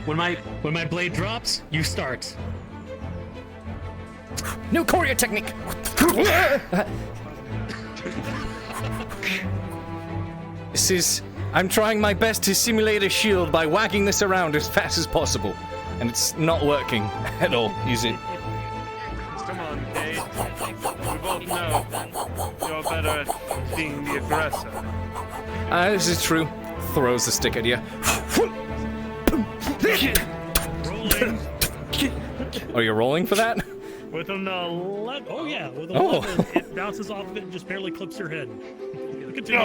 When my blade drops, you start. New courier technique! This is... I'm trying my best to simulate a shield by wagging this around as fast as possible. And it's not working at all, is it? Come on, Cade. We both know you're better at being the aggressor. This is true. Throws the stick at you. Rolling. Oh, you're rolling for that? With an 11. Oh, yeah. With an Oh. 11, it bounces off of it and just barely clips your head. Continue.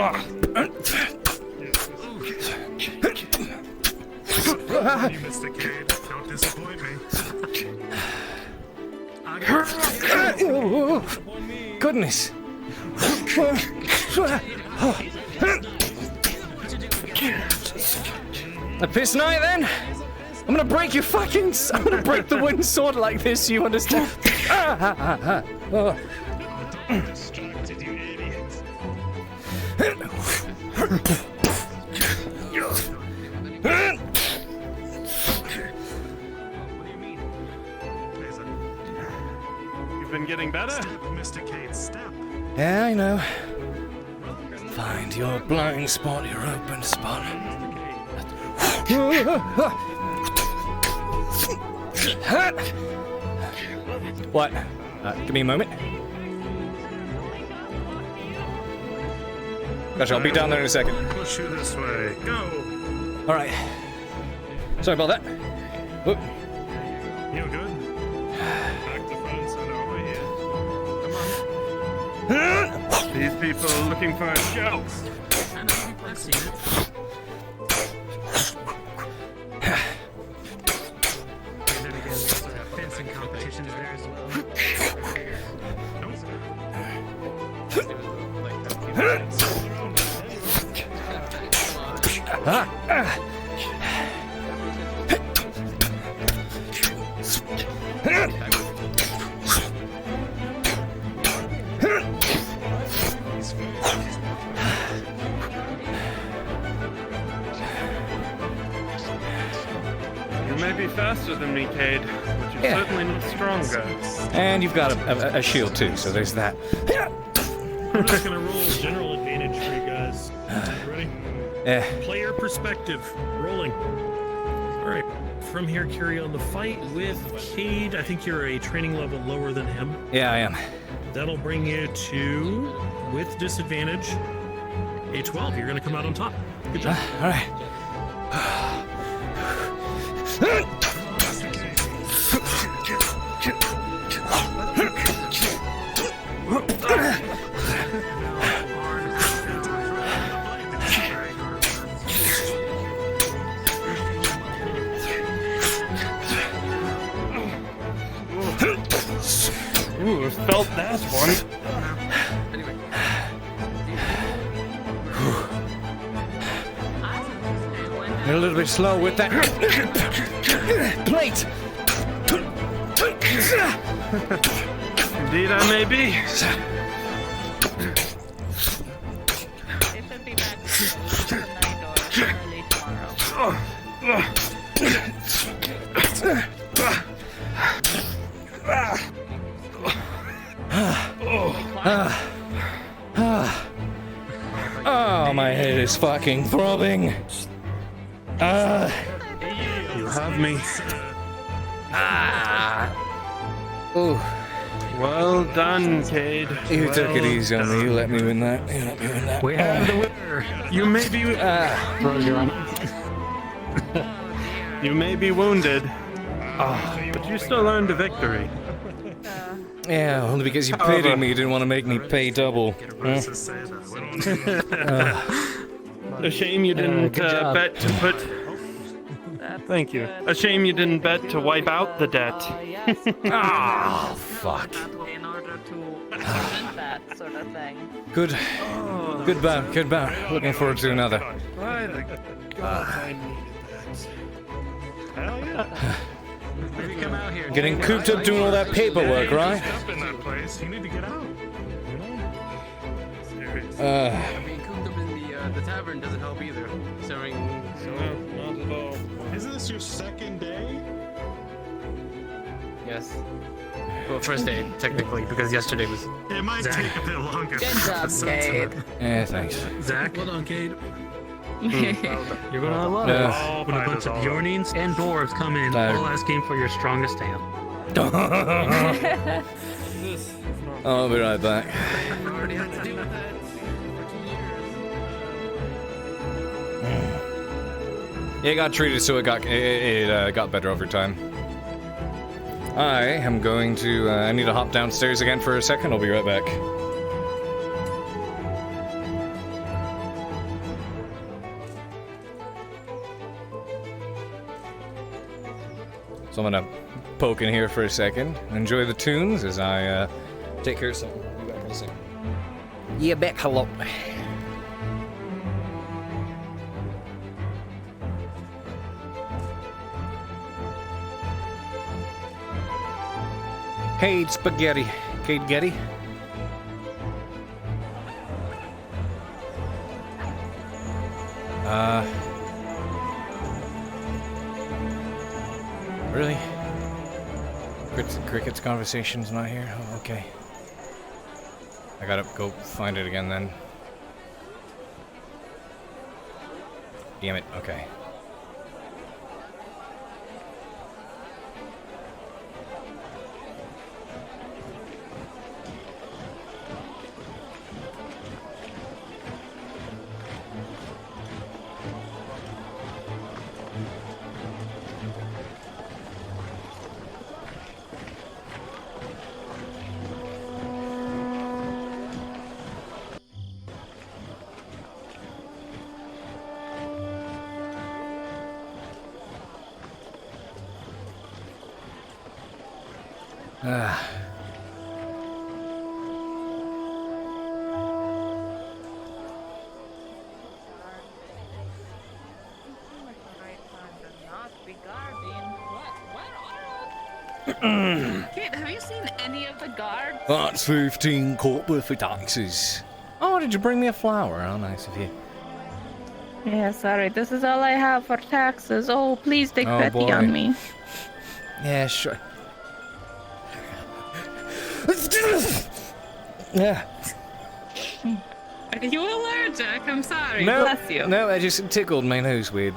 You missed it, Cade. Don't disappoint me. Goodness. A piss night then? I'm gonna break your fucking... I'm gonna break the wooden sword like this, you understand? Oh. Distracted, you idiot. You've been getting better? Step, Mr. Cade, step. Yeah, I know. Find your blind spot, your open spot. What? Give me a moment. Gotcha, I'll be down there in a second. Push you this way. Go. Alright. Sorry about that. Whoop. You good? Back to front, center over here. These people are looking for a show. I've seen it. And then again, there's fencing competitions there as well. You may be faster than me, Cade, but you're certainly not stronger. And you've got a shield too, so there's that. I'm just gonna roll general advantage for you guys. Ready? Yeah. Player perspective. Rolling. Alright. From here, carry on the fight with Cade. I think you're a training level lower than him. Yeah, I am. That'll bring you to, with disadvantage, a 12. You're gonna come out on top. Good job. Alright. Ooh, I felt that one. You're a little bit slow with that plate. Indeed, I may be. It should be back tonight or early tomorrow. Oh, my head is fucking throbbing. You have me. Ooh. Well done, Cade. You took it easy on me. You let me win that. You let me win that. We have the winner. You may be. You may be wounded, but you still earned a victory. Yeah, only because you pitied me. You didn't want to make me pay double. A shame you didn't bet to put. Thank you. A shame you didn't bet to wipe out the debt. Ah, fuck. In order to prevent that sort of thing. Good bout, good bout. Looking forward to another. Why the God I needed that. Hell yeah. Maybe come out here. Getting cooped up doing all that paperwork, right? In that place, you need to get out. Being cooped up in the tavern doesn't help either. Serving. Not at all. Isn't this your second day? Yes. Well, first day, technically, because yesterday was. It might take a bit longer. Good job, Cade. Yeah, thanks. Zach, well done, Cade. You're gonna love it when a bunch of Bjornings and dwarves come in, all asking for your strongest ale. I'll be right back. I've already had to deal with that for 2 years. Yeah, it got treated so it got better over time. I am going to. I need to hop downstairs again for a second. I'll be right back. So I'm gonna poke in here for a second. Enjoy the tunes as I take care of something. Be back in a second. Yeah, back. Hello. Cade Spaghetti. Cade Getty. Really? Cricket's conversation's not here? Oh, okay. I gotta go find it again then. Damn it, okay. Kate, have you seen any of the guards? That's 15 quart worth of taxes. Oh, did you bring me a flower? How nice of you. Yeah, sorry. This is all I have for taxes. Oh, please take Oh, pity boy. on me. Yeah, sure. Yeah. Are you allergic? I'm sorry. No, Bless you. no, I just tickled my nose weird.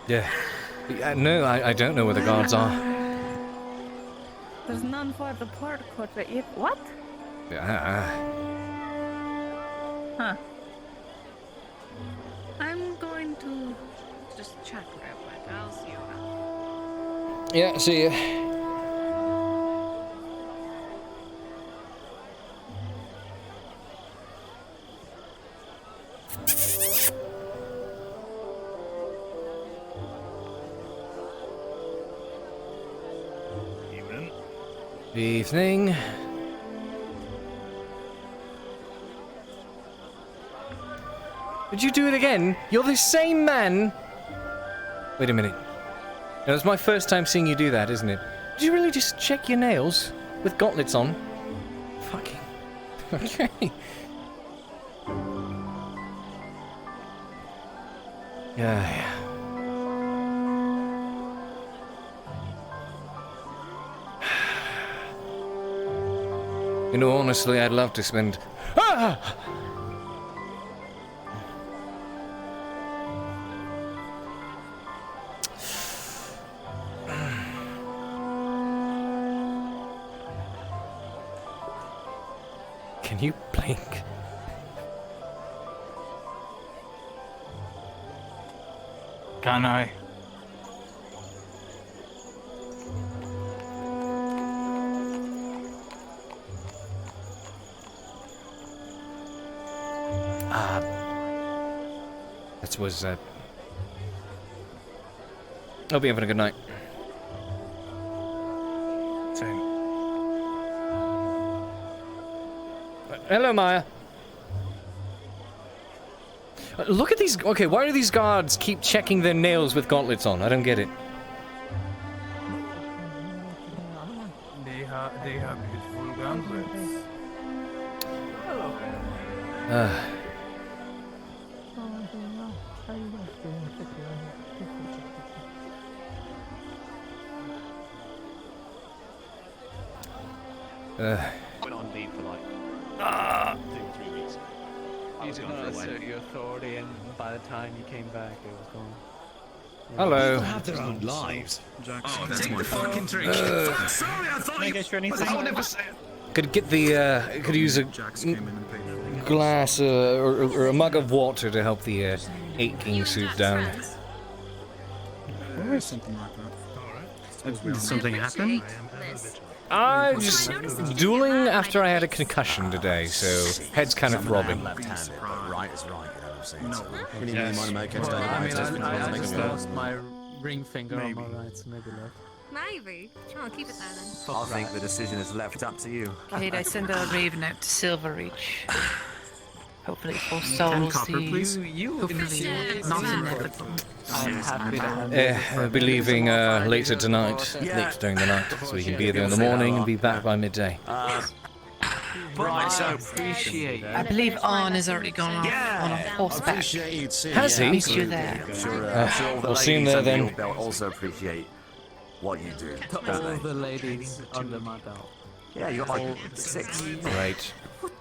Yeah. No, I don't know where the guards are. There's none for the port quarter. What? Yeah. Huh. I'm going to just check real quick. I'll see you around. Yeah, see ya. Evening. Did you do it again? You're the same man. Wait a minute. It was my first time seeing you do that, isn't it? Did you really just check your nails with gauntlets on? Fucking. Okay. Yeah. You know, honestly, I'd love to spend... Ah! Can you blink? Can I? That was, Hope you're having a good night. Same. Hello, Maya. Look at these... Okay, why do these guards keep checking their nails with gauntlets on? I don't get it. They have beautiful gauntlets. Went on leave for like 2-3 weeks. I was You gone did for a not while. assert your authority, and by the time you came back, it was gone. Hello. People have their own lives. Oh, that's my fucking drink. Sorry, I thought Can I get you anything? I would never say it. Could get the, could use a glass, or a mug of water to help the, aching soup down. Or something like that. Did something happen? I was dueling after I had a concussion today, so head's kind of throbbing. Left-handed, but right is right, you know what I'm saying? No. So, What do you mean to make it Well, I mean, I make just it lost my ring finger on my right, so maybe left. Maybe. Oh, keep it there then. I think the decision is left up to you. Cade, I send a raven out to Silverreach. Hopefully it forestalls 10 copper, please. Hopefully not inevitable. I'm happy to have I'll be leaving later tonight, later during the night, so we can be there in the morning and be back by midday. Right, so appreciate I believe Arn has already gone off on a horseback. Has he? Meet you there. I'm sure all the We'll see him ladies there under then. your belt also appreciate what you do, all don't the ladies under my belt. they? Yeah, you got like 6. Great.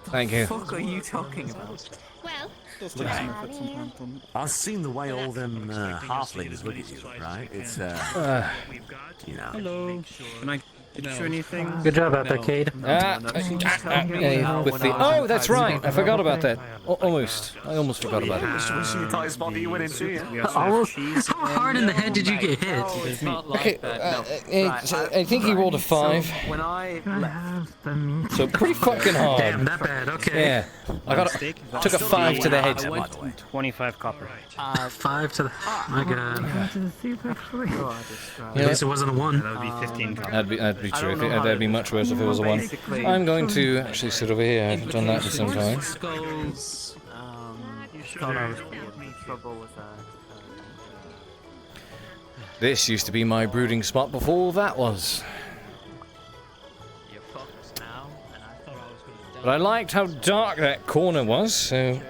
Thank you. What are you talking about? Well, I've seen the way all them halflings look at you, right? It's, you know. Hello. Can I get you anything? Good job out there, Cade. With the... Oh, that's right. I forgot about that. Almost. I almost forgot about it. Which is the tight spot that you went into, yeah? Almost. How hard in the head did you get hit? It's not like Okay, that. No. I think he rolled a 5. When I left, So pretty fucking hard. Damn, that bad. Okay. Yeah. Took a 5 to the head. 25 copper. 5 to the. My God. Yeah. At least it wasn't a 1. That would be 15 copper. That'd be true. That'd be much worse if it was a 1. I'm going to actually sit over here. I haven't done that for some time. Skulls, thought I was in trouble with that. This used to be my brooding spot before that was. You're fucked now, and I thought I was going to But I liked how dark that corner was, so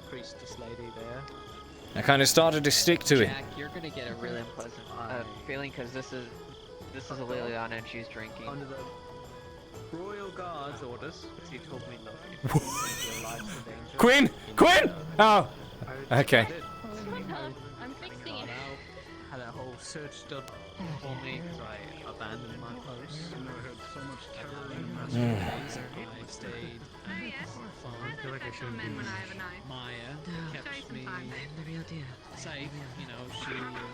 priestess lady there. I kind of started to stick to it. Jack, you're gonna get a really unpleasant feeling because this is a Liliana and she's drinking. Under the royal guard's orders, he told me not to put your lives in danger. Quinn! Quinn! Oh! Okay. I'm fixing it. Had a whole search done for me because I abandoned my post. I stayed. Oh yes. I feel like I should men when I have a knife. Maya kept me safe, you know,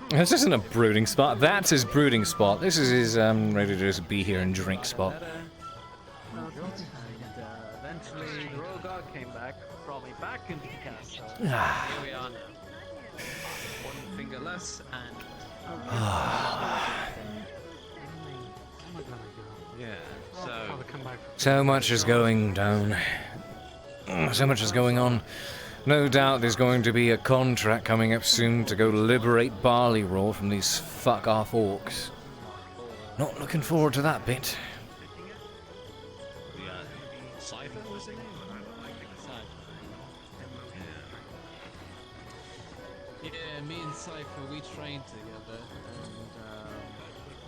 she... This isn't a brooding spot. That's his brooding spot. This is his ready to just be here and drink spot. And eventually the royal guard came back, brought me back into the castle. Here we are now. One finger less and... Yeah, so... So much is going down. So much is going on. No doubt there's going to be a contract coming up soon to go liberate Barley Raw from these fuck-off orcs. Not looking forward to that bit. Yeah, me and Cypher, we trained together,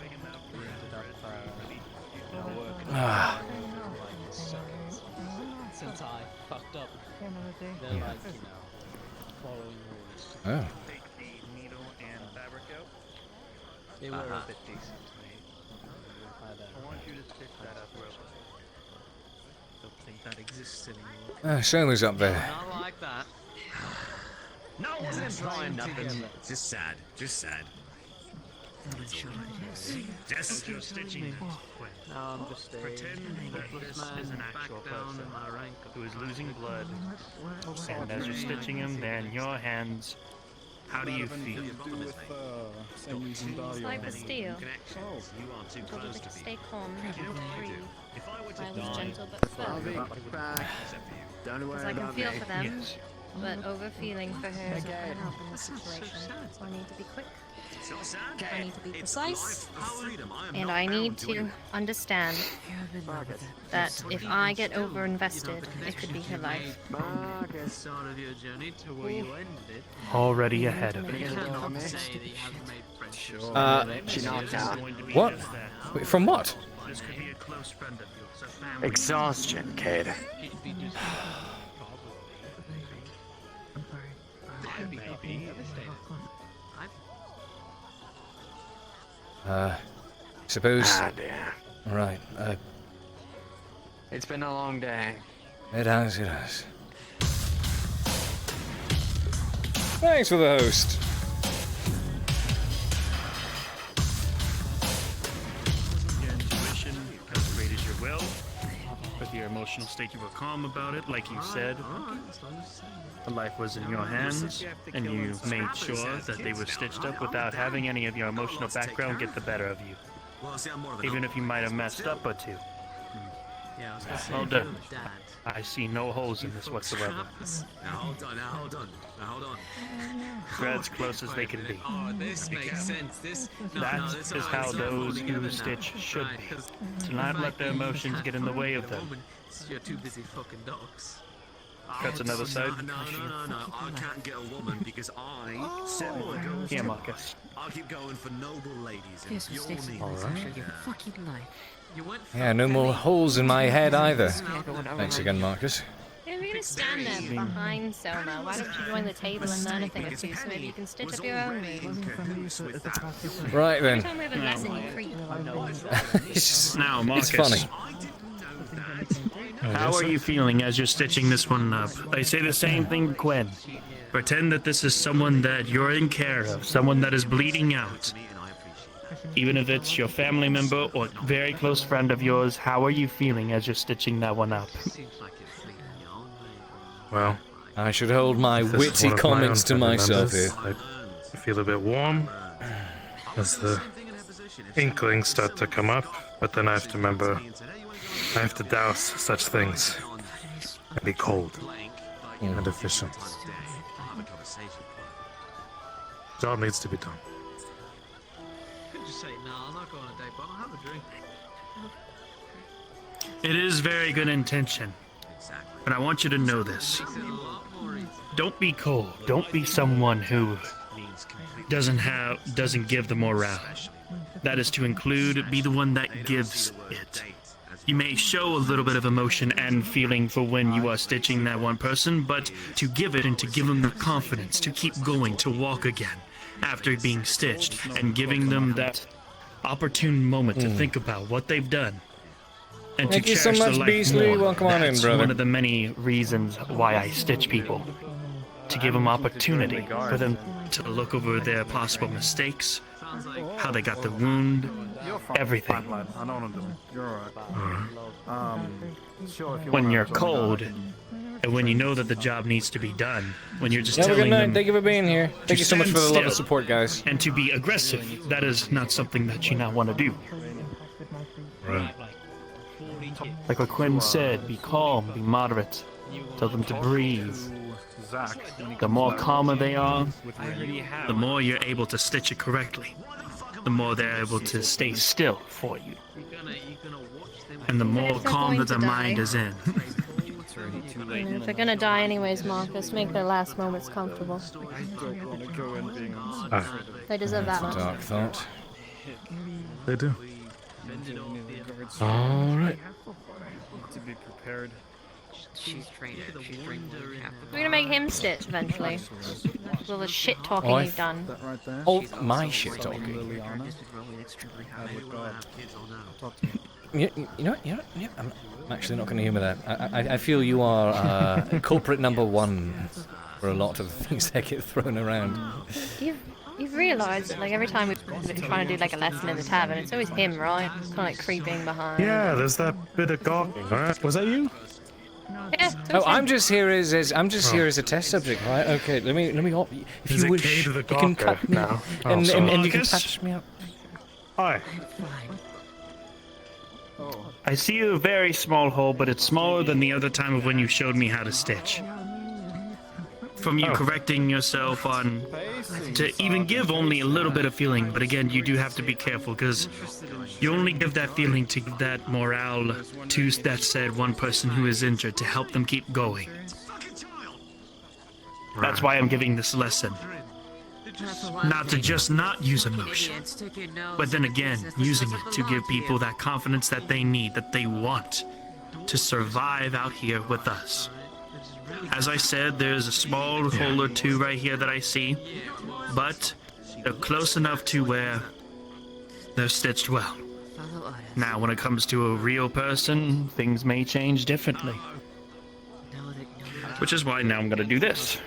and we ended up working Since I fucked up. They're like, following rules. Oh. Take the needle and fabric out. They were a bit decent. I want you to stitch that up real quick. Don't think that exists anymore. Shayla's up there. Not like that. No, I wasn't implying nothing. Just sad. Just sad. Just you're stitching this. No, I'm just a Pretend that this is an actual person who is losing blood, and as you're stitching him, they're in your hands. How do you feel? It's like with steel. You are too Told you close to to stay calm, breathe. If I were to I was die, gentle but firm. don't worry Because I can about feel me. for them, but over-feeling for her is not going to help in this situation. So I need to be quick. I need to be precise. And I need to understand that if I get over-invested, it could be her life. Start of your journey to where you ended. Already ahead of But you it. cannot say that you haven't made friendships. She knocked out. What? Wait, from what? This could be a close friend of yours, a family. Exhaustion, Cade. Suppose. dear. Right. It's been a long day. It has. Thanks for the host. Your intuition, as great as your will. With your emotional state, you were calm about it, like you said. The life was in your hands, and you made sure that they were stitched up without having any of your emotional background get the better of you. Well, see, I'm more of an Even if you might have messed up or two. Yeah, I was gonna say, Well if done. you were dad. I see no holes in this whatsoever. Now hold on. They're as close as they can be. Oh, this makes sense. That is how those who stitch should be. To not let their emotions get in the way of them. You're too busy fucking dogs. That's another side. No. I can't get a woman because I set my goals. Here, Marcus. I'll keep going for noble ladies and Yes, pure Stacy, needs. that's actually your fucking life. Yeah, no more holes in my head either. Thanks again, Marcus. If you're gonna stand there behind Selma, why don't you join the table and learn a thing or two so maybe you can stitch up your own moves? Right Every then. time we have a lesson, you creep. Now, Marcus. It's funny. How are you feeling as you're stitching this one up? I say the same thing to Quinn. Pretend that this is someone that you're in care of, someone that is bleeding out. Even if it's your family member or very close friend of yours, how are you feeling as you're stitching that one up? Well, I should hold my this is witty one of my comments to unfamiliar myself here. members. I feel a bit warm as the inklings start to come up, but then I have to remember I have to douse such things and be cold and efficient. Job needs to be done. Could just say, no, I'm not going on a date, but I'll have a drink. It is very good intention, but I want you to know this. Don't be cold. Don't be someone who doesn't give the morale. That is to include, be the one that gives it. You may show a little bit of emotion and feeling for when you are stitching that one person, but to give it and to give them the confidence to keep going, to walk again after being stitched, and giving them that opportune moment to think about what they've done. And Thank to you so cherish much, their life Beasley. more. Welcome on in, That's brother. one of the many reasons why I stitch people. To give them opportunity for them to look over their possible mistakes, how they got the wound, everything. I know what I'm doing. You're alright. Sure, if you When wanna you're join cold, down. and when you know that the job needs to be done, when you're just Have a good telling night. them Thank you for being here. to Thank you so much for stand the love and still support, guys. and to be aggressive, that is not something that you not want to do. Right. Like what Quinn said, be calm, be moderate. Tell them to breathe. The more calmer they are, the more you're able to stitch it correctly. The more they're able to stay still for you. And the more If they're calm going that to their mind die. is in. And if they're gonna die anyways, Marcus, make their last moments comfortable. Ah, They deserve that much. Dark thought. they do. All right. To be prepared. She's trained. She's trained more than half the We're gonna make him stitch eventually. With all the shit talking Oh, you've done. Oh, my shit talking. You know, I'm actually not going to humour that. I feel you are culprit number one for a lot of the things that get thrown around. You've realised that like every time we're trying to do like a lesson in the tavern, it's always him, right? Kind of like creeping behind. Yeah, there's that bit of gawking, right? Was that you? Yeah. Oh, I'm just here as here as a test subject, right? Okay, let me. If Is you it wish, Cade the you can Gawker cut me now? and sorry. you can Marcus? patch me up. Hi. I see a very small hole, but it's smaller than the other time of when you showed me how to stitch. From you correcting yourself on to even give only a little bit of feeling, but again, you do have to be careful because you only give that feeling to give that morale to that said one person who is injured to help them keep going. That's why I'm giving this lesson. Not to just not use emotion, but then again, using it to give people that confidence that they need, that they want to survive out here with us. As I said, there's a small hole or two right here that I see, but they're close enough to where they're stitched well. Now, when it comes to a real person, things may change differently. Which is why now I'm going to do this.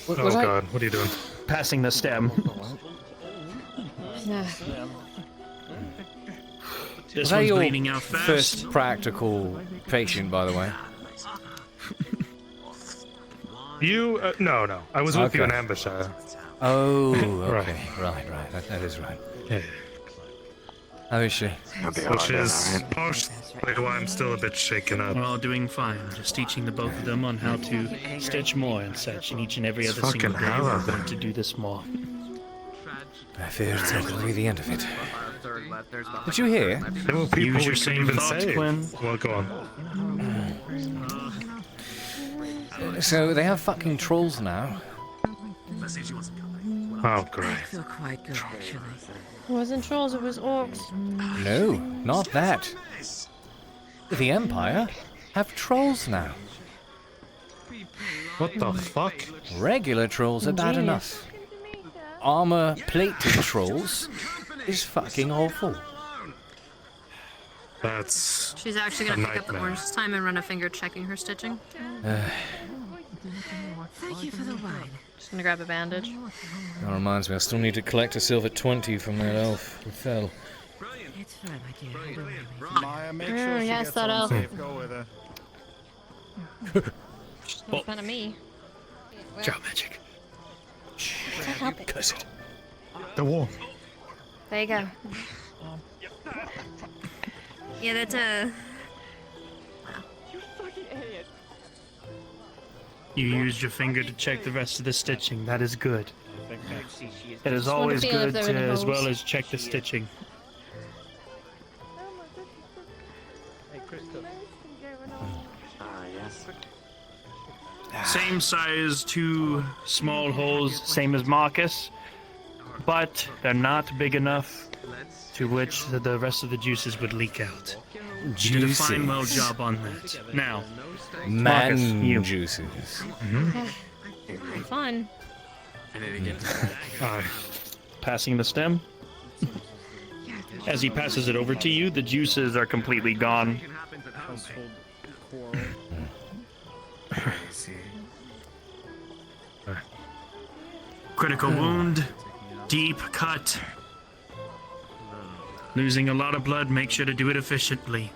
Oh God, what are you doing? Passing the stem. This Was that one's your bleeding out fast. first practical patient, by the way? You? No. I was with you in Okay. Ambershire. Oh, okay. Right. That is right. Yeah. How is she? Which is partially why I'm still a bit shaken up. We're all doing fine. Just teaching the both of them on how to stitch more and such, and each and every other Fucking single day hell we're out there. going to do this more. I fear it's not going to be the end of it. Did you hear? There were people Use your we same couldn't even thoughts, save. Quinn. Well, go on. So they have fucking trolls now. Oh, great. I feel quite good, actually. It wasn't trolls, it was orcs. No, not that. The Empire have trolls now. What the fuck? Regular trolls are bad Genius. enough. Armor-plated trolls is fucking awful. That's She's actually a gonna pick up the nightmare. orange this time and run a finger checking her stitching. Thank you for the wine. Just gonna grab a bandage. That reminds me, I still need to collect a silver 20 from that elf who fell. It's fine, my dear. I don't mind. Maya, make sure she yes, gets that home elf. safe. Go with her. That's kind of me. Job magic. Curse it. the wall. There you go. Yeah, that's a... You used your finger to check the rest of the stitching. That is good. It is Just wanted always to feel if good there to, were any as well holes. as check the stitching. Same size, two small holes, same as Marcus, but they're not big enough to which the rest of the juices would leak out. You did a fine well job on that. Now, Marcus, you. Juices. Fun. Passing the stem. As he passes it over to you, the juices are completely gone. Critical wound, deep cut. Losing a lot of blood, make sure to do it efficiently.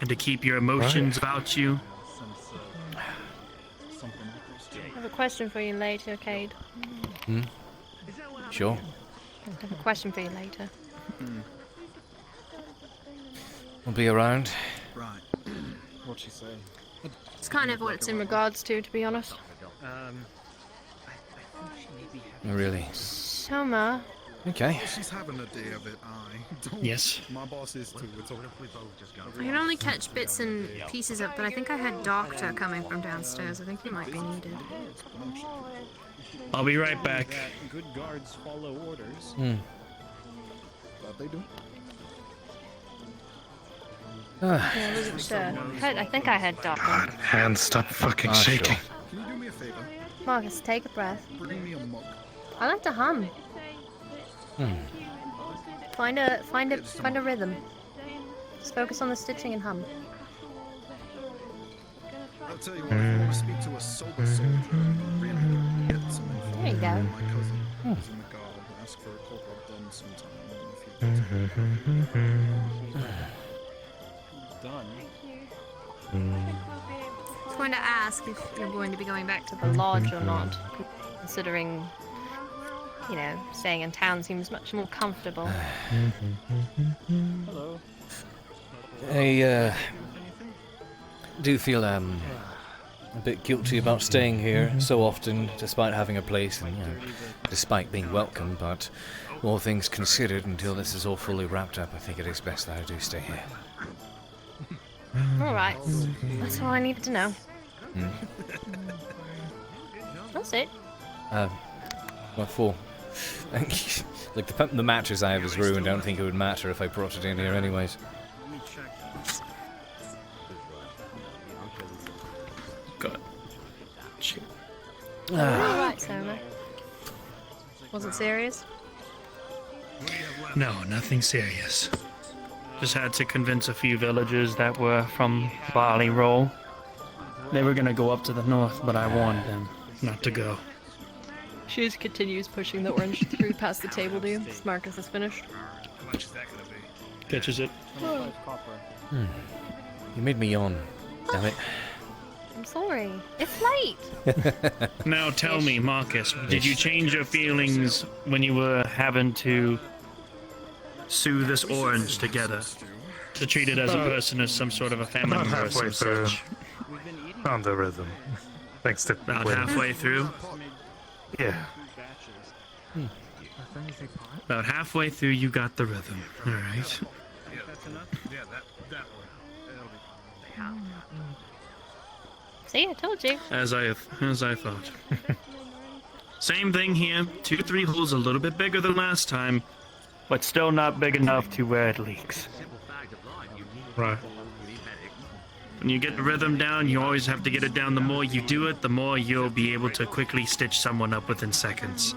And to keep your emotions about you. I have a question for you later, Cade. Sure. I have a question for you later. We'll be around. Right. What'd she say? It's kind of what it's in regards to be honest. Really? Summer. Okay. She's having a day of it, Yes. My boss is too. It's all. I can only catch bits and pieces of, but I think I heard Doctor coming from downstairs. I think he might be needed. I'll be right back. Good guards follow orders. But they do. Yeah, I wasn't sure. I think I heard Doc. Hands, stop fucking shaking. Can you do me a favor? Marcus, take a breath. Bring me a mug. I like to hum. Find a rhythm. Just focus on the stitching and hum. I'll tell you what, if you want to speak to a sober soldier, really get some info. There you go. My cousin was in the guard. Ask for a corporal done sometime. Done. I was going to ask if you're going to be going back to the lodge or not, considering, you know, staying in town seems much more comfortable. Hello. I do feel a bit guilty about staying here so often, despite having a place and, you know, despite being welcome, but all things considered, until this is all fully wrapped up, I think it is best that I do stay here. Alright, that's all I needed to know. That's it. What for? Like, the mattress I have is ruined. I don't think it would matter if I brought it in here anyways. God. Alright, Soma. Wasn't serious? No, nothing serious. Just had to convince a few villagers that were from Barley Roll. They were gonna go up to the north, but I warned them not to go. She just continues pushing the orange through past the table to you. Marcus is finished. How much is that going to be? Catches it. You made me yawn. Damn it. I'm sorry. It's late. Now tell me, Marcus, did you change your feelings when you were having to sew this orange together? To treat it as a person as some sort of a family About member halfway or through. such? Found the rhythm. Thanks to About Quinn. halfway through? Yeah. About halfway through, you got the rhythm. Alright. Yeah, that's enough? Yeah, that one. That'll be fine. See, I told you. As I thought. Same thing here. 2-3 holes a little bit bigger than last time, but still not big enough to where it leaks. Right. When you get the rhythm down, you always have to get it down. The more you do it, the more you'll be able to quickly stitch someone up within seconds.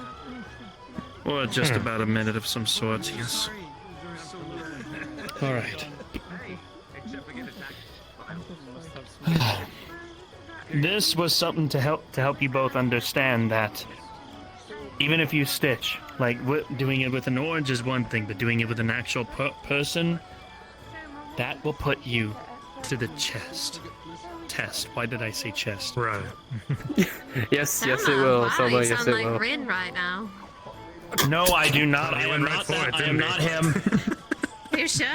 Or just about a minute of some sort, yes. Alright. This was something to help you both understand that even if you stitch, like doing it with an orange is one thing, but doing it with an actual person, that will put you to the chest. Test. Why did I say chest? Right. Yes, it will. Wow, Soma, you yes, sound it like will. Rin right now. No, I do not. I He am went right not for that. it, I am didn't not he? him. Are you sure?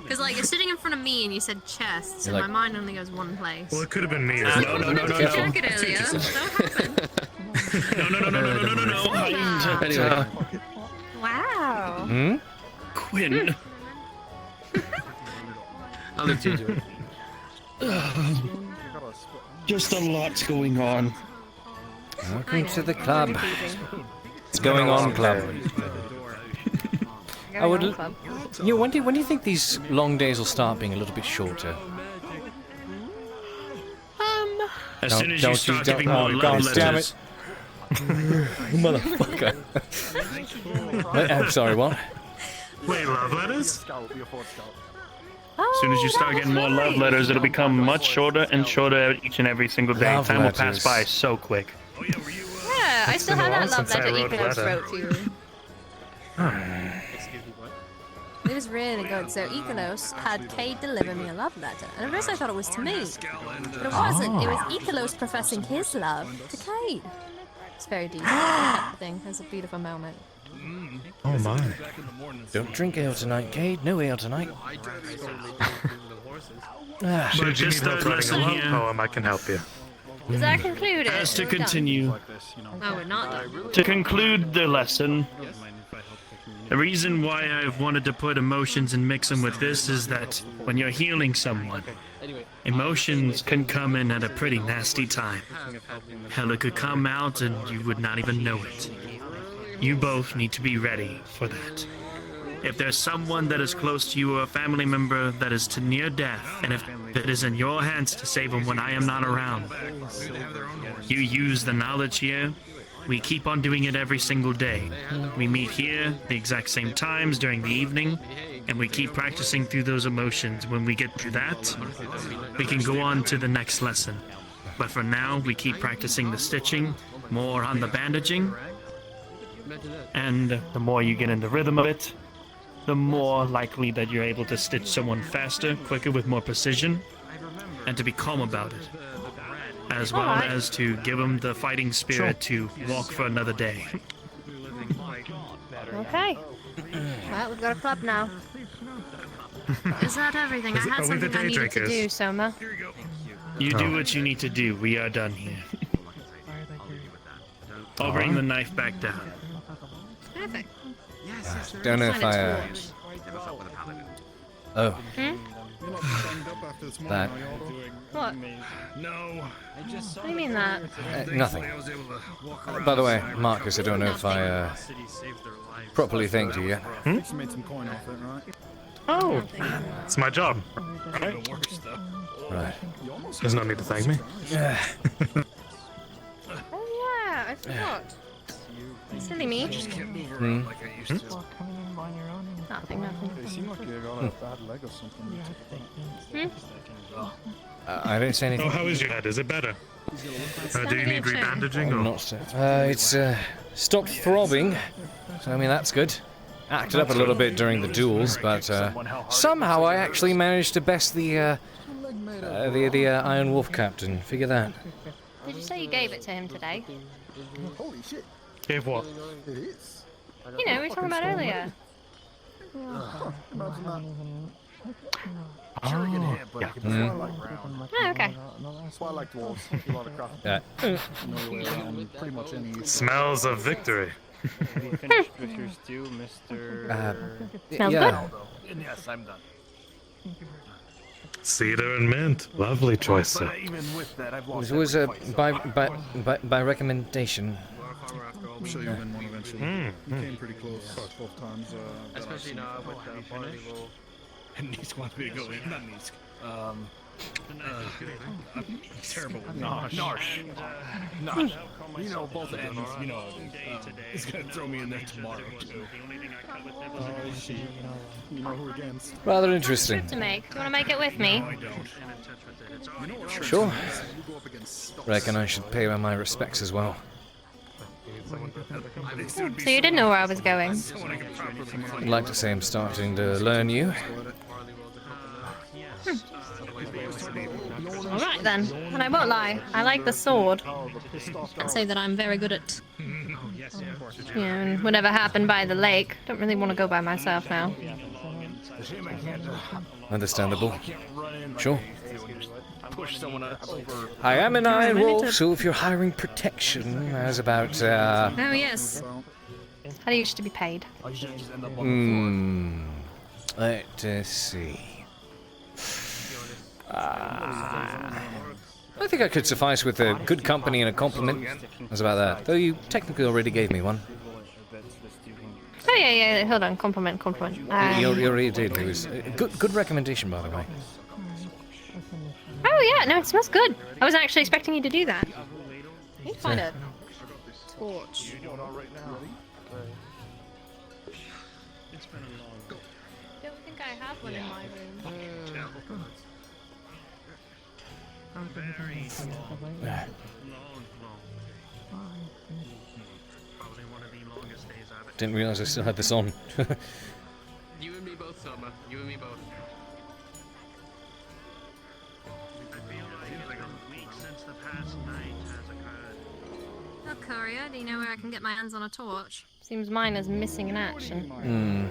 Because like you're sitting in front of me and you said chest, so You're my like- mind only goes one place. Well, it could have been me. No, no. Check it earlier. Don't happen. No. Anyway. Wow. Quinn. I'll let you do it. Just a lot going on. Welcome to the club. It's going on, club. I would. You know, when do you think these long days will start being a little bit shorter? As soon as you start giving more love letters. Motherfucker. I'm sorry, what? Wait, love letters? As soon as you start getting more love letters, it'll become much shorter and shorter each and every single day. Love Time will pass letters. by so quick. Yeah, I still have that love since I letter wrote Econos letter. wrote to you. It is really good. So Econos had Cade deliver me a love letter, and at first I thought it was to me, but it wasn't. It was Econos professing his love to Cade. It's very deep. I kept the thing. It's a beautiful moment. Oh my. Don't drink ale tonight, Cade. No ale tonight. But if you need Just help third writing a lesson love here. poem, I can help you. Does that conclude it? As to Are we done? continue, Oh, we're not done. to conclude the lesson, the reason why I've wanted to put emotions and mix them with this is that when you're healing someone, emotions can come in at a pretty nasty time. Hell, it could come out and you would not even know it. You both need to be ready for that. If there's someone that is close to you or a family member that is to near death, and if it is in your hands to save them when I am not around, you use the knowledge here. We keep on doing it every single day. We meet here the exact same times during the evening, and we keep practicing through those emotions. When we get through that, we can go on to the next lesson. But for now, we keep practicing the stitching, more on the bandaging, and the more you get in the rhythm of it, the more likely that you're able to stitch someone faster, quicker, with more precision, and to be calm about it, as well as to give them the fighting spirit to walk for another day. Okay. Well, we've got a club now. Is that everything? I had something I needed to do, Soma. You do what you need to do. We are done here. I'll bring the knife back down. Perfect. Don't know if I. Oh. That. What? No. What do you mean that? Nothing. By the way, Marcus, I don't know if I properly thanked you yet. Made some coin off it, right? Oh, it's my job. Right. There's no need to thank me. Oh yeah, I forgot. Silly me. Nothing. They seem like you got a bad leg or something. I didn't say anything. Oh, how is your head? Is it better? Do you need rebandaging or not? It's stopped throbbing. So I mean that's good. Acted up a little bit during the duels, but somehow I actually managed to best the Iron Wolf captain. Figure that. Did you say you gave it to him today? Holy shit. Gave what? It is. You know, we were talking about earlier. Imagine that. Yeah. Oh, okay. That's why I like dwarves. A lot of craft. Yeah. No way around pretty much any. Smells of victory. Have you finished with your stew, Mr. Smells yeah. good. Yes, I'm done. Cedar and mint. Lovely choice, sir. But even with that, I've lost It was every fight, by recommendation. I'm sure you'll win one eventually. You came pretty close both times. Especially now with the party will. And Nisk wants me to go in. Not Nisk. Terrible. Narsh. You know, both ends, you know, he's gonna throw me in there tomorrow, too. You know who against? Rather interesting. To make. Do you want to make it with me? Sure. Reckon I should pay my respects as well. So you didn't know where I was going? I'd like to say I'm starting to learn you. Alright then. And I won't lie, I like the sword. I'd say that I'm very good at... and whatever happened by the lake. Don't really want to go by myself now. Understandable. Sure. Push someone over. I am an Iron Wolf, so if you're hiring protection, how's about, Oh yes. How do you used to be paid? Let's see. I think I could suffice with a good company and a compliment. How's about that? Though you technically already gave me one. Oh yeah, hold on, compliment. You already did. It was a good recommendation, by the way. Oh yeah, no, it smells good. I wasn't actually expecting you to do that. I need to find a torch. Don't think I have one in my room. Didn't realize I still had this on. You and me both, Soma. You and me both. Oh, courier, do you know where I can get my hands on a torch? Seems mine is missing in action.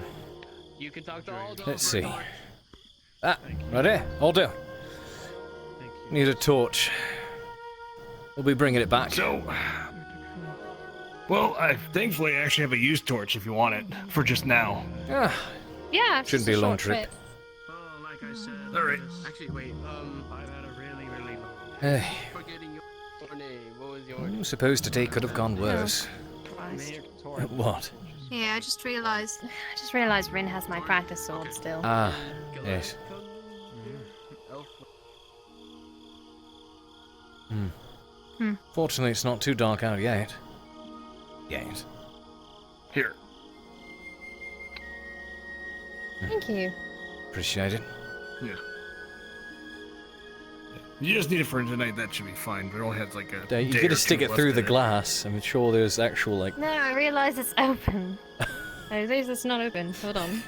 You can talk to all dogs. Let's see. Ah, right here. All do. Need a torch. We'll be bringing it back. So, well, thankfully I actually have a used torch if you want it for just now. Yeah. Yeah. Shouldn't be a long trip. All right. Actually, wait. I've had a really long. Hey. Forgetting your name. What was your I'm supposed today could have gone worse. Christ. What? Yeah, I just realized. I just realized Rin has my practice sword still. Ah, yes. Fortunately, it's not too dark out yet. Yet. Here. Thank you. Appreciate it. Yeah. You just need it for tonight. That should be fine. We all had like a. You day gotta or stick two it left through in the it. glass. I'm sure there's actual, like... No, I realize it's open. I realize it's not open. Hold on.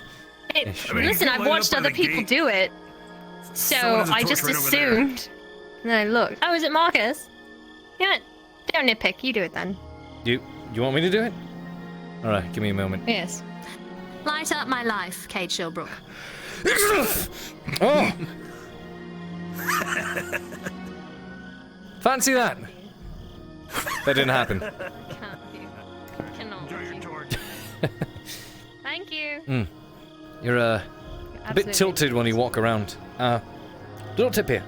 Hey, I mean, listen, you I've can line watched up on other the people gate. do it. So Someone has a I torch just right over there. assumed. And then I looked. Oh, is it Marcus? Yeah. Don't nitpick. You do it then. You want me to do it? Alright, give me a moment. Yes. Light up my life, Cade Shilbrouk. Oh! Fancy that! That didn't happen. Cannot. Thank you. You're a bit Absolutely. tilted when you walk around. Little tip here.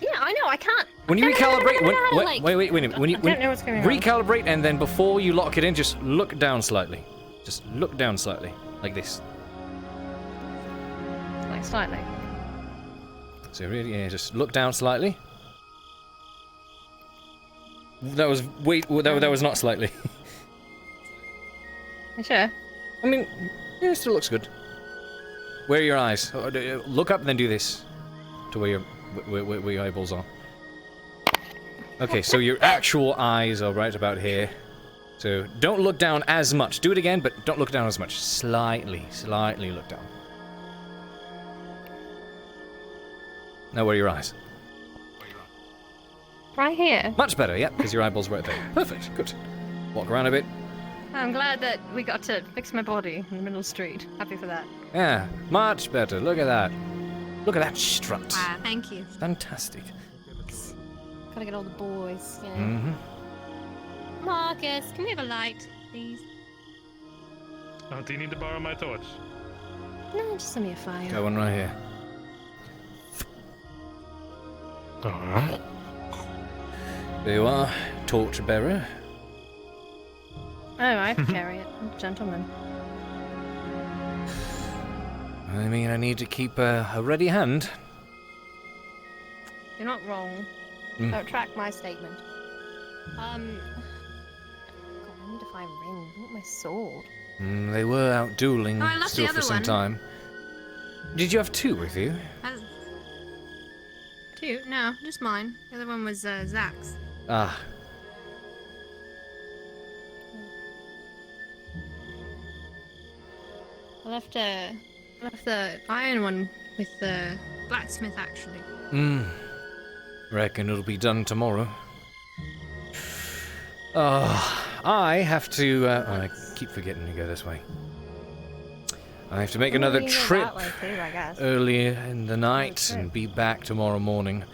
Yeah, I know. I can't. When you recalibrate, Like, wait a minute. When you I don't know what's going on. recalibrate, and then before you lock it in, just look down slightly. Just look down slightly, like this. Like slightly. So really, yeah, just look down slightly. That was that was not slightly. You sure? I mean, yeah, it still looks good. Where are your eyes? Look up and then do this to where your eyeballs are. Okay, so your actual eyes are right about here. So don't look down as much. Do it again, but don't look down as much. Slightly look down. Now where are your eyes? Right here. Much better, yeah, because your eyeball's right there. Perfect, good. Walk around a bit. I'm glad that we got to fix my body in the middle of the street. Happy for that. Yeah, much better. Look at that. Look at that strut. Wow, thank you. Fantastic. Gotta get all the boys, you know. Mm-hmm. Marcus, can we have a light, please? Oh, do you need to borrow my torch? No, just send me a fire. Got one right here. Alright. There you are, torchbearer. Oh, I can carry it. I'm a gentleman. I mean, I need to keep a ready hand. You're not wrong. Mm. I retract my statement. God, I need to find Rin. I want my sword. They were out dueling Oh, I left still the for other some one. time. Did you have two with you? Two? No, just mine. The other one was Zach's. Ah. I left the iron one with the blacksmith, actually. Reckon it'll be done tomorrow. I have to, I keep forgetting to go this way. I have to make another you go trip that way too, I guess. early in the night and be back tomorrow morning.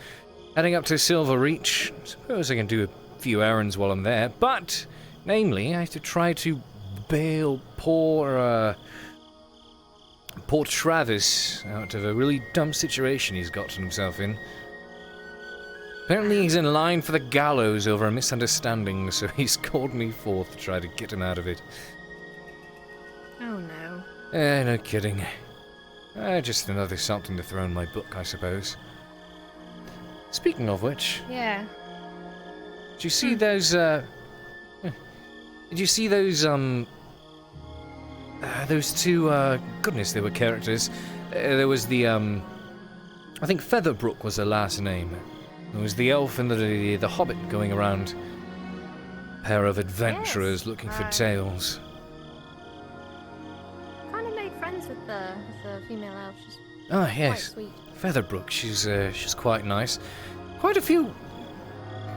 Heading up to Silver Reach. Suppose I can do a few errands while I'm there, but namely, I have to try to bail poor Travis out of a really dumb situation he's gotten himself in. Apparently he's in line for the gallows over a misunderstanding, so he's called me forth to try to get him out of it. Oh no. No kidding. Just another something to throw in my book, I suppose. Speaking of which, Yeah. did you see those, Did you see those two, goodness, they were characters. There was the, I think Featherbrook was her last name. There was the elf and the hobbit going around. Pair of adventurers looking for tales. Kind of made friends with the female elf. She's Ah, quite yes. sweet. Featherbrook, she's quite nice. Quite a few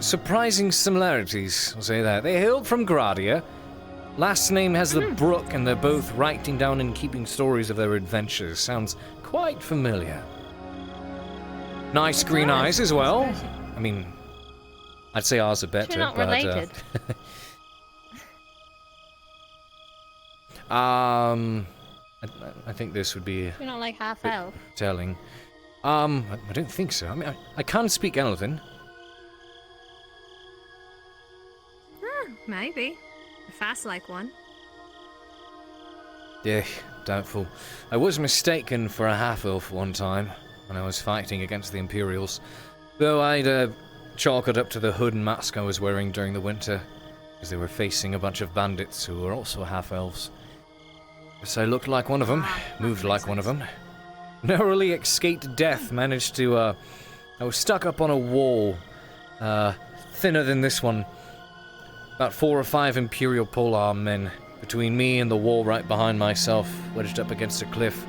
surprising similarities, I'll say that. They hailed from Gradia. Last name has the brook, and they're both writing down and keeping stories of their adventures. Sounds quite familiar. Nice green eyes as well. I mean, I'd say ours are better, You're not but related. I think this would be You're not like half elf. telling. I don't think so. I mean, I can't speak Elven. Maybe. A fast like one. Yeah, doubtful. I was mistaken for a half-elf one time when I was fighting against the Imperials, though I'd chalk it up to the hood and mask I was wearing during the winter, because they were facing a bunch of bandits who were also half-elves. Guess I looked like one of them, moved like one of them. Narrowly escaped death, managed to, I was stuck up on a wall, thinner than this one. About 4 or 5 Imperial polearm men, between me and the wall right behind myself, wedged up against a cliff.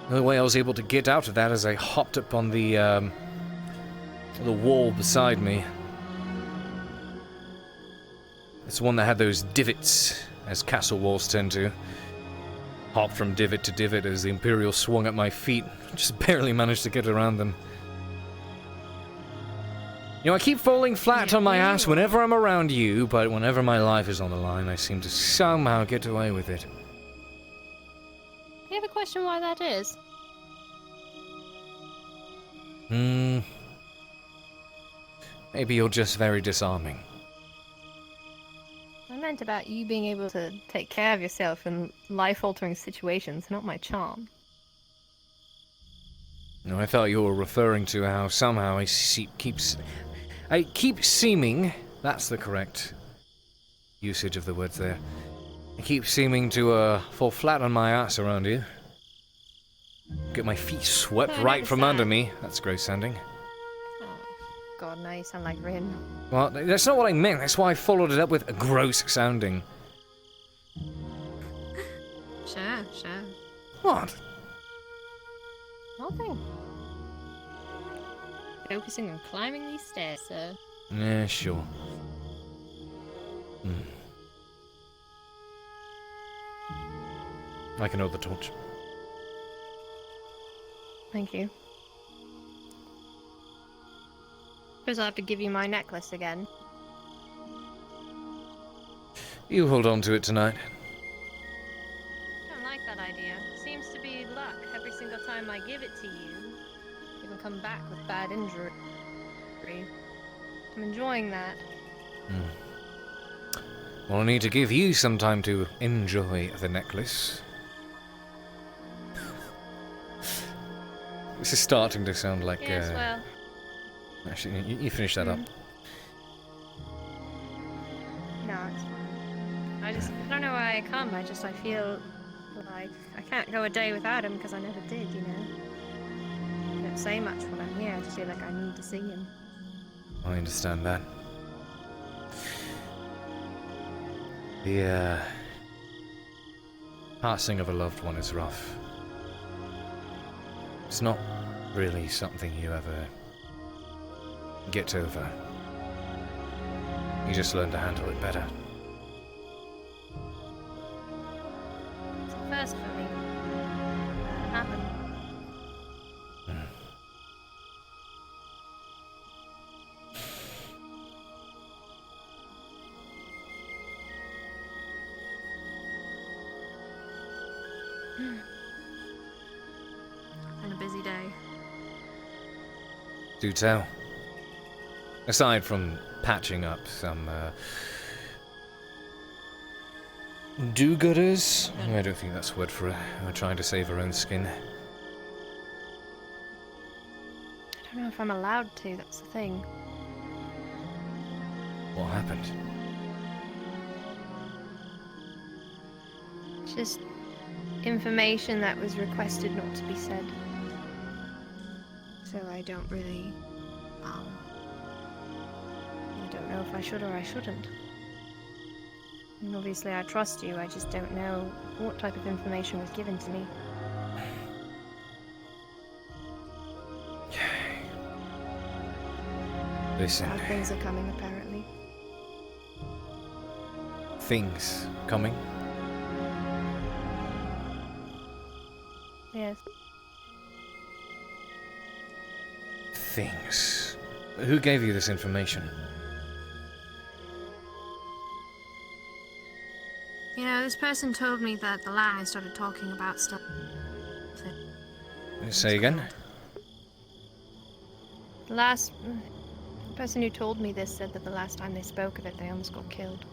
The way I was able to get out of that is I hopped up on the wall beside me. It's the one that had those divots, as castle walls tend to. Hopped from divot to divot as the Imperials swung at my feet. Just barely managed to get around them. You know, I keep falling flat on my ass whenever I'm around you, but whenever my life is on the line, I seem to somehow get away with it. You have a question why that is? Maybe you're just very disarming. I meant about you being able to take care of yourself in life-altering situations, not my charm. No, I thought you were referring to how somehow I keep seeming, that's the correct usage of the words there. I keep seeming to fall flat on my ass around you. Get my feet swept right from under me. That's gross sounding. God, now you sound like Rin. Well, that's not what I meant. That's why I followed it up with gross sounding. Sure. What? Nothing. Focusing on climbing these stairs, sir. Yeah, sure. Like another torch. Thank you. Suppose I'll have to give you my necklace again. You hold on to it tonight. I don't like that idea. Seems to be luck every single time I give it to you. You can come back with bad injury. I'm enjoying that. Well, I need to give you some time to enjoy the necklace. This is starting to sound like, Yes, well. Actually, you finish that up. No, it's fine. I don't know why I come. I feel like I can't go a day without him because I never did, you know. I don't say much when I'm here. I just feel like I need to see him. I understand that. The passing of a loved one is rough. It's not really something you ever get over. You just learn to handle it better. It's a first for me. It happened. Been a busy day. Do tell. Aside from patching up some do-gooders, I don't think that's the word for it. We're trying to save our own skin. I don't know if I'm allowed to, that's the thing. What happened? Just information that was requested not to be said. So I don't really, I don't know if I should or I shouldn't. And obviously I trust you, I just don't know what type of information was given to me. Listen. Bad things are coming, apparently. Things coming? Yes. Things. Who gave you this information? You know, this person told me that the land started talking about stuff. Say again? The last person who told me this said that the last time they spoke of it, they almost got killed.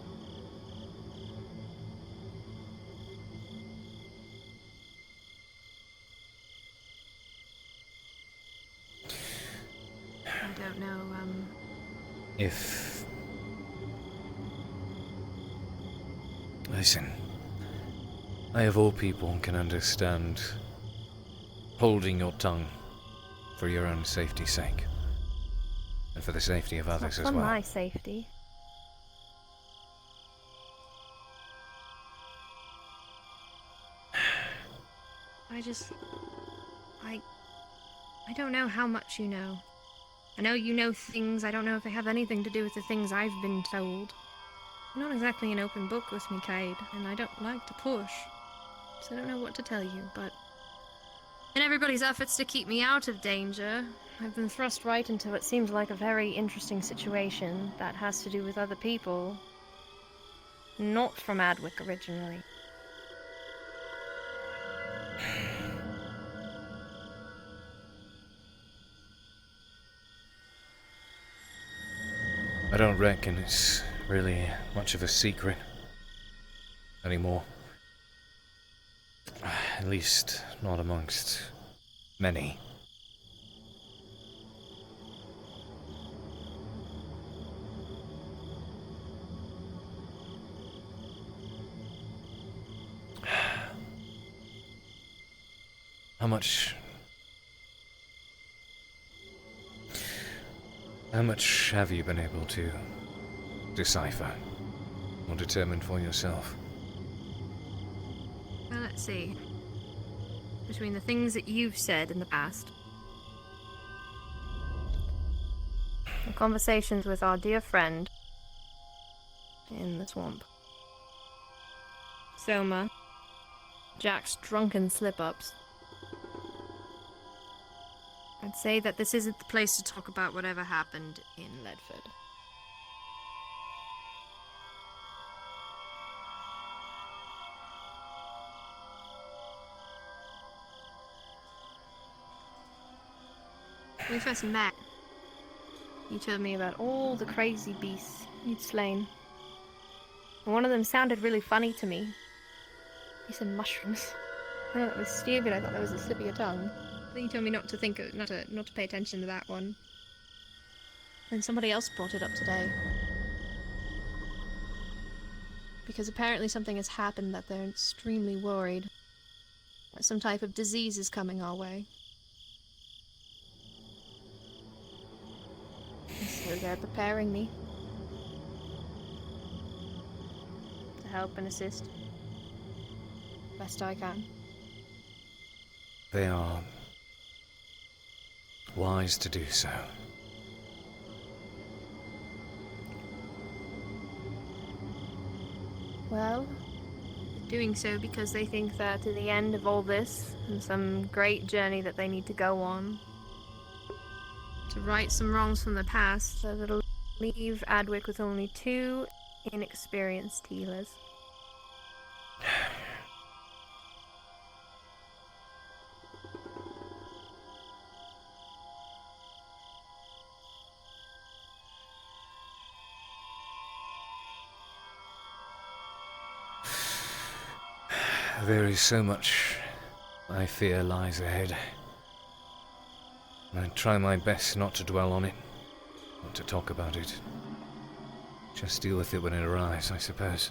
don't know, If... Listen, I of all people can understand holding your tongue for your own safety's sake. And for the safety of others as For well. my safety. I don't know how much you know. I know you know things, I don't know if they have anything to do with the things I've been told. You're not exactly an open book with me, Cade, and I don't like to push. So I don't know what to tell you, but... in everybody's efforts to keep me out of danger, I've been thrust right into what seems like a very interesting situation that has to do with other people. Not from Adwick originally. I don't reckon it's really much of a secret anymore. At least not amongst many. How much have you been able to decipher or determine for yourself? well, let's see. Between the things that you've said in the past, The conversations with our dear friend in the swamp. Soma. Jack's drunken slip-ups. I'd say that this isn't the place to talk about whatever happened in Ledford. When we first met, You told me about all the crazy beasts you'd slain. And one of them sounded really funny to me. You said mushrooms. I thought it was stupid. I thought that was a slip of your tongue. then you told me not to think of, not to pay attention to that one. And somebody else brought it up today. Because apparently something has happened that they're extremely worried. That some type of disease is coming our way. So they're preparing me. To help and assist. Best I can. They are wise to do so. Well, doing so because they think that at the end of all this, and some great journey that they need to go on, to right some wrongs from the past, so that'll leave Adwick with only 2 inexperienced healers. There is so much I fear lies ahead. I try my best not to dwell on it, not to talk about it. Just deal with it when it arrives, I suppose.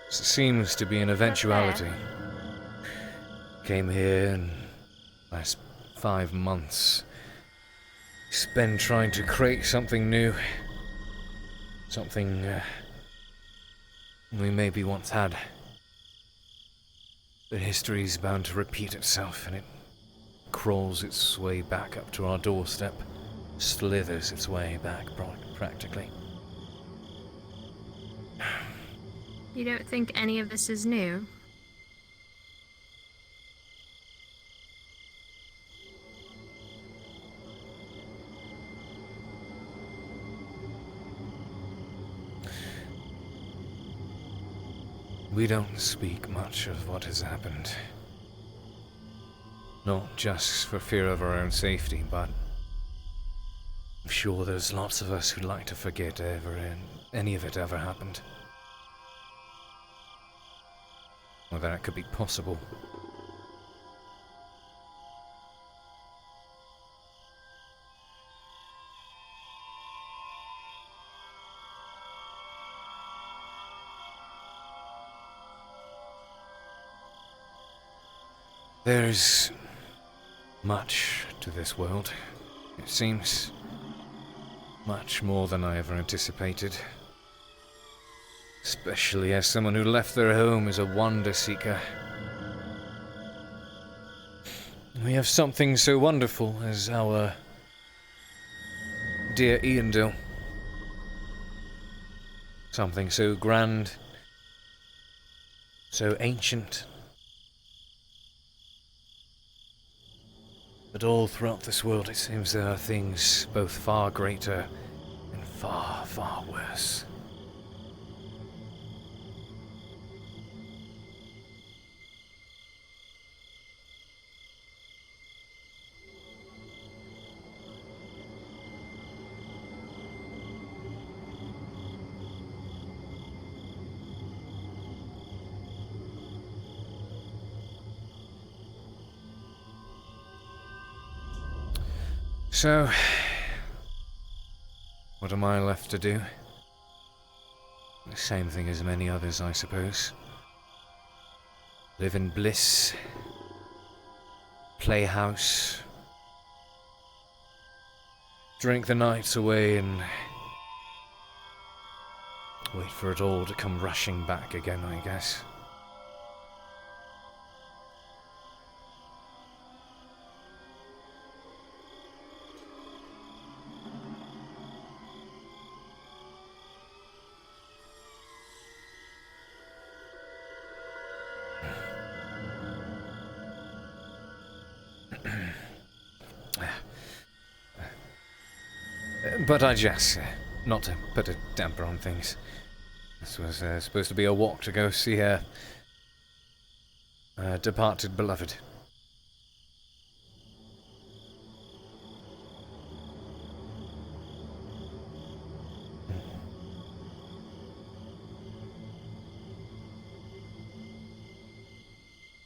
It seems to be an eventuality. Came here in the last 5 months. Spent trying to create something new. Something we maybe once had. The history's bound to repeat itself, and it crawls its way back up to our doorstep, slithers its way back, practically. You don't think any of this is new? We don't speak much of what has happened. Not just for fear of our own safety, but I'm sure there's lots of us who'd like to forget any of it ever happened. Or that it could be possible. There's much to this world. It seems much more than I ever anticipated. Especially as someone who left their home as a wonder seeker. We have something so wonderful as our dear Eondil. Something so grand, so ancient. But all throughout this world it seems there are things both far greater and far, far worse. So, what am I left to do? The same thing as many others, I suppose. Live in bliss, play house, drink the nights away and wait for it all to come rushing back again, I guess. But I jest, not to put a damper on things. This was supposed to be a walk to go see her departed beloved.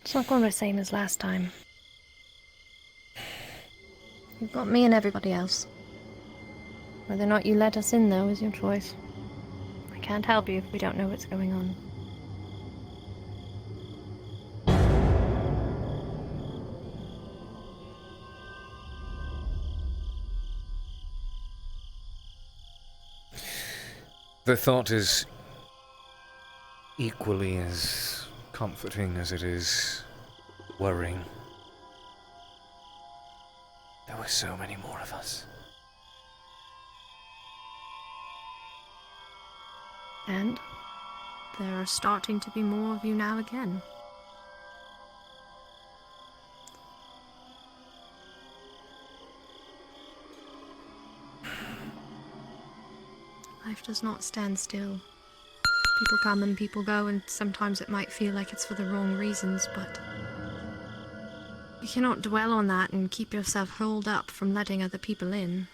It's not going the same as last time. You've got me and everybody else. Whether or not you let us in, though, is your choice. I can't help you if we don't know what's going on. The thought is equally as comforting as it is worrying. There were so many more of us. And there are starting to be more of you now again. Life does not stand still. People come and people go, and sometimes it might feel like it's for the wrong reasons, but you cannot dwell on that and keep yourself holed up from letting other people in.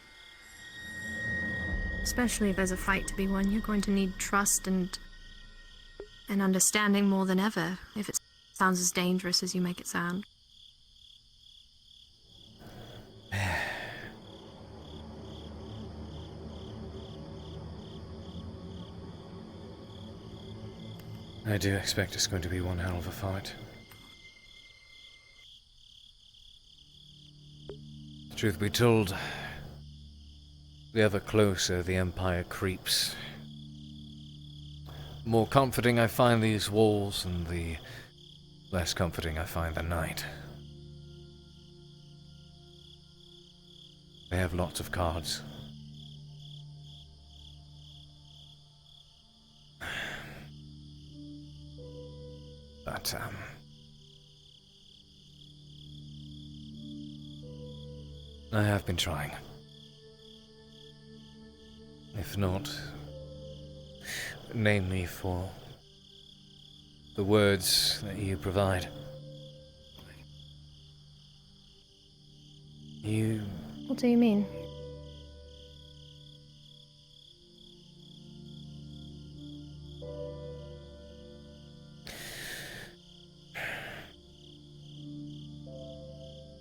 Especially if there's a fight to be won, you're going to need trust and understanding more than ever, if it sounds as dangerous as you make it sound. I do expect it's going to be one hell of a fight. Truth be told, the ever closer the Empire creeps, the more comforting I find these walls, and the less comforting I find the night. They have lots of cards. But, I have been trying. If not, namely for the words that you provide. You... What do you mean?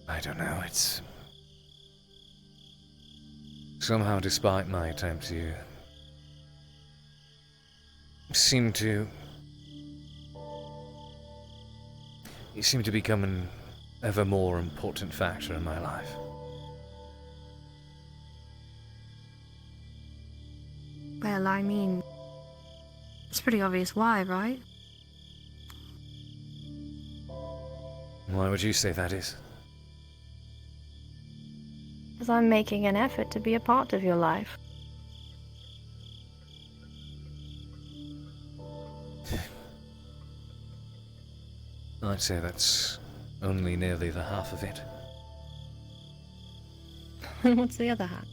I don't know, it's... Somehow, despite my attempts, you seem to... You seem to be coming ever more important factor in my life. Well, I mean, it's pretty obvious why, right? Why would you say that is? Because I'm making an effort to be a part of your life. I'd say that's only nearly the half of it. What's the other half?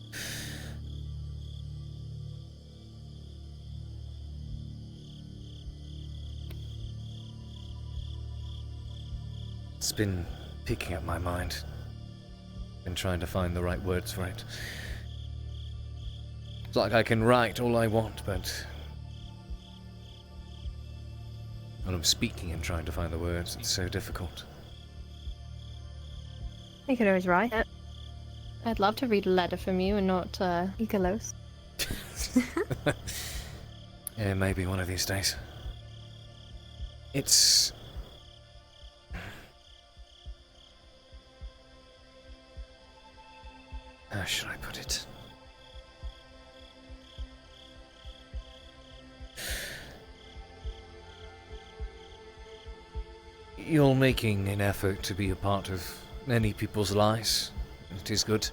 It's been picking at my mind. Been trying to find the right words for it. It's like I can write all I want, but when I'm speaking and trying to find the words, it's so difficult. You could always write it. I'd love to read a letter from you and not Ikalos. Yeah, maybe one of these days. It's... how should I put it? You're making an effort to be a part of many people's lives. It is good.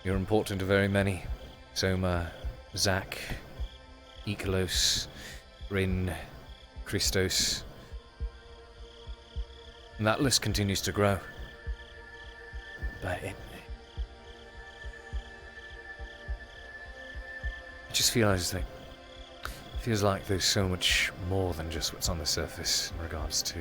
You're important to very many. Soma, Zach, Ikalos, Rin, Christos. And that list continues to grow. But it just feels like there's so much more than just what's on the surface in regards to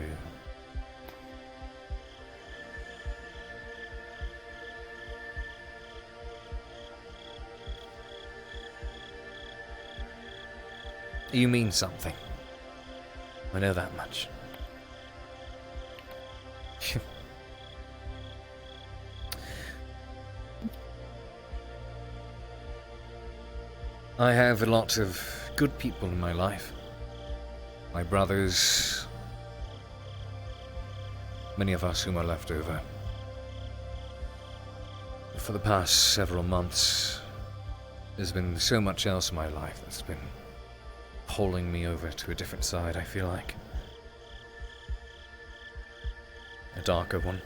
you mean something. I know that much. I have a lot of good people in my life. My brothers, many of us whom are left over. But for the past several months, there's been so much else in my life that's been pulling me over to a different side, I feel like. A darker one.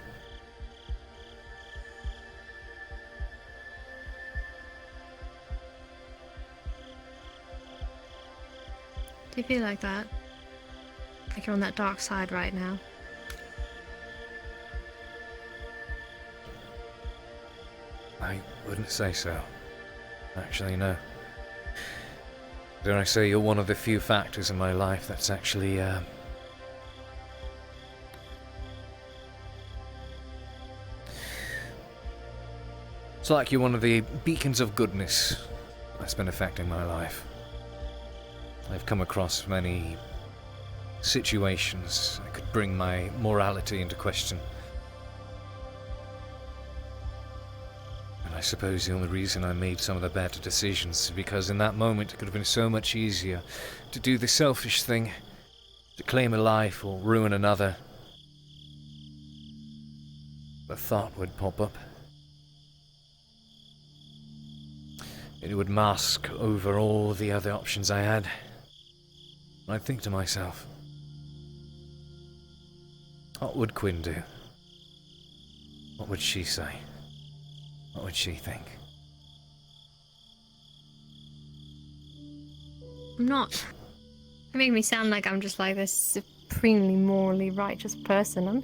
Do you feel like that? Like you're on that dark side right now? I wouldn't say so. Actually, no. Dare I say you're one of the few factors in my life that's actually, it's like you're one of the beacons of goodness that's been affecting my life. I've come across many situations that could bring my morality into question. And I suppose the only reason I made some of the better decisions is because in that moment it could have been so much easier to do the selfish thing, to claim a life or ruin another. The thought would pop up. It would mask over all the other options I had. I'd think to myself, what would Quinn do? What would she say? What would she think? I'm not. It makes me sound like I'm just like this supremely morally righteous person. I'm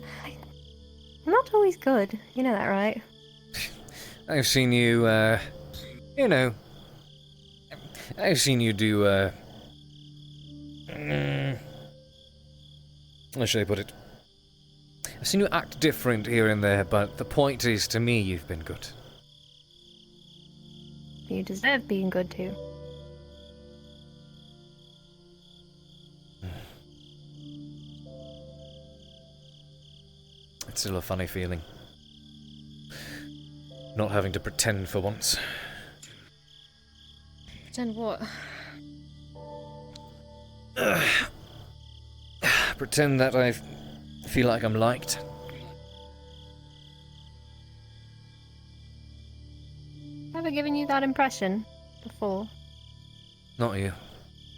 not always good. You know that, right? I've seen you, I've seen you do, how should I put it? I've seen you act different here and there, but the point is, to me, you've been good. You deserve being good too. It's still a funny feeling. Not having to pretend for once. Pretend what? Pretend that I feel like I'm liked. Ever given you that impression before? Not you,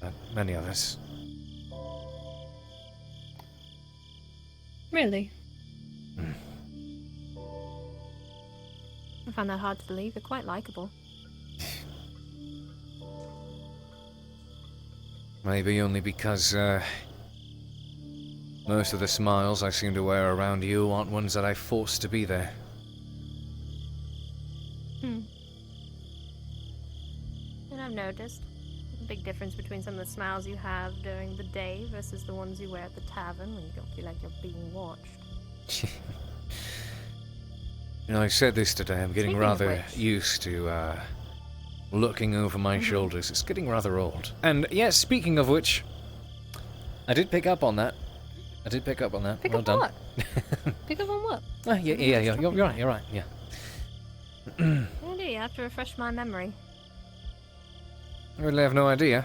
but many others. Really? I find that hard to believe. You're quite likable. Maybe only because, most of the smiles I seem to wear around you aren't ones that I forced to be there. And I've noticed a big difference between some of the smiles you have during the day versus the ones you wear at the tavern when you don't feel like you're being watched. You know, I said this today, I'm getting Speaking of rather which. used to, looking over my shoulders. It's getting rather old. And, yes, speaking of which, I did pick up on that. Pick well up done. what? Pick up on what? Yeah, you're right, yeah. Oh dear, you have to refresh my memory. I really have no idea.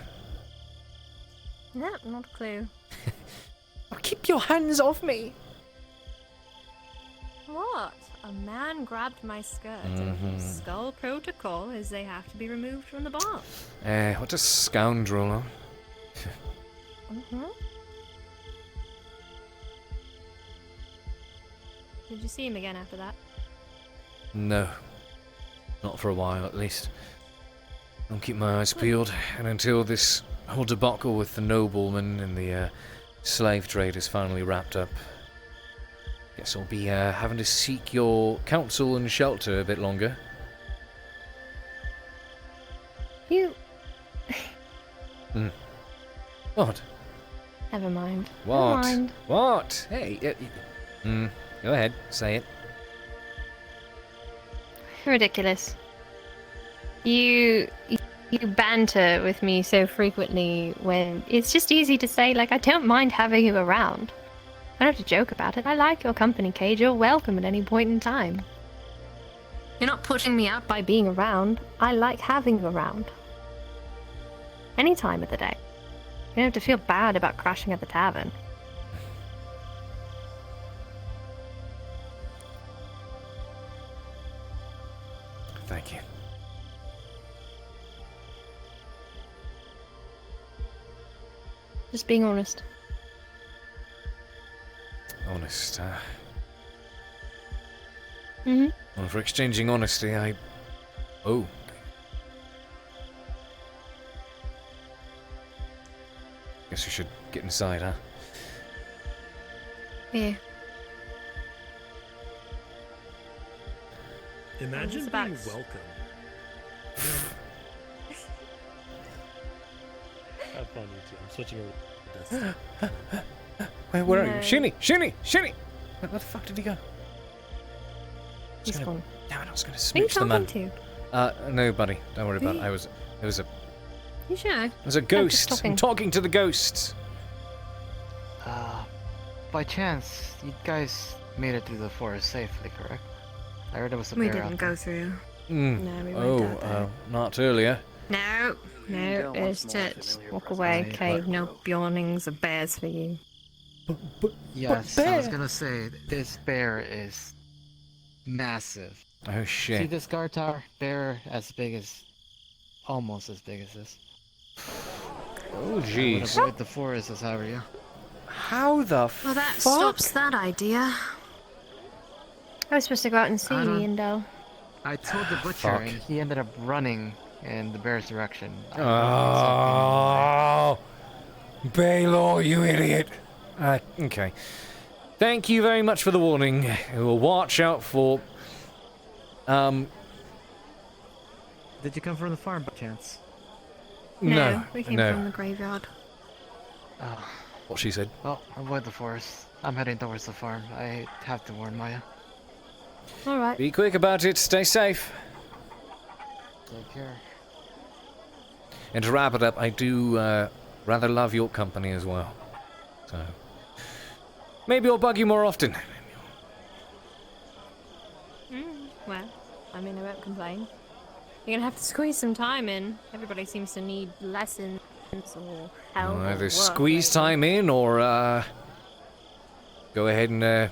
No, not a clue. Oh, keep your hands off me! What? A man grabbed my skirt, and skull protocol is they have to be removed from the bar. What a scoundrel, huh? Did you see him again after that? No. Not for a while, at least. I'll keep my eyes peeled, and until this whole debacle with the nobleman and the slave trade is finally wrapped up, guess I'll be having to seek your counsel and shelter a bit longer. You... What? Never mind. What? Never mind. What? Hey, go ahead, say it. Ridiculous. You banter with me so frequently when it's just easy to say, like, I don't mind having you around. I don't have to joke about it. I like your company, Cade. You're welcome at any point in time. You're not putting me out by being around. I like having you around. Any time of the day. You don't have to feel bad about crashing at the tavern. Thank you. Just being honest. Honest, Mm-hmm. Well, for exchanging honesty, Oh. Guess we should get inside, huh? Yeah. Imagine about- being welcome. Have fun, you two. I'm switching over. Wait, where are No. you? Shinny! Shinny! Shinny! Where the fuck did he go? He's gone. Damn it, I was gonna Who are you smooch the man. talking to? No, buddy. Don't worry about it. Who? It was a You sure? ghost. talking. I'm talking to the ghosts. By chance, you guys made it through the forest safely, correct? I heard there was a We bear out didn't there. go through. Mm. No, we went out there. Not earlier. No, it's just walk away, Cade. No bjornings or bears for you. Yes, I was gonna say, this bear is massive. Oh See shit. this guard tower? Bear almost as big as this. Oh I would jeez. avoid the forest as I were you. How the Well, that fuck? stops that idea. I was supposed to go out and see I don't- Iandel. I told the butcher fuck. and he ended up running in the bear's direction. Oh, Baylor, you idiot. Okay. Thank you very much for the warning. We'll watch out for... Did you come from the farm by chance? No, we came no. from the graveyard. Oh, What she said. well, avoid the forest. I'm heading towards the farm. I have to warn Maya. Alright. Be quick about it. Stay safe. Take care. And to wrap it up, I do rather love your company as well. So maybe I'll bug you more often. Well, I mean, I won't complain. You're gonna have to squeeze some time in. Everybody seems to need lessons or help. or Either work squeeze lately. time in or go ahead and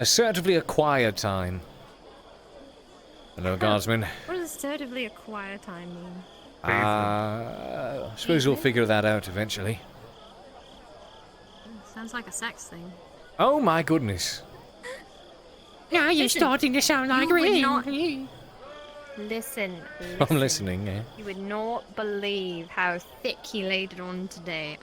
assertively acquire time. Hello, guardsman. What does assertively acquire time mean? I suppose we'll figure that out eventually. Sounds like a sex thing. Oh my goodness. Now you're starting to sound like Listen. Listen. I'm listening, yeah. You would not believe how thick he laid it on today.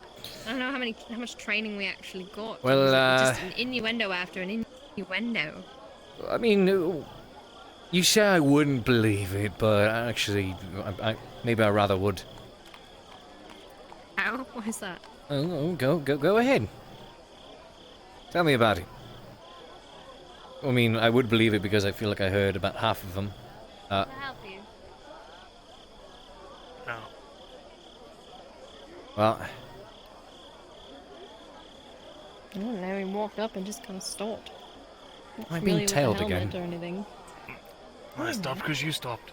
I don't know how much training we actually got. Well, It was just an innuendo after an innuendo. I mean, you say I wouldn't believe it, but actually, maybe I rather would. How? Why is that? Oh, go ahead. Tell me about it. I mean, I would believe it because I feel like I heard about half of them. Can I help you? No. Well, I don't know, he walked up and just kind of stopped. Not I'm familiar being with the tailed helmet again. Or anything. I stopped because you stopped.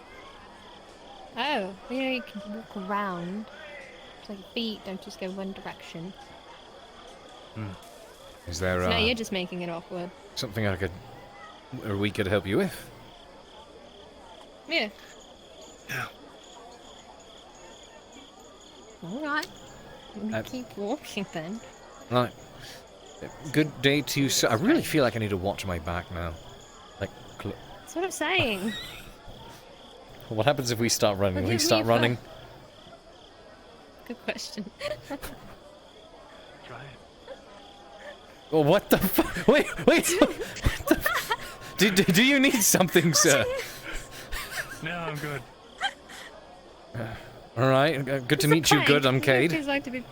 Oh, well, you know, you can walk around. It's like feet don't just go one direction. is there So now you're just making it awkward. something we could help you with? Yeah. Alright. Uh, Keep walking then. Right. Good day to you, sir. I really feel like I need to watch my back now. Like, That's what I'm saying. what happens if we start running? Forgive We me start for- running. Good question. Well, what the fuck? Wait! What the do you need something, sir? No, I'm good. All right. Good to meet you. Good. I'm Cade. It's like to be...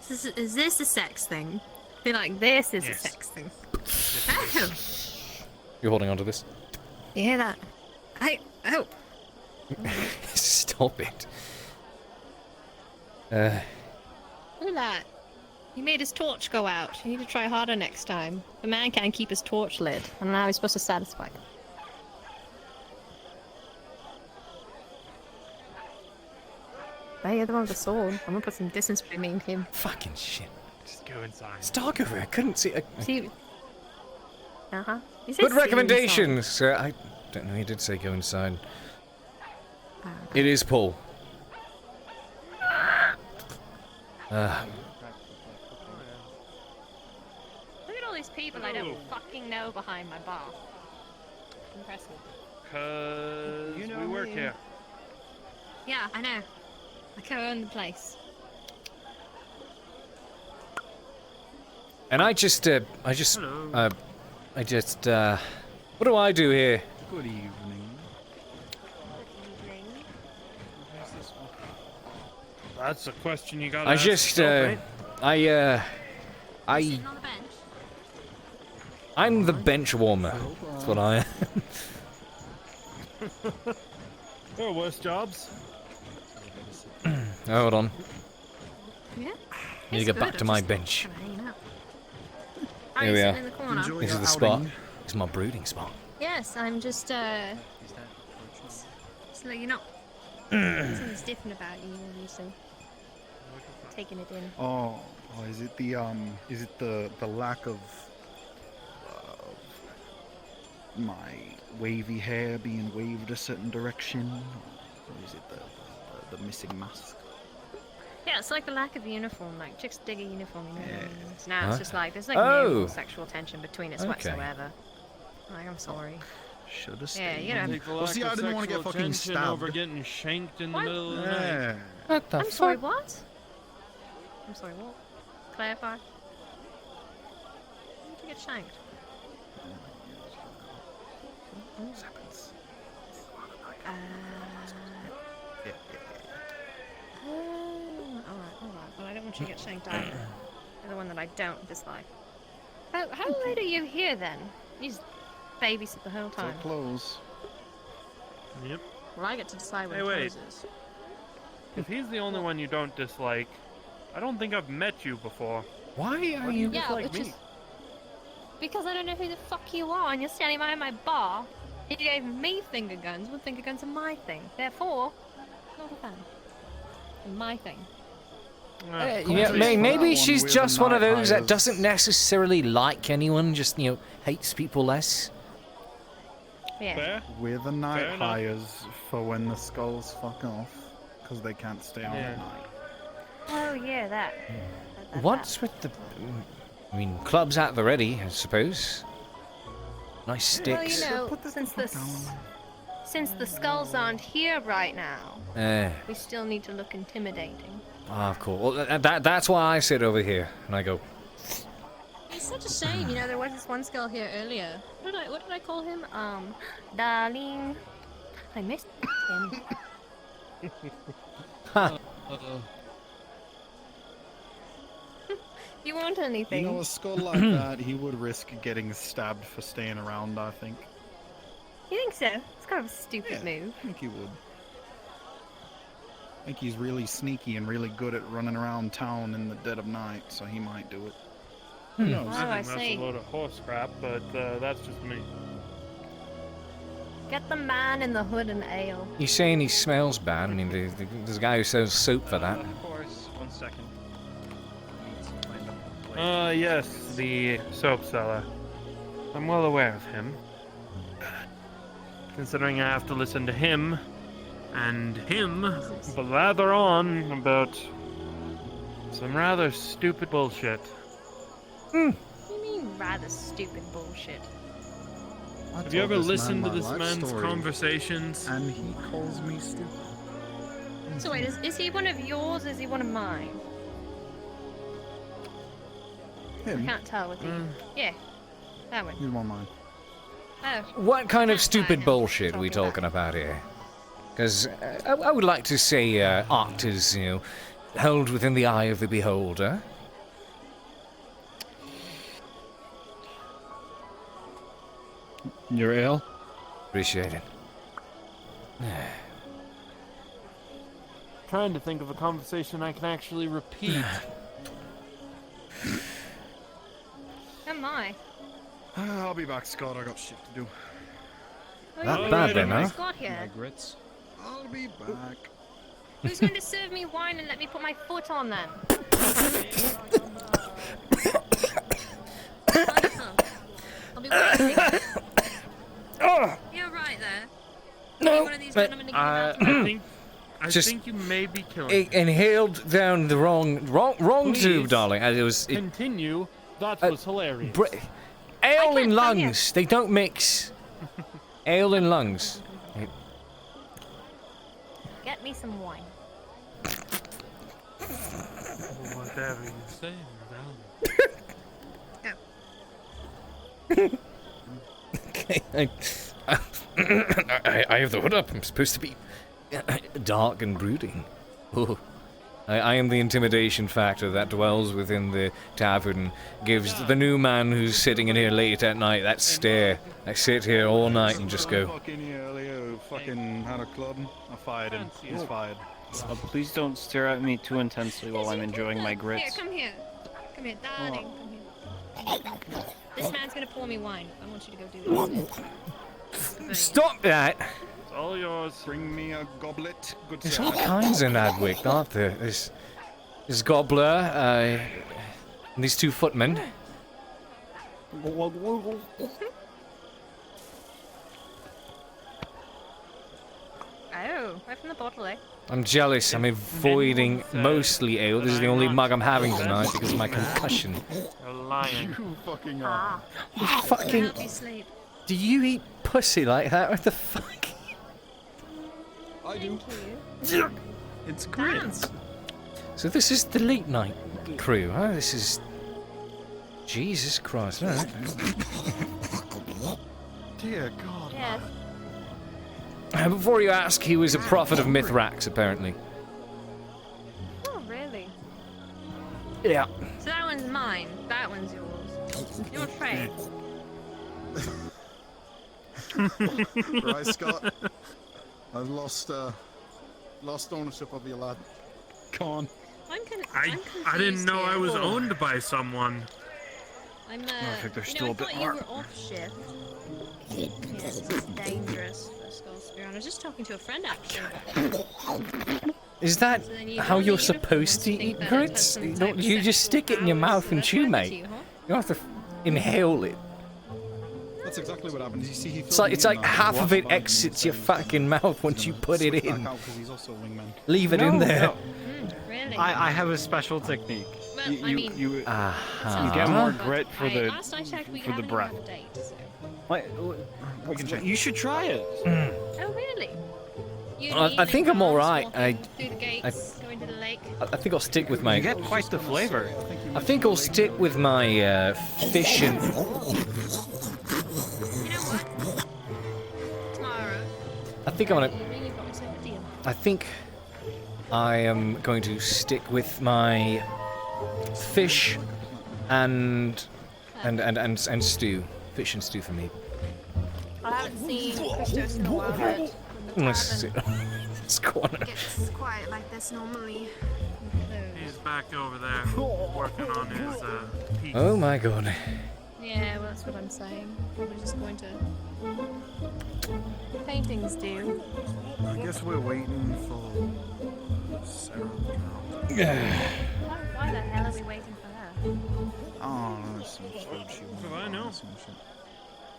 Is this a sex thing? I feel like this is a sex thing. Oh! You're holding on to this. You hear that? Oh! Stop it. Look at that. He made his torch go out. You need to try harder next time. The man can't keep his torch lit. I don't know how he's supposed to satisfy him. Hey, you're the one with the sword. I'm gonna put some distance between me and him. Fucking shit. Just go inside. It's dark over here. I couldn't see. See. Uh-huh. Good recommendations, sir. I don't know. He did say go inside. It is Paul. Look at all these people I don't fucking know behind my bar. Impressive. Cause we work here. Yeah, I know. I co-own the place. And what do I do here? Good evening. That's a question you gotta I ask just, yourself, right? I'm the bench warmer. That's what I am. There are worse jobs. Hold on. Yeah. Need to get back to my bench. Are Here you we sitting are. in the corner? This is the spot. This is my brooding spot. Yes, I'm just so you know. Something's different about you, obviously. Taking it in. Oh, is it the lack of my wavy hair being waved a certain direction, or is it the missing mask? Yeah, it's like the lack of uniform. Like chicks dig a uniform, you know. Yeah. So now it's Huh? just like there's like Oh. no sexual tension between us Okay. whatsoever. Like I'm sorry. Should have Yeah, stayed. you know. Take the Well, lack see, of I didn't want to get sexual fucking tension stabbed. over getting shanked in the What? middle of the Yeah. night. What the I'm sorry, what? I'm sorry, what? Clarify. When did you get shanked? Alright. Well, I don't want you to get shanked either. You're the one that I don't dislike. How late are you here then? You just babysit the whole So time. close. Yep. Well, I get to decide when Hey, it wait. closes. If he's the only one you don't dislike, I don't think I've met you before. Why are Why do you? you Yeah, dislike which me? is... Because I don't know who the fuck you are, and you're standing behind my bar. You gave me finger guns. Well, finger guns are my thing. Therefore, not a fan. My thing. Yeah, maybe she's just one of those that doesn't necessarily like anyone, just, you know, hates people less. Yeah. We're the night hires for when the skulls fuck off, because they can't stay on at night. Oh yeah, that. What's with the... I mean, club's at the ready, I suppose. Nice sticks. Well, you know, since the skulls aren't here right now, we still need to look intimidating. Ah, cool. Well, that's why I sit over here, and I go... It's such a shame, you know, there was this one skull here earlier. What did I call him? Darling. I missed him. You want anything? You know, a skull like that, he would risk getting stabbed for staying around, I think. You think so? It's kind of a stupid move. I think he would. I think he's really sneaky and really good at running around town in the dead of night, so he might do it. Who knows? Oh, I I think that's see. a load of horse crap, but that's just me. Get the man in the hood and ale. You saying he smells bad? I mean, there's a guy who sells soap for that. Of course. 1 second. Yes, the soap seller. I'm well aware of him. Considering I have to listen to him and him blather on about some rather stupid bullshit. What do you mean rather stupid bullshit? Have you ever listened to this man's conversations? And he calls me stupid. So wait, is he one of yours or is he one of mine? Him? I can't tell with you. Yeah, that one. He's one of mine. Oh. What kind of stupid bullshit are we talking about here? Because I would like to say art is, you know, held within the eye of the beholder. You're ill? Appreciate it. Trying to think of a conversation I can actually repeat. Am I? I'll be back, Scott. I got shit to do. Not bad then, huh? Scott here. I'll be back. Who's going to serve me wine and let me put my foot on them? I'll be waiting. You're right there. No, one of these gentlemen to give me I Just think you may be killing. Inhaled down the wrong Please tube, darling. It was continue. That was hilarious. ale in lungs. They don't mix. Ale in lungs. Get me some wine. Whatever you say, madame. Okay, I have the hood up. I'm supposed to be dark and brooding. Oh. I am the intimidation factor that dwells within the tavern, gives the new man who's sitting in here late at night that stare. I sit here all night and just go, Fucking here earlier who fucking had a club. I fired him. He's fired. Please don't stare at me too intensely while I'm enjoying my Here, grits. come here. Come here, darling. Come here. This man's gonna pour me wine. I want you to go do this. Stop that! It's all yours. Bring me a goblet. Good There's sir. all kinds in Adwick, aren't there? There's Gobbler, and these two footmen. Oh, right from the bottle, eh? I'm jealous. I'm avoiding mostly ale. This is the only mug I'm having tonight because of my concussion. You're lying. You fucking are. Fucking. Help you sleep. Do you eat pussy like that? What the fuck? I do. It's grits. So this is the late night crew, huh? This is... Jesus Christ, no. Dear God. Yes. Before you ask, he was a prophet of Mithrax, apparently. Oh, really? Yeah. So that one's mine. That one's yours. You're Trey. Right, Scott. I've lost ownership of your lad. Go on. I'm I didn't know I was owned by someone. I'm I think there's you still know, a I bit thought more. you were off shift. Yeah, this is dangerous for Skull Spear. I was just talking to a friend actually. Is that So then you how don the you're uniform supposed to once you eat think that it grits? has some You type don't of you just sexual stick it in your powers, mouth so and that's chew, what I mate? did to you, huh? You don't have to inhale it. That's exactly what happened. You see, he It's like half of it exits your fucking mouth once you put it in. He's also a wingman. Leave it in there. Really? I have a special technique. Well, You I mean, you Uh-huh. get more but grit for the last I checked, we for the haven't breath. even had a date, so. We can check. You should try it. Oh really? I think I'm all right. Through the gates, going to the lake. I think I'll stick with my. You get quite the flavor. I think I'll stick with my fish and. You know what? Tomorrow. I think I'm gonna. You really got yourself a deal. I think I am going to stick with my fish and stew. Fish and stew for me. I haven't seen Christos in a while, but Let's sit this corner. it's quiet like this normally. He's back over there working on his piece. Oh my god. Yeah, well, that's what I'm saying. Probably just going to. Paintings do. I guess we're waiting for Sarah. Why the hell are we waiting for her? Oh, that's some food she wanted. What do I know?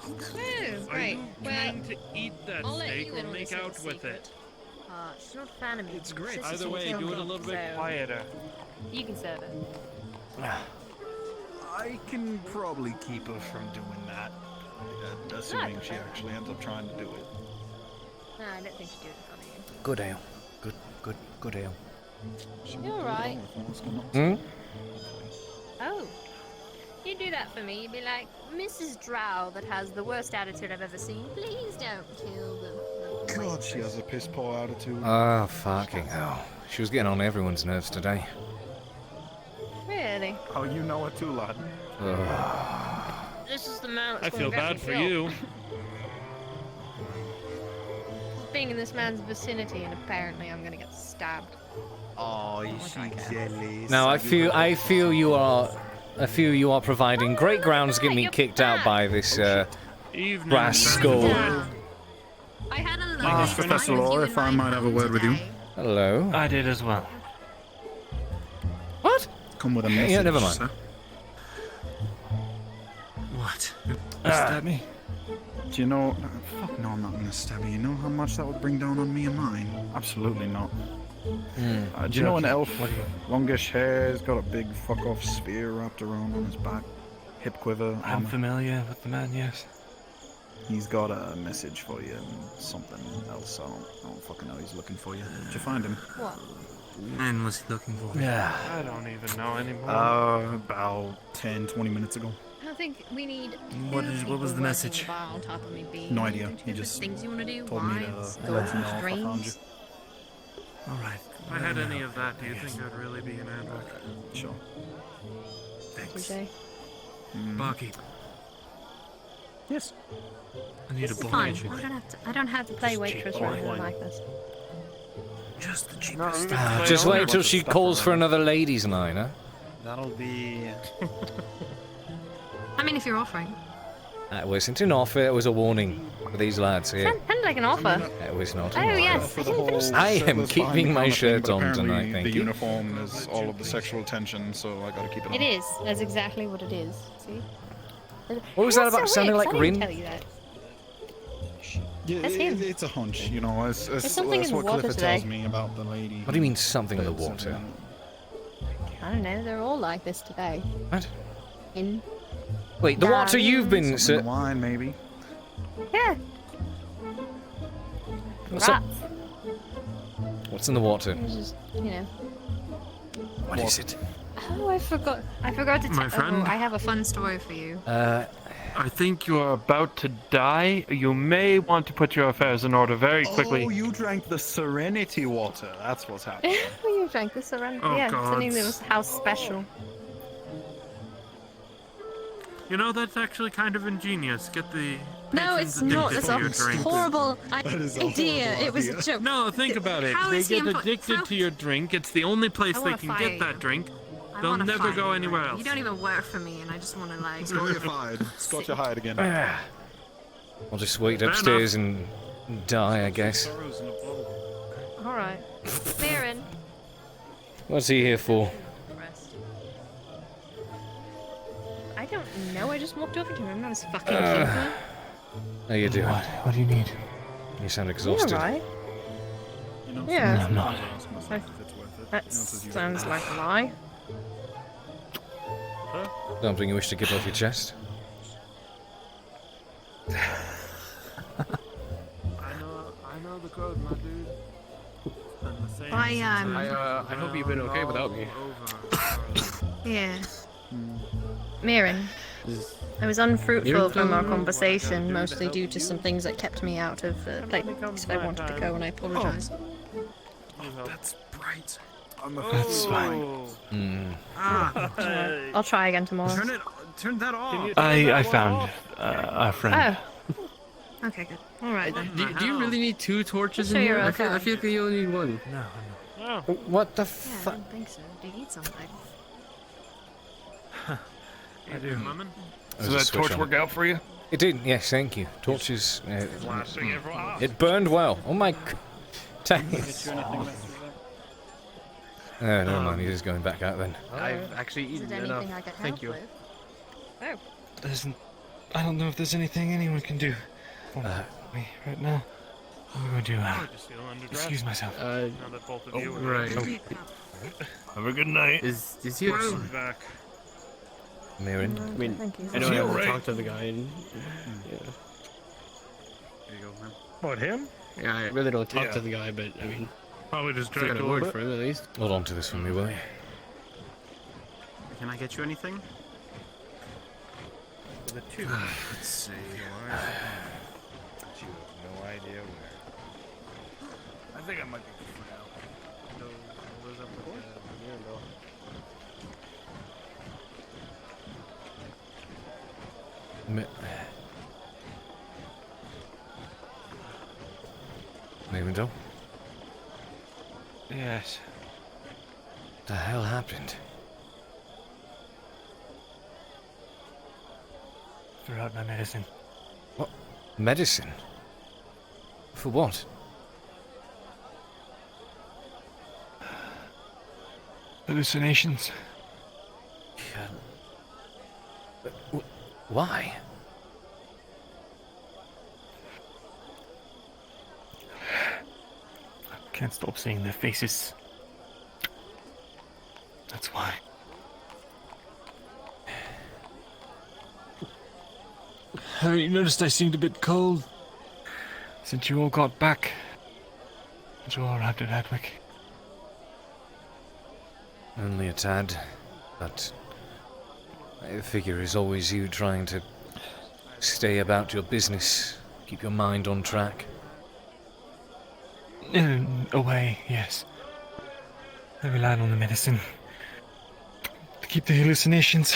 Oh, Are great. you Well, planning to eat that I'll let steak you or in on make this out little with it? she's not a fan of me. It's great. She's Either way, kill do it a me, little bit so quieter. You can serve it. I can probably keep her from doing that, assuming she actually ends up trying to do it. No, I don't think she'd do it in front of you. Good ale. Good ale. You're alright. Hmm? Oh. You do that for me, you'd be like, Mrs. Drow that has the worst attitude I've ever seen, please don't kill the God, she has a piss poor attitude. Oh, fucking hell. She was getting on everyone's nerves today. Really? Oh, you know her too, lad. This is the man I that's feel gonna get bad me for killed. you. Being in this man's vicinity, and apparently I'm gonna get stabbed. Oh, is she jealous? Now I feel you are providing great grounds to get me kicked out by this Evening, brass skull. I had a lovely Professor Law, if I might have a word with you. Hello. I did as well. What? Come with a message, Yeah, never mind. sir. What? Stab me? Do you know... Fuck no, I'm not gonna stab you. You know how much that would bring down on me and mine? Absolutely not. Do you know an elf? Longish hair, he's got a big fuck-off spear wrapped around on his back. Hip quiver. I'm armor. familiar with the man, yes. He's got a message for you and something else. I don't fucking know. He's looking for you. Did you find him? What? And what's he looking for? Yeah. I don't even know anymore. About 10, 20 minutes ago. I think we need. What was the message? On top of me being No idea. He different just things you want to do. told me to Wines, let you know goals, if I found you. dreams. Alright. If I had any of that, do you think I'd really be an advocate? Sure. Thanks. Okay. Barkeep. Yes. I need This a is fun. bottle. I don't have to play Just waitress cheap or anything wine. like this. Just the cheapest. Just wait till she calls for another ladies' night, huh? That'll be... I mean, if you're offering. It wasn't an offer, it was a warning for these lads here. Sounds like an offer. It was not Oh an offer. yes, I didn't finish that. I am keeping my shirt on apparently tonight, thank the you. uniform is all of the sexual tension, so I gotta keep it on. It is. That's exactly what it is. See? What was that about sounding like Rin? Tell you that. Yeah, That's him. It's a hunch, you know. There's something that's in what the water Clifford today. tells me about the lady. What do you mean something in the water? I don't know. They're all like this today. What? In. Wait, the water you've been... Something in the wine, maybe. Yeah. What's up? Rats. What's in the water? It's just, you know. What is it? Oh, I forgot. I forgot to tell. My friend? Oh, I have a fun story for you. I think you are about to die. You may want to put your affairs in order very quickly. Oh, you drank the Serenity water. That's what's happening. You drank this around. Oh, yeah, God. something that was house special. You know, that's actually kind of ingenious. Get the No, patrons it's not. addicted That's to your a drink. horrible is a idea. horrible It was a idea. joke. No, think about it. How They is he get employed? addicted to your drink. It's the only place I they wanna can fire get you. that drink. They'll wanna never fight go you, anywhere right? else. You don't even work for me, and I just want to like. Scorch your hide again. I'll just wait Fair upstairs and die, I guess. Alright. Mirren. What's he here for? I don't know, I just walked over to him. I'm not his fucking keeper. How you doing? What do you need? You sound exhausted. You're right. Yeah. No, I'm not. That sounds like a lie. Something you wish to get off your chest? I know the code, my dude. I hope you've been okay without me. Yeah. Mirren. I was unfruitful You're from our telling me? conversation, mostly due to some things that kept me out of the place I wanted to go, and I apologize. That's bright. That's fine. Alright, I'll try again tomorrow. Turn that off. I found a friend. Oh. Okay, good. All right then. Do you really need 2 torches Sure in here? you're I feel okay. like you only need 1. No. What the Yeah, I fuck? don't think so. Do you need something? I do. So that torch work out for you? It did, yes, thank you. Torches. Last thing ever. It burned well. Oh my. Thanks. Oh, never mind. He's just going back out then. I've actually Is eaten it enough. anything I can Thank help you. with? Oh. I don't know if there's anything anyone can do for me right now. I'm going to excuse myself. Now that both of you are Right. Have a good night. Is he back. Mirren. I mean, Thank you. I know I Feel have to right. talk to the guy and... Yeah. There you go, man. What, him? Yeah, I really don't talk Yeah. to the guy, but I mean, Probably just I drank got a a little word bit. for him at least. Hold on to this for me, will you? Can I get you anything? For the 2. Let's see. You have no idea where. I think I might be good for now. No, what was up with the mirror though? Mirren, Yes. the hell happened? Threw out my medicine. What? Medicine? For what? Hallucinations. Why? Can't stop seeing their faces. That's why. Haven't you noticed I seemed a bit cold? Since you all got back. Since you all arrived at Adwick. Only a tad, but I figure it's always you trying to stay about your business, keep your mind on track. In a way, yes. I relied on the medicine to keep the hallucinations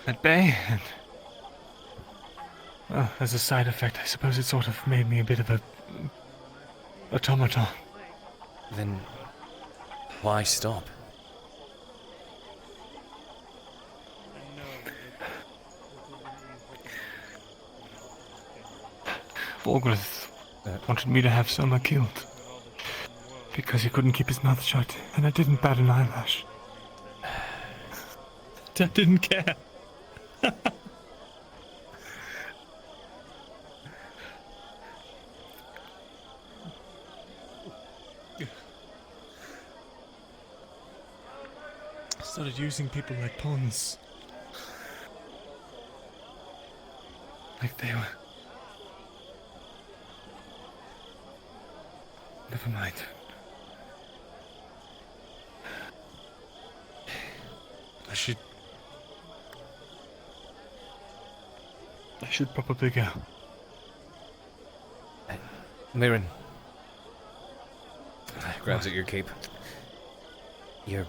at bay, and well, as a side effect, I suppose it sort of made me a bit of a automaton. Then why stop? Volgrith wanted me to have Soma killed because he couldn't keep his mouth shut, and I didn't bat an eyelash. I didn't care. Started using people like pawns. Like they were. Never mind. I should probably go. Mirren. Grabs at your cape. You're...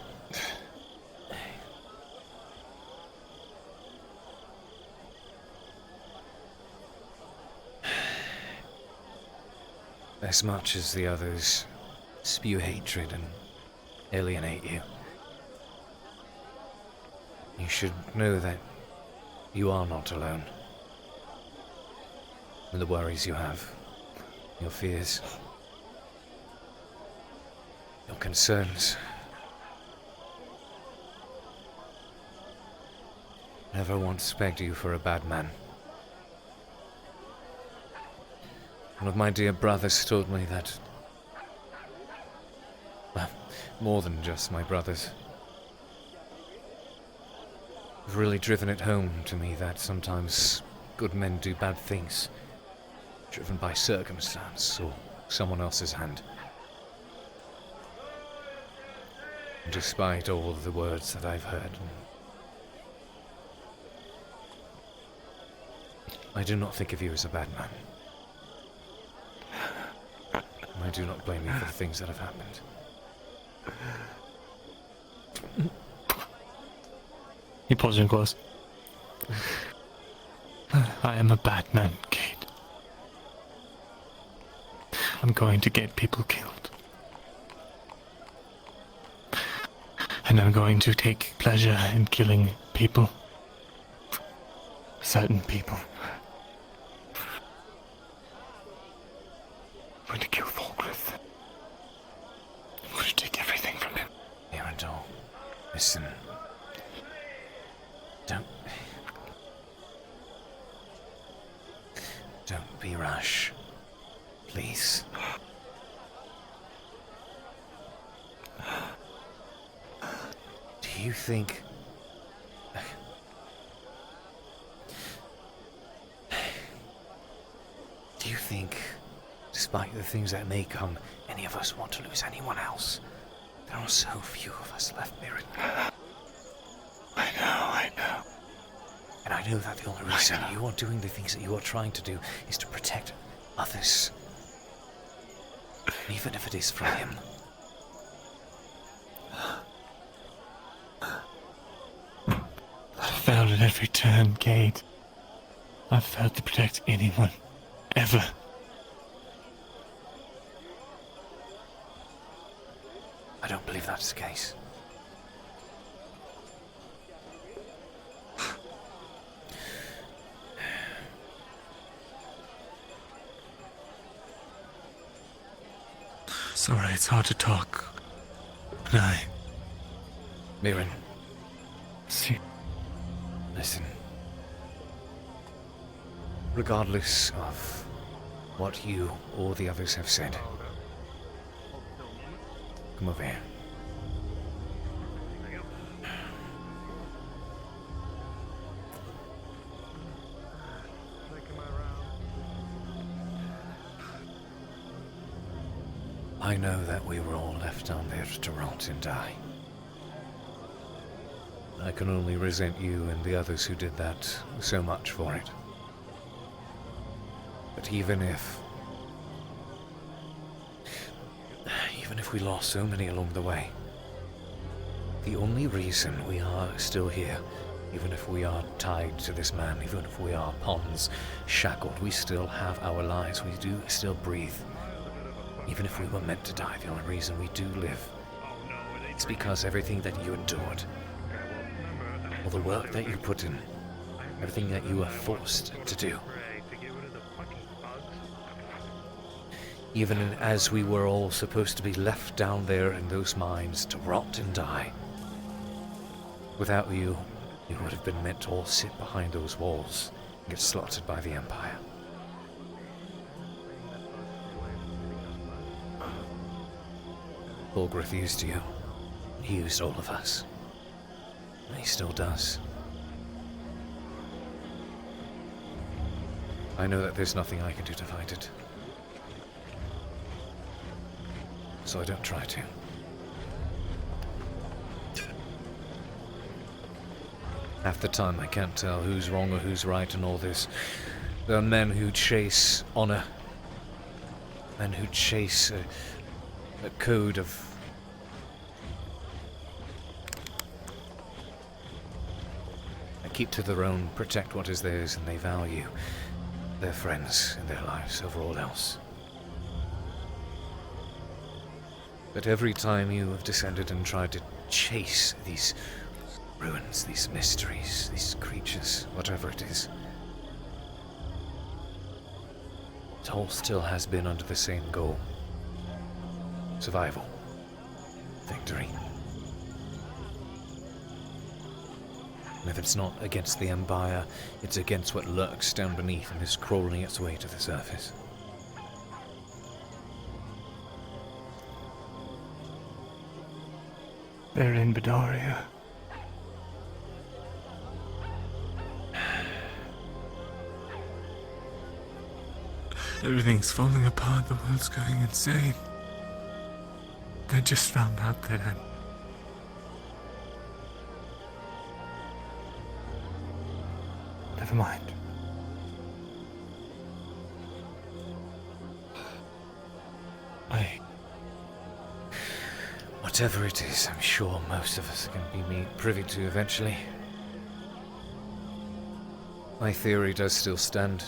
As much as the others spew hatred and alienate you, You should know that you are not alone. And the worries you have, your fears, your concerns. Never once begged you for a bad man. One of my dear brothers told me that, well, more than just my brothers, have really driven it home to me that sometimes good men do bad things, driven by circumstance or someone else's hand. And despite all of the words that I've heard, I do not think of you as a bad man. I do not blame you for the things that have happened. He pulls him close. I am a bad man, Cade. I'm going to get people killed. And I'm going to take pleasure in killing people. Certain people. I'm going to kill Volgrith. I'm going to take everything from him. Arundel, listen. Don't be rash. Please. Do you think... Do you think, despite the things that may come, any of us want to lose anyone else? There are so few of us left, Mirren. I know. And I know that the only reason you are doing the things that you are trying to do is to protect others. Even if it is from him. I've failed at every turn, Cade. I've failed to protect anyone. Ever. I don't believe that's the case. Sorry, it's hard to talk. But Mirren. See. Listen. Regardless of what you or the others have said, come over here. I know that we were all left down there to rot and die. I can only resent you and the others who did that so much for it. But even if we lost so many along the way, the only reason we are still here, even if we are tied to this man, even if we are pawns, shackled, we still have our lives, we do still breathe. Even if we were meant to die, the only reason we do live is because everything that you endured, all the work that you put in, everything that you were forced to do, even as we were all supposed to be left down there in those mines to rot and die. Without you, you would have been meant to all sit behind those walls and get slaughtered by the Empire. Volgrith used you. He used all of us. And he still does. I know that there's nothing I can do to fight it. So I don't try to. Half the time I can't tell who's wrong or who's right in all this. There are men who chase honor. Men who chase a code of... They keep to their own, protect what is theirs, and they value their friends and their lives over all else. But every time you have descended and tried to chase these ruins, these mysteries, these creatures, whatever it is. It all still has been under the same goal. Survival. Victory. And if it's not against the Empire, it's against what lurks down beneath and is crawling its way to the surface. They're in Bedaria. Everything's falling apart, the world's going insane. I just found out that Never mind. Whatever it is, I'm sure most of us are going to be made privy to eventually. My theory does still stand.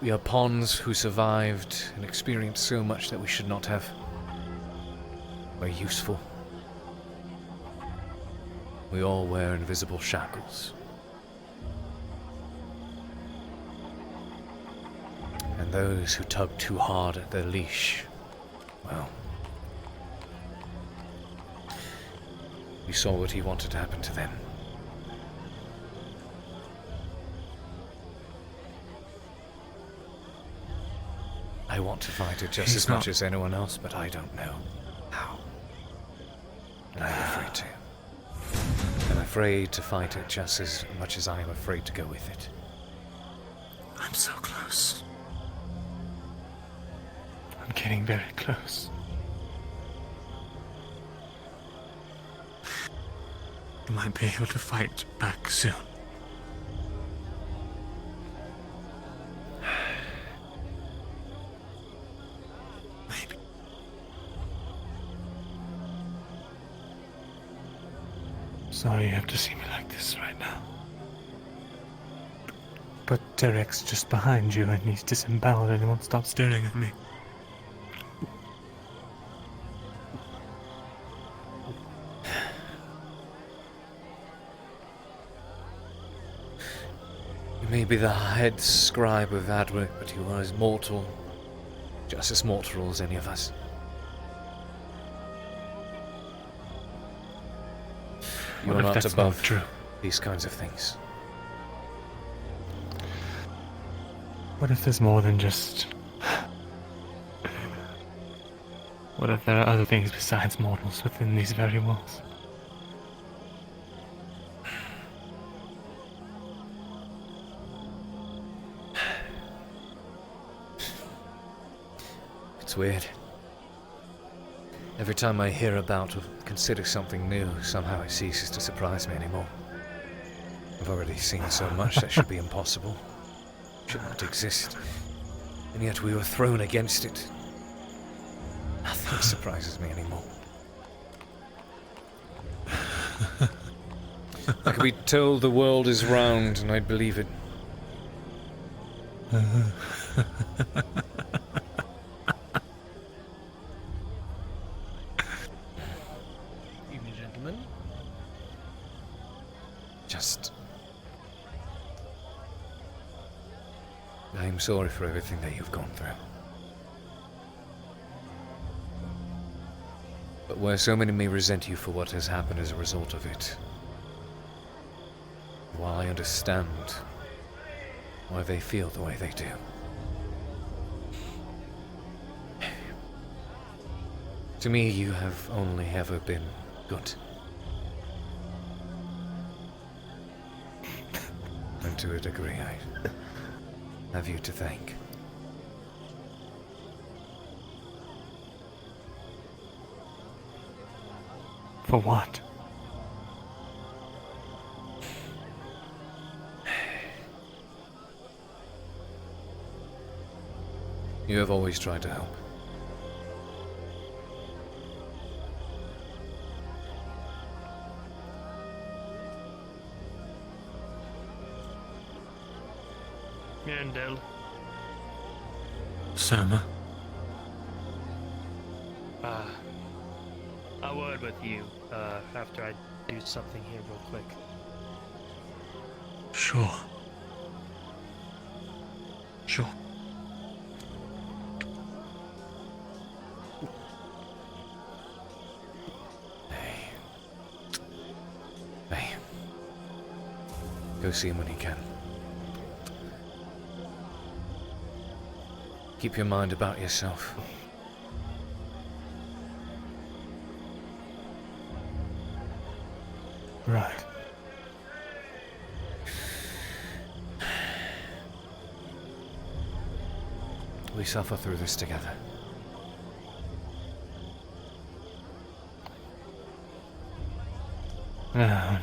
We are pawns who survived and experienced so much that we should not have. We're useful. We all wear invisible shackles. And those who tug too hard at their leash, well, we saw what he wanted to happen to them. I want to fight it just as much as anyone else, but I don't know how. And I'm afraid to. I'm afraid to fight it just as much as I am afraid to go with it. I'm so close. I'm getting very close. I might be able to fight back soon. Maybe. Sorry you have to see me like this right now. But Derek's just behind you and he's disemboweled and he won't stop staring at me. He may be the head scribe of Adwick, but he was mortal. Just as mortal as any of us. You are not above these kinds of things. What if there's more than just... What if there are other things besides mortals within these very walls? It's weird. Every time I hear about or consider something new, somehow it ceases to surprise me anymore. I've already seen so much that should be impossible. Should not exist. And yet we were thrown against it. Nothing surprises me anymore. I could be told the world is round and I'd believe it. Evening, gentlemen. Just... I'm sorry for everything that you've gone through. But where so many may resent you for what has happened as a result of it, while I understand why they feel the way they do, to me you have only ever been good. And to a degree I have you to thank. For what? You have always tried to help. Mirandel. Sama. a word with you after I do something here real quick. Sure. Sure. Hey. Go see him when you can. Keep your mind about yourself. Right. We suffer through this together. No.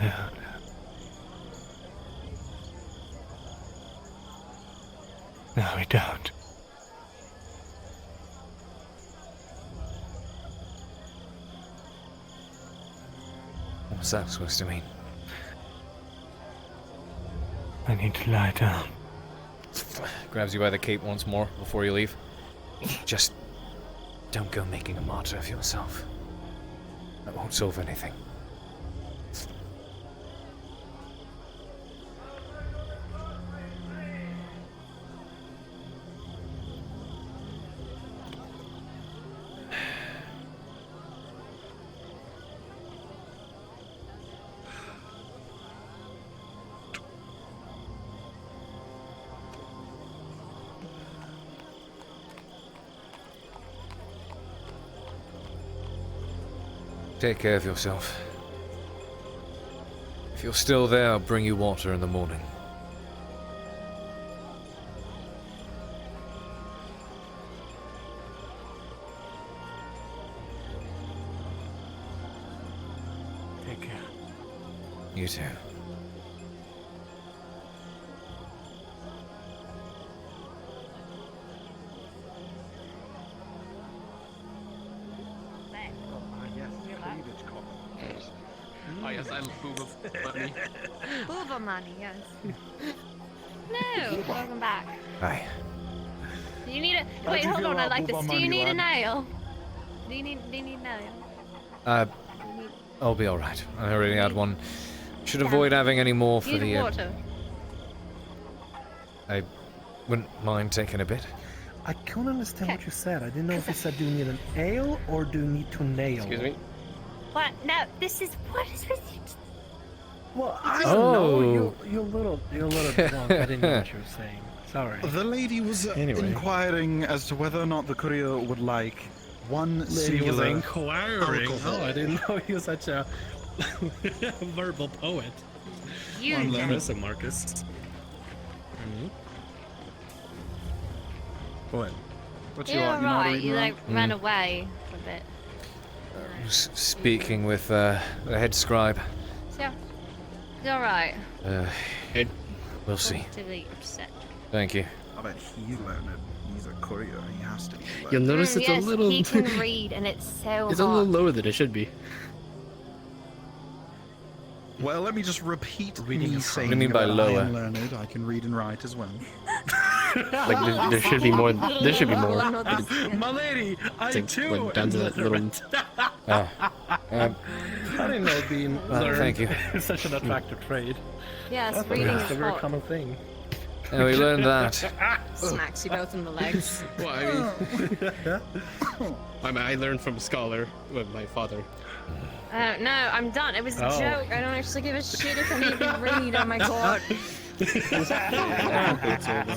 No, we don't. What's that supposed to mean? I need to lie down. Grabs you by the cape once more before you leave. Just don't go making a martyr of yourself. That won't solve anything. Take care of yourself. If you're still there, I'll bring you water in the morning. Take care. You too. Oh yes, I love Booba money. Booba money, yes. No, welcome back. Hi. Do you need a wait? Hold on, I like this. Do you need a nail? Do you need a nail? I'll be alright. I already had one. Should avoid having any more for Need the. water. I wouldn't mind taking a bit. I can't understand what you said. I didn't know if you said do you need an ale or do you need to nail? Excuse me? What? No, this is what is with you? Well, I don't know. You're a little drunk. I didn't know what you were saying. Sorry. The lady was inquiring as to whether or not the courier would like one singular inquiring. alcohol. Oh, I didn't know he was such a verbal poet. You Listen, Marcus. What? What you You're want? You know what I right. mean, You right? like ran away for a bit. Speaking with the head scribe. So, it's all right. We'll see. Positively upset. Thank you. I bet he's learned it. He's a courier. He has to be. You'll notice it's yes, a little. he can read, and it's so It's a little lower than it should be. Well, let me just repeat Reading me a saying What do you mean by that lower? I am learned. I can read and write as well. Like there should be more. There should be more. My lady, I It's like, too. went down to that little. Um, I didn't know being learned thank you. is such an attractive trade. Yes, reading It's is a very hot. common thing. And we learned that. Smacks you both in the legs. Well, I mean, I learned from a scholar with my father. No, I'm done. It was a Oh. joke. I don't actually give a shit if any of you read. Oh my god.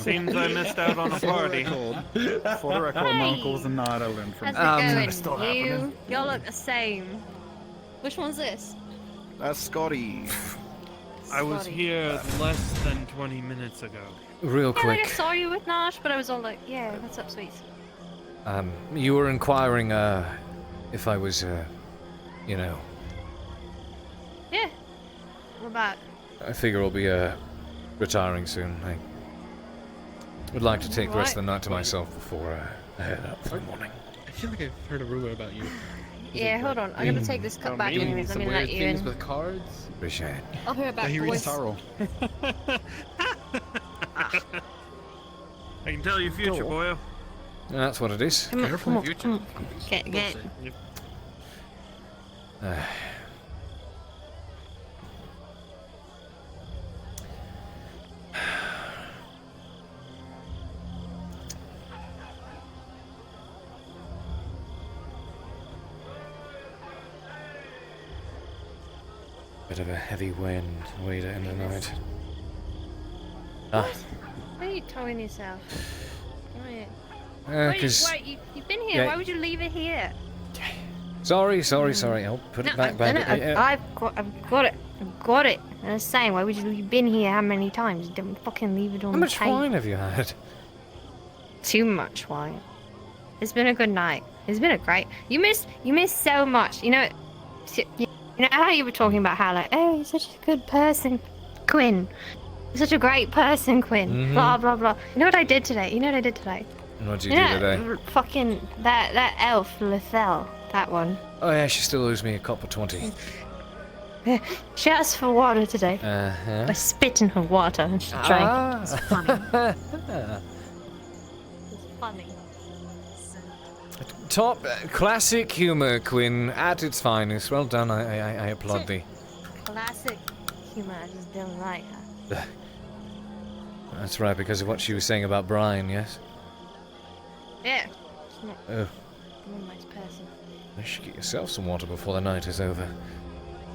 Seems I missed out on a party. For the record, my uncle was a knight. I learned from How's it going? Y'all look the same. Which one's this? That's Scotty. I was Scotty. here less than 20 minutes ago. Real Yeah, like I quick. saw you with Nash, but I was all like, yeah, what's up, sweet? You were inquiring if I was you know. Yeah. What about? I figure I'll be retiring soon. I would like to take the rest of the night to myself before I head up for the morning. I feel like I've heard a rumor about you. Yeah, hold on. I'm gonna take this cup back Maybe anyways. Let some me weird let you things in. with cards. Appreciate it. I'll be right back, He reads boys. tarot. I can tell you future, boyo. That's what it is. Come on, Careful, come on, future. come on. Get. Bit of a heavy wind way in the night. Why are you towing yourself? Because You've been here. yeah. Why would you leave it here? sorry. I'll put it back. I've got it. And I'm saying, why would you've been here how many times? Don't fucking leave it on How the much table. wine have you had? Too much wine. It's been a good night. It's been a great. You miss so much. You know how you were talking about how like, oh, you're such a good person, Quinn. You're such a great person, Quinn. Mhm. Blah blah blah. You know what I did today? What'd you do today? Fucking that elf Lethel. That one. Oh yeah, she still owes me a copper 20. She asked for water today. Uh-huh. I spit in her water and she drank it. It's funny. It's funny. Top classic humor, Quinn, at its finest. Well done. I applaud thee. Classic humor. I just don't like her. That's right, because of what she was saying about Brian, yes? Yeah. She's not Oh, a nice person. you should get yourself some water before the night is over.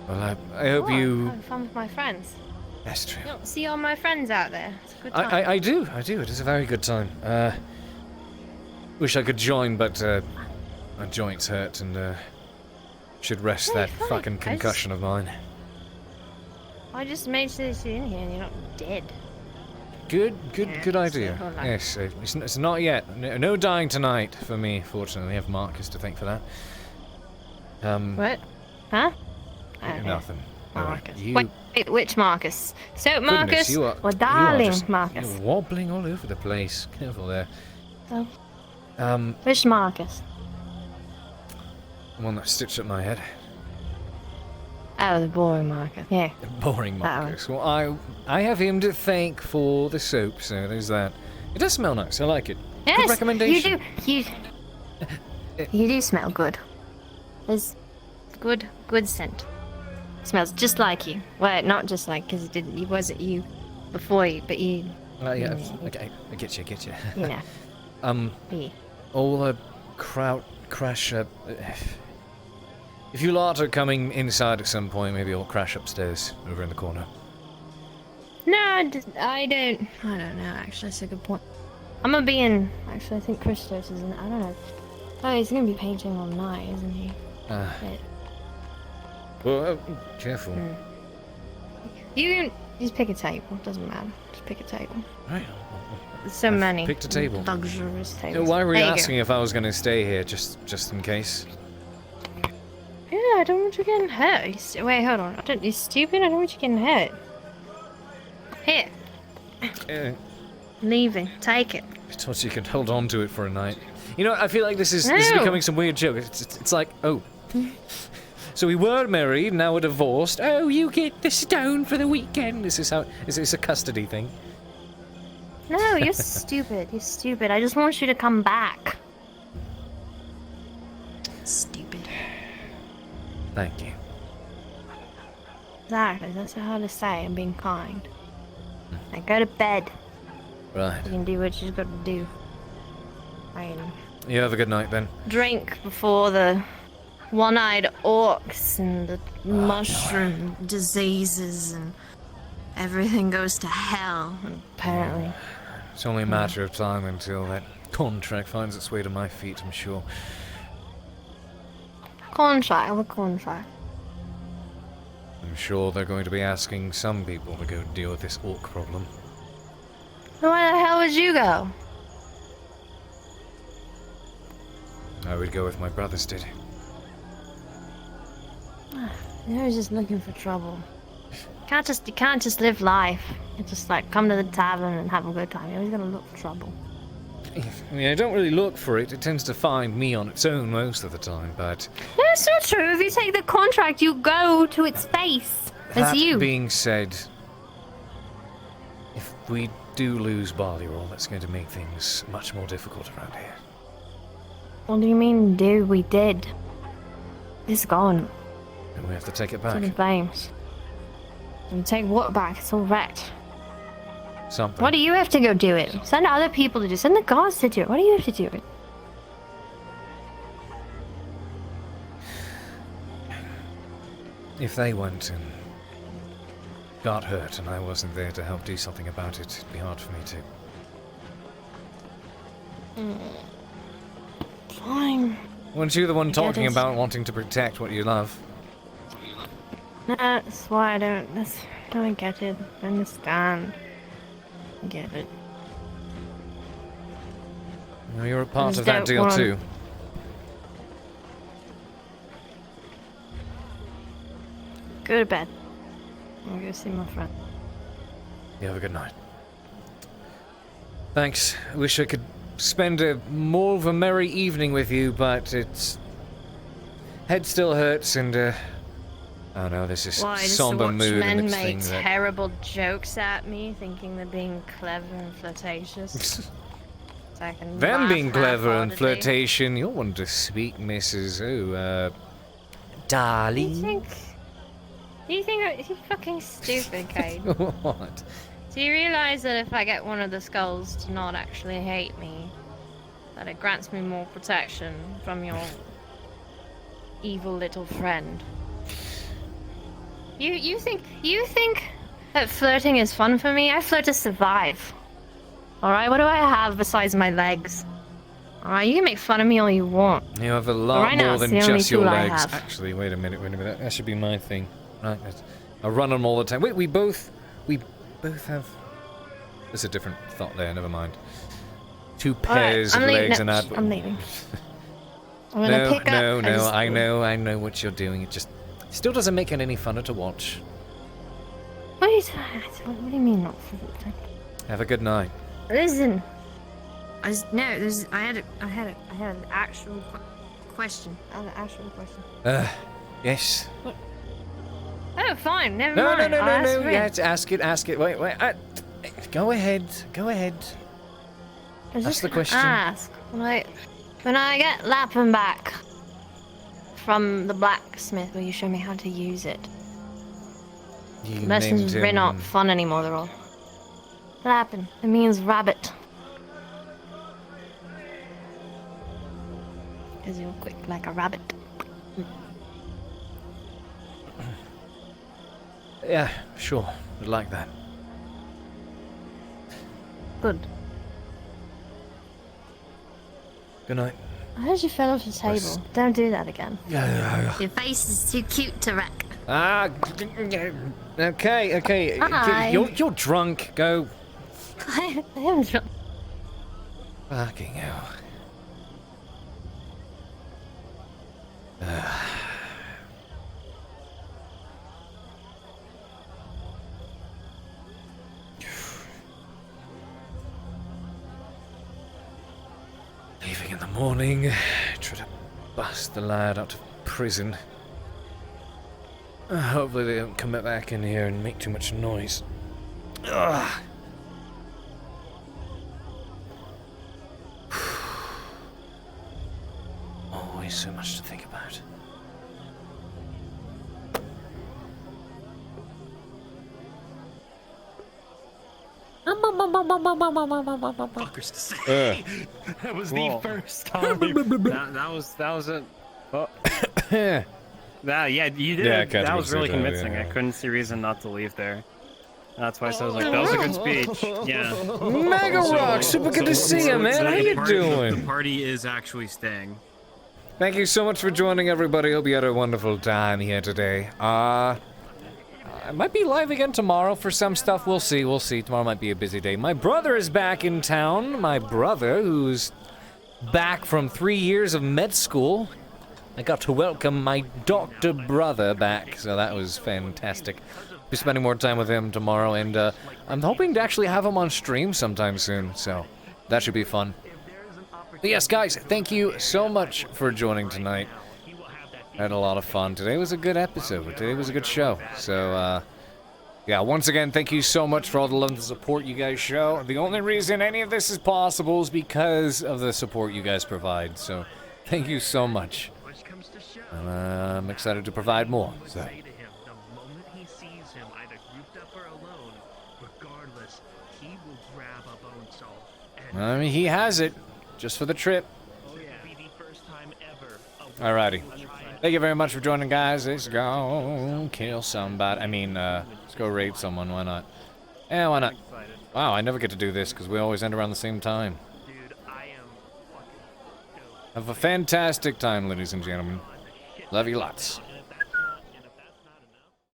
Well, I hope you... I'm having fun with my friends. That's true. You don't see all my friends out there. It's a good time. I do. It is a very good time. Wish I could join, but my joints hurt and should rest that fine. fucking concussion of mine. I just made sure that you're in here and you're not dead. Good idea. hold on. Yes, it's not yet. No dying tonight for me, fortunately. I have Marcus to thank for that. What? Huh? Nothing. Marcus. You, Wait, which Marcus? So Marcus, you are, or you are darling just- Marcus? You're wobbling all over the place. Careful there. Oh. Which Marcus? The one that stitched up my head. Oh, the boring Marcus. Yeah. Boring That one. Marcus. Well, I have him to thank for the soap, so there's that. It does smell nice. I like it. Yes, Good recommendation. You do smell good. There's good scent. Smells just like you. Well, not just like, because it wasn't you before you, but you. Yeah. Okay. I get you. You know. Yeah. All the crash up. If you lot are coming inside at some point, maybe I'll crash upstairs over in the corner. No, I don't know. Actually, that's a good point. I'm gonna be in. Actually, I think Christos is in. I don't know. Oh, he's gonna be painting all night, isn't he? Well, careful. You can just pick a table. Doesn't matter. Just pick a table. Right. There's so many. Picked a table. Luxurious tables. Why were you There go. asking if I was going to stay here, just in case? Yeah, I don't want you getting hurt. Wait, hold on. You're stupid. I don't want you getting hurt. Here. Leaving. Take it. I thought you could hold on to it for a night. You know, I feel like this is No. becoming some weird joke. It's like, oh. So we were married, now we're divorced. Oh, you get the stone for the weekend. Is this a custody thing? No, you're stupid. You're stupid. I just want you to come back. Stupid. Thank you. Exactly. That's how to say. I'm being kind. Now go to bed. Right. You can do what you've got to do. You have a good night, then. Drink before the one-eyed orcs and the mushroom diseases and everything goes to hell, apparently. It's only a matter of time until that contract finds its way to my feet, I'm sure. Contract? What contract? I'm sure they're going to be asking some people to go deal with this orc problem. Where the hell would you go? I would go if my brothers did. You're just looking for trouble. You can't just live life. You just like come to the tavern and have a good time. You're always gonna look for trouble. I mean, I don't really look for it. It tends to find me on its own most of the time, but... That's not true. If you take the contract, you go to its face. As you. That being said, if we do lose Barley Roll, that's going to make things much more difficult around here. What do you mean, do? We did. It's gone. And we have to take it To the back. flames. And take what back? It's all wrecked. Something. Why do you have to go do it? Send other people to do it. Send the gods to do it. Why do you have to do it? If they went and got hurt and I wasn't there to help do something about it, it'd be hard for me to. Fine. Weren't you the one talking it. about wanting to protect what you love? That's why I don't get it. I understand. I get it. Well, you're a part just of that don't deal want- too. Go to bed. I'll go see my friend. You have a good night. Thanks. I wish I could spend more of a merry evening with you, but it's... Head still hurts and, oh no, this is Why, just to somber watch mood men amidst make things that... terrible jokes at me, thinking they're being clever and flirtatious. So I can Them laugh being clever and half-heartedly. flirtation, you're one to speak, Mrs. Darling. You think you're fucking stupid, Cade? What? Do you realize that if I get one of the skulls to not actually hate me, that it grants me more protection from your evil little friend? You think that flirting is fun for me? I flirt to survive. Alright, what do I have besides my legs? Alright, you can make fun of me all you want. You have a lot right now, more it's than the only just your tool I legs. have. Actually, wait a minute. That should be my thing. Right, I run them all the time. Wait, we both have... There's a different thought there, never mind. Two pairs of legs and that. I'm leaving. I'm gonna pick up. I know what you're doing. It just still doesn't make it any funner to watch. What do you mean not flirting? Have a good night. Listen, I had an actual question. Yes. Oh, fine. Never No. mind. Yeah, ask it. Wait. Go ahead. I was Ask just the gonna question. Ask, when I get Lappin back from the blacksmith, will you show me how to use it? You Lessons named are not him- fun anymore. They're all Lappin. It means rabbit. Because you're quick like a rabbit. Yeah, sure. Would like that. Good. Good night. I heard you fell off the table. Yes. Don't do that again. Yeah. Your face is too cute to wreck. Okay. Hi. You're drunk. Go. I am drunk. Fucking hell. Leaving in the morning, try to bust the lad out of prison. Hopefully they don't come back in here and make too much noise. Ugh. Always so much to think about. Fuckers to say. That was the first time. that was a. Oh. Yeah, you did. Yeah, it. That was really said that, convincing. yeah. I couldn't see reason not to leave there. That's why I was like, that was a good speech. Yeah. Mega Rock, super good to see you, man. How you doing? The party is actually staying. Thank you so much for joining, everybody. Hope you had a wonderful time here today. I might be live again tomorrow for some stuff. We'll see. Tomorrow might be a busy day. My brother is back in town. My brother, who's back from 3 years of med school. I got to welcome my doctor brother back, so that was fantastic. Be spending more time with him tomorrow, and I'm hoping to actually have him on stream sometime soon, so that should be fun. But yes, guys, thank you so much for joining tonight. I had a lot of fun. Today was a good episode. Today was a good show. So, yeah, once again, thank you so much for all the love and the support you guys show. The only reason any of this is possible is because of the support you guys provide. So, thank you so much. I'm excited to provide more. So. Say to him, the moment he sees him, either grouped up or alone, regardless, he will grab a bone saw. And I mean, he has it, just for the trip. Alrighty. Thank you very much for joining, guys. Let's go kill somebody. I mean, let's go raid someone. Why not? Yeah, why not? Wow, I never get to do this because we always end around the same time. Have a fantastic time, ladies and gentlemen. Love you lots.